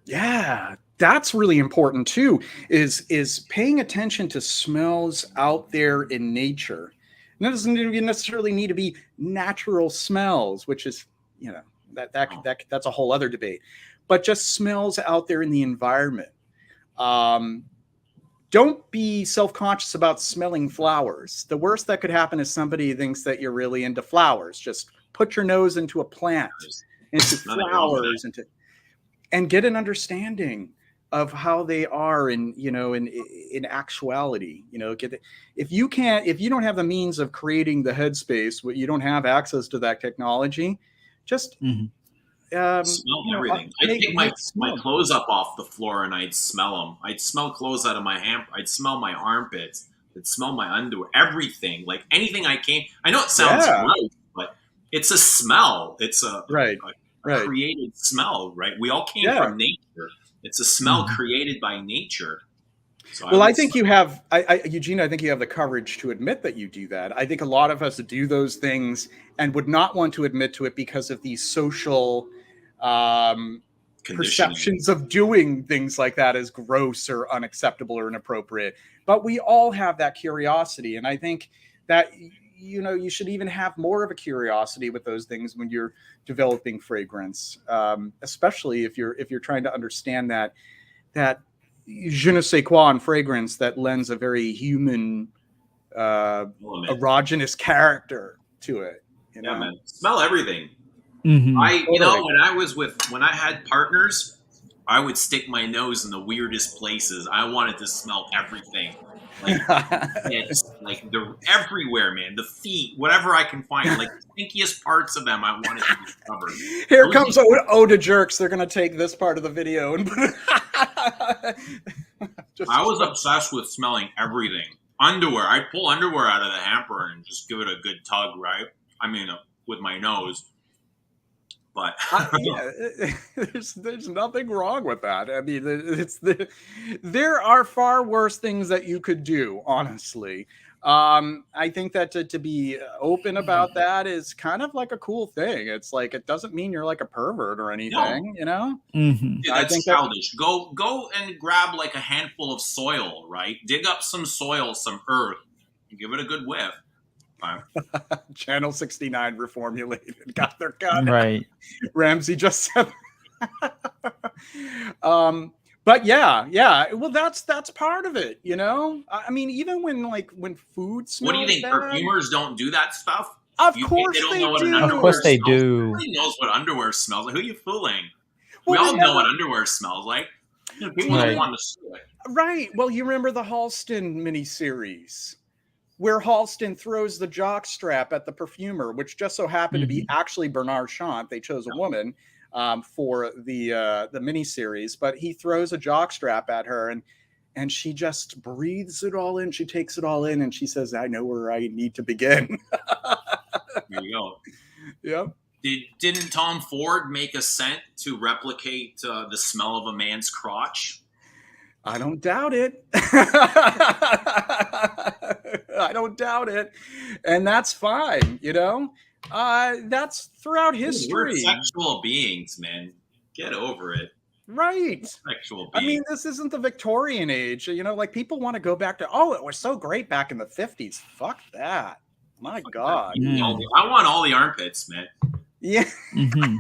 Yeah, that's really important too, is paying attention to smells out there in nature. And that doesn't necessarily need to be natural smells, which is, that's a whole other debate, but just smells out there in the environment. Don't be self-conscious about smelling flowers. The worst that could happen is somebody thinks that you're really into flowers. Just put your nose into a plant, into flowers, and get an understanding of how they are in actuality. If you don't have the means of creating the headspace, you don't have access to that technology, just smell everything. I'd take my clothes up off the floor and I'd smell them. I'd smell clothes out of my hamper. I'd smell my armpits. I'd smell my underwear. Everything, like anything I know it sounds gross, but it's a smell. It's a created smell, right? We all came from nature. It's a smell created by nature. So I think you have, Eugene, I think you have the courage to admit that you do that. I think a lot of us do those things and would not want to admit to it because of these social perceptions of doing things like that as gross or unacceptable or inappropriate. But we all have that curiosity. And I think that, you should even have more of a curiosity with those things when you're developing fragrance, especially if you're trying to understand that je ne sais quoi in fragrance that lends a very human Element. erogenous character to it. You know? Yeah, man. Smell everything. Mhm. You know, when I had partners, I would stick my nose in the weirdest places. I wanted to smell everything, like it's like the everywhere, man. The feet, whatever I can find, like the stinkiest parts of them, I wanted to discover. Here Those comes Oda Jerks. They're gonna take this part of the video and put it. I was obsessed with smelling everything. Underwear, I'd pull underwear out of the hamper and just give it a good tug, right? I mean, with my nose. But yeah, there's nothing wrong with that. I mean, there are far worse things that you could do, honestly. I think that to be open about that is kind of like a cool thing. It's like it doesn't mean you're like a pervert or anything, you know? Mhm. yeah, I that's think that childish. Go and grab like a handful of soil, right? Dig up some soil, some earth, and give it a good whiff. Right? Channel 69 reformulated got their cut. Right. Ramsey just said. But yeah. Well, that's part of it, you know. I mean, even when food smells What do you think? bad, Perfumers don't do that stuff? of You think course they don't they know what an do. Of underwear course they smells? do. Everybody knows what underwear smells like. Who are you fooling? We Well, all know remember, what underwear smells like. You know, people Right. don't want to see it. right? Well, you remember the Halston miniseries where Halston throws the jock strap at the perfumer, which just so happened to be actually Bernard Chant. They chose a woman for the miniseries, but he throws a jock strap at her, and she just breathes it all in. She takes it all in, and she says, "I know where I need to begin." There you go. Yep. Didn't Tom Ford make a scent to replicate the smell of a man's crotch? I don't doubt it. I don't doubt it. And that's fine, you know? That's throughout Dude, we're history. sexual beings, man. Get over it. Right. Sexual I mean, beings. this isn't the Victorian age. You know, like people want to go back to, oh, it was so great back in the 50s. Fuck that. My God. Mm. I want all the armpits, man. Yeah. Mhm.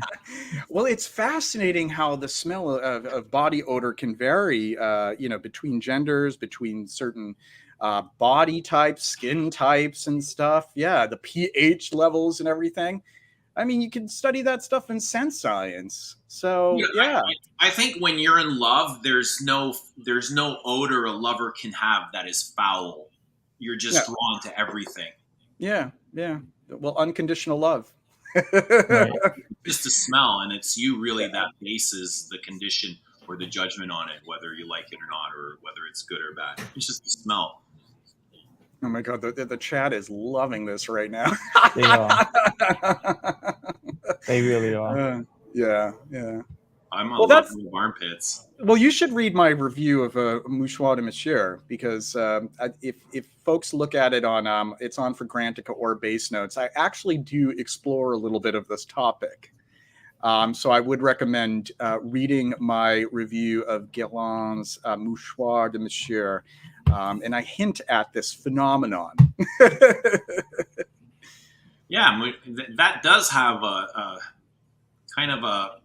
Well, it's fascinating how the smell of body odor can vary, you know, between genders, between certain body types, skin types, and stuff. Yeah, the pH levels and everything. I mean, you can study that stuff in sense science. So yeah, I think when you're in love, there's no odor a lover can have that is foul. You're just Yeah. drawn to everything. yeah. Well, unconditional love. Right. Just the smell, and it's you really that bases the condition or the judgment on it, whether you like it or not, or whether it's good or bad. It's just the smell. Oh my God, the chat is loving this right now. They are. They really are. Yeah. I'm a Well, lover that's- of armpits. Well, you should read my review of Mouchoir de Monsieur, because if folks look at it on, it's on for Grantica or Base Notes, I actually do explore a little bit of this topic. So I would recommend reading my review of Guerlain's Mouchoir de Monsieur, and I hint at this phenomenon. Yeah, that does have a kind of a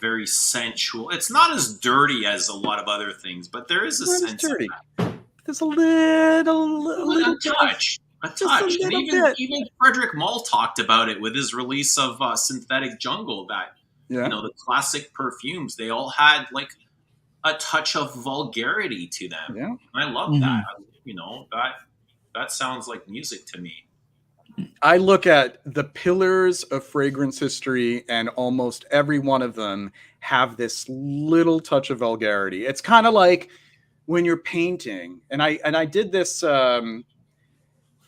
very sensual. It's not as dirty as a lot of other things, but there is a It's sense dirty. of that. There's a little touch. A just a touch. And little bit. even Frederick Mull talked about it with his release of Synthetic Jungle, that Yeah. you know, the classic perfumes, they all had like a touch of vulgarity to them. Yeah. And I love that. You know, that sounds like music to me. I look at the pillars of fragrance history, and almost every one of them have this little touch of vulgarity. It's kind of like when you're painting, and I did this.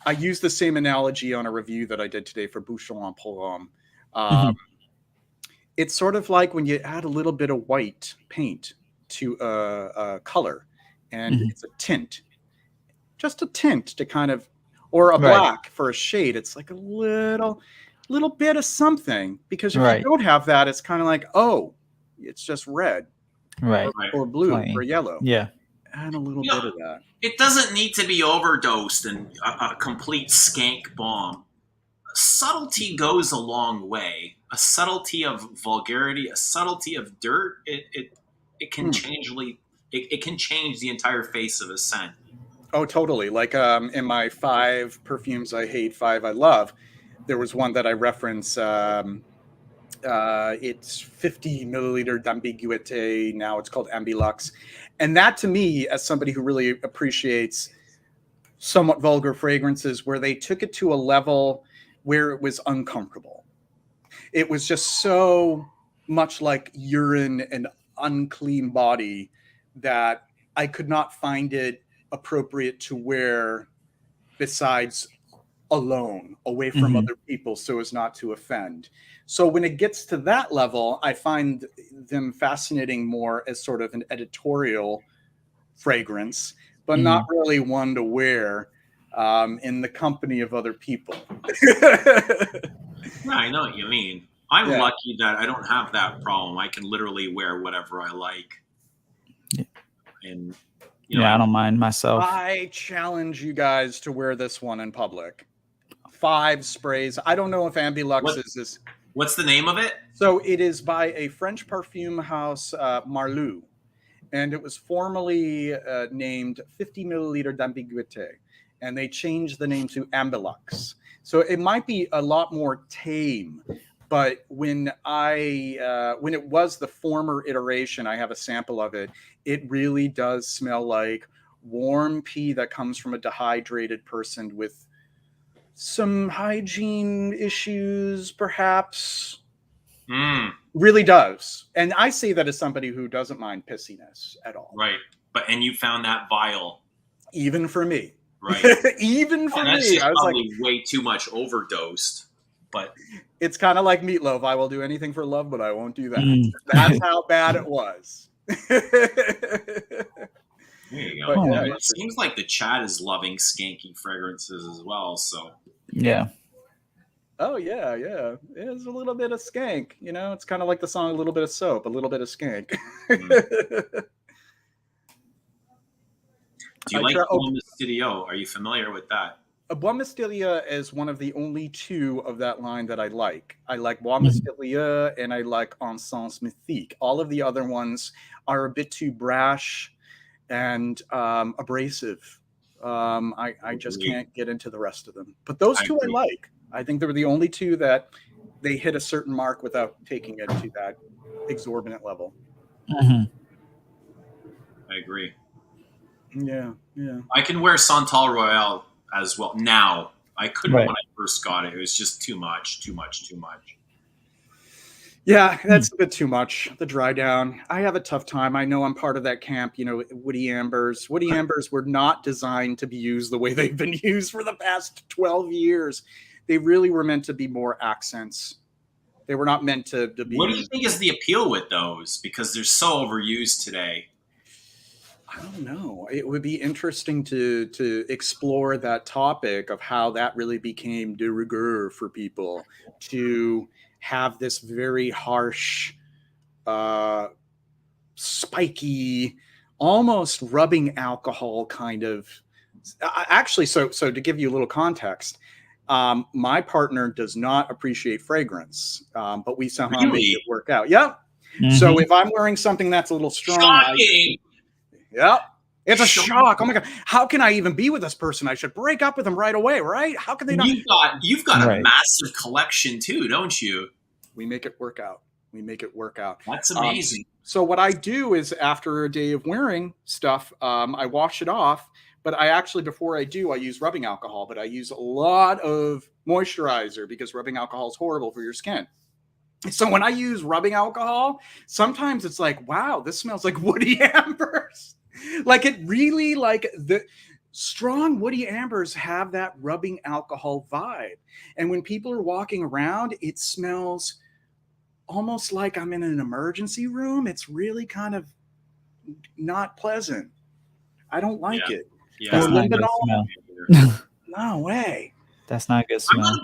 I used the same analogy on a review that I did today for Bouchon en Pomme. It's sort of like when you add a little bit of white paint to a color, and it's a tint, just a tint to kind of, or a black for a shade. It's like a little bit of something, because if you don't have that, it's kind of like, oh, it's just red, or blue, or yellow. Yeah, add a little bit of that. It doesn't need to be overdosed and a complete skank bomb. Subtlety goes a long way. A subtlety of vulgarity, a subtlety of dirt. It can change. It can change the entire face of a scent. Oh, totally. Like in my 5 perfumes I hate, 5 I love, there was one that I reference. It's 50 milliliter d'ambiguïté. Now it's called Ambilux. And that to me, as somebody who really appreciates somewhat vulgar fragrances, where they took it to a level where it was uncomfortable. It was just so much like urine and unclean body that I could not find it appropriate to wear besides alone, away from other people, so as not to offend. So when it gets to that level, I find them fascinating more as sort of an editorial fragrance, but not really one to wear in the company of other people. Yeah, I know what you mean. I'm Yeah. lucky that I don't have that problem. I can literally wear whatever I like. Yeah. And I don't mind myself. I challenge you guys to wear this one in public. 5 sprays. I don't know if Ambilux is this. What's the name of it? So it is by a French perfume house, Marlou, and it was formerly named 50 milliliter d'ambiguïté, and they changed the name to Ambilux. So it might be a lot more tame, but when it was the former iteration, I have a sample of it. It really does smell like warm pee that comes from a dehydrated person with some hygiene issues, perhaps. Really does. And I say that as somebody who doesn't mind pissiness at all. Right. And you found that vile. Even for me. Right. Even for that's me. Just I was probably like, way too much overdosed. But it's kind of like Meatloaf. I will do anything for love, but I won't do that. That's how bad it was. There you go. But, yeah, it seems like the chat is loving skanky fragrances as well. So yeah. Oh yeah, yeah. It's a little bit of skank. It's kind of like the song "A Little Bit of Soap," a little bit of skank. Do you like Bois Mystérieux? Are you familiar with that? Bois Mystérieux is one of the only 2 of that line that I like. I like Bois Mystérieux and I like Encens Mythique. All of the other ones are a bit too brash and abrasive. I just can't get into the rest of them. But those 2 I like. I think they were the only 2 that they hit a certain mark without taking it to that exorbitant level. I agree. Yeah, yeah. I can wear Santal Royale as well now. I couldn't when I first got it. It was just too much. Yeah, that's a bit too much. The dry down. I have a tough time. I know I'm part of that camp, woody ambers. Woody ambers were not designed to be used the way they've been used for the past 12 years. They really were meant to be more accents. They were not meant to be. What do you think is the appeal with those? Because they're so overused today. I don't know. It would be interesting to explore that topic of how that really became de rigueur for people to have this very harsh, spiky, almost rubbing alcohol kind of. Actually, so to give you a little context, my partner does not appreciate fragrance, but we somehow make it work out. Yeah. So if I'm wearing something that's a little strong, yeah, it's a shock. Oh my God. How can I even be with this person? I should break up with them right away, right? How can they not? You've got a massive collection too, don't you? We make it work out. That's amazing. So what I do is after a day of wearing stuff, I wash it off. But I actually, before I do, I use rubbing alcohol. But I use a lot of moisturizer because rubbing alcohol is horrible for your skin. So when I use rubbing alcohol, sometimes it's like, wow, this smells like woody ambers. Like it really, like the strong woody ambers have that rubbing alcohol vibe. And when people are walking around, it smells almost like I'm in an emergency room. It's really kind of not pleasant. I don't like it. Yeah. That's not good smell. No way. That's not a good smell.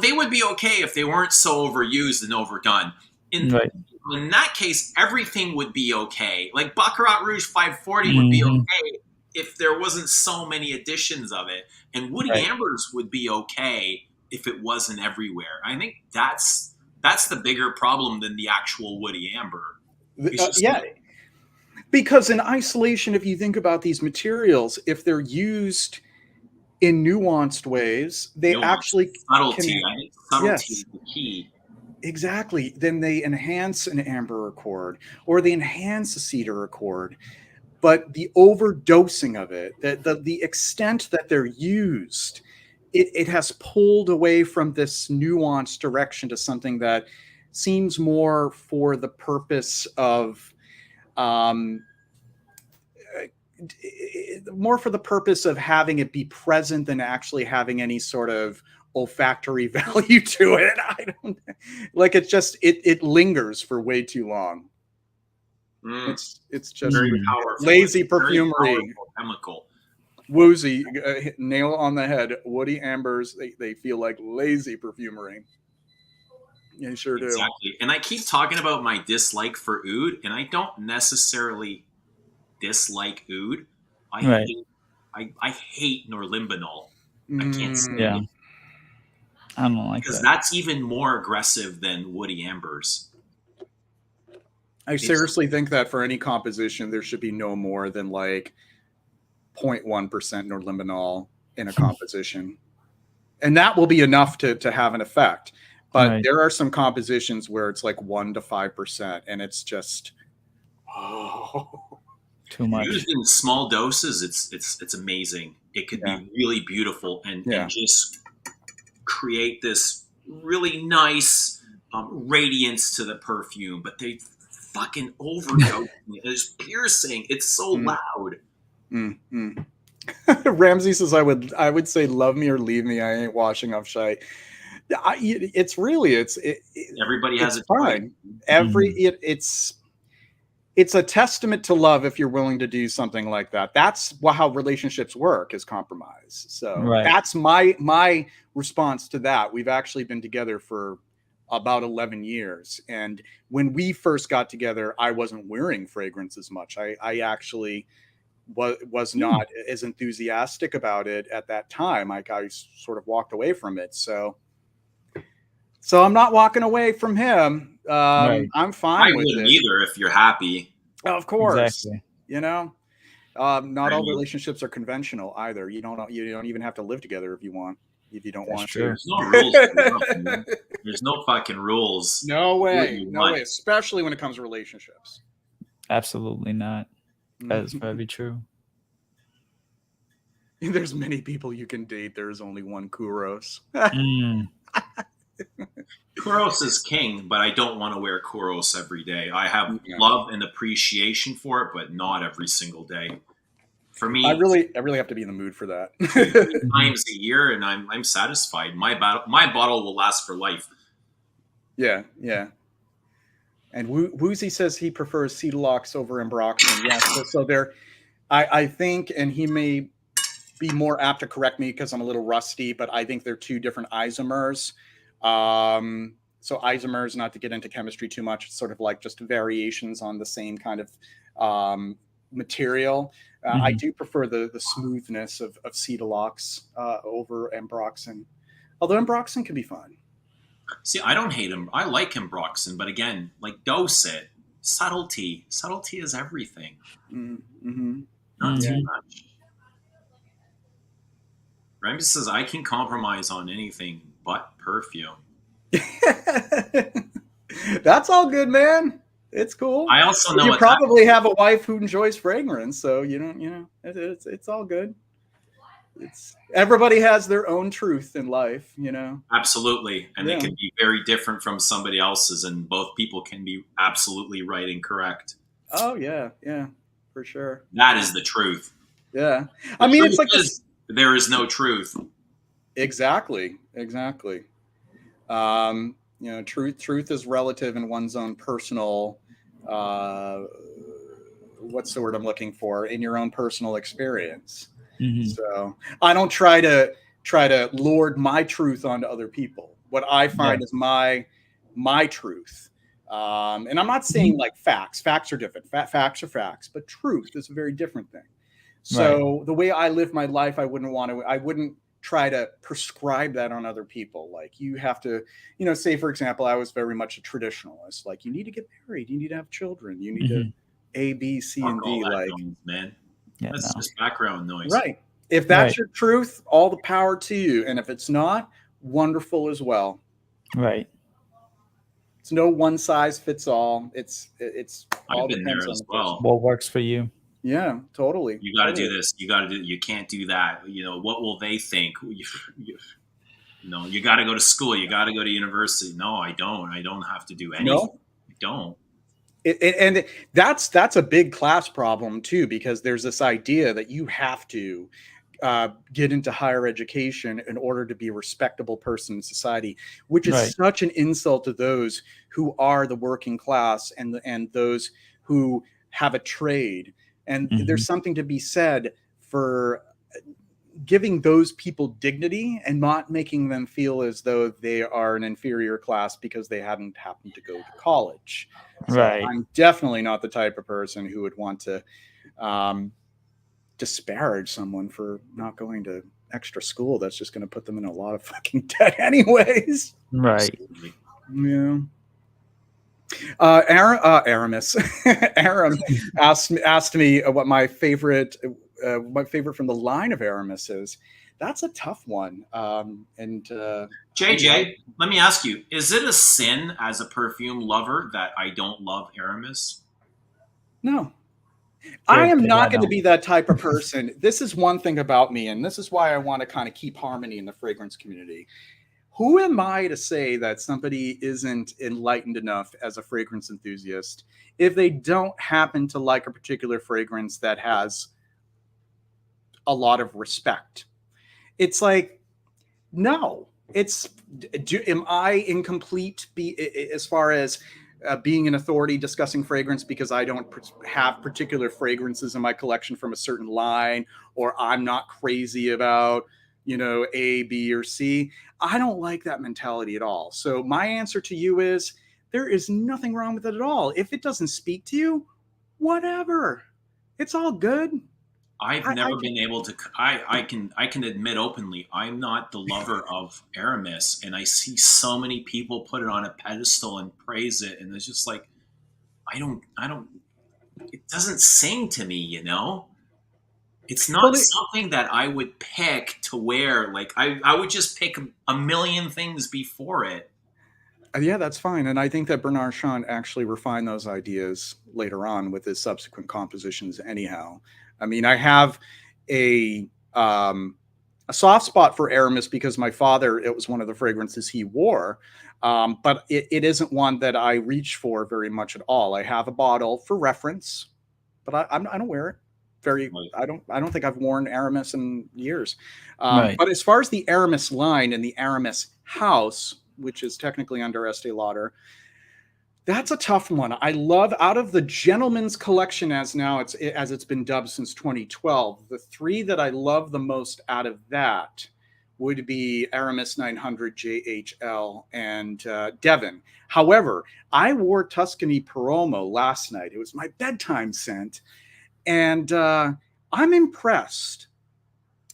They would be okay if they weren't so overused and overdone. In that case, everything would be okay. Like Baccarat Rouge 540 would be okay if there wasn't so many editions of it. And Woody Ambers would be okay if it wasn't everywhere. I think that's the bigger problem than the actual Woody Amber. Yeah. Because in isolation, if you think about these materials, if they're used in nuanced ways, they actually subtlety. can. I think subtlety Yes, is the key. exactly. Then they enhance an amber accord, or they enhance a cedar accord. But the overdosing of it, the extent that they're used, it has pulled away from this nuanced direction to something that seems more for the purpose of um, more for the purpose of having it be present than actually having any sort of olfactory value to it. I don't like it. Just it lingers for way too long. It's just very powerful. lazy It's very perfumery. powerful chemical. Woozy, nail on the head. Woody ambers, they feel like lazy perfumery. You sure do. Exactly. And I keep talking about my dislike for oud, and I don't necessarily dislike oud. Right. I hate norlimbanol. I can't stand Yeah. it. I don't like Because that. that's even more aggressive than woody ambers. I seriously think that for any composition, there should be no more than like 0.1% norlimbanol in a composition. And that will be enough to have an effect. But Right. there are some compositions where it's like 1 to 5%, and it's just too much. Used in small doses, it's amazing. It could be really beautiful and just create this really nice radiance to the perfume. But they fucking overdose it. It's piercing. It's so loud. Ramsey says, I would say love me or leave me. I ain't washing off shite. It's really everybody has it's a fine. It's a testament to love if you're willing to do something like that. That's how relationships work, is compromise. So that's my response to that. We've actually been together for about 11 years. And when we first got together, I wasn't wearing fragrance as much. I actually was not as enthusiastic about it at that time. I sort of walked away from it. So I'm not walking away from him. I'm fine with it. I wouldn't either if you're happy. Of course. Exactly. You know, not all relationships are conventional either. You don't even have to live together if you want. If you don't want to. There's no rules. There's no fucking rules. No way. No way. Especially when it comes to relationships. Absolutely not. That is very true. There's many people you can date. There's only one Kuros. Kuros is king, but I don't want to wear Kuros every day. I have love and appreciation for it, but not every single day. For me, I really have to be in the mood for that. 3 times a year, and I'm satisfied. My bottle will last for life. Yeah. And Woozy says he prefers Cedalox over Ambroxan. Yes, so there, I think, and he may be more apt to correct me because I'm a little rusty, but I think they're 2 different isomers. So isomers, not to get into chemistry too much, it's sort of like just variations on the same kind of material. I do prefer the smoothness of Cedalox over Ambroxan, although Ambroxan can be fun. See, I don't hate him. I like Ambroxan, but again, like dose it. Subtlety is everything. Not too much. Ramsey says, I can compromise on anything but perfume. That's all good, man. It's cool. I also know you probably have a wife who enjoys fragrance, so it's all good. Everybody has their own truth in life, Absolutely. And it can be very different from somebody else's, and both people can be absolutely right and correct. Oh yeah, for sure. That is the truth. Yeah. I mean, it's like there is no truth. Exactly. Truth is relative in one's own personal what's the word I'm looking for, in your own personal experience. So I don't try to lord my truth onto other people. What I find is my truth. And I'm not saying like facts. Facts are different. Facts are facts, but truth is a very different thing. So the way I live my life, I wouldn't try to prescribe that on other people. Like, you have to, say, for example, I was very much a traditionalist. Like, you need to get married, you need to have children, you need to A, B, C, Fuck and all D. that Like, noise, man. Yeah, That's no. just background noise. right. If that's Right. your truth, all the power to you. And if it's not, wonderful as well. Right. It's no one size fits all. It's all I've been there depends on as the person. well. What works for you? Yeah, totally. You got to do Totally. this. You got to do. You can't do that. You know, what will they think? No, you got to go to school. You got to go to university. No, I don't. I don't have to do anything. No. I don't. And that's a big class problem too, because there's this idea that you have to get into higher education in order to be a respectable person in society, which is Right. such an insult to those who are the working class and those who have a trade. And there's something to be said for giving those people dignity and not making them feel as though they are an inferior class because they hadn't happened to go to college. So Right. I'm definitely not the type of person who would want to disparage someone for not going to extra school. That's just going to put them in a lot of fucking debt anyways. Right. Yeah. Aramis Aram asked me what my favorite from the line of Aramis is. That's a tough one. JJ, let me ask you: is it a sin as a perfume lover that I don't love Aramis? No. I am not going to be that type of person. This is one thing about me, and this is why I want to kind of keep harmony in the fragrance community. Who am I to say that somebody isn't enlightened enough as a fragrance enthusiast if they don't happen to like a particular fragrance that has a lot of respect? It's like, no, am I incomplete as far as being an authority discussing fragrance because I don't have particular fragrances in my collection from a certain line, or I'm not crazy about, A, B, or C? I don't like that mentality at all. So my answer to you is there is nothing wrong with it at all. If it doesn't speak to you, whatever. It's all good. I've never been able to. I can admit openly, I'm not the lover of Aramis, and I see so many people put it on a pedestal and praise it, and it's just like, I don't. It doesn't sing to me, It's not something that I would pick to wear. Like I would just pick a million things before it. Yeah, that's fine. And I think that Bernard Chant actually refined those ideas later on with his subsequent compositions anyhow. I mean, I have a soft spot for Aramis because my father, it was one of the fragrances he wore. But it isn't one that I reach for very much at all. I have a bottle for reference, but I don't wear it. I don't think I've worn Aramis in years. But as far as the Aramis line and the Aramis house, which is technically under Estee Lauder, that's a tough one. I love, out of the gentleman's collection as it's been dubbed since 2012, the three that I love the most out of that would be Aramis 900, JHL, and Devon. However, I wore Tuscany Paromo last night. It was my bedtime scent. And I'm impressed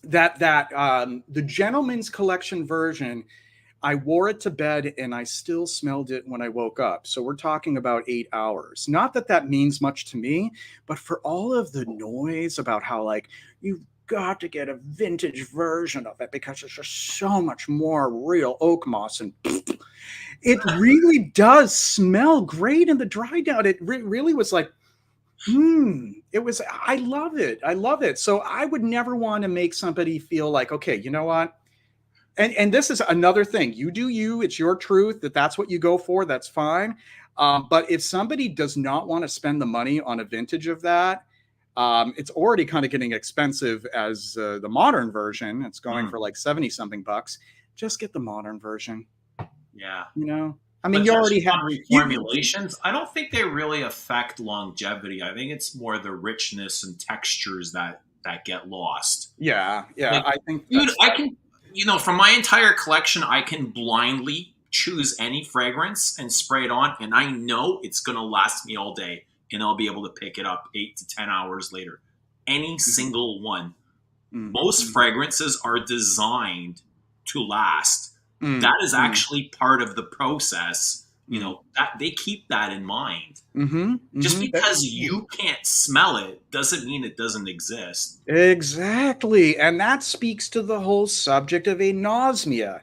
that the gentleman's collection version, I wore it to bed and I still smelled it when I woke up. So we're talking about 8 hours. Not that that means much to me, but for all of the noise about how, like, you've got to get a vintage version of it because it's just so much more real oak moss, and it really does smell great in the dry down. It really was like, I love it. I love it. So I would never want to make somebody feel like, okay, you know what? And this is another thing. You do you. It's your truth. That's what you go for. That's fine. But if somebody does not want to spend the money on a vintage of that, it's already kind of getting expensive as the modern version. It's going for like 70 something bucks. Just get the modern version. Yeah. I mean, you already have reformulations. I don't think they really affect longevity. I think it's more the richness and textures that get lost. Yeah. Like, I think, dude, I can, from my entire collection, I can blindly choose any fragrance and spray it on, and I know it's going to last me all day, and I'll be able to pick it up 8 to 10 hours later. Any single one. Most fragrances are designed to last. That is actually part of the process You know, that they keep that in mind. Mm-hmm. Just because you can't smell it doesn't mean it doesn't exist. Exactly. And that speaks to the whole subject of anosmia.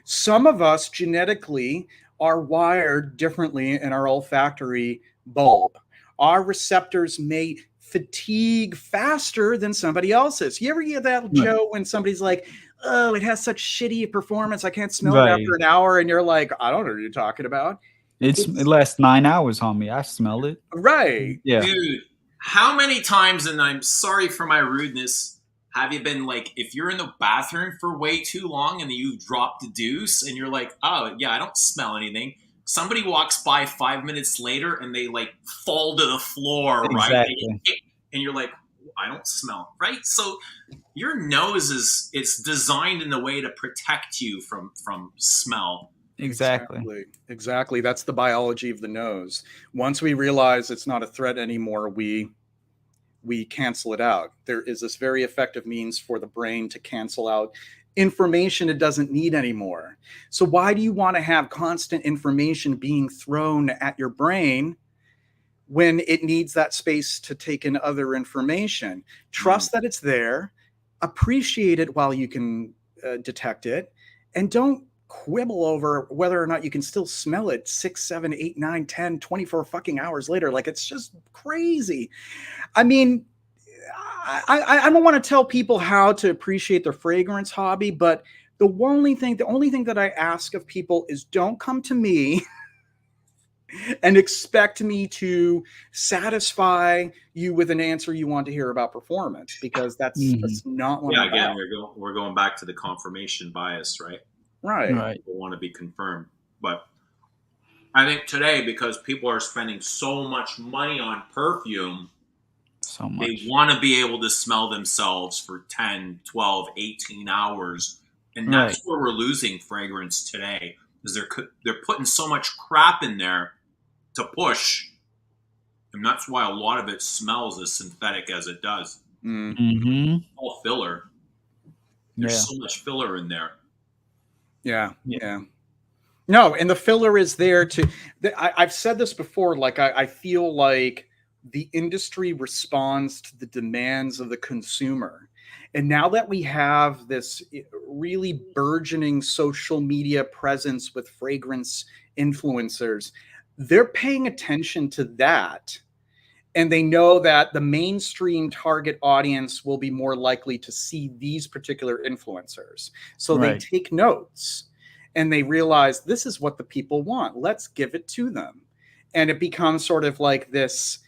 Some of us genetically are wired differently in our olfactory bulb. Our receptors may fatigue faster than somebody else's. You ever hear that, Joe, when somebody's like, oh, it has such shitty performance, I can't smell it after an hour, and you're like, I don't know what you're talking about. It lasts 9 hours on me. I smell it. Right. Yeah. Dude, how many times, and I'm sorry for my rudeness, have you been like, if you're in the bathroom for way too long and you drop the deuce and you're like, oh, yeah, I don't smell anything. Somebody walks by 5 minutes later and they like fall to the floor, Exactly. right? And you're like, I don't smell, right? So your nose it's designed in a way to protect you from smell. Exactly. That's the biology of the nose. Once we realize it's not a threat anymore, we cancel it out. There is this very effective means for the brain to cancel out information it doesn't need anymore. So why do you want to have constant information being thrown at your brain when it needs that space to take in other information? Trust that it's there, appreciate it while you can detect it, and don't quibble over whether or not you can still smell it 6, 7, 8, 9, 10, 24 fucking hours later. Like, it's just crazy. I mean, I don't want to tell people how to appreciate their fragrance hobby, but the only thing that I ask of people is don't come to me and expect me to satisfy you with an answer you want to hear about performance, because that's not what I'm again, about. we're going back to the confirmation bias, right? Right. People want to be confirmed. But I think today, because people are spending so much money on perfume, they want to be able to smell themselves for 10, 12, 18 hours. And that's where we're losing fragrance today, because they're putting so much crap in there to push. And that's why a lot of it smells as synthetic as it does. All filler. There's so much filler in there. Yeah. No, and the filler is there to. I've said this before. Like, I feel like the industry responds to the demands of the consumer, and now that we have this really burgeoning social media presence with fragrance influencers, they're paying attention to that. And they know that the mainstream target audience will be more likely to see these particular influencers. So they take notes and they realize this is what the people want. Let's give it to them. And it becomes sort of like this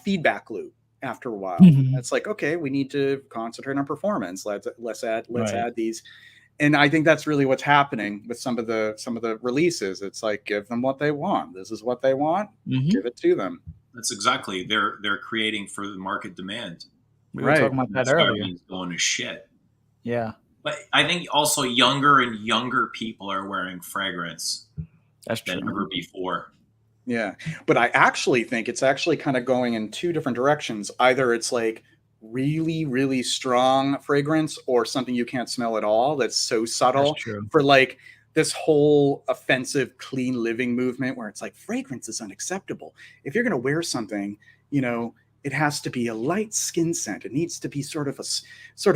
feedback loop after a while. It's like, okay, we need to concentrate on performance. Let's add these. And I think that's really what's happening with some of the releases. It's like, give them what they want. This is what they want. Give it to them. That's exactly. They're creating for the market demand. We were talking about that earlier. Going to shit. Yeah. But I think also younger and younger people are wearing fragrance than ever before. Yeah. But I actually think it's actually kind of going in two different directions. Either it's like really, really strong fragrance, or something you can't smell at all that's so subtle. For like this whole offensive clean living movement where it's like fragrance is unacceptable. If you're going to wear something, it has to be a light skin scent. It needs to be sort of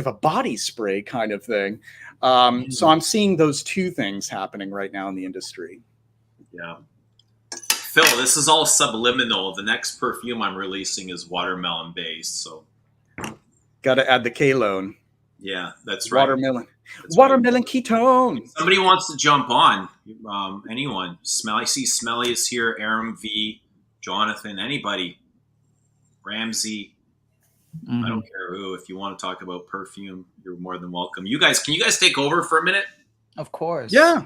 a body spray kind of thing. So I'm seeing those two things happening right now in the industry. Yeah. Phil, this is all subliminal. The next perfume I'm releasing is watermelon based. So got to add the K-lone. Yeah, that's right. Watermelon. Watermelon ketone. If somebody wants to jump on, anyone. I see Smelly is here, Aram V, Jonathan, anybody. Ramsey. I don't care who. If you want to talk about perfume, you're more than welcome. Can you guys take over for a minute? Of course. Yeah.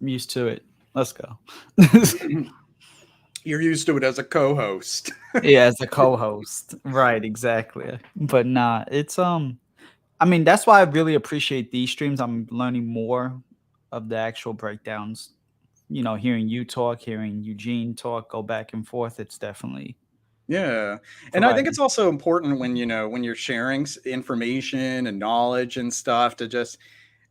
I'm used to it. Let's go. You're used to it as a co-host. Yeah, as a co-host. Right, exactly. But nah, it's I mean, that's why I really appreciate these streams. I'm learning more of the actual breakdowns. Hearing you talk, hearing Eugene talk, go back and forth, it's definitely and I think it's also important when you're sharing information and knowledge and stuff to just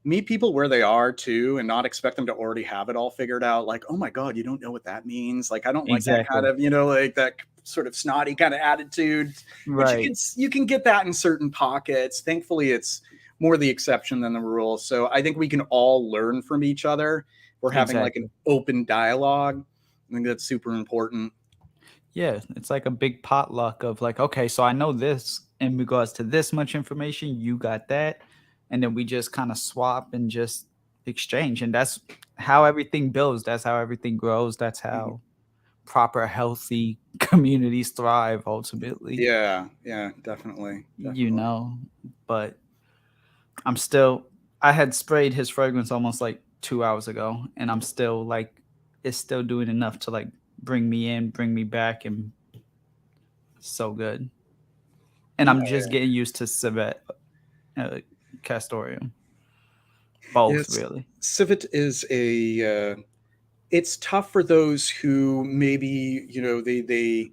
meet people where they are too, and not expect them to already have it all figured out. Like, oh my God, you don't know what that means. Like, I don't like that kind Exactly. of, like that sort of snotty kind of attitude, which Right. you can get that in certain pockets. Thankfully, it's more the exception than the rule. So I think we can all learn from each other. We're having like an Exactly. open dialogue. I think that's super important. Yeah, it's like a big potluck of like, okay, so I know this in regards to this much information, you got that, and then we just kind of swap and just exchange, and that's how everything builds. That's how everything grows. That's Mhm. how proper, healthy communities thrive ultimately. Yeah, definitely. You know, but I'm still. I had sprayed his fragrance almost like 2 hours ago, and I'm still like, it's still doing enough to like bring me in, bring me back, and so good. And I'm just getting used to civet, castoreum, both Yes, really. civet is a. It's tough for those who maybe they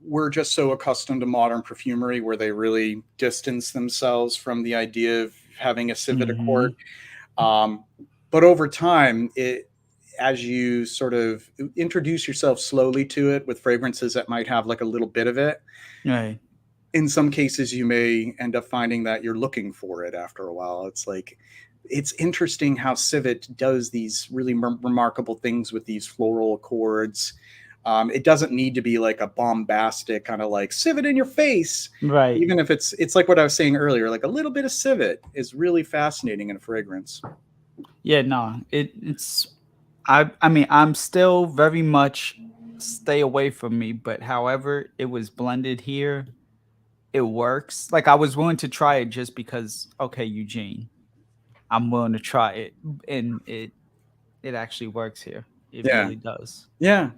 were just so accustomed to modern perfumery where they really distance themselves from the idea of having a civet accord. Hmm. Um, but over time, as you sort of introduce yourself slowly to it with fragrances that might have like a little bit of it, Right. in some cases you may end up finding that you're looking for it after a while. It's like it's interesting how civet does these really remarkable things with these floral accords. It doesn't need to be like a bombastic kind of like civet in your face. Right. Even if it's like what I was saying earlier, like a little bit of civet is really fascinating in a fragrance. Yeah. No. It's. I mean, I'm still very much stay away from me, but however it was blended here, it works. Like I was willing to try it just because. Okay, Eugene, I'm willing to try it, and it actually works here. It Yeah, really does. yeah.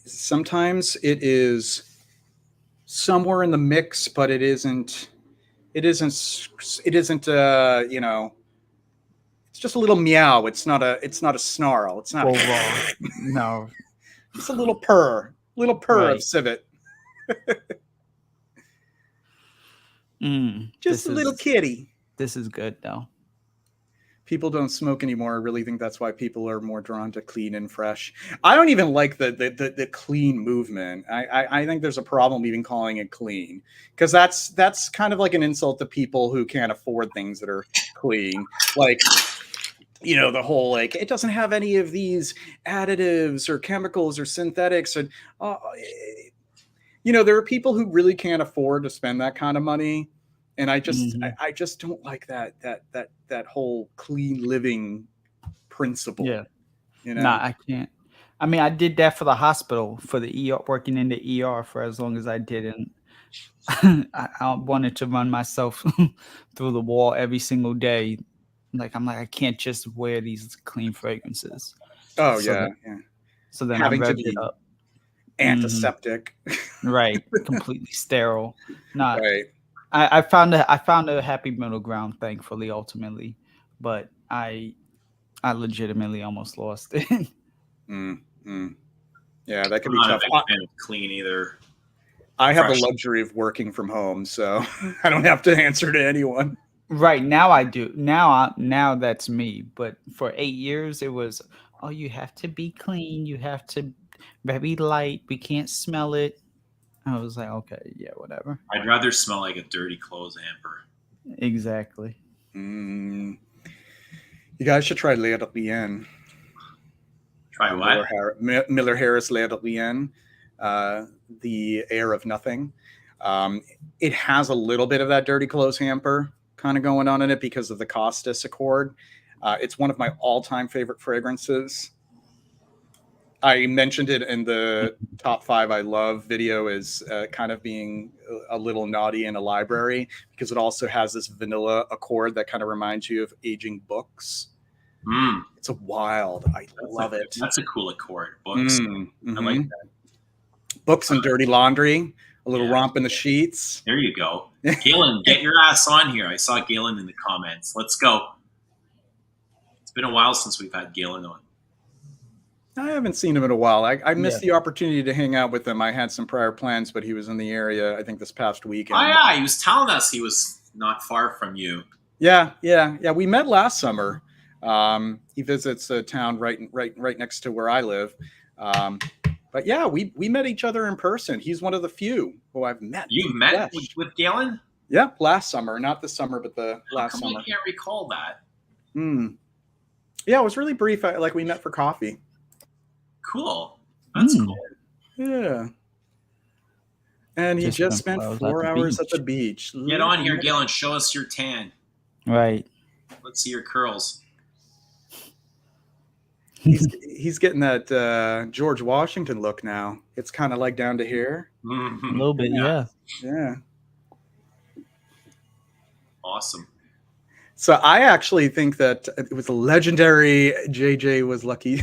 Sometimes it is somewhere in the mix, but it isn't. It isn't. It isn't. It's just a little meow. It's not a. It's not a snarl. It's not. Full raw. No. Just a little purr. Little purr of Right. civet. Just This a little is kitty. this is good though. People don't smoke anymore. I really think that's why people are more drawn to clean and fresh. I don't even like the clean movement. I think there's a problem even calling it clean because that's kind of like an insult to people who can't afford things that are clean. Like the whole like it doesn't have any of these additives or chemicals or synthetics and uh, there are people who really can't afford to spend that kind of money, and Mhm. I just don't like that whole clean living principle. Yeah. You Nah, know? I can't. I mean, I did that for the hospital, for the ER, working in the ER for as long as I did, and I wanted to run myself through the wall every single day. Like I'm like, I can't just wear these clean fragrances. Oh So yeah, that yeah. so then I Having to revved it be up. Hmm. antiseptic, Right, completely sterile. Not. right? I found a happy middle ground, thankfully, ultimately, but I legitimately almost lost it. Mm, mm. Yeah, that could I'm be not a tough. big fan of clean either. I have the Fresh. luxury of working from home, so I don't have to answer to anyone. Right now, I do. Now that's me. But for 8 years, it was, oh, you have to be clean. You have to very light. We can't smell it. I was like, okay, yeah, whatever. I'd rather smell like a dirty clothes hamper. Exactly. Mm. You guys should try L'air de Rien. Try what? Miller Harris L'air de Rien, the air of nothing. It has a little bit of that dirty clothes hamper kind of going on in it because of the Costas Accord. It's one of my all-time favorite fragrances. I mentioned it in the top 5 I love video as kind of being a little naughty in a library because it also has this vanilla accord that kind of reminds you of aging books. Mm, It's a wild. I love it. That's a cool accord. Books. I like that. Books and dirty laundry. A little Yeah. romp in the sheets. There you go. Galen, get your ass on here. I saw Galen in the comments. Let's go. It's been a while since we've had Galen on. I haven't seen him in a while. I missed Yeah. the opportunity to hang out with him. I had some prior plans, but he was in the area, I think, this past weekend. Oh, yeah. He was telling us he was not far from you. Yeah. We met last summer. He visits a town right next to where I live. But yeah, we met each other in person. He's one of the few who I've met. You've met with Galen? Yeah, last summer, not this summer, but the How last come summer. I can't recall that? Yeah, it was really brief. Like we met for coffee. Cool. That's cool. Yeah. And he just spent 4 hours at the beach. Get on here, Galen. Show us your tan. Right. Let's see your curls. He's getting that George Washington look now. It's kind of like down to here. Mm-hmm. A little bit, yeah. Yeah. Awesome. So I actually think that it was a legendary JJ was lucky.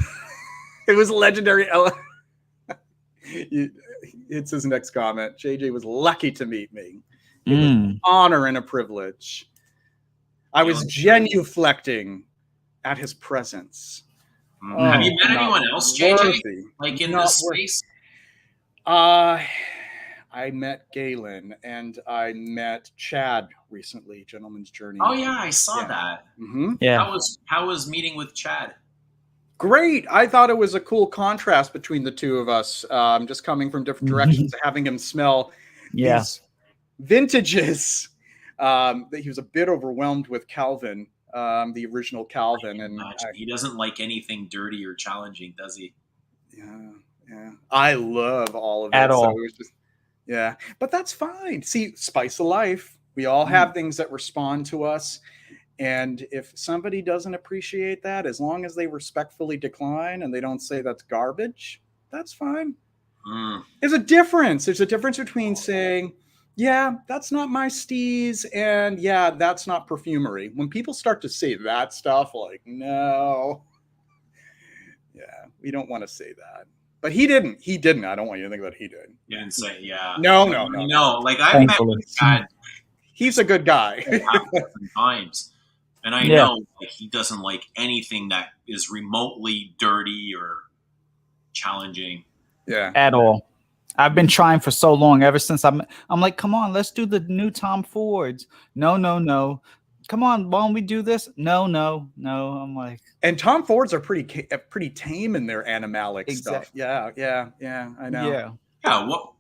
It was legendary. It's his next comment. JJ was lucky to meet me. It was an honor and a privilege. I was genuflecting at his presence. Have you met anyone else, JJ? Like in this space? I met Galen and I met Chad recently, Gentleman's Journey. Oh yeah, I saw that. Mm-hmm. Yeah. How was meeting with Chad? Great. I thought it was a cool contrast between the two of us, just coming from different directions, having him smell these vintages. He was a bit overwhelmed with Calvin, the original Calvin, and he doesn't like anything dirty or challenging, does he? Yeah. I love all of it. At all. So it was just, yeah, but that's fine. See, spice of life. We all have things that respond to us. And if somebody doesn't appreciate that, as long as they respectfully decline and they don't say that's garbage, that's fine. There's a difference. There's a difference between saying, yeah, that's not my steez, and yeah, that's not perfumery. When people start to say that stuff, like, no. Yeah, we don't want to say that. But he didn't. He didn't. I don't want you to think that he did. You didn't say, yeah. No. Like, I've met Chad. He's a good guy. Times. And I know like, he doesn't like anything that is remotely dirty or challenging. Yeah. At all. I've been trying for so long, ever since I'm like, come on, let's do the new Tom Fords. No. Come on, why don't we do this? No. I'm like, and Tom Fords are pretty tame in their animalic stuff. Yeah. I know. Yeah. What?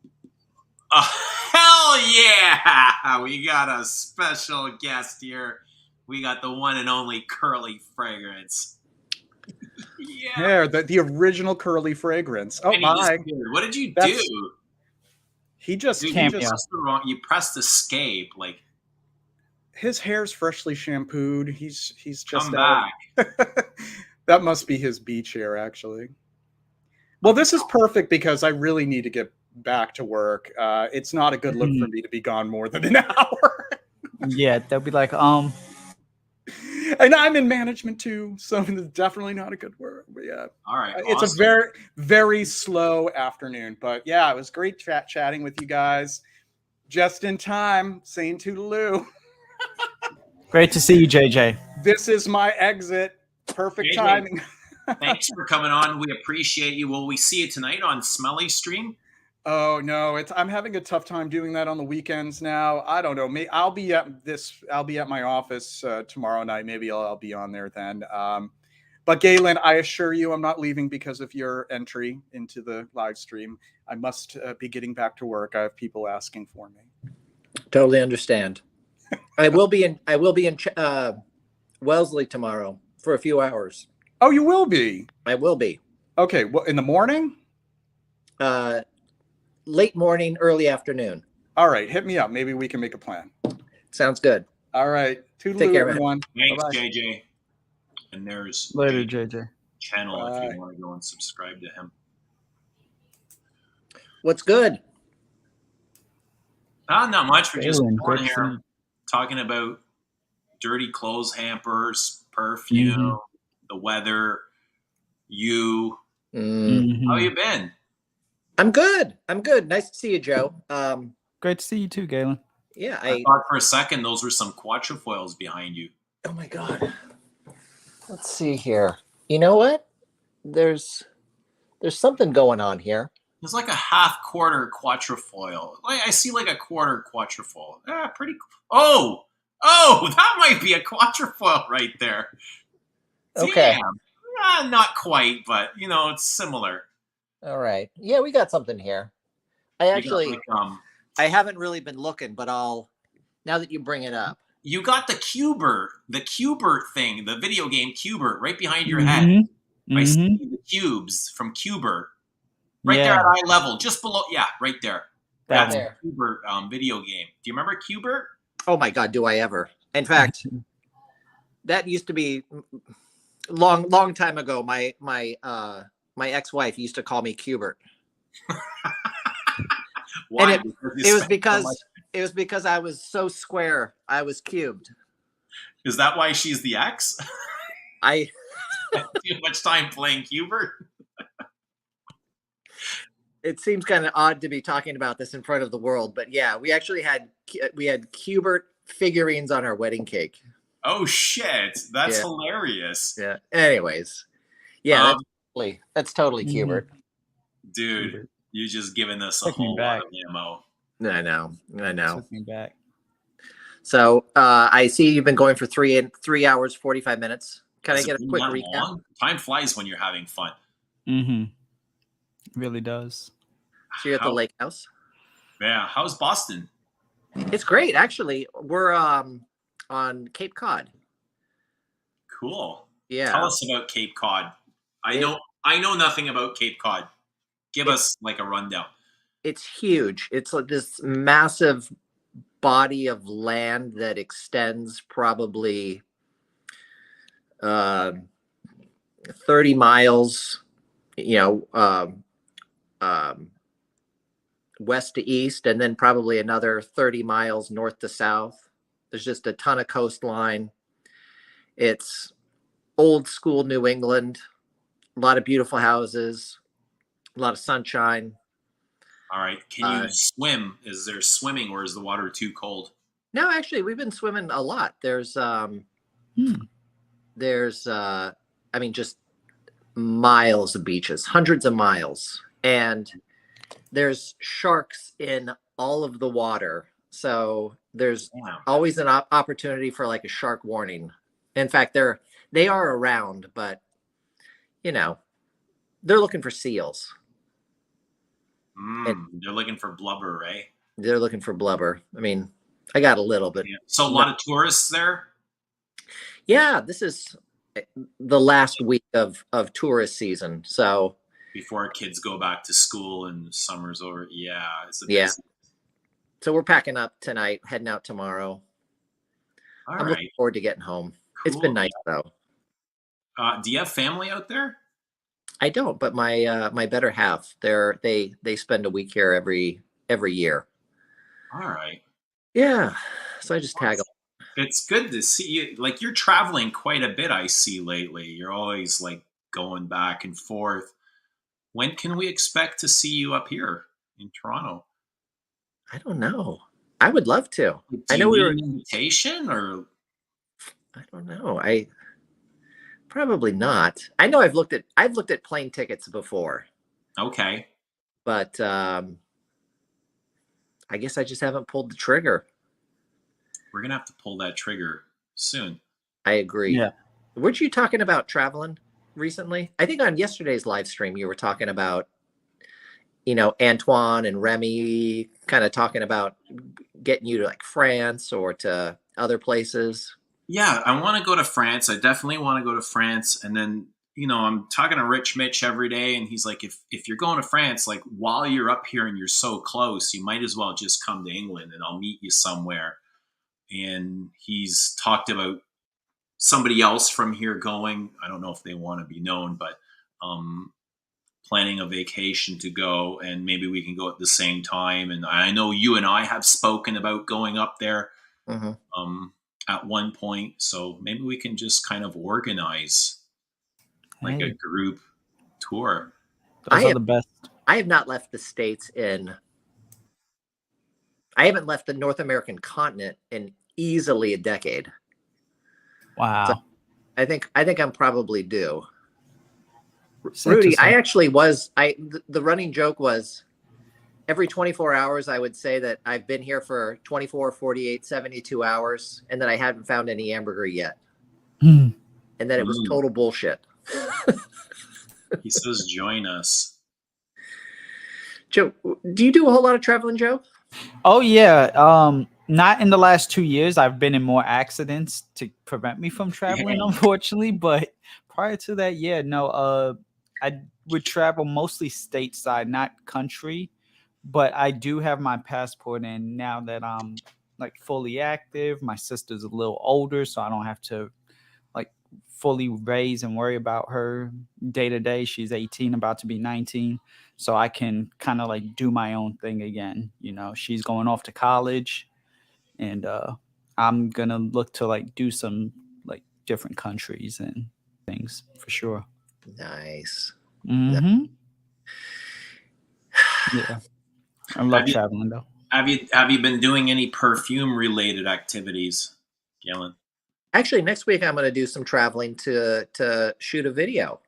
Hell yeah! We got a special guest here. We got the one and only Curly Fragrance. Yeah, the original Curly Fragrance. Oh, bye. What did you do? He just you pressed escape. Like his hair's freshly shampooed. He's just come back. That must be his beach hair, actually. Well, this is perfect because I really need to get back to work. It's not a good look for me to be gone more than an hour. Yeah, they'll be like, And I'm in management too, so it's definitely not a good word. But yeah, all right. It's a very, very slow afternoon, but yeah, it was great chatting with you guys. Just in time, saying toodaloo. Great to see you, JJ. This is my exit. Perfect timing. Thanks for coming on. We appreciate you. Will we see you tonight on Smelly Stream? Oh no, I'm having a tough time doing that on the weekends now. I don't know. I'll be at my office tomorrow night. Maybe I'll be on there then. But Galen, I assure you, I'm not leaving because of your entry into the live stream. I must be getting back to work. I have people asking for me. Totally understand. I will be in Wellesley tomorrow for a few hours. Oh, you will be? I will be. Okay. Well, in the morning? Late morning, early afternoon. All right. Hit me up. Maybe we can make a plan. Sounds good. All right. Toodaloo, take care, everyone. Thanks, Bye-bye. JJ. And there's later, JJ. Channel if you want to go and subscribe to him. What's good? Not much. We're just Galen, on here talking about dirty clothes hampers, perfume, the weather, you. How you been? I'm good. Nice to see you, Joe. Great to see you too, Galen. Yeah, I thought for a second those were some quatrefoils behind you. Oh my god. Let's see here. You know what? There's something going on here. It's like a half-quarter quatrefoil. Like I see like a quarter quatrefoil. Pretty cool. Oh, Oh, that might be a quatrefoil right there. Okay. Damn. Not quite, but it's similar. All right. Yeah, we got something here. I You got actually, like I haven't really been looking, but now that you bring it up. you got the Cubert thing, the video game Cubert right behind your head. I see the cubes from Cubert. Right there at eye level, just below. Yeah, right there. That That's one. a Cubert video game. Do you remember Cubert? Oh my God, do I ever? In fact, that used to be long time ago. My ex-wife used to call me Cubert. Why? And it was because I was so square. I was cubed. Is that why she's the ex? I Too much time playing Cubert. It seems kind of odd to be talking about this in front of the world, but yeah, we actually had Cubert figurines on our wedding cake. Oh shit, that's hilarious. Yeah. Anyways, yeah, that's totally Cubert. Dude, Cubert. you're just giving us a whole lot of ammo. I know. Took me back. So I see you've been going for 3 hours 45 minutes. Can I get a quick recap? Long? Time flies when you're having fun. It really does. So you're at the lake house. Yeah. How's Boston? It's great, actually. We're on Cape Cod. Cool. Yeah. Tell us about Cape Cod. I know nothing about Cape Cod. Give us like a rundown. It's huge. It's like this massive body of land that extends probably 30 miles, west to east, and then probably another 30 miles north to south. There's just a ton of coastline. It's old school New England, a lot of beautiful houses, a lot of sunshine. All right. Can you swim? Is there swimming or is the water too cold? No, actually, we've been swimming a lot. There's just miles of beaches, hundreds of miles. And there's sharks in all of the water. So there's always an opportunity for like a shark warning. In fact, they are around, but they're looking for seals. They're looking for blubber, right? They're looking for blubber. I mean, I got a little bit. Yeah. So a lot of tourists there? Yeah, this is the last week of tourist season. So before kids go back to school and summer's over. Yeah, it's So we're packing up tonight, heading out tomorrow. I'm looking forward to getting home. Cool. It's been nice though. Do you have family out there? I don't, but my better half, they spend a week here every year. All right. Yeah. So I just tag them. It's good to see you. Like you're traveling quite a bit, I see lately. You're always like going back and forth. When can we expect to see you up here in Toronto? I don't know. I would love to. I know we were an invitation, or I don't know. I probably not. I know I've looked at plane tickets before. Okay. But I guess I just haven't pulled the trigger. We're gonna have to pull that trigger soon. I agree. Yeah. Weren't you talking about traveling recently? I think on yesterday's live stream you were talking about, Antoine and Remy kind of talking about getting you to like France or to other places. Yeah, I want to go to France. I definitely want to go to France. And then, I'm talking to Rich Mitch every day, and he's like, if you're going to France, like while you're up here and you're so close, you might as well just come to England and I'll meet you somewhere. And he's talked about somebody else from here going. I don't know if they want to be known, but planning a vacation to go, and maybe we can go at the same time. And I know you and I have spoken about going up there at one point, so maybe we can just kind of organize like a group tour. Those are the best. I have not left the States I haven't left the North American continent in easily a decade. Wow. So I think I'm probably due. Rudy, I actually was. The running joke was, every 24 hours, I would say that I've been here for 24, 48, 72 hours, and that I haven't found any ambergris yet. Hmm. And that it was total bullshit. He says, join us. Joe, do you do a whole lot of traveling, Joe? Oh yeah. Not in the last 2 years. I've been in more accidents to prevent me from traveling, unfortunately. But prior to that, yeah, no. I would travel mostly stateside, not country. But I do have my passport, and now that I'm like fully active, my sister's a little older, so I don't have to like fully raise and worry about her day to day. She's 18, about to be 19. So I can kind of like do my own thing again. You know, she's going off to college, and I'm gonna look to like do some like different countries and things for sure. Nice. Mm-hmm. Yeah. I love traveling though. Have you been doing any perfume related activities, Galen? Actually, next week I'm going to do some traveling to shoot a video.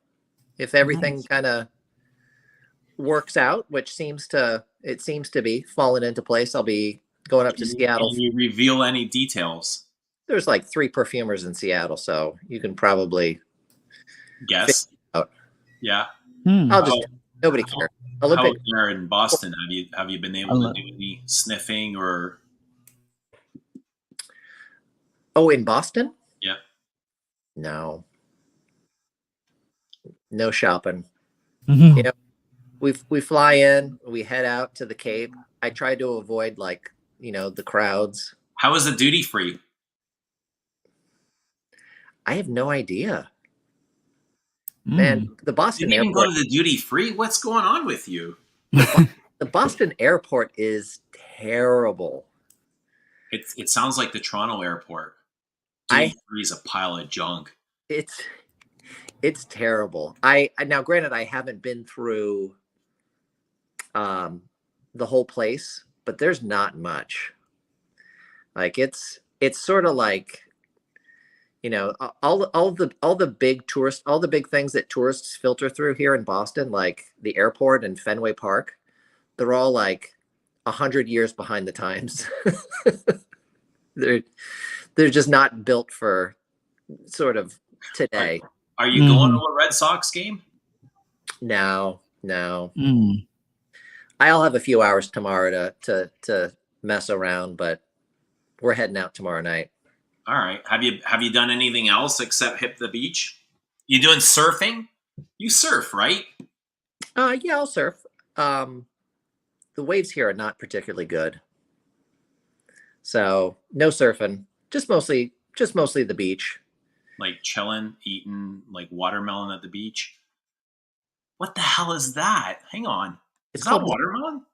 If everything kind of works out, which seems to be falling into place, I'll be going up to Seattle. Can you reveal any details? There's like 3 perfumers in Seattle, so you can probably guess. Out. Yeah. I'll just nobody cares. Olympic. How there in Boston? Have you been able to do any sniffing or? Oh, in Boston? Yeah. No shopping. Mm-hmm. You know, we fly in, we head out to the Cape. I try to avoid like, the crowds. How is the duty free? I have no idea. Man, the Boston you didn't airport. Even go to the duty free? What's going on with you? The Boston airport is terrible. It sounds like the Toronto airport. Duty free is a pile of junk. It's terrible. I now, granted, I haven't been through the whole place, but there's not much. Like it's sort of like, all the big things that tourists filter through here in Boston, like the airport and Fenway Park, they're all like 100 years behind the times. They're just not built for sort of today. Are you going to a Red Sox game? No. I'll have a few hours tomorrow to mess around, but we're heading out tomorrow night. All right. Have you done anything else except hit the beach? You doing surfing? You surf, right? Yeah, I'll surf. The waves here are not particularly good, so no surfing. Just mostly the beach. Like chilling, eating like watermelon at the beach. What the hell is that? Hang on. Is that watermelon?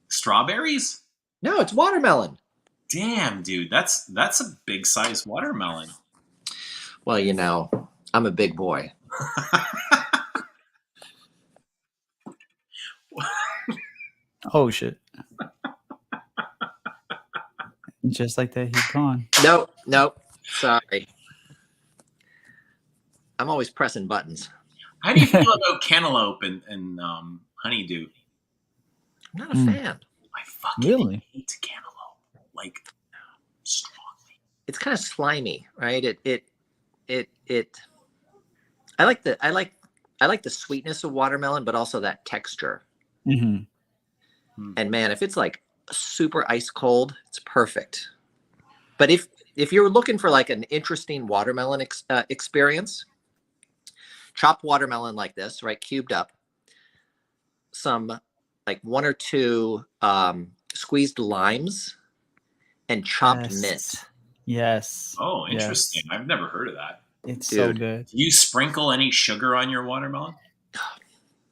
Strawberries? No, it's watermelon. Damn, dude, that's a big size watermelon. Well, I'm a big boy. Oh shit. Just like that, he's gone. Nope. Sorry. I'm always pressing buttons. How do you feel about cantaloupe and honeydew? I'm not a fan. I fucking really hate cantaloupe. Like strongly. It's kind of slimy, right? I like the sweetness of watermelon, but also that texture. Mm-hmm. And man, if it's like super ice cold, it's perfect. But if you're looking for like an interesting watermelon experience, chopped watermelon like this, right, cubed up, some like 1 or 2 squeezed limes, and chopped mint. Yes. Oh, interesting. Yes. I've never heard of that. It's so good. Do you sprinkle any sugar on your watermelon?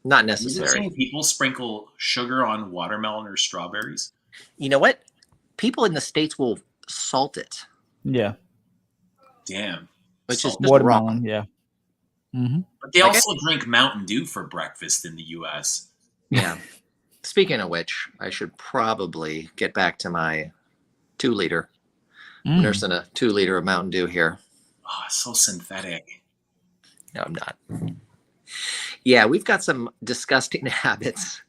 Not necessary. Have you seen people sprinkle sugar on watermelon or strawberries? You know what? People in the States will salt it. Yeah. Damn. Which is just watermelon, wrong. yeah. Mm-hmm. But they also drink Mountain Dew for breakfast in the U.S. Yeah. Speaking of which, I should probably get back to my 2-liter. Nursing a 2-liter of Mountain Dew here. Oh, it's so synthetic. No, I'm not. Yeah, we've got some disgusting habits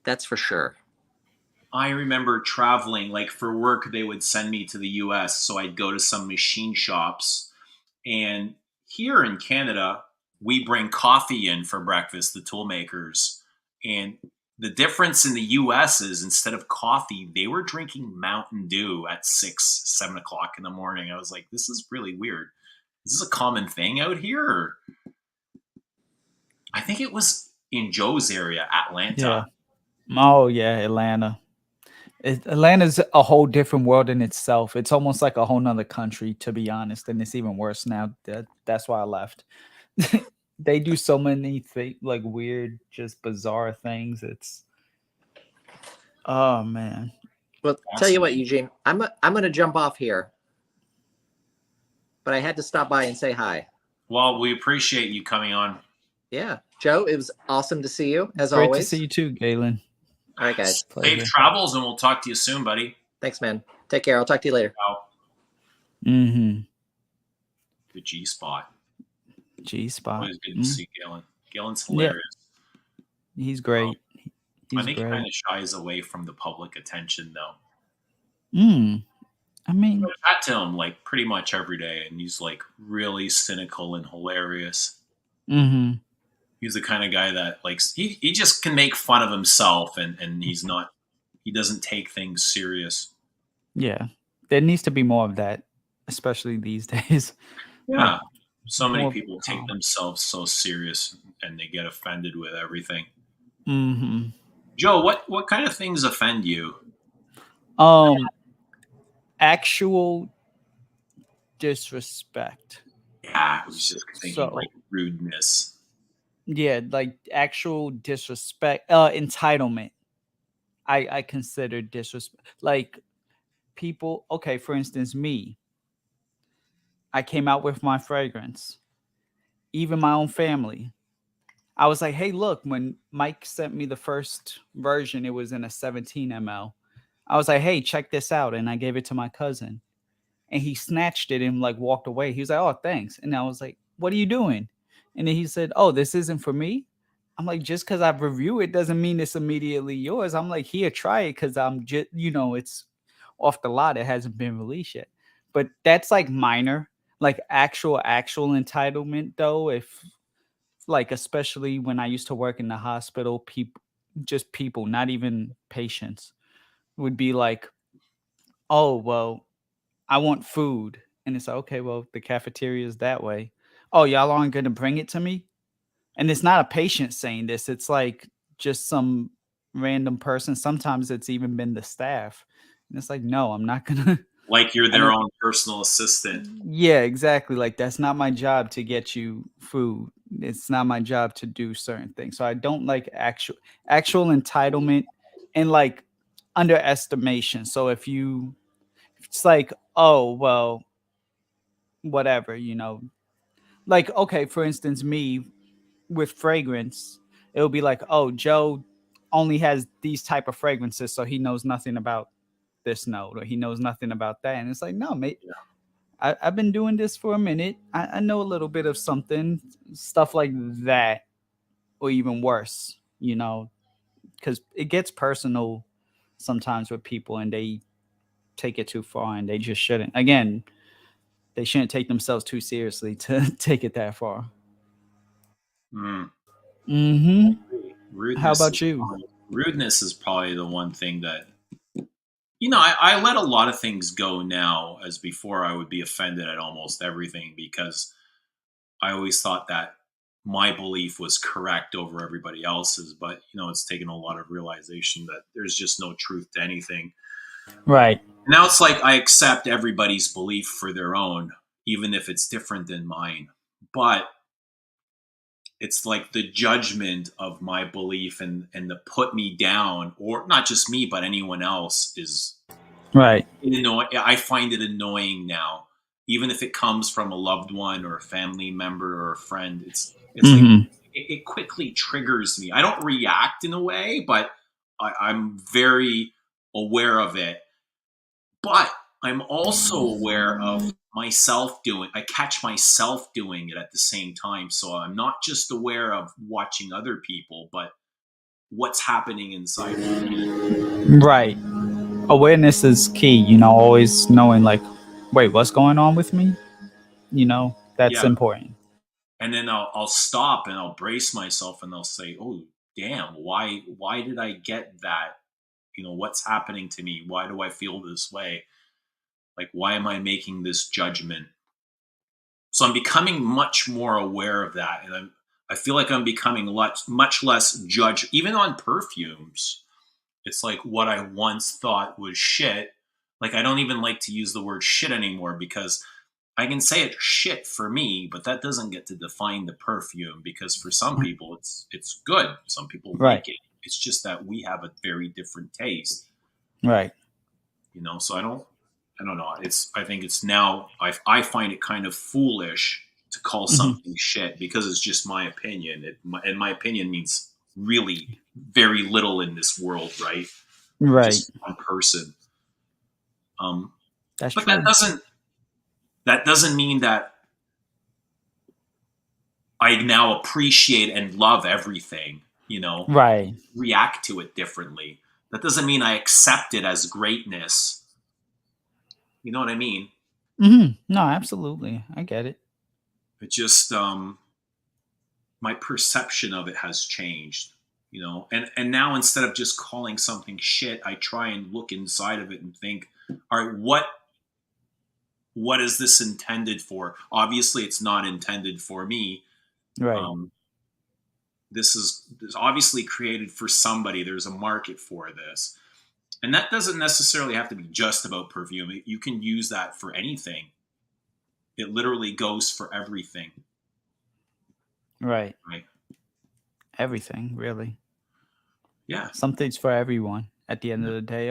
That's for sure. I remember traveling, like for work, they would send me to the US. So I'd go to some machine shops. And here in Canada, we bring coffee in for breakfast, the tool makers. And the difference in the US is instead of coffee, they were drinking Mountain Dew at 6, 7 o'clock in the morning. I was like, this is really weird. Is this a common thing out here? Or I think it was in Joe's area, Atlanta. Yeah. Oh yeah, Atlanta. Atlanta's a whole different world in itself. It's almost like a whole nother country, to be honest, and it's even worse now. That's why I left. They do so many like weird, just bizarre things. It's oh man. Well, tell you what, Eugene, I'm going to jump off here, but I had to stop by and say hi. Well, we appreciate you coming on. Yeah, Joe, it was awesome to see you as Great always. to see you too, Galen. All right, guys. Safe travels, and we'll talk to you soon, buddy. Thanks, man. Take care. I'll talk to you later. Wow. Mm-hmm. The G spot. G-spot. Always good to see Galen. Galen's hilarious. Yeah. He's great. I think he kind of shies away from the public attention, though. I mean, I chat to him like pretty much every day, and he's like really cynical and hilarious. mm-hmm. He's the kind of guy that likes he just can make fun of himself, and he doesn't take things serious. Yeah, there needs to be more of that, especially these days. Yeah, so many More people calm. take themselves so serious, and they get offended with everything. Mm-hmm. Joe, what kind of things offend you? Actual disrespect. Yeah, I was just thinking So- like rudeness. Yeah, like actual disrespect, entitlement. I consider disrespect. Like people, okay, for instance, me. I came out with my fragrance. Even my own family. I was like, hey, look, when Mike sent me the first version, it was in a 17 ml. I was like, hey, check this out. And I gave it to my cousin. And he snatched it and like walked away. He was like, oh, thanks. And I was like, what are you doing? And then he said, oh, this isn't for me. I'm like, just because I've reviewed it doesn't mean it's immediately yours. I'm like, here, try it because I'm just, it's off the lot. It hasn't been released yet. But that's like minor, like actual entitlement though. If like, especially when I used to work in the hospital, people, not even patients, would be like, oh, well, I want food. And it's like, okay, well, the cafeteria is that way. Oh, y'all aren't going to bring it to me? And it's not a patient saying this. It's like just some random person. Sometimes it's even been the staff. And it's like, no, I'm not going to. Like you're their own personal assistant. Yeah, exactly. Like that's not my job to get you food. It's not my job to do certain things. So I don't like actual entitlement and like underestimation. So if it's like, oh, well, whatever, like, okay, for instance, me with fragrance, it'll be like, oh, Joe only has these type of fragrances, so he knows nothing about this note or he knows nothing about that. And it's like, no, mate, I've been doing this for a minute. I know a little bit of something, stuff like that, or even worse, because it gets personal sometimes with people and they take it too far and they just shouldn't. Again, they shouldn't take themselves too seriously to take it that far. Mm-hmm. Rudeness. How about you? Rudeness is probably the one thing that, I let a lot of things go now, as before I would be offended at almost everything because I always thought that my belief was correct over everybody else's. But, it's taken a lot of realization that there's just no truth to anything. Right. Now it's like I accept everybody's belief for their own, even if it's different than mine. But it's like the judgment of my belief and the put me down, or not just me, but anyone else is right. I find it annoying now, even if it comes from a loved one or a family member or a friend. It's like it quickly triggers me. I don't react in a way, but I'm very aware of it. But I'm also aware of myself I catch myself doing it at the same time. So I'm not just aware of watching other people, but what's happening inside of me. Right. Awareness is key, you know, always knowing like, wait, what's going on with me? You know, that's Yeah. important. And then I'll stop and I'll brace myself and I'll say, oh damn, why did I get that? You know, what's happening to me? Why do I feel this way? Like, why am I making this judgment? So I'm becoming much more aware of that, and I feel like I'm becoming much less judge, even on perfumes. It's like what I once thought was shit. Like, I don't even like to use the word shit anymore, because I can say it's shit for me, but that doesn't get to define the perfume, because for some people it's good. Some people Right. like it. It's just that we have a very different taste, Right. you know. So I don't know. I think it's now I find it kind of foolish to call Hmm. something shit, because it's just my opinion. And my opinion means really very little in this world, right? Right. Just one person. Um, That's but true. that doesn't mean that I now appreciate and love everything. You know, Right. react to it differently. That doesn't mean I accept it as greatness. You know what I mean? No, absolutely. I get it. It just my perception of it has changed, you know. And now, instead of just calling something shit, I try and look inside of it and think, all right, what is this intended for? Obviously it's not intended for me. Right. um, this obviously created for somebody. There's a market for this, and that doesn't necessarily have to be just about perfume. You can use that for anything. It literally goes for everything, Right. right? Everything, really. Yeah. Something's for everyone at the end of the day.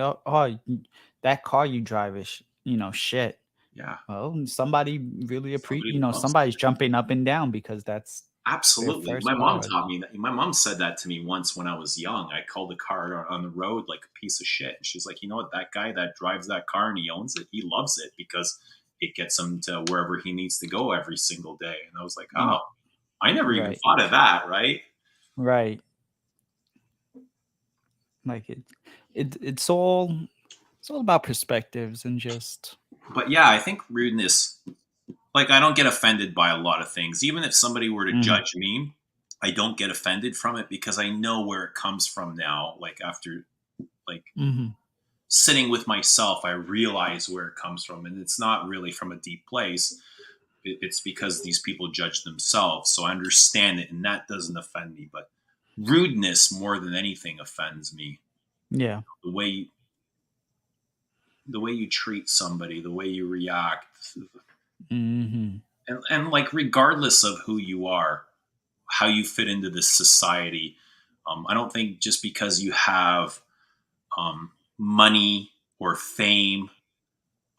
That car you drive is, you know, shit. Yeah, Well, somebody really somebody you know, loves somebody's it. jumping up and down because that's their Absolutely. first My mom car. taught me that. My mom said that to me once when I was young. I called a car on the road like a piece of shit. And she's like, you know what? That guy that drives that car and he owns it, he loves it because it gets him to wherever he needs to go every single day. And I was like, Mm, oh, I never even right. thought of that, right? Right. Like it's all about perspectives and just But yeah, I think rudeness, like, I don't get offended by a lot of things. Even if somebody were to Mhm. judge me, I don't get offended from it because I know where it comes from now. Like, after, like, Mhm. sitting with myself, I realize where it comes from, and it's not really from a deep place. It's because these people judge themselves. So I understand it, and that doesn't offend me. But rudeness, more than anything, offends me. Yeah. The way you treat somebody, the way you react, Mhm. and like, regardless of who you are, how you fit into this society. I don't think just because you have money or fame,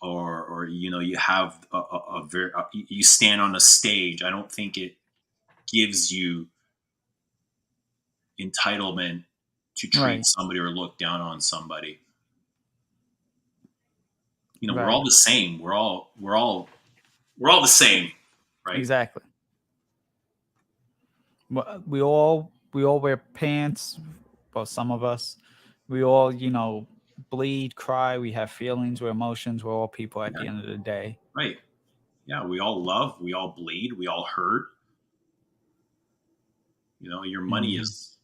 or you know, you have a very you stand on a stage, I don't think it gives you entitlement to treat Right. somebody or look down on somebody. You know, we're all Right. the same. We're all the same, right? Exactly. We all wear pants. Well, some of us. We all, you know, bleed, cry. We have feelings, we're emotions. We're all people at Yeah, the end of the day. right. Yeah, we all love, we all bleed, we all hurt. You know, your money Mhm. is,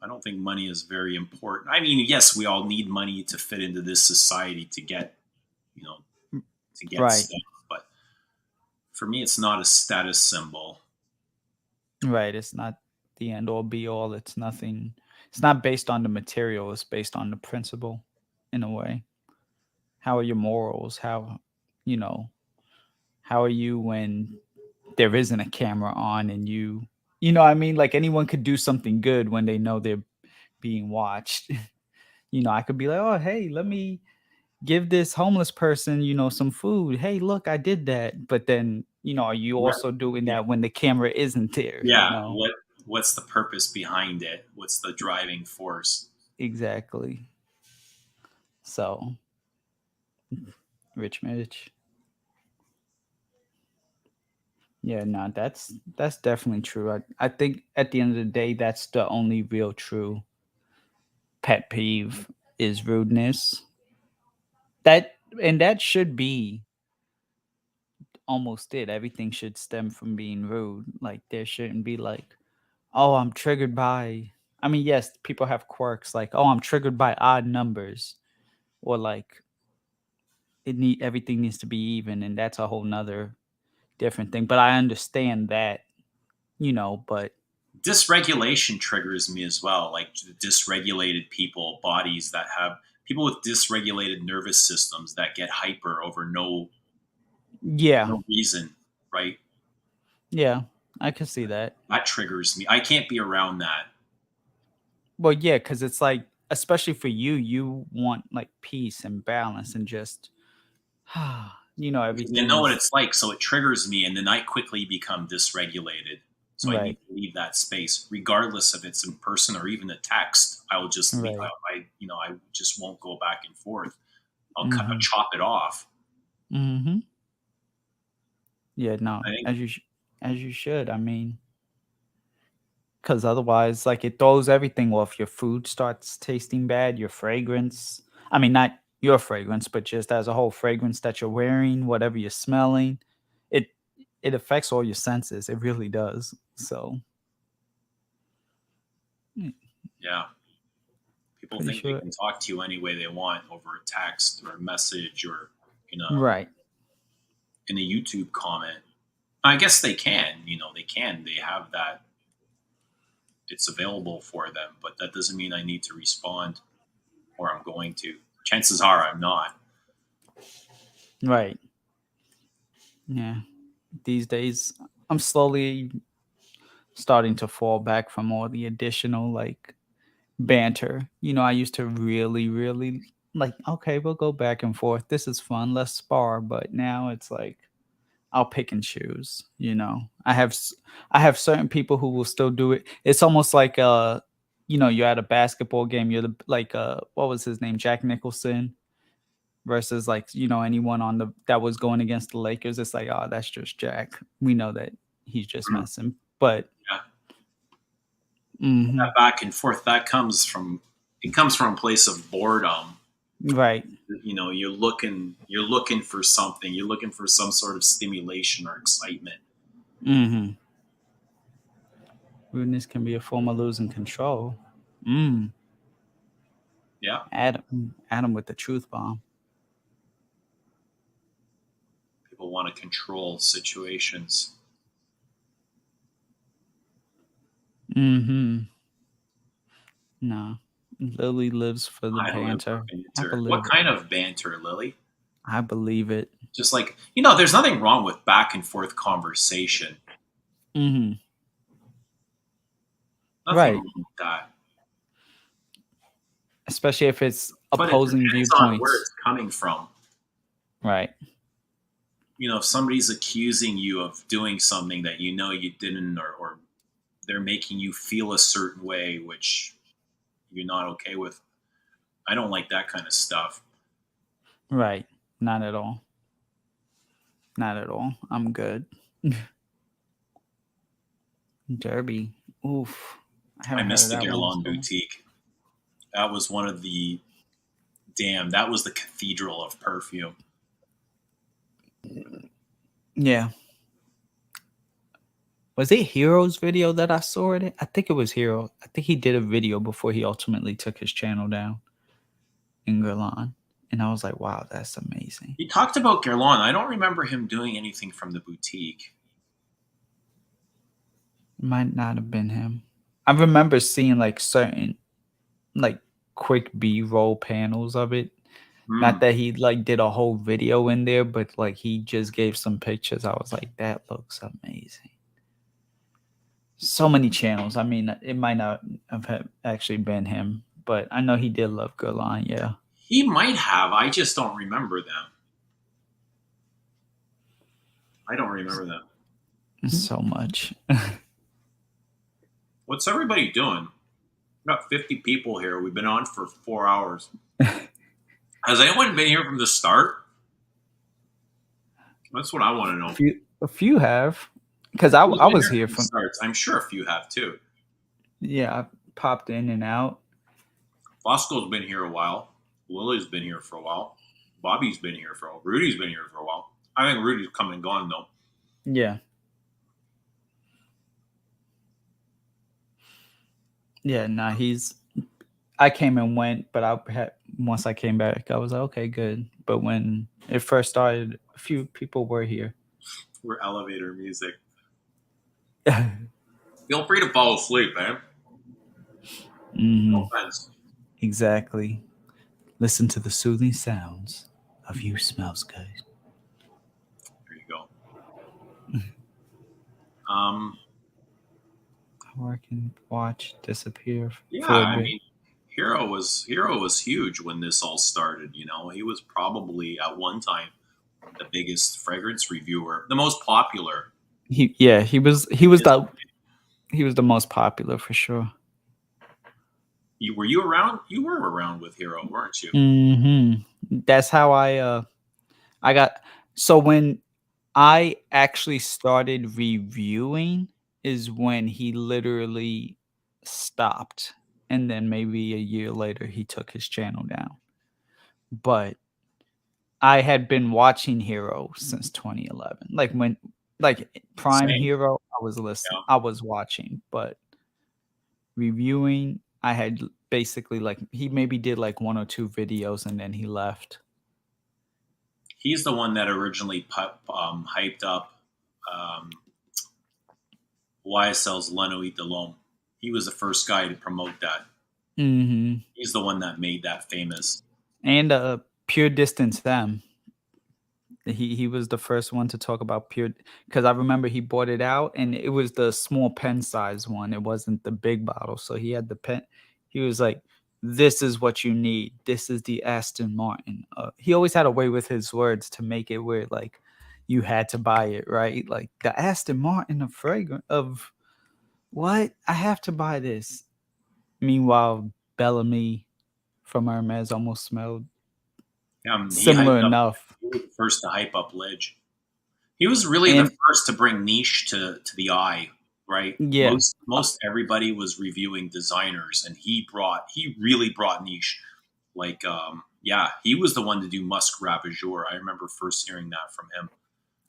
I don't think money is very important. I mean, yes, we all need money to fit into this society, to get, you know, to get Right. stuff. But for me, it's not a status symbol. Right. It's not the end all be all. It's nothing. It's not based on the material. It's based on the principle, in a way. How are your morals? You know, how are you when there isn't a camera on and you know what I mean? Like anyone could do something good when they know they're being watched. You know, I could be like, oh, hey, let me give this homeless person, you know, some food. Hey, look, I did that. But then, you know, are you Right. also doing Yeah. that when the camera isn't there? You Yeah. know? What's the purpose behind it? What's the driving force? Exactly. So, Rich Mitch. Yeah, no, that's definitely true. I think at the end of the day, that's the only real true pet peeve is rudeness. That and that should be almost it. Everything should stem from being rude. Like there shouldn't be like, oh, I'm triggered by. I mean, yes, people have quirks like, oh, I'm triggered by odd numbers, or like everything needs to be even, and that's a whole nother different thing. But I understand that, but Dysregulation triggers me as well. Like dysregulated bodies that have people with dysregulated nervous systems that get hyper over yeah, no reason, right? yeah, I can see that. That triggers me. I can't be around that. Well, yeah, because it's like, especially for you, you want like peace and balance and just, Because you know what everything's it's like, so it triggers me, and then I quickly become dysregulated. So I need right, to leave that space, regardless if it's in person or even a text. I will just leave. right. I just won't go back and forth. I'll Mm-hmm. chop it off. Mm-hmm. Yeah, no, I think as you should. I mean, because otherwise, like it throws everything off. Your food starts tasting bad. Your fragrance. I mean, not your fragrance, but just as a whole fragrance that you're wearing, whatever you're smelling, it it affects all your senses. It really does. So, mm, yeah, people pretty think they sure. can talk to you any way they want over a text or a message or in a Right. in a YouTube comment. I guess they can. They can. They have that. It's available for them, but that doesn't mean I need to respond or I'm going to. Chances are I'm not. Right. Yeah. These days, I'm slowly starting to fall back from all the additional like banter. I used to really, really like, okay, we'll go back and forth. This is fun. Let's spar. But now it's like, I'll pick and choose. I have certain people who will still do it. It's almost like you're at a basketball game. You're like what was his name, Jack Nicholson, versus like anyone on that was going against the Lakers. It's like, oh, that's just Jack. We know that he's just Mm, messing. But yeah. mhm, That back and forth that comes from a place of boredom. right, You're looking for something. You're looking for some sort of stimulation or excitement. mm-hmm. Rudeness can be a form of losing control. Yeah, Adam with the truth bomb. people want to control situations. Mm-hmm. No, Lily lives for the I live for banter. I banter. What believe it. kind of banter, Lily? I believe it. Just like there's nothing wrong with back and forth conversation. Mm-hmm. Nothing Right. wrong with that. Especially if it's But it opposing depends on where viewpoints. it's coming from. Right. If somebody's accusing you of doing something that you didn't, or they're making you feel a certain way, which you're not okay with. I don't like that kind of stuff. Right. Not at all. Not at all. I'm good. Derby. Oof. I I haven't heard missed of the that one. Guerlain Boutique. That was one of the that was the cathedral of perfume. Yeah. Was it Hero's video that I saw it? I think it was Hero. I think he did a video before he ultimately took his channel down in Guerlain. And I was like, wow, that's amazing. He talked about Guerlain. I don't remember him doing anything from the boutique. Might not have been him. I remember seeing like certain like quick B-roll panels of it. Not that he like did a whole video in there, but like he just gave some pictures. I was like, that looks amazing. So many channels. I mean, it might not have actually been him, but I know he did love Guerlain. Yeah. He might have. I just don't remember them. I don't remember them. So much. What's everybody doing? We've got 50 people here. We've been on for 4 hours. Has anyone been here from the start? That's what I want to know. A few have. because I Who's I been was here here from from starts? I'm sure a few have too. yeah, I popped in and out. Bosco's been here a while. Lily's been here for a while. Bobby's been here for a while. Rudy's been here for a while. I think Rudy's come and gone though. Yeah. Yeah, nah, I came and went, but once I came back, I was like, okay, good. But when it first started, a few people were here. We're elevator music. Mhm. Feel free to fall asleep, man. No offense. Exactly. Listen to the soothing sounds of you smells good. There you go. Work and watch disappear Yeah, for a I bit. mean, Hero was huge when this all started. You know, he was probably at one time the biggest fragrance reviewer, the most popular. He was the most popular for sure. Were you around? You were around with Hero, weren't you? That's how I got. So when I actually started reviewing is when he literally stopped, and then maybe a year later he took his channel down. But I had been watching Hero since 2011. Like Prime Same. Hero, I was listening, I was watching, but reviewing, I had basically like he maybe did like one or two videos and then he left. He's the one that originally hyped up YSL's Leno de L'Homme. He was the first guy to promote that. Mm-hmm. He's the one that made that famous. And Pure Distance Them. He was the first one to talk about pure, because I remember he bought it out and it was the small pen size one. It wasn't the big bottle. So he had the pen. He was like, "This is what you need. This is the Aston Martin." He always had a way with his words to make it where like you had to buy it, right? Like the Aston Martin of fragrance of what? I have to buy this. Meanwhile, Bellamy from Hermes almost smelled He hyped similar up. enough. He was the first to hype up Ledge. He was really the And first to bring niche to the eye, right? yeah, Most everybody was reviewing designers, and he really brought niche. Like, yeah, he was the one to do Musk Ravageur. I remember first hearing that from him.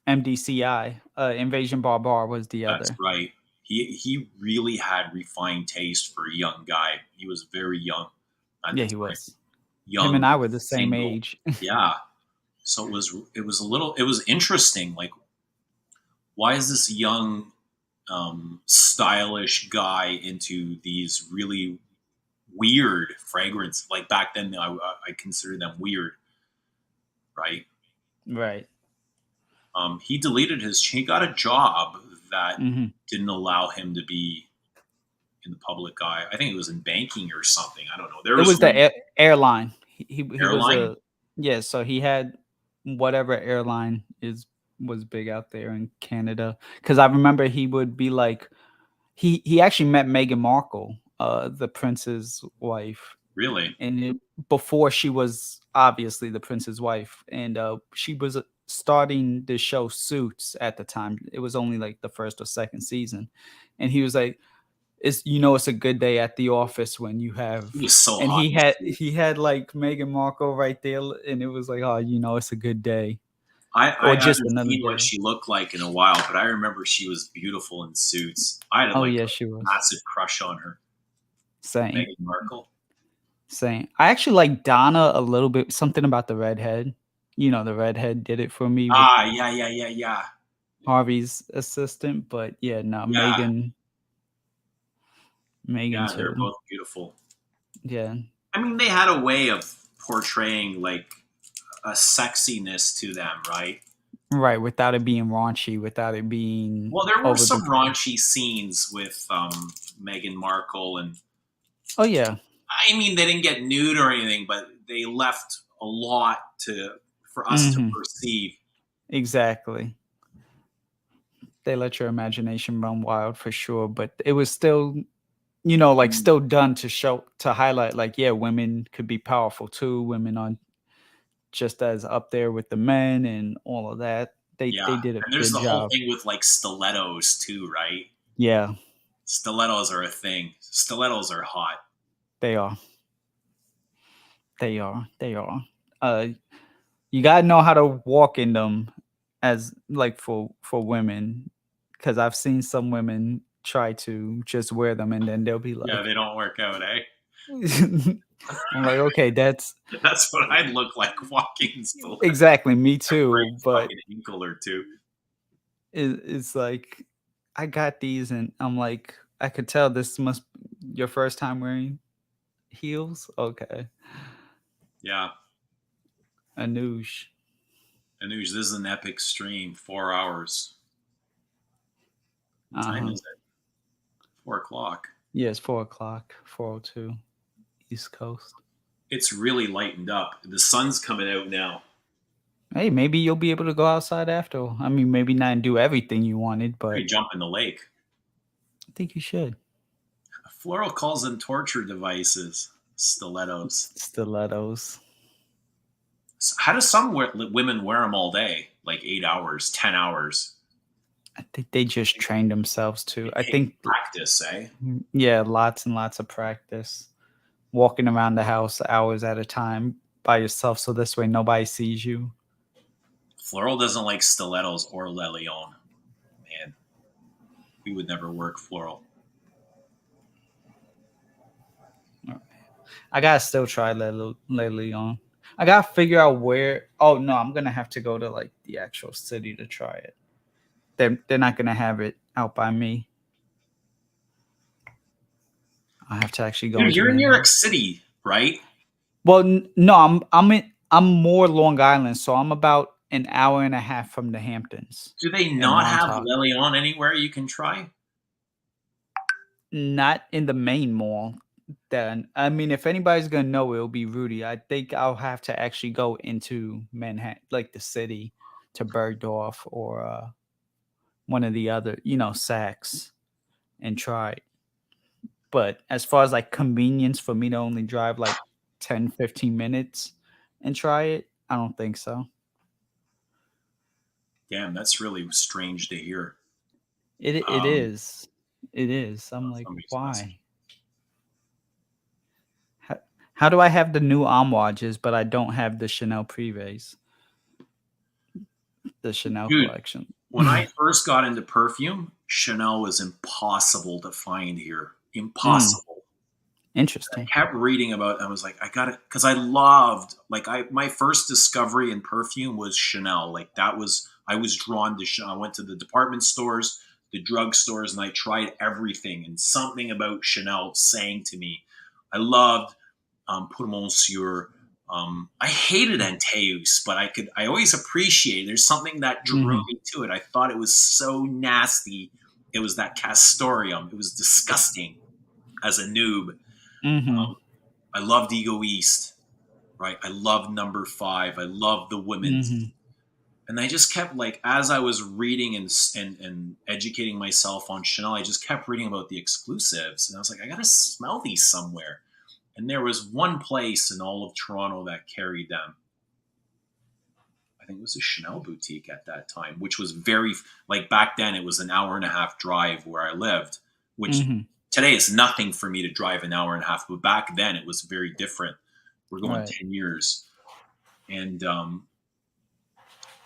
MDCI, Invasion Barbar was the That's other. right. He really had refined taste for a young guy. He was very young at the Yeah, he time. was. Young, Him and I were the same single. age. Yeah. So it was interesting. Like, why is this young, stylish guy into these really weird fragrance? Like back then, I considered them weird, right? Right. He deleted he got a job that hmm didn't allow him to be in the public eye. I think it was in banking or something. I don't know. There It was one the airline. He was airline. yeah. So he had whatever airline was big out there in Canada. Because I remember he would be like, he actually met Meghan Markle, the prince's wife, Really? and before she was obviously the prince's wife, and she was starting the show Suits at the time. It was only like the first or second season, and he was like, it's a good day at the office when you have." He was so And hot. he had like Meghan Markle right there, and it was like, oh, it's a good day, I or just haven't another seen what day. she looked like in a while, but I remember she was beautiful in Suits. I had Oh like yeah, a she was. massive crush on her. Same. Meghan Markle. Same. I actually like Donna a little bit. Something about the redhead. The redhead did it for me with Yeah. Harvey's assistant. But yeah, no, Yeah. Megan Yeah, they're too. both beautiful. Yeah. I mean, they had a way of portraying like a sexiness to them, right? Right, without it being raunchy, without it being Well, there were over some the raunchy scenes with Meghan Markle, and Oh yeah. I mean, they didn't get nude or anything, but they left a lot for us to perceive. Exactly. They let your imagination run wild for sure, but it was still, still done to highlight like, yeah, women could be powerful too. Women are just as up there with the men and all of that. They Yeah, did a and there's good the whole job. thing with like stilettos too, right? Yeah, Stilettos are a thing. Stilettos are hot. they are. They are. They are. Uh, you gotta know how to walk in them, as like for women, because I've seen some women try to just wear them and then they'll be Yeah, like, they don't work out, eh? I'm like, okay, that's That's what I'd look like walking stilettos. exactly me Break too. a But fucking ankle or two. it's like I got these, and I'm like, I could tell this must your first time wearing heels. Okay, Yeah, Anoush. Anuj, this is an epic stream. 4 hours. What time Uh-huh. is it? 4 o'clock. Yeah, it's 4 o'clock, 4:02, East Coast. It's really lightened up. The sun's coming out now. Hey, maybe you'll be able to go outside after. I mean, maybe not do everything you wanted, but Maybe jump in the lake. I think you should. Floral calls them torture devices. Stilettos. Stilettos. How do some women wear them all day? Like 8 hours, 10 hours? I think they just train themselves to. I Take think, practice, eh? yeah, lots and lots of practice. Walking around the house hours at a time by yourself, so this way nobody sees you. Floral doesn't like stilettos or Le Leon. Man, we would never work Floral. I gotta still try Le Leon. I gotta figure out where. Oh no, I'm gonna have to go to like the actual city to try it. They're not gonna have it out by me. I have to actually go Dude, into you're in New Manhattan. York City, right? Well, no, I'm more Long Island, so I'm about an hour and a half from the Hamptons Do they and not have Montauk. Le Leon anywhere you can try? Not in the main mall. Then I mean, if anybody's gonna know, it'll be Rudy. I think I'll have to actually go into Manhattan, like the city, to Bergdorf or one of the other, Saks, and try it. But as far as like convenience for me to only drive like 10, 15 minutes and try it, I don't think so. Damn, that's really strange to hear. It is. It is. I'm like, Somebody's message. why? How do I have the new Amwages, but I don't have the Chanel Privés? The Chanel Dude, collection. when I first got into perfume, Chanel was impossible to find here. Impossible. I Interesting. kept reading about it. I was like, I got it because I loved my first discovery in perfume was Chanel. Like I was drawn to Chanel. I went to the department stores, the drug stores, and I tried everything. And something about Chanel sang to me. I loved Pour Monsieur. I hated Antaeus, but I always appreciate. There's something that drew me to it. I thought it was so nasty. It was that castoreum. It was disgusting as a noob. I loved Ego East, right? I loved Number 5. I loved the women's. And I just kept like, as I was reading and educating myself on Chanel, I just kept reading about the exclusives. And I was like, I got to smell these somewhere. And there was one place in all of Toronto that carried them. I think it was a Chanel boutique at that time, which was very, like back then, it was an hour and a half drive where I lived, which today is nothing for me to drive an hour and a half. But back then, it was very different. We're going 10 years. And,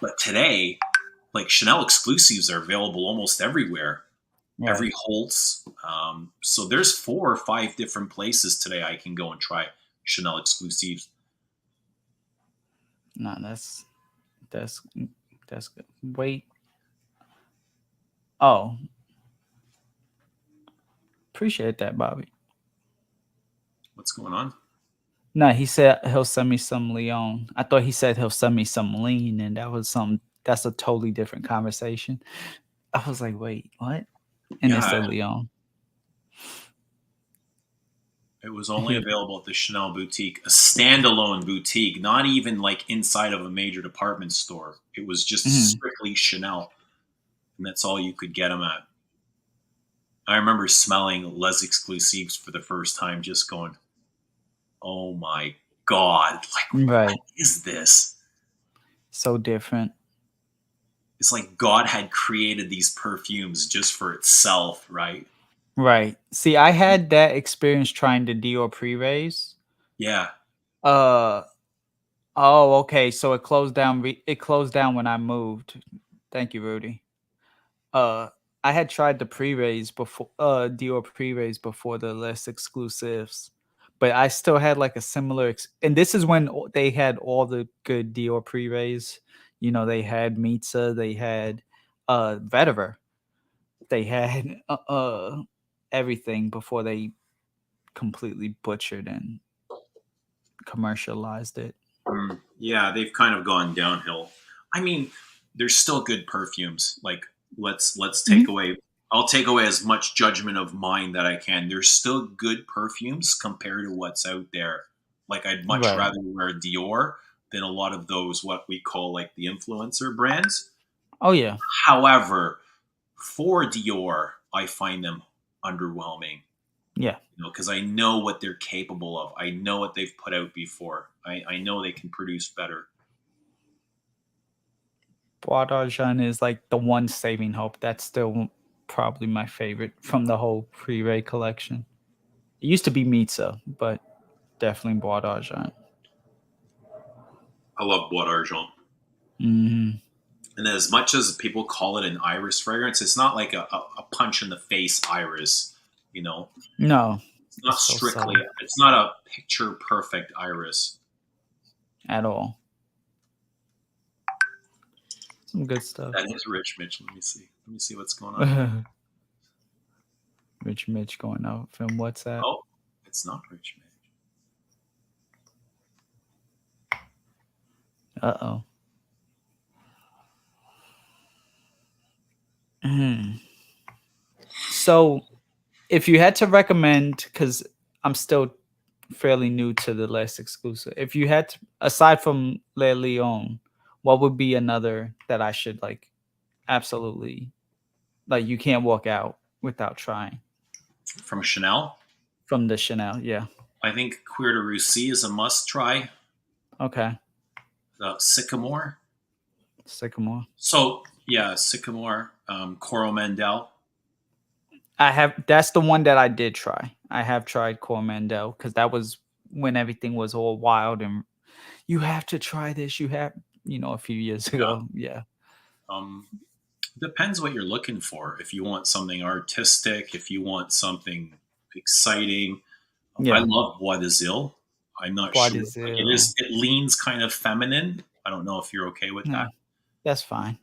but today, like Chanel exclusives are available almost everywhere. Every Holtz. So there's 4 or 5 different places today I can go and try Chanel exclusives. No, that's good. Wait. Oh. Appreciate that, Bobby. What's going on? No, he said he'll send me some Leon. I thought he said he'll send me some lean, and that's a totally different conversation. I was like, wait, what? And it said Leon. It was only available at the Chanel boutique, a standalone boutique, not even like inside of a major department store. It was just strictly Chanel, and that's all you could get them at. I remember smelling Les Exclusives for the first time, just going, "Oh my god! Like, what is this? So different. it's like God had created these perfumes just for itself, right? Right. See, I had that experience trying to Dior pre-raise. Yeah. Uh oh, okay. So it closed down. It closed down when I moved. Thank you, Rudy. Uh, I had tried the pre-raise before, Dior pre-raise before the less exclusives, but I still had like a similar. And this is when they had all the good Dior pre-raise. You know, they had Mitza, they had Vetiver, they had everything before they completely butchered and commercialized it. Yeah, they've kind of gone downhill. I mean, there's still good perfumes. Like let's take away. I'll take away as much judgment of mine that I can. There's still good perfumes compared to what's out there. Like I'd much Right. rather wear Dior than a lot of those what we call like the influencer brands. Oh yeah. However, for Dior, I find them underwhelming. Yeah. You know, because I know what they're capable of. I know what they've put out before. I know they can produce better. Bois d'Argent is like the one saving hope. That's still probably my favorite from the whole pre-Ray collection. It used to be Mitza, but definitely Bois d'Argent. I love Bois d'Argent. Mm-hmm. And as much as people call it an iris fragrance, it's not like a punch in the face iris. You know, No, it's not it's so strictly. subtle. It's not a picture perfect iris. At all. Some good stuff. That is Rich Mitch. Let me see. Let me see what's going on. Rich Mitch going out from WhatsApp. Oh, it's not Rich Mitch. Uh-oh. So, if you had to recommend, because I'm still fairly new to the less exclusive, if you had to, aside from Le Lion, what would be another that I should like absolutely, like you can't walk out without trying? From Chanel, From the Chanel, yeah. I think Cuir de Russie is a must try. Okay. Sycamore. Sycamore. So yeah, Sycamore. Coromandel. That's the one that I did try. I have tried Coromandel because that was when everything was all wild and you have to try this. You have, a few years ago. Yeah. Depends what you're looking for. If you want something artistic, if you want something exciting. Yeah. I love Bois de Zil. I'm not Bois sure. de Like, Zil. it leans kind of feminine. I don't know if you're okay with that. That's fine.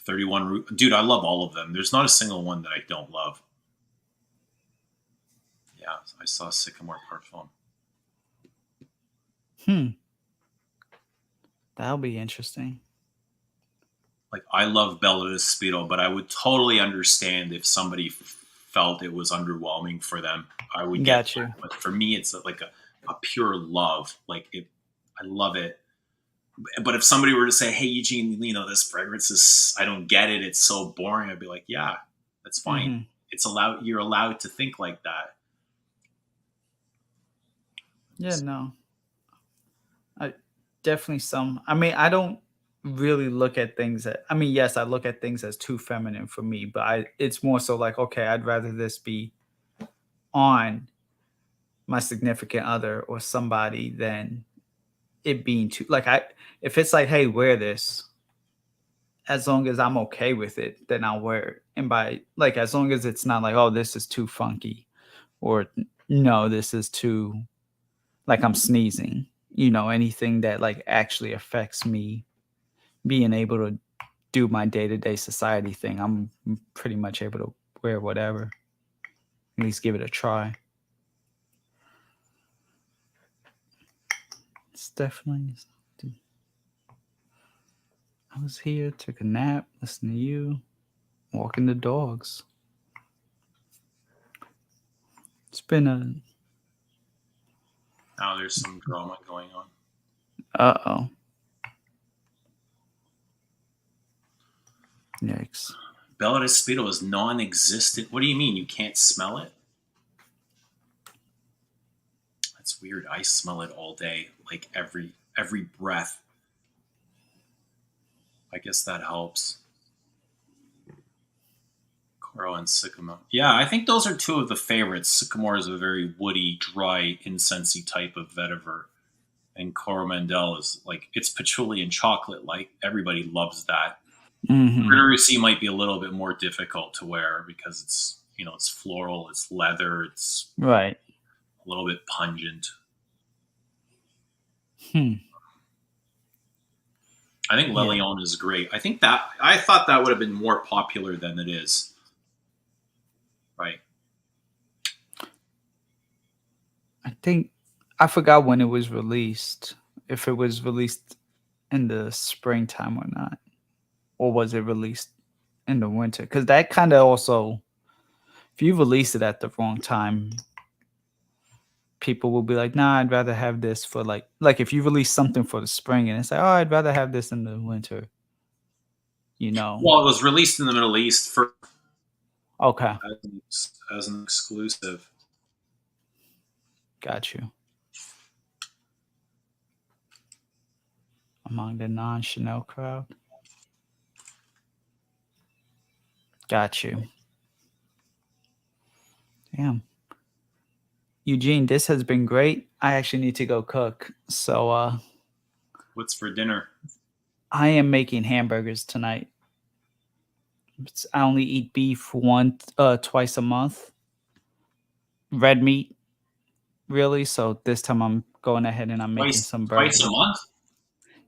31 dude, I love all of them. There's not a single one that I don't love. Yeah, I saw Sycamore Parfum. That'll be interesting. Like I love Bella Despito, but I would totally understand if somebody felt it was underwhelming for them. I would get you. But for me, it's like a pure love. Like I love it. But if somebody were to say, "Hey, Eugene, this fragrance is, I don't get it. It's so boring," I'd be like, "Yeah, that's fine. Mm-hmm. It's allowed. You're allowed to think like that." Yeah, no. I definitely some. I mean, I don't really look at things yes, I look at things as too feminine for me, but it's more so like, okay, I'd rather this be on my significant other or somebody than it being too like if it's like, hey, wear this, as long as I'm okay with it, then I'll wear it. And by like, as long as it's not like, oh, this is too funky, or no, this is too like I'm sneezing, anything that like actually affects me being able to do my day-to-day society thing, I'm pretty much able to wear whatever. At least give it a try. It's definitely. I was here, took a nap, listened to you, walking the dogs. It's been a. Now there's some drama going on. Uh-oh. Yikes. Bella Despito is non-existent. What do you mean? You can't smell it? That's weird. I smell it all day, like every breath. I guess that helps. Coral and sycamore. Yeah, I think those are two of the favorites. Sycamore is a very woody, dry, incensey type of vetiver. And Coromandel is like, it's patchouli and chocolate. Like, everybody loves that. Hmm. Grittery might be a little bit more difficult to wear because it's, it's floral, it's leather, it's Right. a little bit pungent. I think Yeah. Lelion is great. I thought that would have been more popular than it is. Right. I forgot when it was released. If it was released in the springtime or not, or was it released in the winter? Because that kind of also, if you release it at the wrong time, people will be like, "Nah, I'd rather have this for like if you release something for the spring and it's like, oh, I'd rather have this in the winter." Well, it was released in the Middle East for Okay, as an exclusive. got you. Among the non-Chanel crowd. Got you. Damn. Eugene, this has been great. I actually need to go cook. So What's for dinner? I am making hamburgers tonight. I only eat beef twice a month. Red meat, really. So this time I'm going ahead and I'm making some burgers. Twice a month?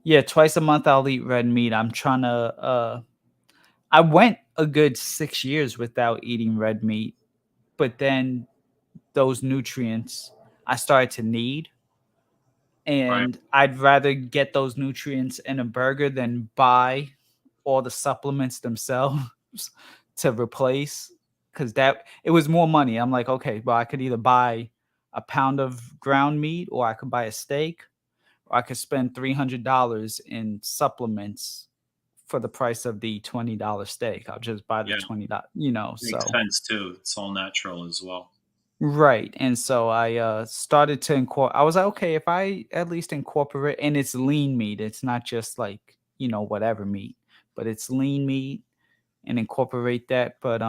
Yeah, twice a month I'll eat red meat. I'm trying to I went a good 6 years without eating red meat, but then those nutrients I started to need, and Right. I'd rather get those nutrients in a burger than buy all the supplements themselves to replace, because that it was more money. I'm like, okay, well, I could either buy a pound of ground meat, or I could buy a steak, or I could spend $300 in supplements for the price of the $20 steak. I'll just buy the Yeah. $20, Makes so sense too. It's all natural as well. right. And so I started to incorporate. I was like, okay, if I at least incorporate, and it's lean meat, it's not just like, whatever meat, but it's lean meat, and incorporate that. But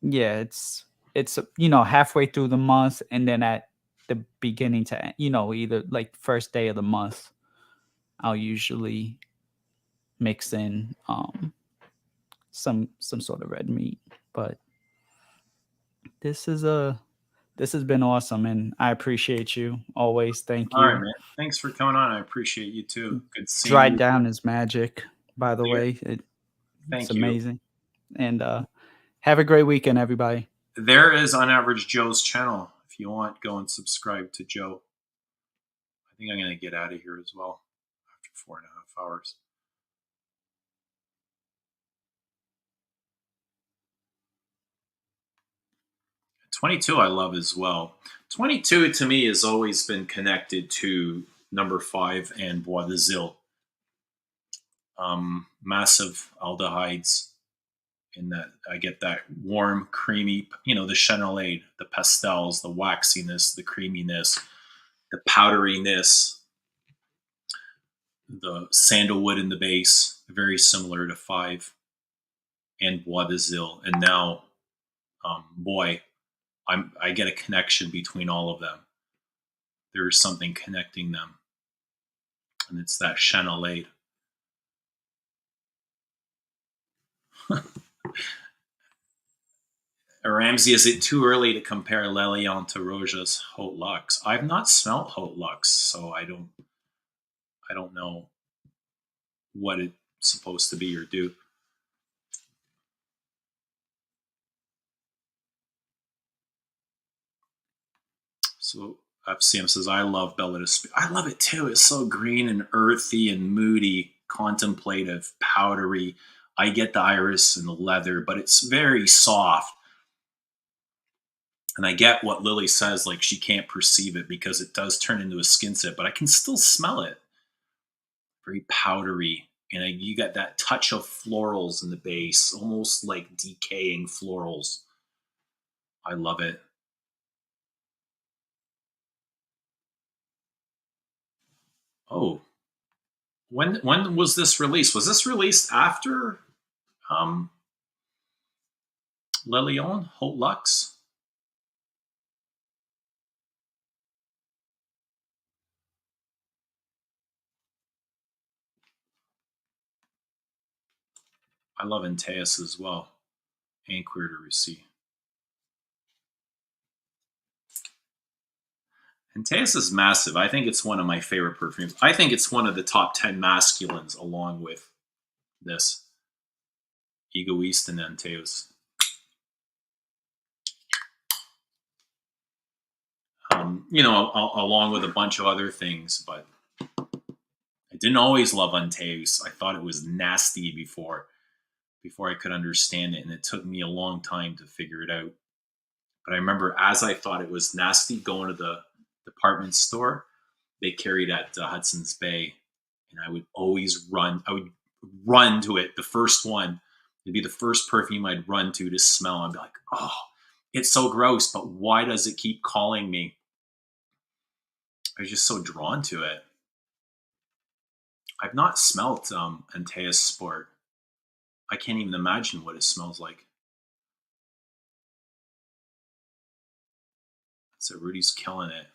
yeah, it's halfway through the month, and then at the beginning to either like first day of the month, I'll usually mix in some sort of red meat. But this has been awesome, and I appreciate you always. Thank All right, you. man. Thanks for coming on. I appreciate you too. Good seeing Dried you. down is magic, by the Yeah. way. It's Thank you. amazing. And have a great weekend, everybody. There is On Average Joe's channel. If you want, go and subscribe to Joe. I think I'm going to get out of here as well after 4.5 hours. '22 I love as well. '22 to me has always been connected to number 5 and Bois de Zil. Massive aldehydes in that I get that warm, creamy, the chenillade, the pastels, the waxiness, the creaminess, the powderiness, the sandalwood in the base, very similar to 5 and Bois de Zil. And now, boy, I get a connection between all of them. There is something connecting them, and it's that chenillade. Ramsey, is it too early to compare Lelion to Roja's Haute Luxe? I've not smelt Haute Luxe, so I don't know what it's supposed to be or do. So FCM says, I love Bella de Spe. I love it too. It's so green and earthy and moody, contemplative, powdery. I get the iris and the leather, but it's very soft. And I get what Lily says, like she can't perceive it because it does turn into a skin set, but I can still smell it. Very powdery. And you got that touch of florals in the base, almost like decaying florals. I love it. Oh, When was this released? Was this released after Le Lion Haute Luxe? I love Antaeus as well. Inquiry to Receive. Antaeus is massive. I think it's one of my favorite perfumes. I think it's one of the top 10 masculines along with this. Egoist and Antaeus. Along with a bunch of other things, but I didn't always love Antaeus. I thought it was nasty before I could understand it, and it took me a long time to figure it out. But I remember as I thought it was nasty, going to the department store they carried at Hudson's Bay, and I would always run. I would run to it, the first one. It'd be the first perfume I'd run to smell. I'd be like, oh, it's so gross, but why does it keep calling me? I was just so drawn to it. I've not smelt Antaeus Sport. I can't even imagine what it smells like. So Rudy's killing it.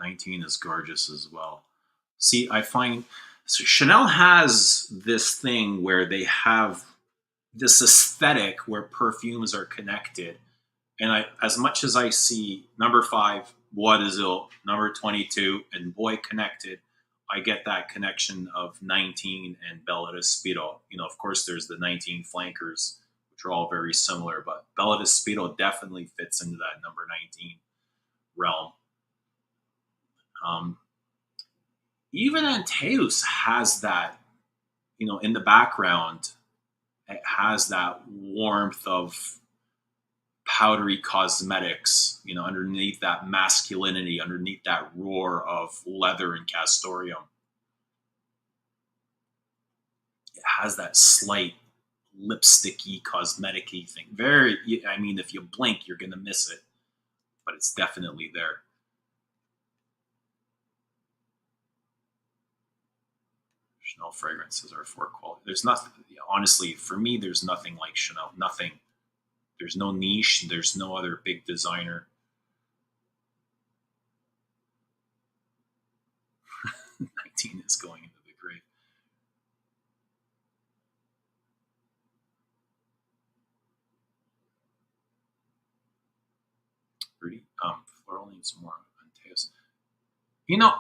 '19 is gorgeous as well. See, I find Chanel has this thing where they have this aesthetic where perfumes are connected. And as much as I see number 5, Bois d'Azur, number 22, and Boy connected, I get that connection of 19 and Bella Respiro. Of course, there's the 19 flankers, which are all very similar, but Bella Respiro definitely fits into that number 19 realm. Even Antaeus has that, in the background, it has that warmth of powdery cosmetics, underneath that masculinity, underneath that roar of leather and castoreum. It has that slight lipsticky, cosmeticy thing. If you blink, you're going to miss it, but it's definitely there. Chanel fragrances are for quality. There's nothing, honestly, for me, there's nothing like Chanel. Nothing. There's no niche. There's no other big designer. 19 is going into the grave. Rudy, floral needs more Antaeus.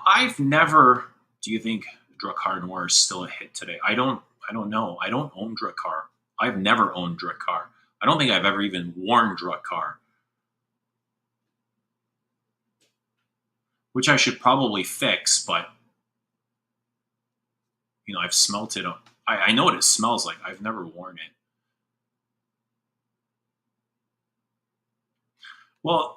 I've never. Do you think Drakkar Noir is still a hit today? I don't know. I don't own Drakkar. I've never owned Drakkar. I don't think I've ever even worn Drakkar, which I should probably fix. But I've smelt it. I know what it smells like. I've never worn it. Well,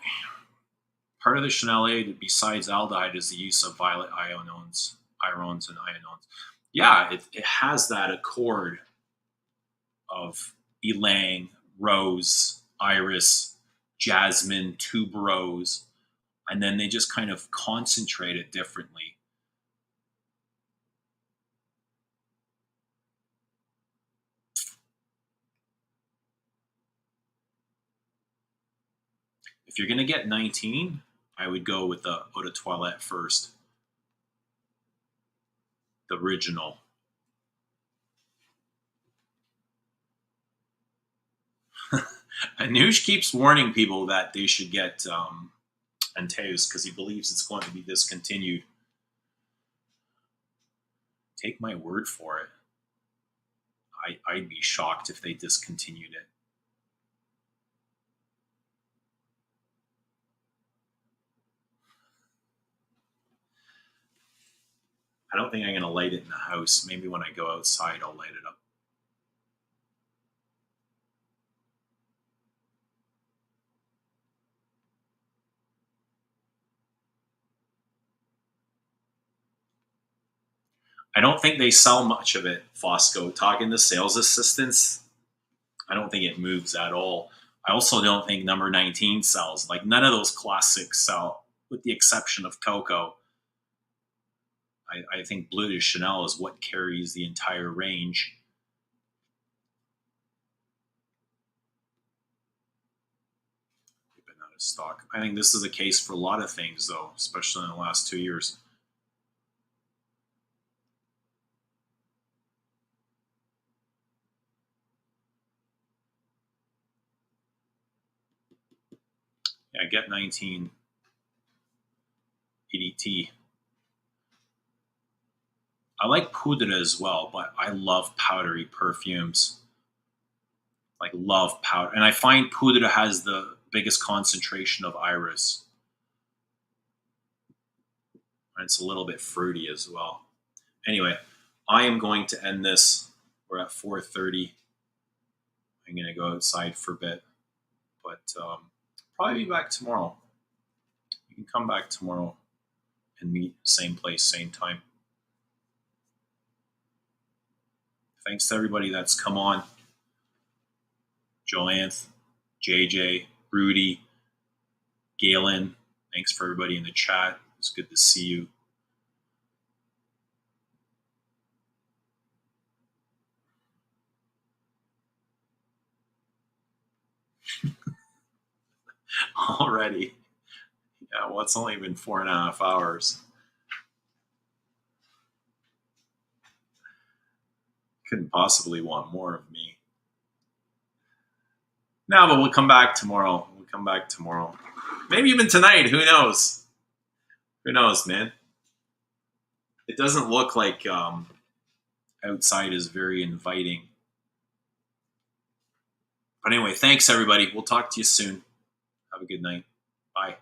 part of the Chanel aid, besides aldehyde, is the use of violet irones and ionones. Yeah, it has that accord of ylang, rose, iris, jasmine, tuberose, and then they just kind of concentrate it differently. If you're going to get 19, I would go with the Eau de Toilette first. The original. Anush keeps warning people that they should get Antaeus because he believes it's going to be discontinued. Take my word for it. I'd be shocked if they discontinued it. I don't think I'm going to light it in the house. Maybe when I go outside, I'll light it up. I don't think they sell much of it, Fosco. Talking to sales assistants, I don't think it moves at all. I also don't think number 19 sells. Like none of those classics sell, with the exception of Coco. I think Bleu de Chanel is what carries the entire range. They've been out of stock. I think this is the case for a lot of things, though, especially in the last 2 years. Yeah, get 19 EDT. I like Poudre as well, but I love powdery perfumes. Like love powder. And I find Poudre has the biggest concentration of iris. And it's a little bit fruity as well. Anyway, I am going to end this. We're at 4:30. I'm going to go outside for a bit. But probably be back tomorrow. You can come back tomorrow and meet same place, same time. Thanks to everybody that's come on. Joanne, JJ, Rudy, Galen. Thanks for everybody in the chat. It's good to see you. Already. Yeah, well, it's only been 4.5 hours. Couldn't possibly want more of me. No, but we'll come back tomorrow. We'll come back tomorrow. Maybe even tonight. Who knows? Who knows, man? It doesn't look like outside is very inviting. But anyway, thanks, everybody. We'll talk to you soon. Have a good night. Bye.